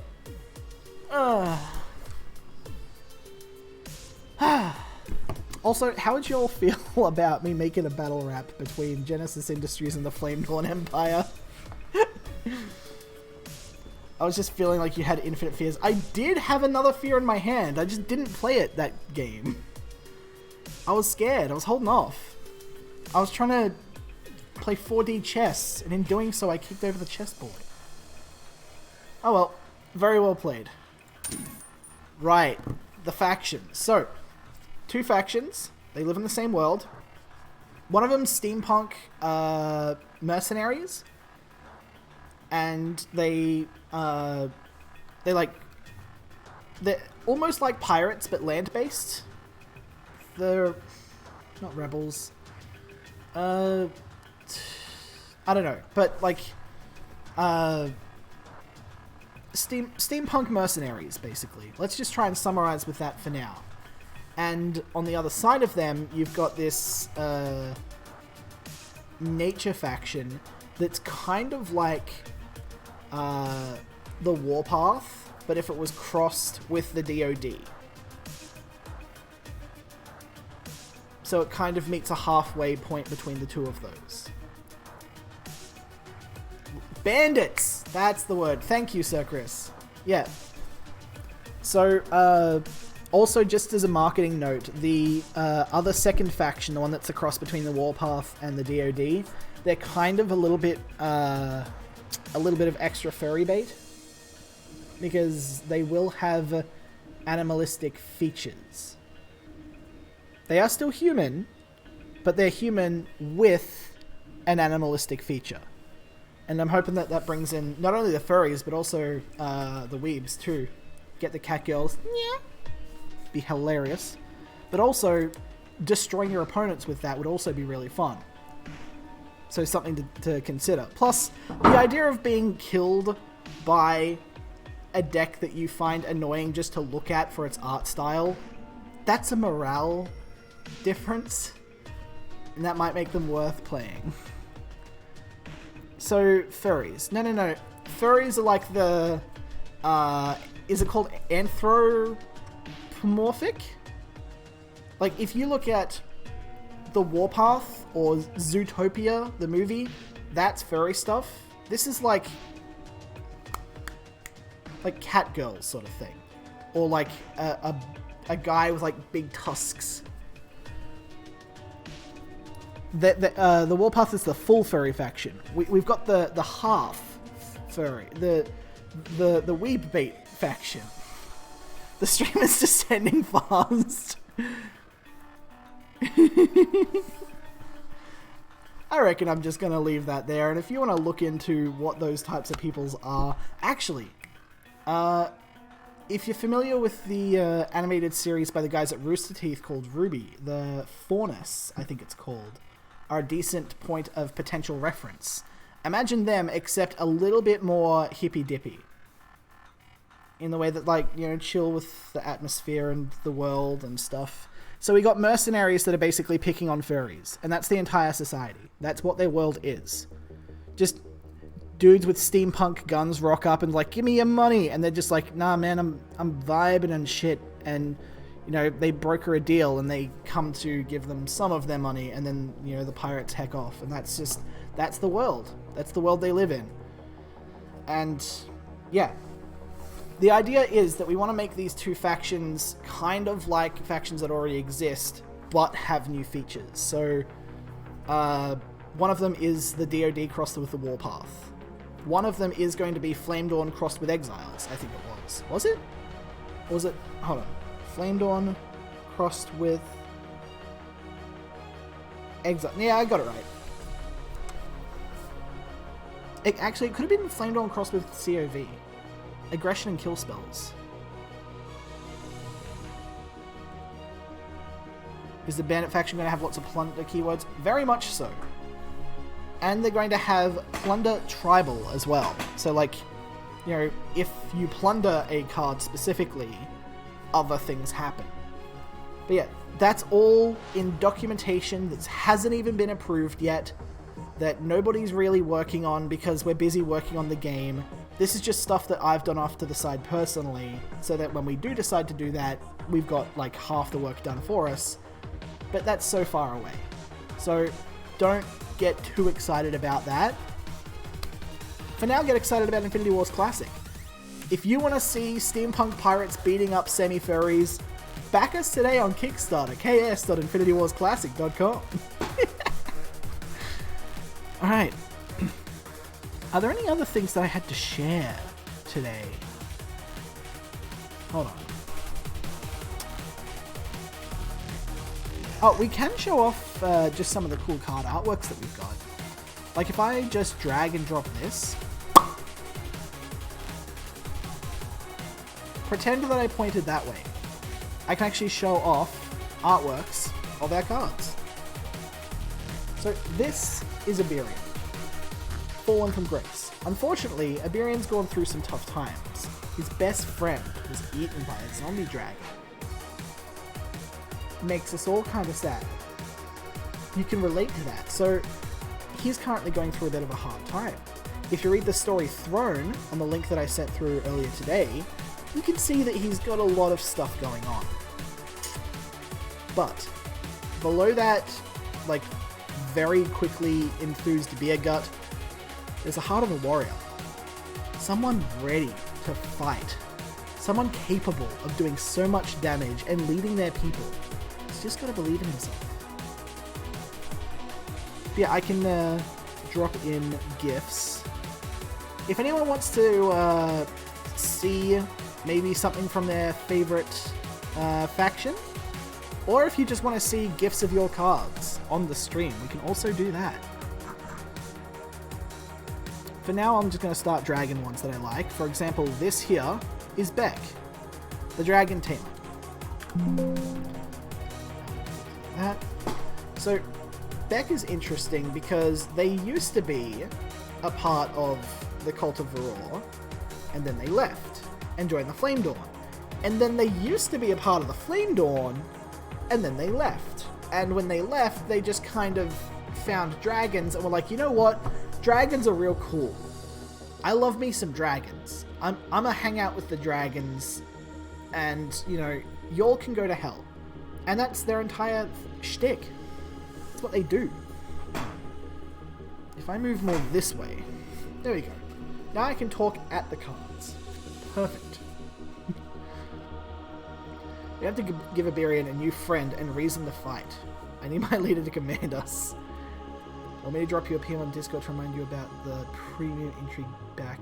Also, how would you all feel about me making a battle rap between Genesis Industries and the Flame Dawn Empire? I was just feeling like you had infinite fears. I did have another fear in my hand. I just didn't play it that game. I was scared. I was holding off. I was trying to play 4D chess, and in doing so, I kicked over the chessboard. Oh well. Very well played. Right. The factions. So, 2 factions. They live in the same world. One of them steampunk mercenaries. And they're almost like pirates, but land-based. They're not rebels. I don't know, but like steampunk mercenaries, basically. Let's just try and summarize with that for now. And on the other side of them, you've got this nature faction that's kind of like the Warpath, but if it was crossed with the DoD. So it kind of meets a halfway point between the two of those. Bandits! That's the word. Thank you, Sir Chris. Yeah. So, also just as a marketing note, the other second faction, the one that's a cross between the Warpath and the DoD, they're kind of a little bit of extra furry bait, because they will have animalistic features. They are still human, but they're human with an animalistic feature. And I'm hoping that that brings in not only the furries, but also the weebs too. Get the cat girls. Yeah. Be hilarious. But also, destroying your opponents with that would also be really fun. So something to consider. Plus, the idea of being killed by a deck that you find annoying just to look at for its art style, that's a morale difference. And that might make them worth playing. So, furries. No. Furries are like the... is it called anthropomorphic? Like, if you look at the Warpath or Zootopia, the movie, that's furry stuff. This is like cat girls sort of thing. Or like a guy with like big tusks. The Warpath is the full furry faction. We've got the half furry, the weeb bait faction. The stream is descending fast. I reckon I'm just going to leave that there, and if you want to look into what those types of peoples are... Actually, if you're familiar with the animated series by the guys at Rooster Teeth called Ruby, the Faunus, I think it's called, are a decent point of potential reference. Imagine them, except a little bit more hippy-dippy. In the way that, like, you know, chill with the atmosphere and the world and stuff. So we got mercenaries that are basically picking on furries, and that's the entire society. That's what their world is. Just dudes with steampunk guns rock up and like, give me your money, and they're just like, nah man, I'm vibing and shit, and you know, they broker a deal and they come to give them some of their money, and then, you know, the pirates heck off, and that's the world. That's the world they live in. And yeah. The idea is that we want to make these two factions kind of like factions that already exist, but have new features. So, one of them is the DoD crossed with the Warpath. one of them is going to be Flame Dawn crossed with Exiles, I think it was. Was it? Or was it... Hold on. Flame Dawn crossed with... Exile. Yeah, I got it right. It could have been Flame Dawn crossed with COV. Aggression and kill spells. Is the Bandit faction going to have lots of plunder keywords? Very much so. And they're going to have plunder tribal as well. So, like, you know, if you plunder a card specifically, other things happen. But yeah, that's all in documentation that hasn't even been approved yet, that nobody's really working on because we're busy working on the game. This is just stuff that I've done off to the side personally, so that when we do decide to do that, we've got like half the work done for us. But that's so far away. So don't get too excited about that. For now, get excited about Infinity Wars Classic. If you want to see steampunk pirates beating up semi-furries, back us today on Kickstarter, ks.infinitywarsclassic.com. Alright. Are there any other things that I had to share today? Hold on. Oh, we can show off just some of the cool card artworks that we've got. Like if I just drag and drop this, pretend that I pointed that way, I can actually show off artworks of our cards. So this is Iberian, fallen from grace. Unfortunately, Iberian's gone through some tough times. His best friend was eaten by a zombie dragon. Makes us all kind of sad. You can relate to that. So he's currently going through a bit of a hard time. If you read the story Throne on the link that I sent through earlier today, you can see that he's got a lot of stuff going on. But below that, like, very quickly enthused beer gut, there's a heart of a warrior. Someone ready to fight. Someone capable of doing so much damage and leading their people. He's just gotta believe in himself. Yeah, I can drop in GIFs. If anyone wants to see maybe something from their favorite faction, or if you just want to see GIFs of your cards on the stream, we can also do that. For now, I'm just going to start dragging ones that I like. For example, this here is Beck, the dragon tamer. That. So, Beck is interesting because they used to be a part of the Cult of Varor, and then they left and joined the Flame Dawn. And then they used to be a part of the Flame Dawn, and then they left. And when they left, they just kind of found dragons and were like, you know what? Dragons are real cool. I love me some dragons. I'm gonna hang out with the dragons, and, you know, y'all can go to hell. And that's their entire shtick. That's what they do. If I move more this way, there we go. Now I can talk at the cards. Perfect. We have to give Iberian a new friend and reason to fight. I need my leader to command us. Want me to drop you a PM on Discord to remind you about the premium Intrigue back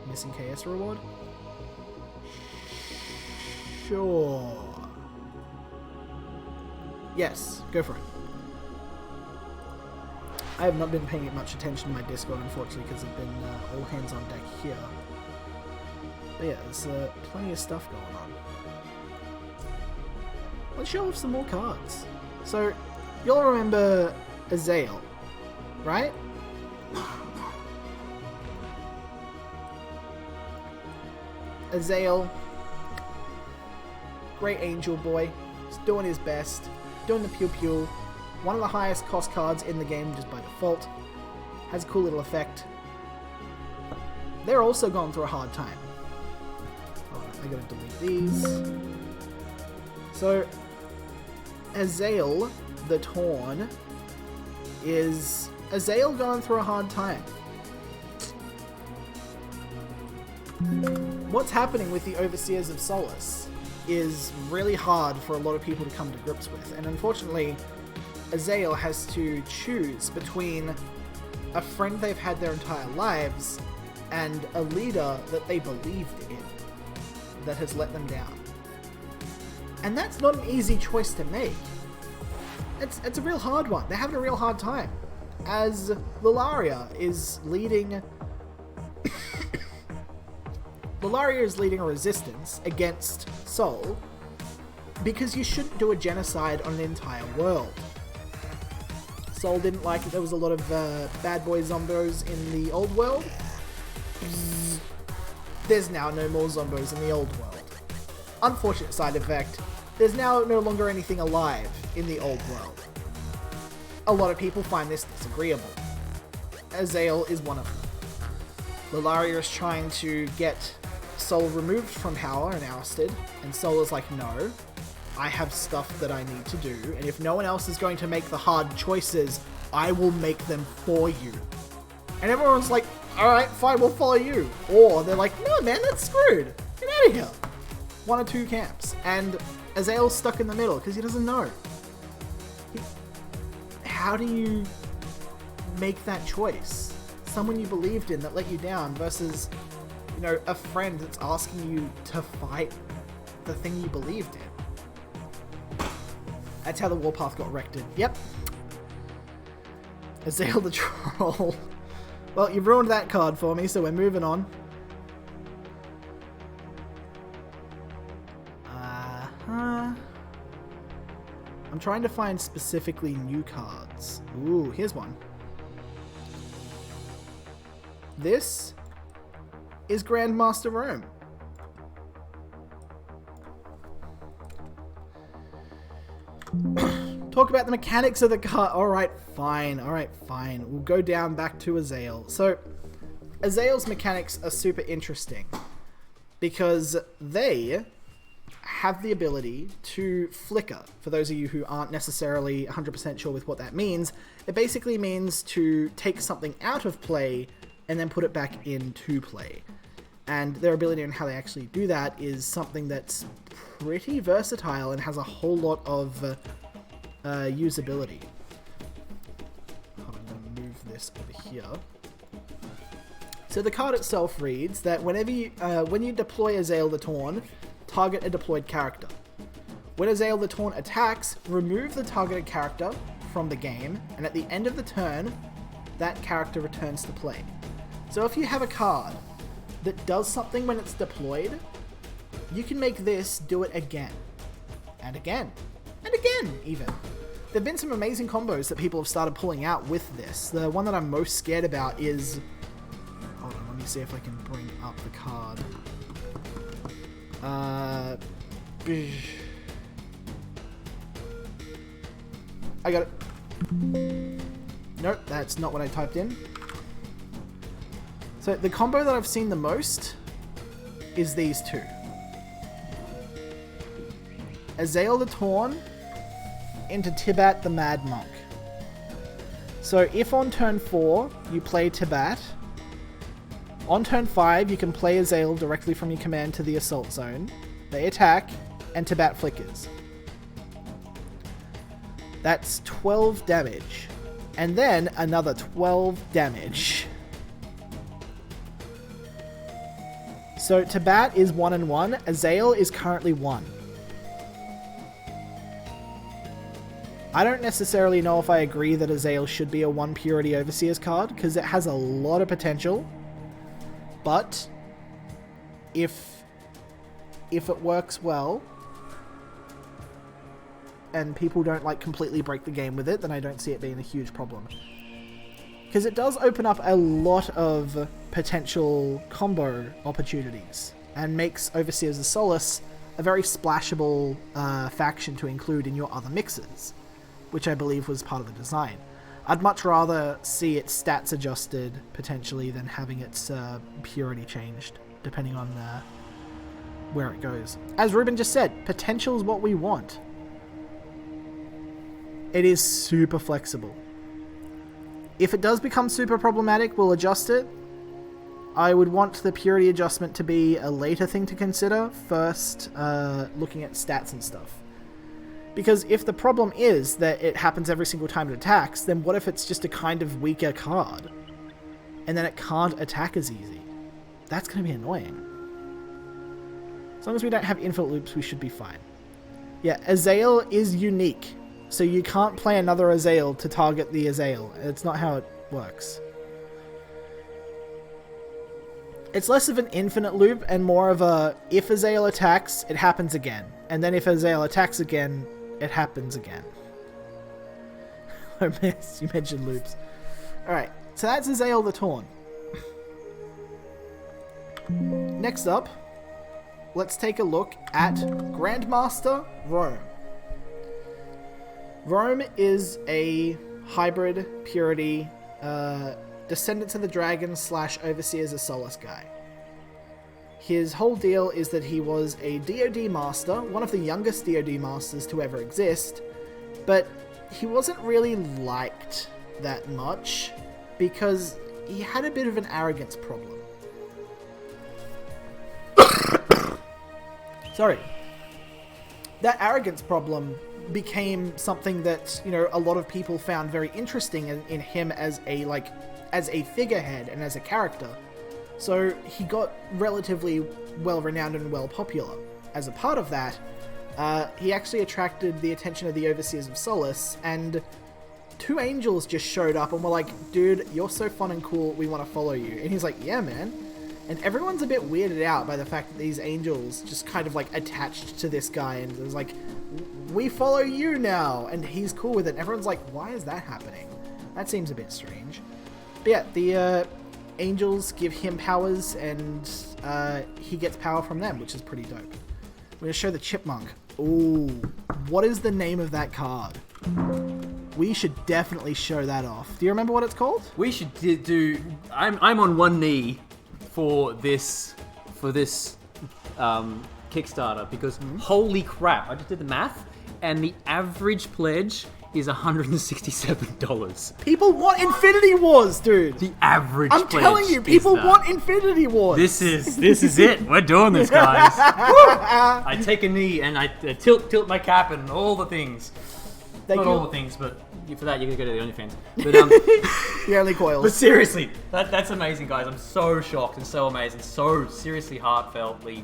missing KS reward? Sure. Yes, go for it. I have not been paying much attention to my Discord, unfortunately, because I've been all hands on deck here. But yeah, there's plenty of stuff going on. Let's show off some more cards. So, you'll remember Azael, right? Azael, great angel boy, he's doing his best, doing the pew-pew, one of the highest cost cards in the game just by default, has a cool little effect. They're also going through a hard time. Oh, I gotta delete these. So, Azael, the Torn, is Azael going through a hard time. What's happening with the Overseers of Solace is really hard for a lot of people to come to grips with, and unfortunately, Azael has to choose between a friend they've had their entire lives, and a leader that they believed in that has let them down. And that's not an easy choice to make. It's a real hard one. They're having a real hard time. As Lilaria is leading... Lilaria is leading a resistance against Sol, because you shouldn't do a genocide on an entire world. Sol didn't like that there was a lot of bad boy zombos in the old world. There's now no more zombos in the old world. Unfortunate side effect, there's now no longer anything alive in the old world. A lot of people find this disagreeable. Azael is one of them. Lilaria is trying to get Sol removed from power and ousted, and Sol is like, no, I have stuff that I need to do, and if no one else is going to make the hard choices, I will make them for you. And everyone's like, alright, fine, we'll follow you. Or they're like, no man, that's screwed. Get out of here. One or two camps. And Azael's stuck in the middle because he doesn't know. How do you make that choice? Someone you believed in that let you down versus, you know, a friend that's asking you to fight the thing you believed in. That's how the warpath got wrecked. Yep. Azael the Troll. Well, you've ruined that card for me, so we're moving on. I'm trying to find specifically new cards. Ooh, here's one. This is Grandmaster Rome. Talk about the mechanics of the card. Alright, fine. Alright, fine. We'll go down back to Azael. So, Azael's mechanics are super interesting because they have the ability to flicker. For those of you who aren't necessarily 100% sure with what that means, it basically means to take something out of play and then put it back into play. And their ability and how they actually do that is something that's pretty versatile and has a whole lot of usability. Hold on, I'm gonna move this over here. So the card itself reads that whenever you, when you deploy Azael the Taunt, target a deployed character. When Azael the Taunt attacks, remove the targeted character from the game, and at the end of the turn, that character returns to play. So if you have a card that does something when it's deployed, you can make this do it again. And again. And again, even. There have been some amazing combos that people have started pulling out with this. The one that I'm most scared about is... Hold on, let me see if I can bring up the card. I got it. Nope, that's not what I typed in. So the combo that I've seen the most is these two. Azael the Taunt into Tibat the Mad Monk. So if on turn 4 you play Tibat, on turn 5 you can play Azael directly from your command to the assault zone. They attack, and Tibat flickers. That's 12 damage. And then another 12 damage. So Tibat is 1 and 1. Azael is currently 1. I don't necessarily know if I agree that Azael should be a 1 Purity Overseer's card, because it has a lot of potential. But if it works well, and people don't like completely break the game with it, then I don't see it being a huge problem. Because it does open up a lot of potential combo opportunities, and makes Overseers of Solace a very splashable faction to include in your other mixes, which I believe was part of the design. I'd much rather see its stats adjusted, potentially, than having its purity changed, depending on where it goes. As Ruben just said, potential is what we want. It is super flexible. If it does become super problematic, we'll adjust it. I would want the purity adjustment to be a later thing to consider, first looking at stats and stuff. Because if the problem is that it happens every single time it attacks, then what if it's just a kind of weaker card? And then it can't attack as easy. That's going to be annoying. As long as we don't have infinite loops, we should be fine. Yeah, Azael is unique. So you can't play another Azael to target the Azael. It's not how it works. It's less of an infinite loop and more of a, if Azael attacks, it happens again. And then if Azael attacks again, it happens again. I miss, you mentioned loops. Alright, so that's Azael the Torn. Next up, let's take a look at Grandmaster Rome. Rome is a hybrid purity, Descendants of the Dragon / Overseers of Solace guy. His whole deal is that he was a DoD master, one of the youngest DoD masters to ever exist, but he wasn't really liked that much because he had a bit of an arrogance problem. Sorry. That arrogance problem became something that, you know, a lot of people found very interesting in him as a figurehead and as a character. So he got relatively well-renowned and well-popular. As a part of that, he actually attracted the attention of the Overseers of Solace, and 2 angels just showed up and were like, dude, you're so fun and cool, we want to follow you. And he's like, yeah, man. And everyone's a bit weirded out by the fact that these angels just kind of like attached to this guy, and it was like, we follow you now, and he's cool with it. And everyone's like, why is that happening? That seems a bit strange. But yeah, the angels give him powers, and he gets power from them, which is pretty dope. We're going to show the chipmunk. Ooh, what is the name of that card? We should definitely show that off. Do you remember what it's called? We should do... I'm on one knee for this Kickstarter because holy crap, I just did the math, and the average pledge is $167. People want Infinity Wars, dude. The average I'm pledge telling you, people want Infinity Wars. This is it. We're doing this, guys. I take a knee and I tilt my cap and all the things. Not all the things, but for that you gotta go to the OnlyFans. But the only coils. But seriously, that's amazing, guys. I'm so shocked and so amazed and so seriously heartfeltly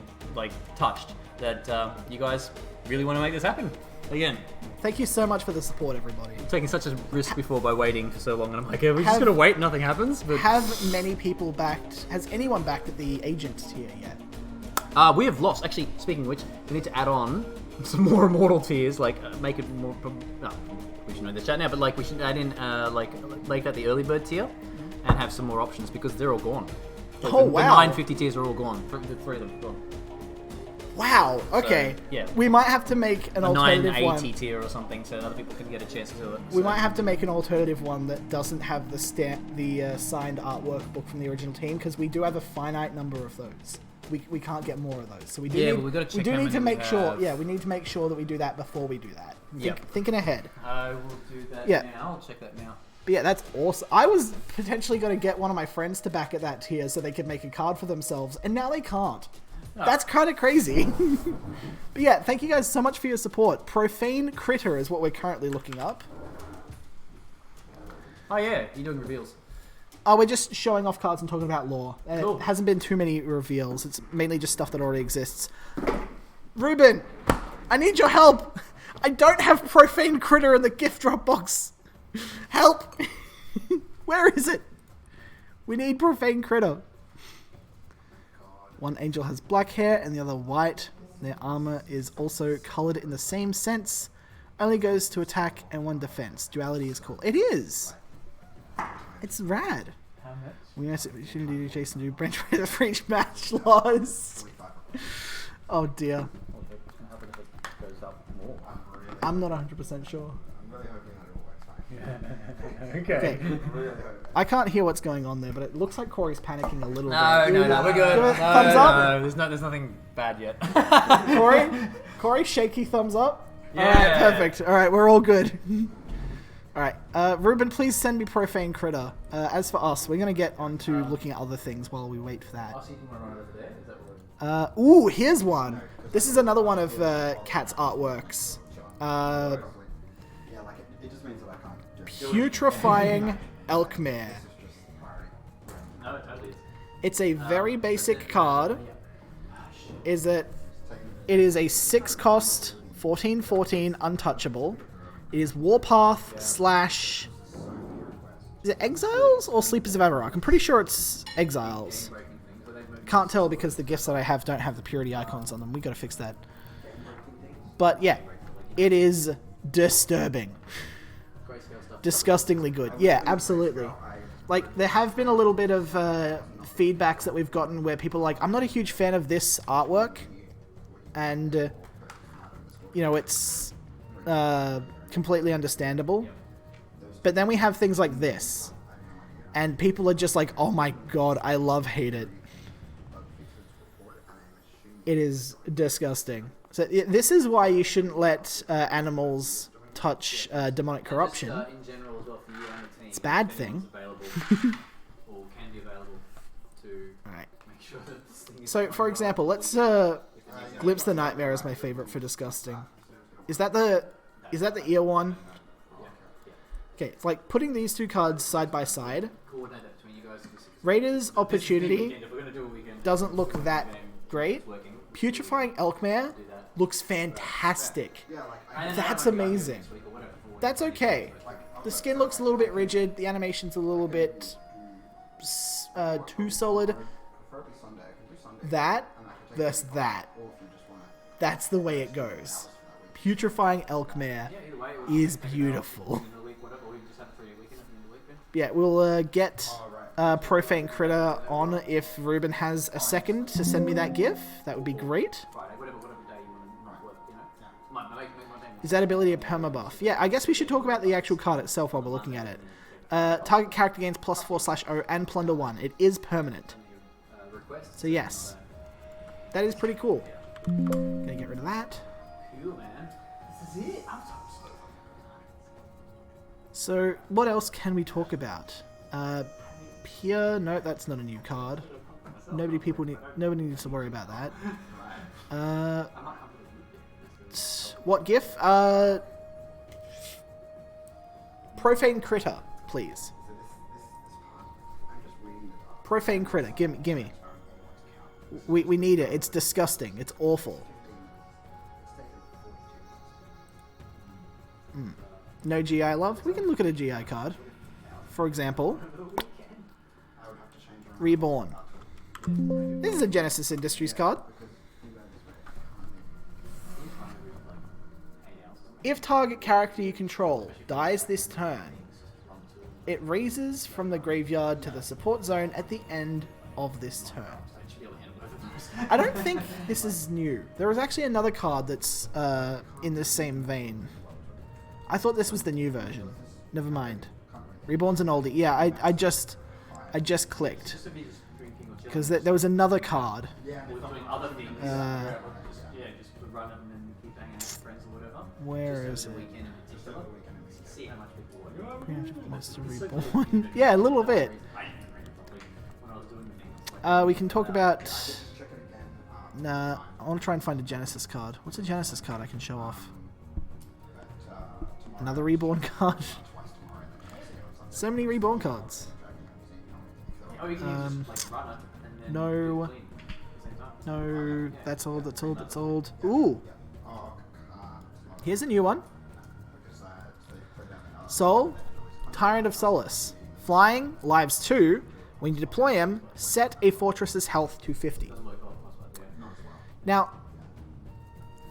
touched that you guys really want to make this happen. Again, thank you so much for the support, everybody. I'm taking such a risk before by waiting for so long, and I'm like, we're just gonna wait, nothing happens. But have many people backed? Has anyone backed at the agent tier yet? We have lost. Actually, speaking of which, we need to add on some more immortal tiers, make it more. No, we should know this chat now, but we should add in like that the early bird tier, and have some more options because they're all gone. Wow! The 950 tiers are all gone. The 3 of them gone. Wow. Okay. So, yeah. We might have to make an alternative 980 one. tier or something, so other people can get a chance to do it. We might have to make an alternative one that doesn't have the signed artwork book from the original team, because we do have a finite number of those. We can't get more of those, so we do. But we got to check. We do need to make sure. Have. Yeah, we need to make sure that we do that before we do that. Thinking ahead. I will do that now. I'll check that now. But yeah, that's awesome. I was potentially going to get one of my friends to back at that tier so they could make a card for themselves, and now they can't. Oh. That's kind of crazy. But yeah, thank you guys so much for your support. Profane Critter is what we're currently looking up. Oh yeah, you're doing reveals. Oh, we're just showing off cards and talking about lore. Cool. It hasn't been too many reveals. It's mainly just stuff that already exists. Ruben, I need your help. I don't have Profane Critter in the gift drop box. Help. Where is it? We need Profane Critter. One angel has black hair and the other white. Their armor is also colored in the same sense. Only goes to attack and 1 defense. Duality is cool. It is. It's rad. How much? We shouldn't do Jason do bench press for each match loss. Oh dear. I'm not 100% sure. Okay. I can't hear what's going on there, but it looks like Corey's panicking a little bit. No, we're good. Thumbs up? No, there's nothing bad yet. Corey, shaky thumbs up? Yeah. Alright, perfect. Alright, we're all good. Alright, Ruben, please send me Profane Critter. As for us, we're going to get on to looking at other things while we wait for that. Is that Ooh, here's one. This is another one of Kat's artworks. Yeah, like it just means that I can't just... Putrefying Elkmare. No, it totally is. It's a very basic card. Is that it is a 6-cost 14/14 untouchable. It is Warpath / is it Exiles or Sleepers of Avarok? I'm pretty sure it's Exiles. Can't tell because the gifts that I have don't have the purity icons on them. We gotta fix that. But yeah, it is disturbing. Disgustingly good. Yeah, absolutely. Like, there have been a little bit of feedbacks that we've gotten where people are like, I'm not a huge fan of this artwork. And, you know, it's completely understandable. But then we have things like this. And people are just like, oh my god, I hate it. It is disgusting. So this is why you shouldn't let animals touch demonic corruption. In general as well for you and the team, It's a bad thing. or can be available to Alright. make sure that this thing is So, for example, let's glimpse the Nightmare as my favorite for disgusting. Is that the ear one? Okay, it's like putting these two cards side by side. coordinate that between you guys. Raiders Opportunity If we're gonna do a weekend, doesn't look that great. working. Putrefying Elkmare looks fantastic. That's amazing. That's okay. The skin looks a little bit rigid. The animation's a little bit too solid. That versus that. That's the way it goes. Putrefying Elkmare is beautiful. Yeah, we'll get Profane Critter on if Ruben has a second to send me that GIF. That would be great. Is that ability a permabuff? Yeah, I guess we should talk about the actual card itself while we're looking at it. Target character gains +4/0 and plunder 1. It is permanent. So yes. That is pretty cool. Gonna get rid of that. Cool, man. This is it. So, what else can we talk about? Pure... No, that's not a new card. Nobody needs to worry about that. What GIF? Profane Critter, please. Profane Critter, gimme. We need it. It's disgusting. It's awful. No GI love? We can look at a GI card. For example, Reborn. This is a Genesis Industries card. If target character you control dies this turn, it raises from the graveyard to the support zone at the end of this turn. I don't think this is new. There was actually another card that's in the same vein. I thought this was the new version. Never mind. Reborn's an oldie. Yeah, I just clicked. Because there was another card. Where is it? Reborn. Yeah, a little bit. We can talk about... Nah, I want to try and find a Genesis card. What's a Genesis card I can show off? Another Reborn card. So many Reborn cards. No. No, that's old. Ooh! Here's a new one. Soul, Tyrant of Solace. Flying, lives 2. When you deploy him, set a fortress's health to 50. Now,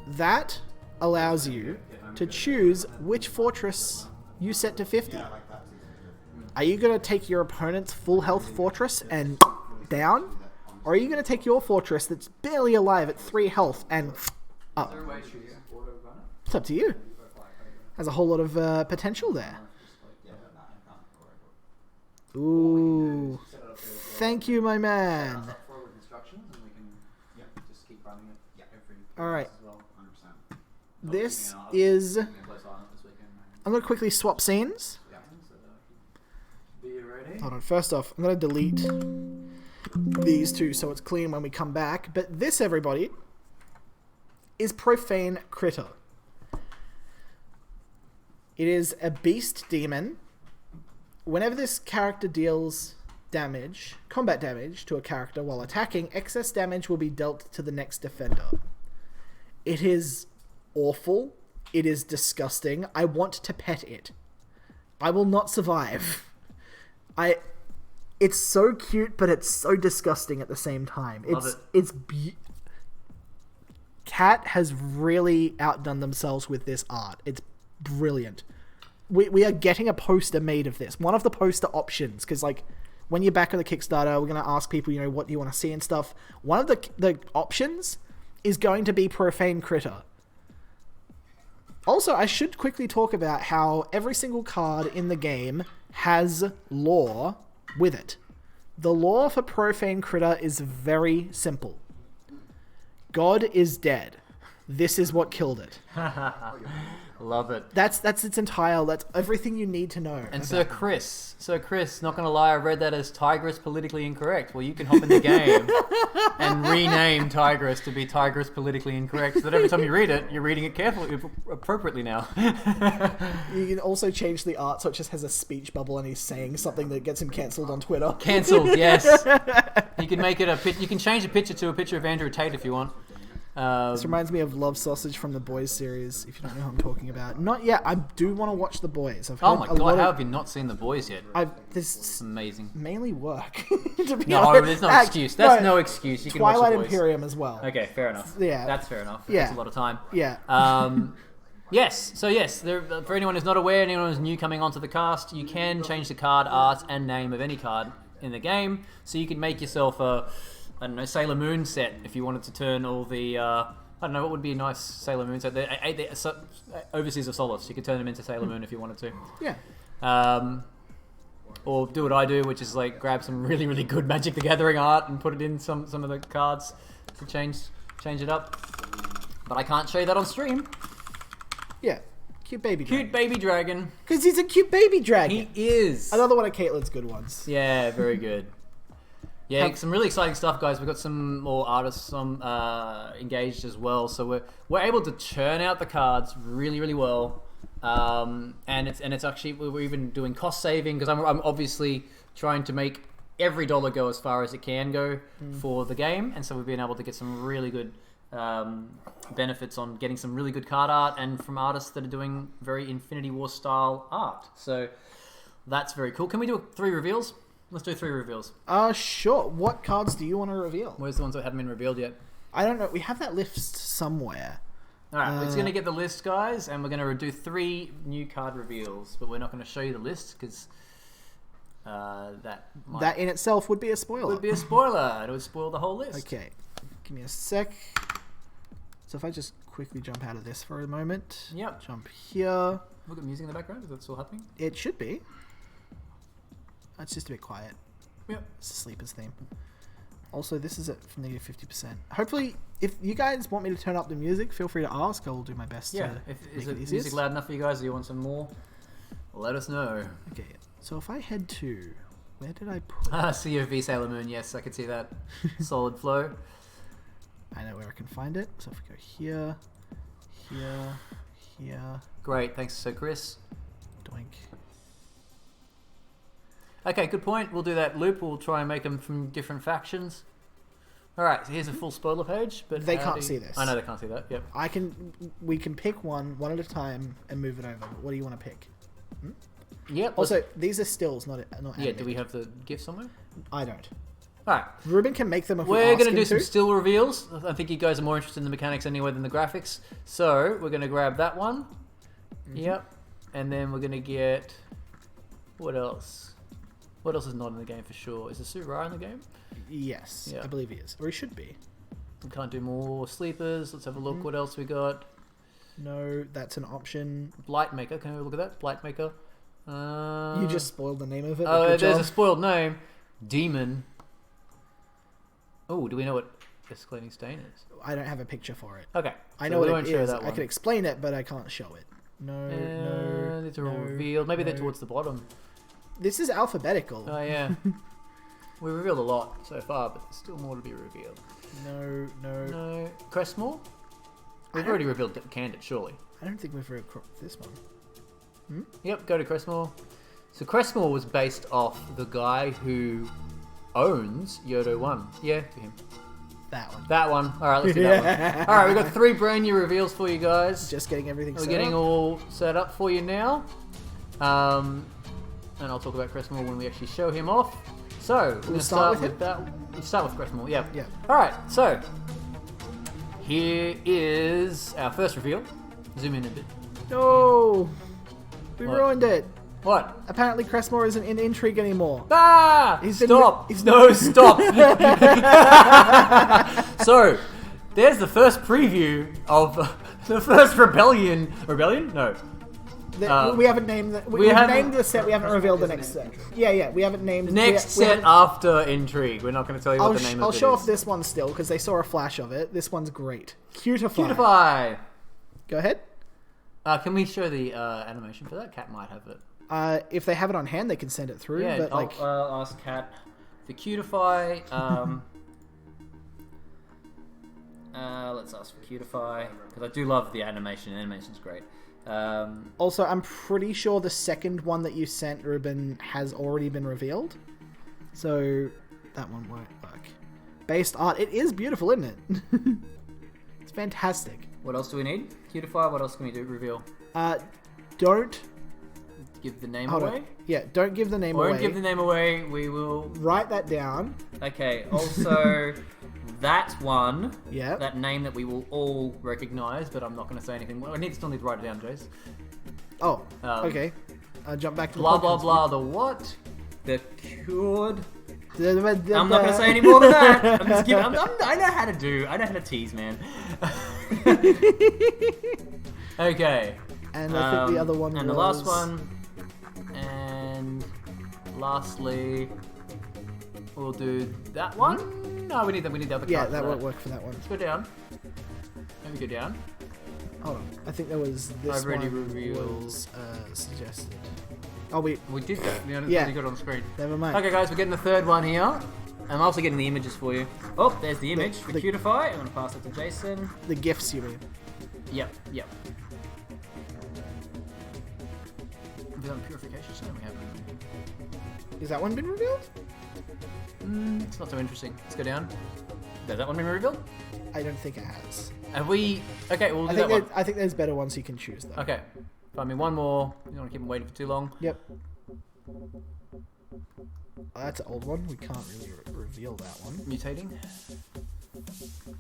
that allows you to choose which fortress you set to 50. Are you going to take your opponent's full health fortress and down? Or are you going to take your fortress that's barely alive at 3 health and up? It's up to you. Has a whole lot of potential there. Ooh. Thank you, my man. Alright. This is... I'm going to quickly swap scenes. Hold on. First off, I'm going to delete these two so it's clean when we come back. But this, everybody, is Profane Critter. It is a beast demon. Whenever this character deals damage, combat damage, to a character while attacking, excess damage will be dealt to the next defender. It is awful. It is disgusting. I want to pet it. I will not survive. It's so cute, but it's so disgusting at the same time. Cat has really outdone themselves with this art. It's brilliant. We are getting a poster made of this. One of the poster options, because like when you're back on the Kickstarter, we're going to ask people, what do you want to see and stuff. One of the options is going to be Profane Critter. Also, I should quickly talk about how every single card in the game has lore with it. The lore for Profane Critter is very simple. God is dead. This is what killed it. Love it. That's everything you need to know. And Sir Chris, not gonna lie, I read that as Tigress politically incorrect. Well, you can hop in the game and rename Tigress to be Tigress politically incorrect, so that every time you read it, you're reading it carefully, appropriately now. You can also change the art so it just has a speech bubble and he's saying something that gets him cancelled on Twitter. Cancelled, yes. You can make it you can change the picture to a picture of Andrew Tate if you want. This reminds me of Love Sausage from the Boys series, if you don't know who I'm talking about. Not yet. I do want to watch The Boys. Oh my god, how have you not seen The Boys yet? This is amazing. Mainly work. To be no, honest. there's no excuse. That's no excuse. You can watch The Twilight Boys. Imperium as well. Okay, fair enough. Yeah. That's fair enough. Yeah. That's a lot of time. Yeah. Yes, for anyone who's not aware, anyone who's new coming onto the cast, you can change the card art and name of any card in the game. So you can make yourself a, Sailor Moon set if you wanted to turn all the... I don't know, what would be a nice Sailor Moon set? The Overseers of Solace. You could turn them into Sailor Moon if you wanted to. Yeah. Or do what I do, which is like grab some really, really good Magic the Gathering art and put it in some of the cards to change it up. But I can't show you that on stream. Yeah. Cute baby dragon. Cute baby dragon. Because he's a cute baby dragon. He is. Another one of Caitlin's good ones. Yeah, very good. Yeah, some really exciting stuff, guys. We've got some more artists engaged as well, so we're able to churn out the cards really, really well. And it's actually, we're even doing cost saving because I'm obviously trying to make every dollar go as far as it can go for the game, and so we've been able to get some really good benefits on getting some really good card art and from artists that are doing very Infinity War style art. So that's very cool. Can we do 3 reveals? Let's do 3 reveals. Sure. What cards do you want to reveal? Where's the ones that haven't been revealed yet? I don't know. We have that list somewhere. Alright, we're just going to get the list, guys, and we're going to do 3 new card reveals, but we're not going to show you the list, because that in itself would be a spoiler. Would be a spoiler. It would spoil the whole list. Okay. Give me a sec. So if I just quickly jump out of this for a moment. Yep. Jump here. Look at music in the background. Is that still happening? It should be. It's just a bit quiet. Yep. It's a sleeper's theme. Also, this is at from negative 50%. Hopefully, if you guys want me to turn up the music, feel free to ask. I will do my best to is make the it music loud enough for you guys? Do you want some more? Let us know. Okay, so if I head to... Where did I put it? Sea of V Sailor Moon, yes, I could see that. Solid flow. I know where I can find it. So if we go here, here, here... Great, thanks, Sir Chris. Doink. Okay, good point. We'll do that loop. We'll try and make them from different factions. Alright, so here's a full spoiler page. But they can't see this. I know they can't see that, yep. We can pick one at a time and move it over. What do you want to pick? Yep. Also, these are stills, not animated. Yeah, do we have the GIF somewhere? I don't. Alright. Ruben can make them if we're going to do some still reveals. I think you guys are more interested in the mechanics anyway than the graphics. So, we're going to grab that one. Yep. And then we're going to get... What else? What else is not in the game for sure? Is the Sura in the game? Yes, yeah. I believe he is. Or he should be. We can't do more sleepers. Let's have a look. What else we got? No, that's an option. Blightmaker. Can we look at that? Blightmaker. You just spoiled the name of it. Oh, there's a spoiled name. Demon. Oh, do we know what Escalating Stain is? I don't have a picture for it. Okay. I know what it is. I can explain it, but I can't show it. No. It's a reveal. Maybe they're towards the bottom. This is alphabetical. Oh, yeah. We revealed a lot so far, but there's still more to be revealed. No. Crestmore? We've already revealed Candid, surely. I don't think we've revealed this one. Yep, go to Crestmore. So Crestmore was based off the guy who owns Yodo 1. Yeah, him. That one. That one. Alright, let's do that one. Alright, we've got 3 brand new reveals for you guys. Just getting everything set up. We're getting all set up for you now. And I'll talk about Crestmore when we actually show him off. So, we're going to start with that. We'll start with Crestmore, yeah. Alright, so here is our first reveal. Zoom in a bit. No! We What? ruined it. What? Apparently Crestmore isn't in Intrigue anymore. Ah! Stop! No, stop! So, there's the first preview of the first Rebellion. Rebellion? No. We haven't named the... We've named the set, we haven't revealed the next set. Yeah, we haven't named... The next set after Intrigue. We're not going to tell you what the name of it is. I'll show off this one still, because they saw a flash of it. This one's great. Cutify! Go ahead. Can we show the animation for that? Cat might have it. If they have it on hand, they can send it through. Yeah, but I'll ask Cat. For Cutify, let's ask for Cutify, because I do love the animation. Animation's great. Also, I'm pretty sure the second one that you sent, Ruben, has already been revealed. So, that one won't work. Based art. It is beautiful, isn't it? It's fantastic. What else do we need? Cutify, what else can we do? Reveal. Don't... Give the name Hold away? on. Yeah, don't give the name away. Won't give the name away. We will... Write that down. Okay, also... That one, yeah, that name that we will all recognise, but I'm not going to say anything. Well, still need to write it down, Jace. Oh, okay. I'll jump back to blah, blah, blah, the what? The cured... I'm not going to say any more than that. I'm just giving, I know how to do. I know how to tease, man. Okay. And I think the other one and was... the last one. And lastly, we'll do that one. No, we need the other card. Yeah, that won't work for that one. Let's go down. Maybe go down. Hold on. I think there was this I've already one revealed. was suggested. Oh, we did that. We yeah. got it on the screen. Never mind. Okay, guys, we're getting the third one here. I'm also getting the images for you. Oh, there's the image for Cutify. I'm going to pass it to Jason. The GIFs, you mean? Yep. Purification center we have. Is that one been revealed? It's not so interesting. Let's go down. Has that one been revealed? I don't think it has. Have we? Okay, we'll do that one. I think there's better ones you can choose though. Okay. Find me one more. You don't want to keep them waiting for too long. Yep. Oh, that's an old one. We can't really reveal that one. Mutating?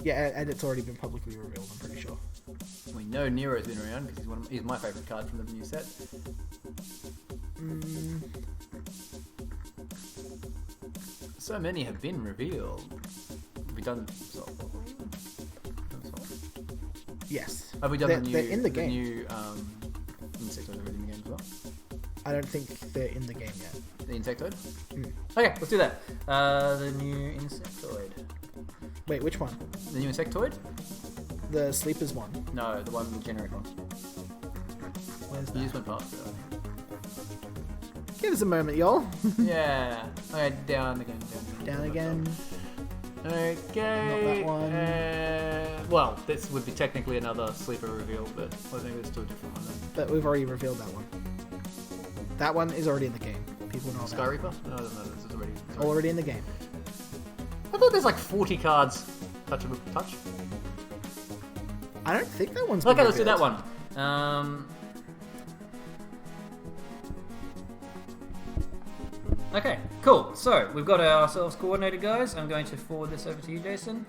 Yeah, and it's already been publicly revealed, I'm pretty sure. We know Nero's been around because he's my favourite card from the new set. So many have been revealed. Have we done Yes. Have we done they're in the game. New Insectoid already in the game as well? I don't think they're in the game yet. The Insectoid? Okay, let's do that. The new Insectoid. Wait, which one? The new Insectoid? The Sleepers one. No, the one, the generic one. Where's that? You just went past it. Give us a moment, y'all. Yeah. Okay, down again. Down again. Okay. Not that one. Well, this would be technically another sleeper reveal, but I think it's still a different one then. But we've already revealed that one. That one is already in the game. People know Sky about Reaper? No, this is already in the game. I thought there's like 40 cards. Touch. I don't think that one's okay, let's do that one. Okay, cool. So, we've got ourselves coordinated, guys. I'm going to forward this over to you, Jason.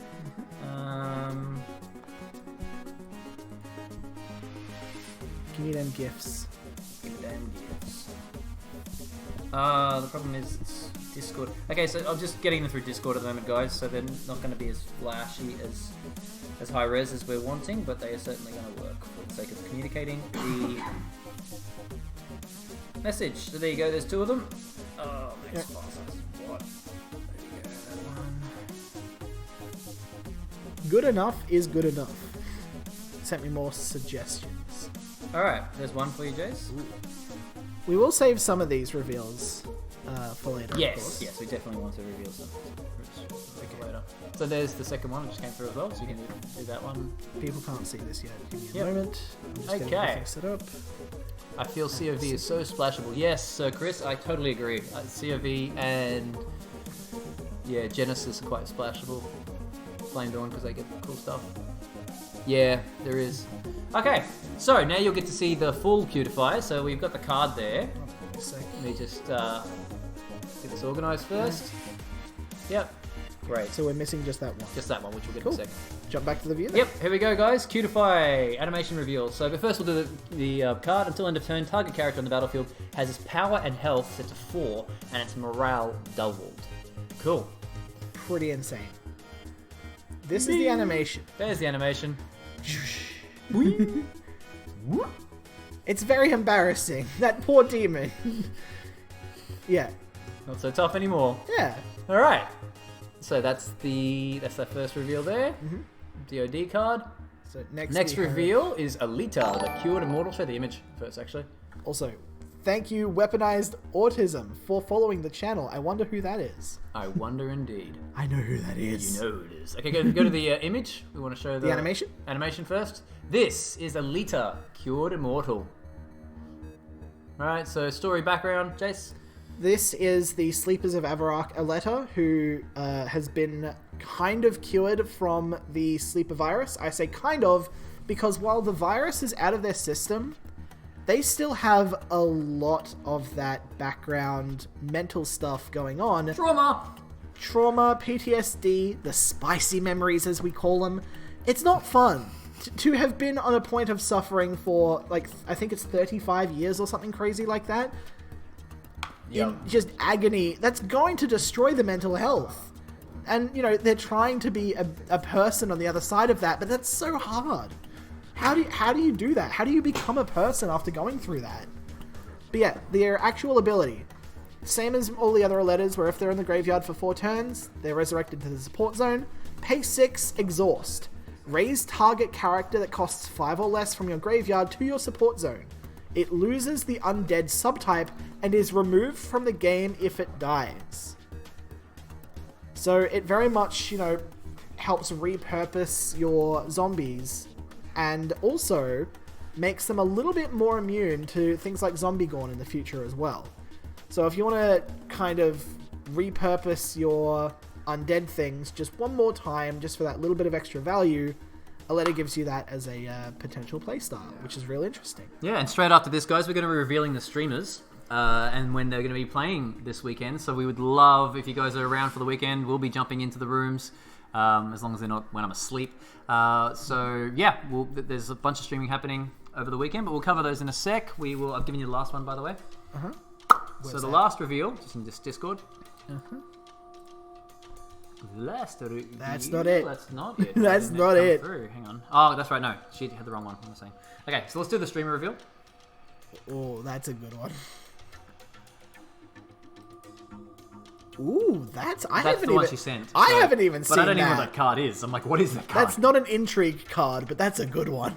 Give me them gifts. The problem is it's Discord. Okay, so I'm just getting them through Discord at the moment, guys, so they're not going to be as flashy, as high res as we're wanting, but they are certainly going to work for the sake of communicating the message. So there you go, there's 2 of them. Oh, makes file size. What? There you go, that one. Good enough is good enough. Sent me more suggestions. Alright, there's one for you, Jace. Ooh. We will save some of these reveals for later. Yes, we definitely want to reveal some for later. So there's the second one, which came through as well, so you can do that one. People can't see this yet. Give me a moment. I'm just getting Okay. everything set up. I feel COV is so splashable. Yes, so Chris, I totally agree. COV and yeah, Genesis are quite splashable. Flame Dawn because they get cool stuff. Yeah, there is. Okay, so now you'll get to see the full Cutifier. So we've got the card there. Let me just get this organised first. Yep, great. So we're missing just that one. Just that one, which we'll get Cool. in a second. Jump back to the view. Yep, here we go, guys. Cutify animation reveal. So, but first we'll do the card. Until end of turn, target character on the battlefield has its power and health set to 4, and its morale doubled. Cool. Pretty insane. This is the animation. There's the animation. It's very embarrassing. That poor demon. Yeah. Not so tough anymore. Yeah. All right. So that's that first reveal there. DoD card. So next we have- reveal is Alita, the cured immortal. Show the image first, actually. Also, thank you, Weaponized Autism, for following the channel. I wonder who that is. I wonder indeed. I know who that is. You know who it is. Okay, go to the image. We want to show the animation? Animation first. This is Alita, cured immortal. Alright, so story background, Jace? This is the Sleepers of Avarok Aleta, who has been kind of cured from the sleeper virus. I say kind of because while the virus is out of their system, they still have a lot of that background mental stuff going on. Trauma, PTSD, the spicy memories as we call them. It's not fun. To have been on a point of suffering for, like, I think it's 35 years or something crazy like that, in just agony, that's going to destroy the mental health. And, you know, they're trying to be a person on the other side of that, but that's so hard. How do you do that? How do you become a person after going through that? But yeah, their actual ability, same as all the other letters, where if they're in the graveyard for 4 turns, they're resurrected to the support zone. Pay 6, exhaust. Raise target character that costs 5 or less from your graveyard to your support zone. It loses the undead subtype and is removed from the game if it dies. So it very much, you know, helps repurpose your zombies and also makes them a little bit more immune to things like Zombie Gorn in the future as well. So if you want to kind of repurpose your undead things just one more time, just for that little bit of extra value, Aleta gives you that as a potential playstyle, which is really interesting. Yeah, and straight after this, guys, we're going to be revealing the streamers and when they're going to be playing this weekend. So we would love, if you guys are around for the weekend, we'll be jumping into the rooms as long as they're not when I'm asleep. So yeah, there's a bunch of streaming happening over the weekend, but we'll cover those in a sec. I've given you the last one, by the way. So the last reveal, just in this Discord. Last reveal. That's not it. That's not it. That's not it. Through. Hang on. Oh, that's right. No, she had the wrong one. What am I saying? Okay, so let's do the streamer reveal. Oh, that's a good one. Ooh, that's the one she sent. I haven't even seen that. But I don't even know what that card is. I'm like, what is that card? That's not an intrigue card, but that's a good one.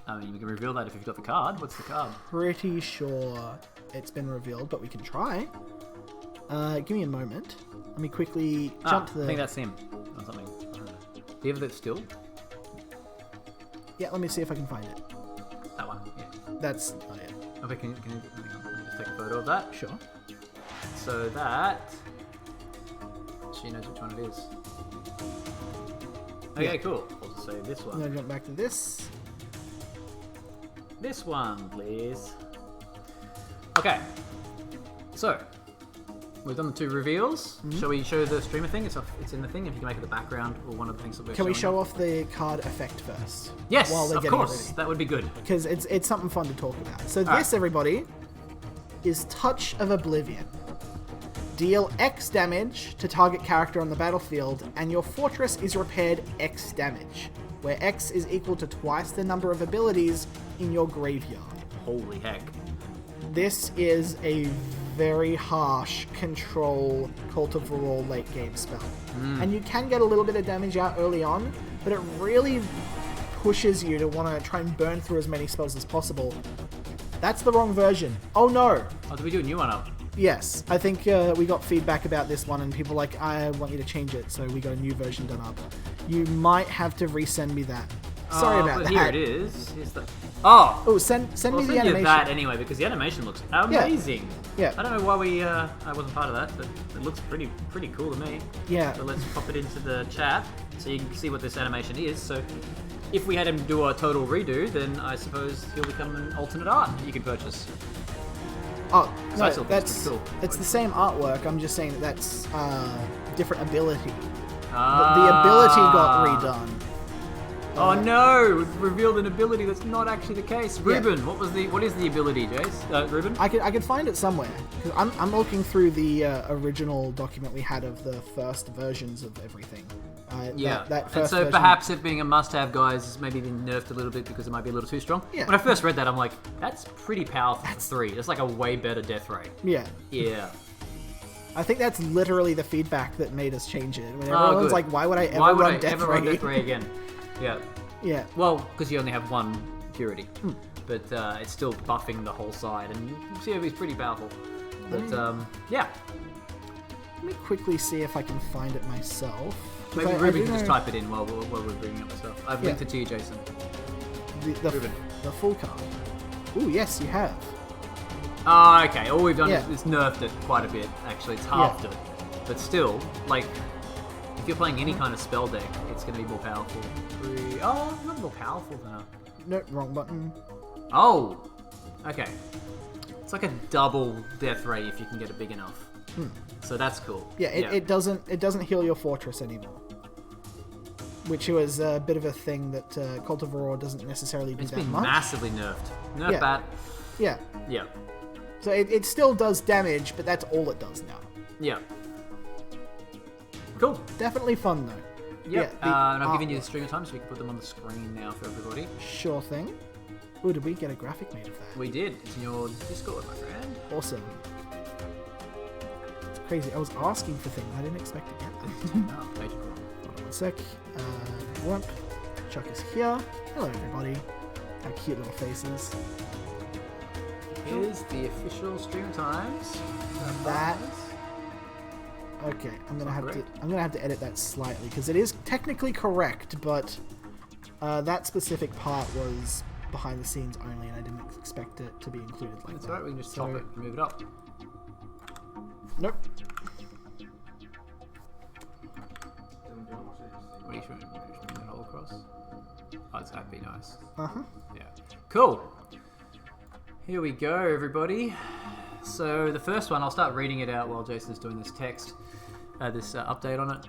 I mean, we can reveal that if you've got the card. What's the card? Pretty sure it's been revealed, but we can try. Give me a moment. Let me quickly jump to the... I think that's him. Or something. I don't know. Do you have that still? Yeah, let me see if I can find it. That one, yeah. That's not it. Okay, can you let me just take a photo of that? Sure. So that... She knows which one it is. Okay, cool. We'll just say this one. I'm going to jump back to this. This one, please. Okay. So, we've done the 2 reveals. Shall we show the streamer thing? It's in the thing. If you can make it the background or one of the things that we're Can we showing show off the card effect first? Yes, while they're of getting course. ready? That would be good. Because it's something fun to talk about. So All this, everybody, is Touch of Oblivion. Deal X damage to target character on the battlefield, and your fortress is repaired X damage, where X is equal to twice the number of abilities in your graveyard. Holy heck. This is a very harsh control Cult of Roar late game spell. And you can get a little bit of damage out early on, but it really pushes you to want to try and burn through as many spells as possible. That's the wrong version. Oh no! Oh, did we do a new one up? Yes, I think we got feedback about this one, and people were like, I want you to change it, so we got a new version done up. You might have to resend me that. Sorry about but that. Here it is. Here's the... Oh, send me the send you animation. that anyway, because the animation looks amazing. Yeah. I don't know why I wasn't part of that, but it looks pretty cool to me. Yeah. So let's pop it into the chat so you can see what this animation is. So if we had him do a total redo, then I suppose he'll become an alternate art that you can purchase. Oh, So no, I still think it's that's pretty cool. it's the same artwork. I'm just saying that's different ability. The Ah. ability got redone. Oh no! We've revealed an ability that's not actually the case. Ruben, what is the ability, Jace? Ruben? I could find it somewhere. 'Cause I'm looking through the original document we had of the first versions of everything. Yeah, that and first so version. perhaps it being a must-have, guys, has maybe been nerfed a little bit because it might be a little too strong. Yeah. When I first read that, I'm like, that's pretty powerful for 3. That's like a way better death rate. Yeah. Yeah. I think that's literally the feedback that made us change it. When Oh, everyone's good. like, why would I ever run Death Ray? run Death Ray again? Yeah. Yeah. Well, because you only have one purity. But it's still buffing the whole side, and COV is pretty powerful. But, yeah. Let me quickly see if I can find it myself. 'Cause Maybe I Ruben do can just know type it in while we're bringing up the stuff. I've linked it to you, Jason. Ruben. The full card. Ooh, yes, you have. Oh, okay. All we've done Yeah. is nerfed it quite a bit, actually. It's halved it. But still, like, if you're playing any kind of spell deck, it's going to be more powerful. Oh, not more powerful than a... No, wrong button. Oh! Okay. It's like a double death ray if you can get it big enough. So that's cool. Yeah, it doesn't heal your fortress anymore. Which was a bit of a thing that Cult of Aurora doesn't necessarily do It's that been much. massively nerfed. Nerf Yeah. that. Yeah. Yeah. So it still does damage, but that's all it does now. Yeah. Cool. Definitely fun though. Yep. Yeah, and I've given you the streamer time so we can put them on the screen now for everybody. Sure thing. Ooh, did we get a graphic made of that? We did. It's in your Discord, my friend. Awesome. It's crazy. I was asking for things. I didn't expect to get them. Hold on one sec. Whoop. Chuck is here. Hello, everybody. Our cute little faces. Here's the official stream times. That. Okay, I'm gonna have to edit that slightly because it is technically correct, but that specific part was behind the scenes only, and I didn't expect it to be included like That's that. right. We can just chop it, move it up. Nope. What are you showing? That all across? Oh, that'd be nice. Uh-huh. Yeah. Cool. Here we go, everybody. So the first one, I'll start reading it out while Jason's doing this text, this update on it.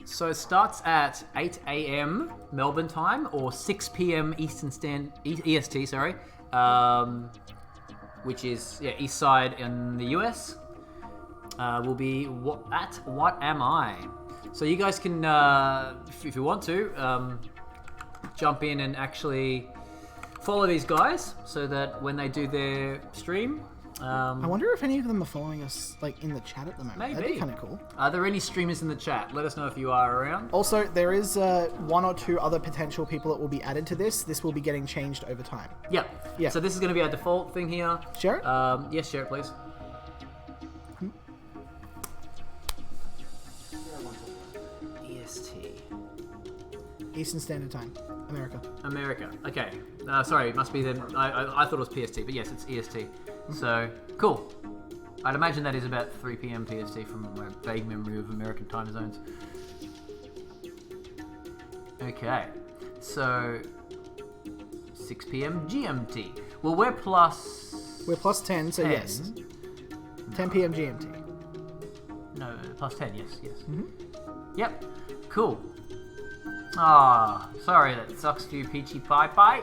So it starts at 8 a.m. Melbourne time or 6 p.m. EST, sorry, which is east side in the US. Will be What Am I? So you guys can, if you want to, jump in and actually follow these guys so that when they do their stream... I wonder if any of them are following us like in the chat at the moment. Maybe. That'd be kind of cool. Are there any streamers in the chat? Let us know if you are around. Also, there is one or two other potential people that will be added to this. This will be getting changed over time. Yep. Yeah. So this is going to be our default thing here. Share it? Yes, share it, please. EST. Eastern Standard Time. America. Okay. Sorry, it must be then. I thought it was PST, but yes, it's EST. So, cool. I'd imagine that is about 3 p.m. PST from my vague memory of American time zones. Okay. So, 6 p.m. GMT. Well, we're plus... We're plus 10, so 10. yes. 10 p.m. GMT. No, plus 10, yes. Mm-hmm. Yep. Cool. Ah, sorry, that sucks for you, Peachy Pie Pie.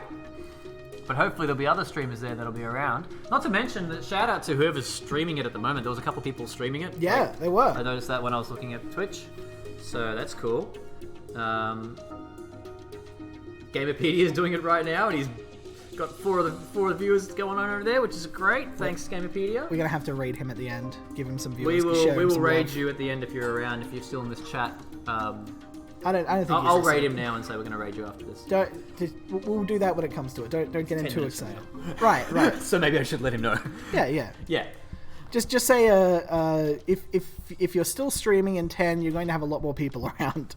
But hopefully there'll be other streamers there that'll be around. Not to mention that shout out to whoever's streaming it at the moment. There was a couple people streaming it. Yeah, they were. I noticed that when I was looking at Twitch. So that's cool. Gamerpedia is doing it right now, and he's got four of the viewers going on over there, which is great. Thanks, Gamerpedia. We're gonna have to raid him at the end. Give him some viewers. We will raid you at the end if you're around. If you're still in this chat. I don't think I'll raid him now and say we're going to raid you after this. We'll do that when it comes to it. Don't get him too excited. Right. So maybe I should let him know. Yeah. Yeah. Just say if you're still streaming in 10, you're going to have a lot more people around.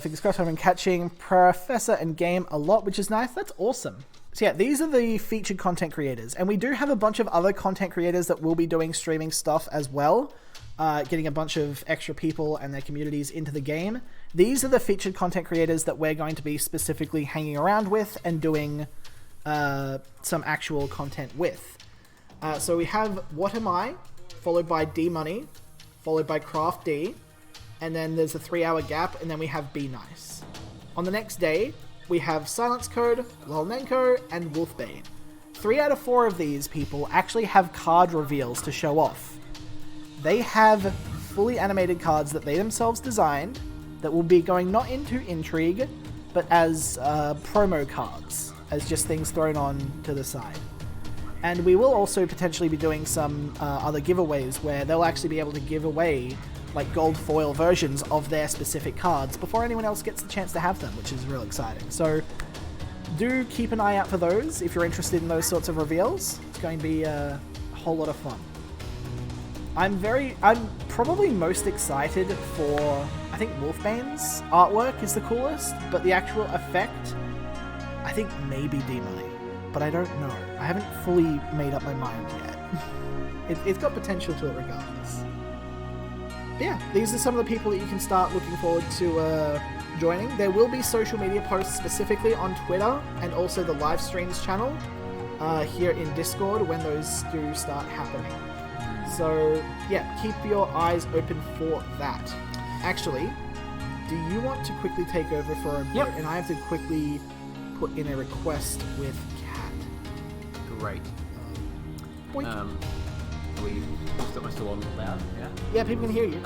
Fingers crossed, I've been catching Professor and Game a lot, which is nice. That's awesome. So yeah, these are the featured content creators, and we do have a bunch of other content creators that will be doing streaming stuff as well, getting a bunch of extra people and their communities into the game. These are the featured content creators that we're going to be specifically hanging around with and doing some actual content with. So we have What Am I, followed by D Money, followed by Craft D, and then there's a 3-hour gap, and then we have Be Nice. On the next day, we have Silence Code, Lolnenko, and Wolfbane. 3 out of 4 of these people actually have card reveals to show off. They have fully animated cards that they themselves designed that will be going not into Intrigue, but as promo cards, as just things thrown on to the side. And we will also potentially be doing some other giveaways where they'll actually be able to give away like gold foil versions of their specific cards before anyone else gets the chance to have them, which is real exciting. So do keep an eye out for those if you're interested in those sorts of reveals. It's going to be a whole lot of fun. I'm probably most excited for, I think Wolfbane's artwork is the coolest, but the actual effect, I think maybe D-Money, but I don't know. I haven't fully made up my mind yet. It's got potential to it regardless. But yeah, these are some of the people that you can start looking forward to joining. There will be social media posts specifically on Twitter and also the live streams channel here in Discord when those do start happening. So yeah, keep your eyes open for that. Actually, do you want to quickly take over for a bit? Yep. And I have to quickly put in a request with Cat. Great. Boink. Are we still on loud? Yeah. Yeah, people can hear you.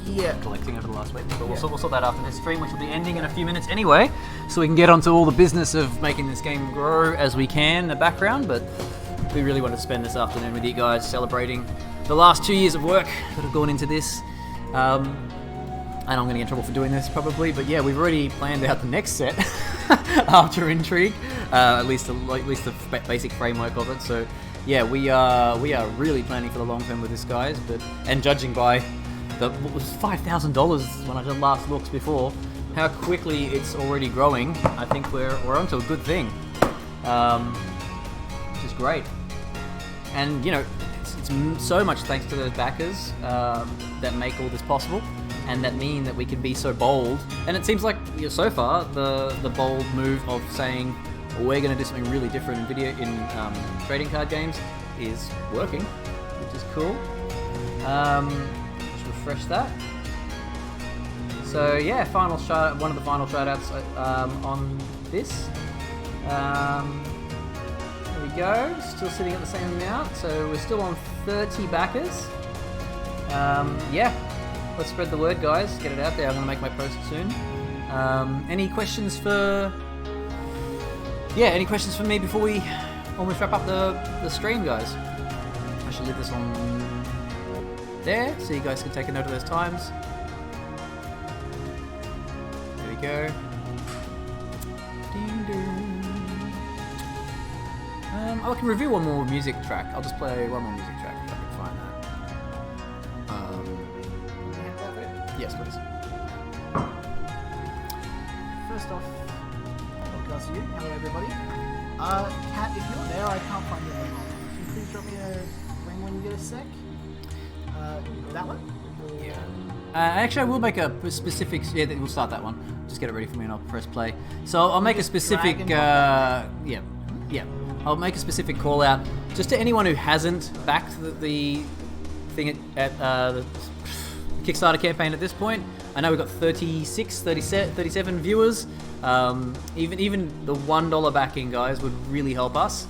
Yeah. Collecting over the last week. But we'll sort that after this stream, which will be ending in a few minutes anyway, so we can get onto all the business of making this game grow as we can in the background. But we really wanted to spend this afternoon with you guys celebrating the last 2 years of work that have gone into this. And I'm going to get in trouble for doing this probably, but yeah, we've already planned out the next set after Intrigue, at least the basic framework of it. So yeah, we are really planning for the long term with this, guys. And judging by what was $5,000 when I did last looks before, how quickly it's already growing, I think we're onto a good thing, which is great. And you know, it's so much thanks to those backers that make all this possible, and that mean that we can be so bold. And it seems like so far the bold move of saying we're going to do something really different in trading card games is working, which is cool. Let's refresh that. So yeah, one of the final shout-outs on this. There we go, still sitting at the same amount, so we're still on 30 backers. Yeah, let's spread the word, guys, get it out there. I'm going to make my post soon. Any questions for me before we almost wrap up the stream, guys? I should leave this on there so you guys can take a note of those times. There we go. Ding dong. I can review one more music track. I'll just play one more music track if I can find that. Yes, please. First off, podcast to you. Hello, everybody. Kat, if you're there, I can't find your email. Can you please drop me a ring when you get a sec? That one? Yeah. Actually, I will make a specific. Yeah, we'll start that one. Just get it ready for me, and I'll press play. So I'll make a specific. Yeah. I'll make a specific call out just to anyone who hasn't backed the thing at the Kickstarter campaign at this point. I know we've got 37 viewers. Even the $1 backing, guys, would really help us.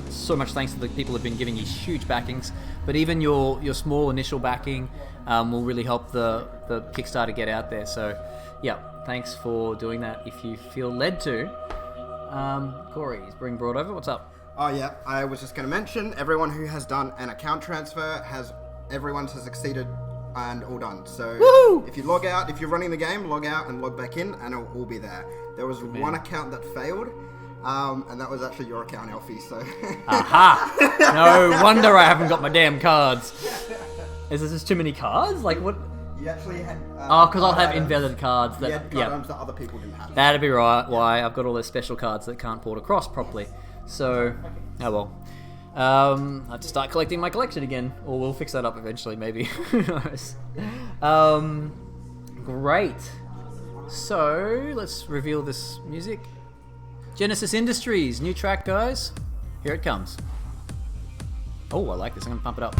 So much thanks to the people who've been giving you huge backings. But even your small initial backing will really help the Kickstarter get out there. So, yeah, thanks for doing that if you feel led to. Corey is being brought over. What's up? Oh yeah, I was just going to mention everyone who has done an account transfer everyone has exceeded and all done. So Woohoo! if you log out, if you're running the game, log out and log back in, and it'll all be there. There was one account that failed, and that was actually your account, Elfie. So Aha! No wonder I haven't got my damn cards. Is this just too many cards? Like what? you actually had. Oh, because I'll have items. invalid cards You that. had card items that other people didn't have. That'd be right. Why I've got all those special cards that can't port across properly. So, oh well. I have to start collecting my collection again, or we'll fix that up eventually, maybe. Who knows? Great. So let's reveal this music. Genesis Industries, new track, guys. Here it comes. Oh, I like this. I'm gonna pump it up.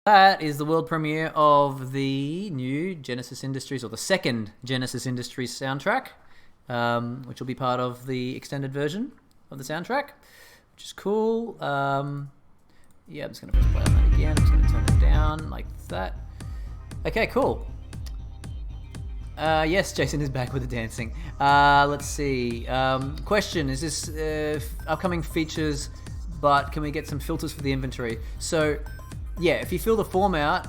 That is the world premiere of the new Genesis Industries, or the second Genesis Industries soundtrack, which will be part of the extended version of the soundtrack, which is cool. Yeah, I'm just going to press play on that again. I'm just going to turn it down like that. Okay, cool. Yes, Jason is back with the dancing. Let's see. Question, is this upcoming features, but can we get some filters for the inventory? So, yeah, if you fill the form out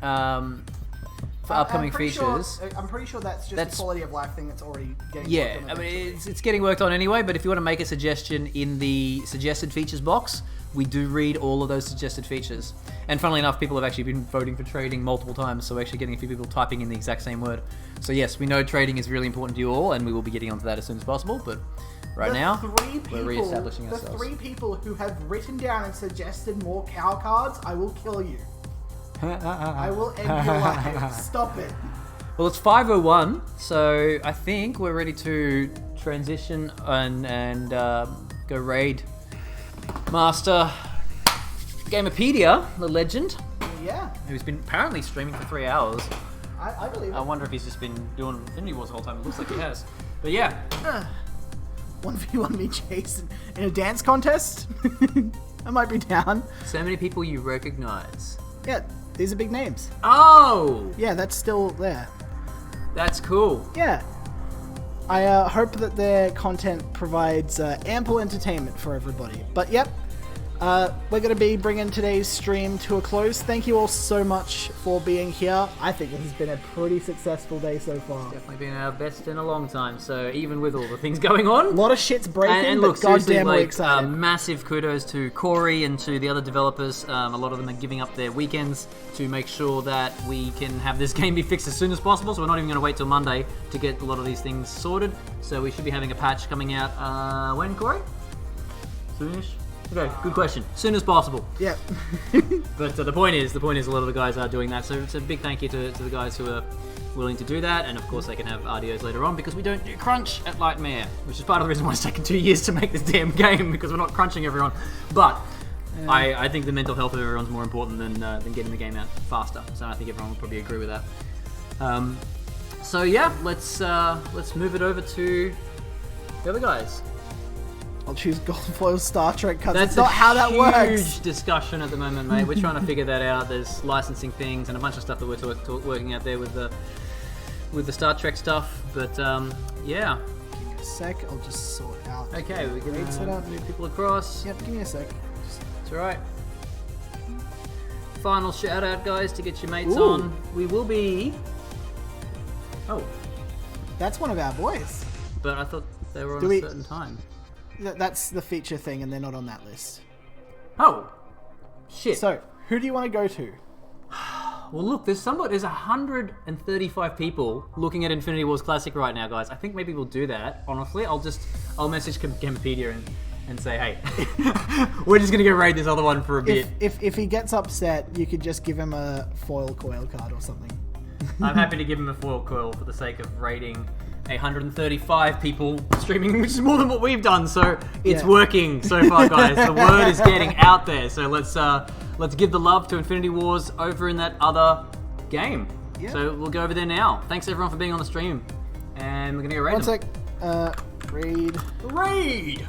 for upcoming features... I'm pretty sure that's just a quality of life thing that's already getting worked on. I mean, it's getting worked on anyway, but if you want to make a suggestion in the suggested features box, we do read all of those suggested features. And funnily enough, people have actually been voting for trading multiple times, so we're actually getting a few people typing in the exact same word. So yes, we know trading is really important to you all, and we will be getting onto that as soon as possible, but right now, we're re-establishing ourselves. The 3 people who have written down and suggested more cow cards, I will kill you. I will end your life. Stop it. Well, it's 5:01, so I think we're ready to transition and go raid Master Gamepedia, the legend. Yeah. Who's been apparently streaming for 3 hours. I believe it. I wonder if he's just been doing Infinity Wars the whole time. It looks like he has. But yeah. 1v1 me, Jason, in a dance contest? I might be down. So many people you recognize. Yeah, these are big names. Oh! Yeah, that's still there. That's cool. Yeah. I hope that their content provides ample entertainment for everybody. But yep, we're going to be bringing today's stream to a close. Thank you all so much for being here. I think this has been a pretty successful day so far. Definitely been our best in a long time. So even with all the things going on, a lot of shit's breaking, and look, but goddamn we're like, excited. Massive kudos to Corey and to the other developers. A lot of them are giving up their weekends to make sure that we can have this game be fixed as soon as possible. So we're not even going to wait till Monday to get a lot of these things sorted. So we should be having a patch coming out when, Corey? Soonish? Okay, good question. Soon as possible. Yeah. But the point is, a lot of the guys are doing that. So it's a big thank you to the guys who are willing to do that. And of course, they can have RDOs later on because we don't do crunch at Lightmare, which is part of the reason why it's taken 2 years to make this damn game, because we're not crunching everyone. But I think the mental health of everyone's more important than getting the game out faster. So I think everyone will probably agree with that. So yeah, let's move it over to the other guys. I'll choose Gold Foil Star Trek cuts. That's not how that works. Huge discussion at the moment, mate. We're trying to figure that out. There's licensing things and a bunch of stuff that we're working out there with the Star Trek stuff. But yeah. Give me a sec. I'll just sort it out. Okay, we can set up. move people across. Yep. Give me a sec. It's all right. Final shout out, guys, to get your mates Ooh. on. We will be. Oh, that's one of our boys. But I thought they were on a certain time. That's the feature thing, and they're not on that list. Oh, shit. So, who do you want to go to? Well, look, there's 135 people looking at Infinity Wars Classic right now, guys. I think maybe we'll do that. Honestly, I'll message Gamepedia and say, hey, we're just gonna go raid this other one for a bit. If he gets upset, you could just give him a foil coil card or something. I'm happy to give him a foil coil for the sake of raiding 135 people streaming, which is more than what we've done, so it's working so far, guys. The word is getting out there, so let's give the love to Infinity Wars over in that other game. Yeah. So we'll go over there now. Thanks everyone for being on the stream, and we're gonna go raid them. Raid. Raid!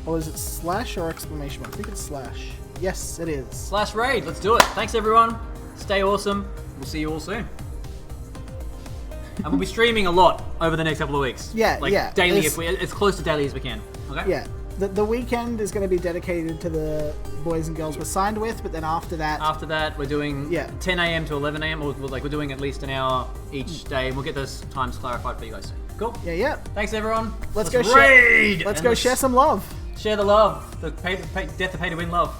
Or is it slash or exclamation mark? I think it's slash. Yes, it is. Slash raid, let's do it. Thanks everyone. Stay awesome. We'll see you all soon. And we'll be streaming a lot over the next couple of weeks. Yeah, daily, as close to daily as we can. Okay. Yeah, the weekend is going to be dedicated to the boys and girls we're signed with, but then after that, we're doing 10 a.m. to 11 a.m. or we're doing at least an hour each day, and we'll get those times clarified for you guys soon. Cool. Yeah. Thanks everyone. Let's go raid. Let's go share some love. Share the love. The death to pay to win love.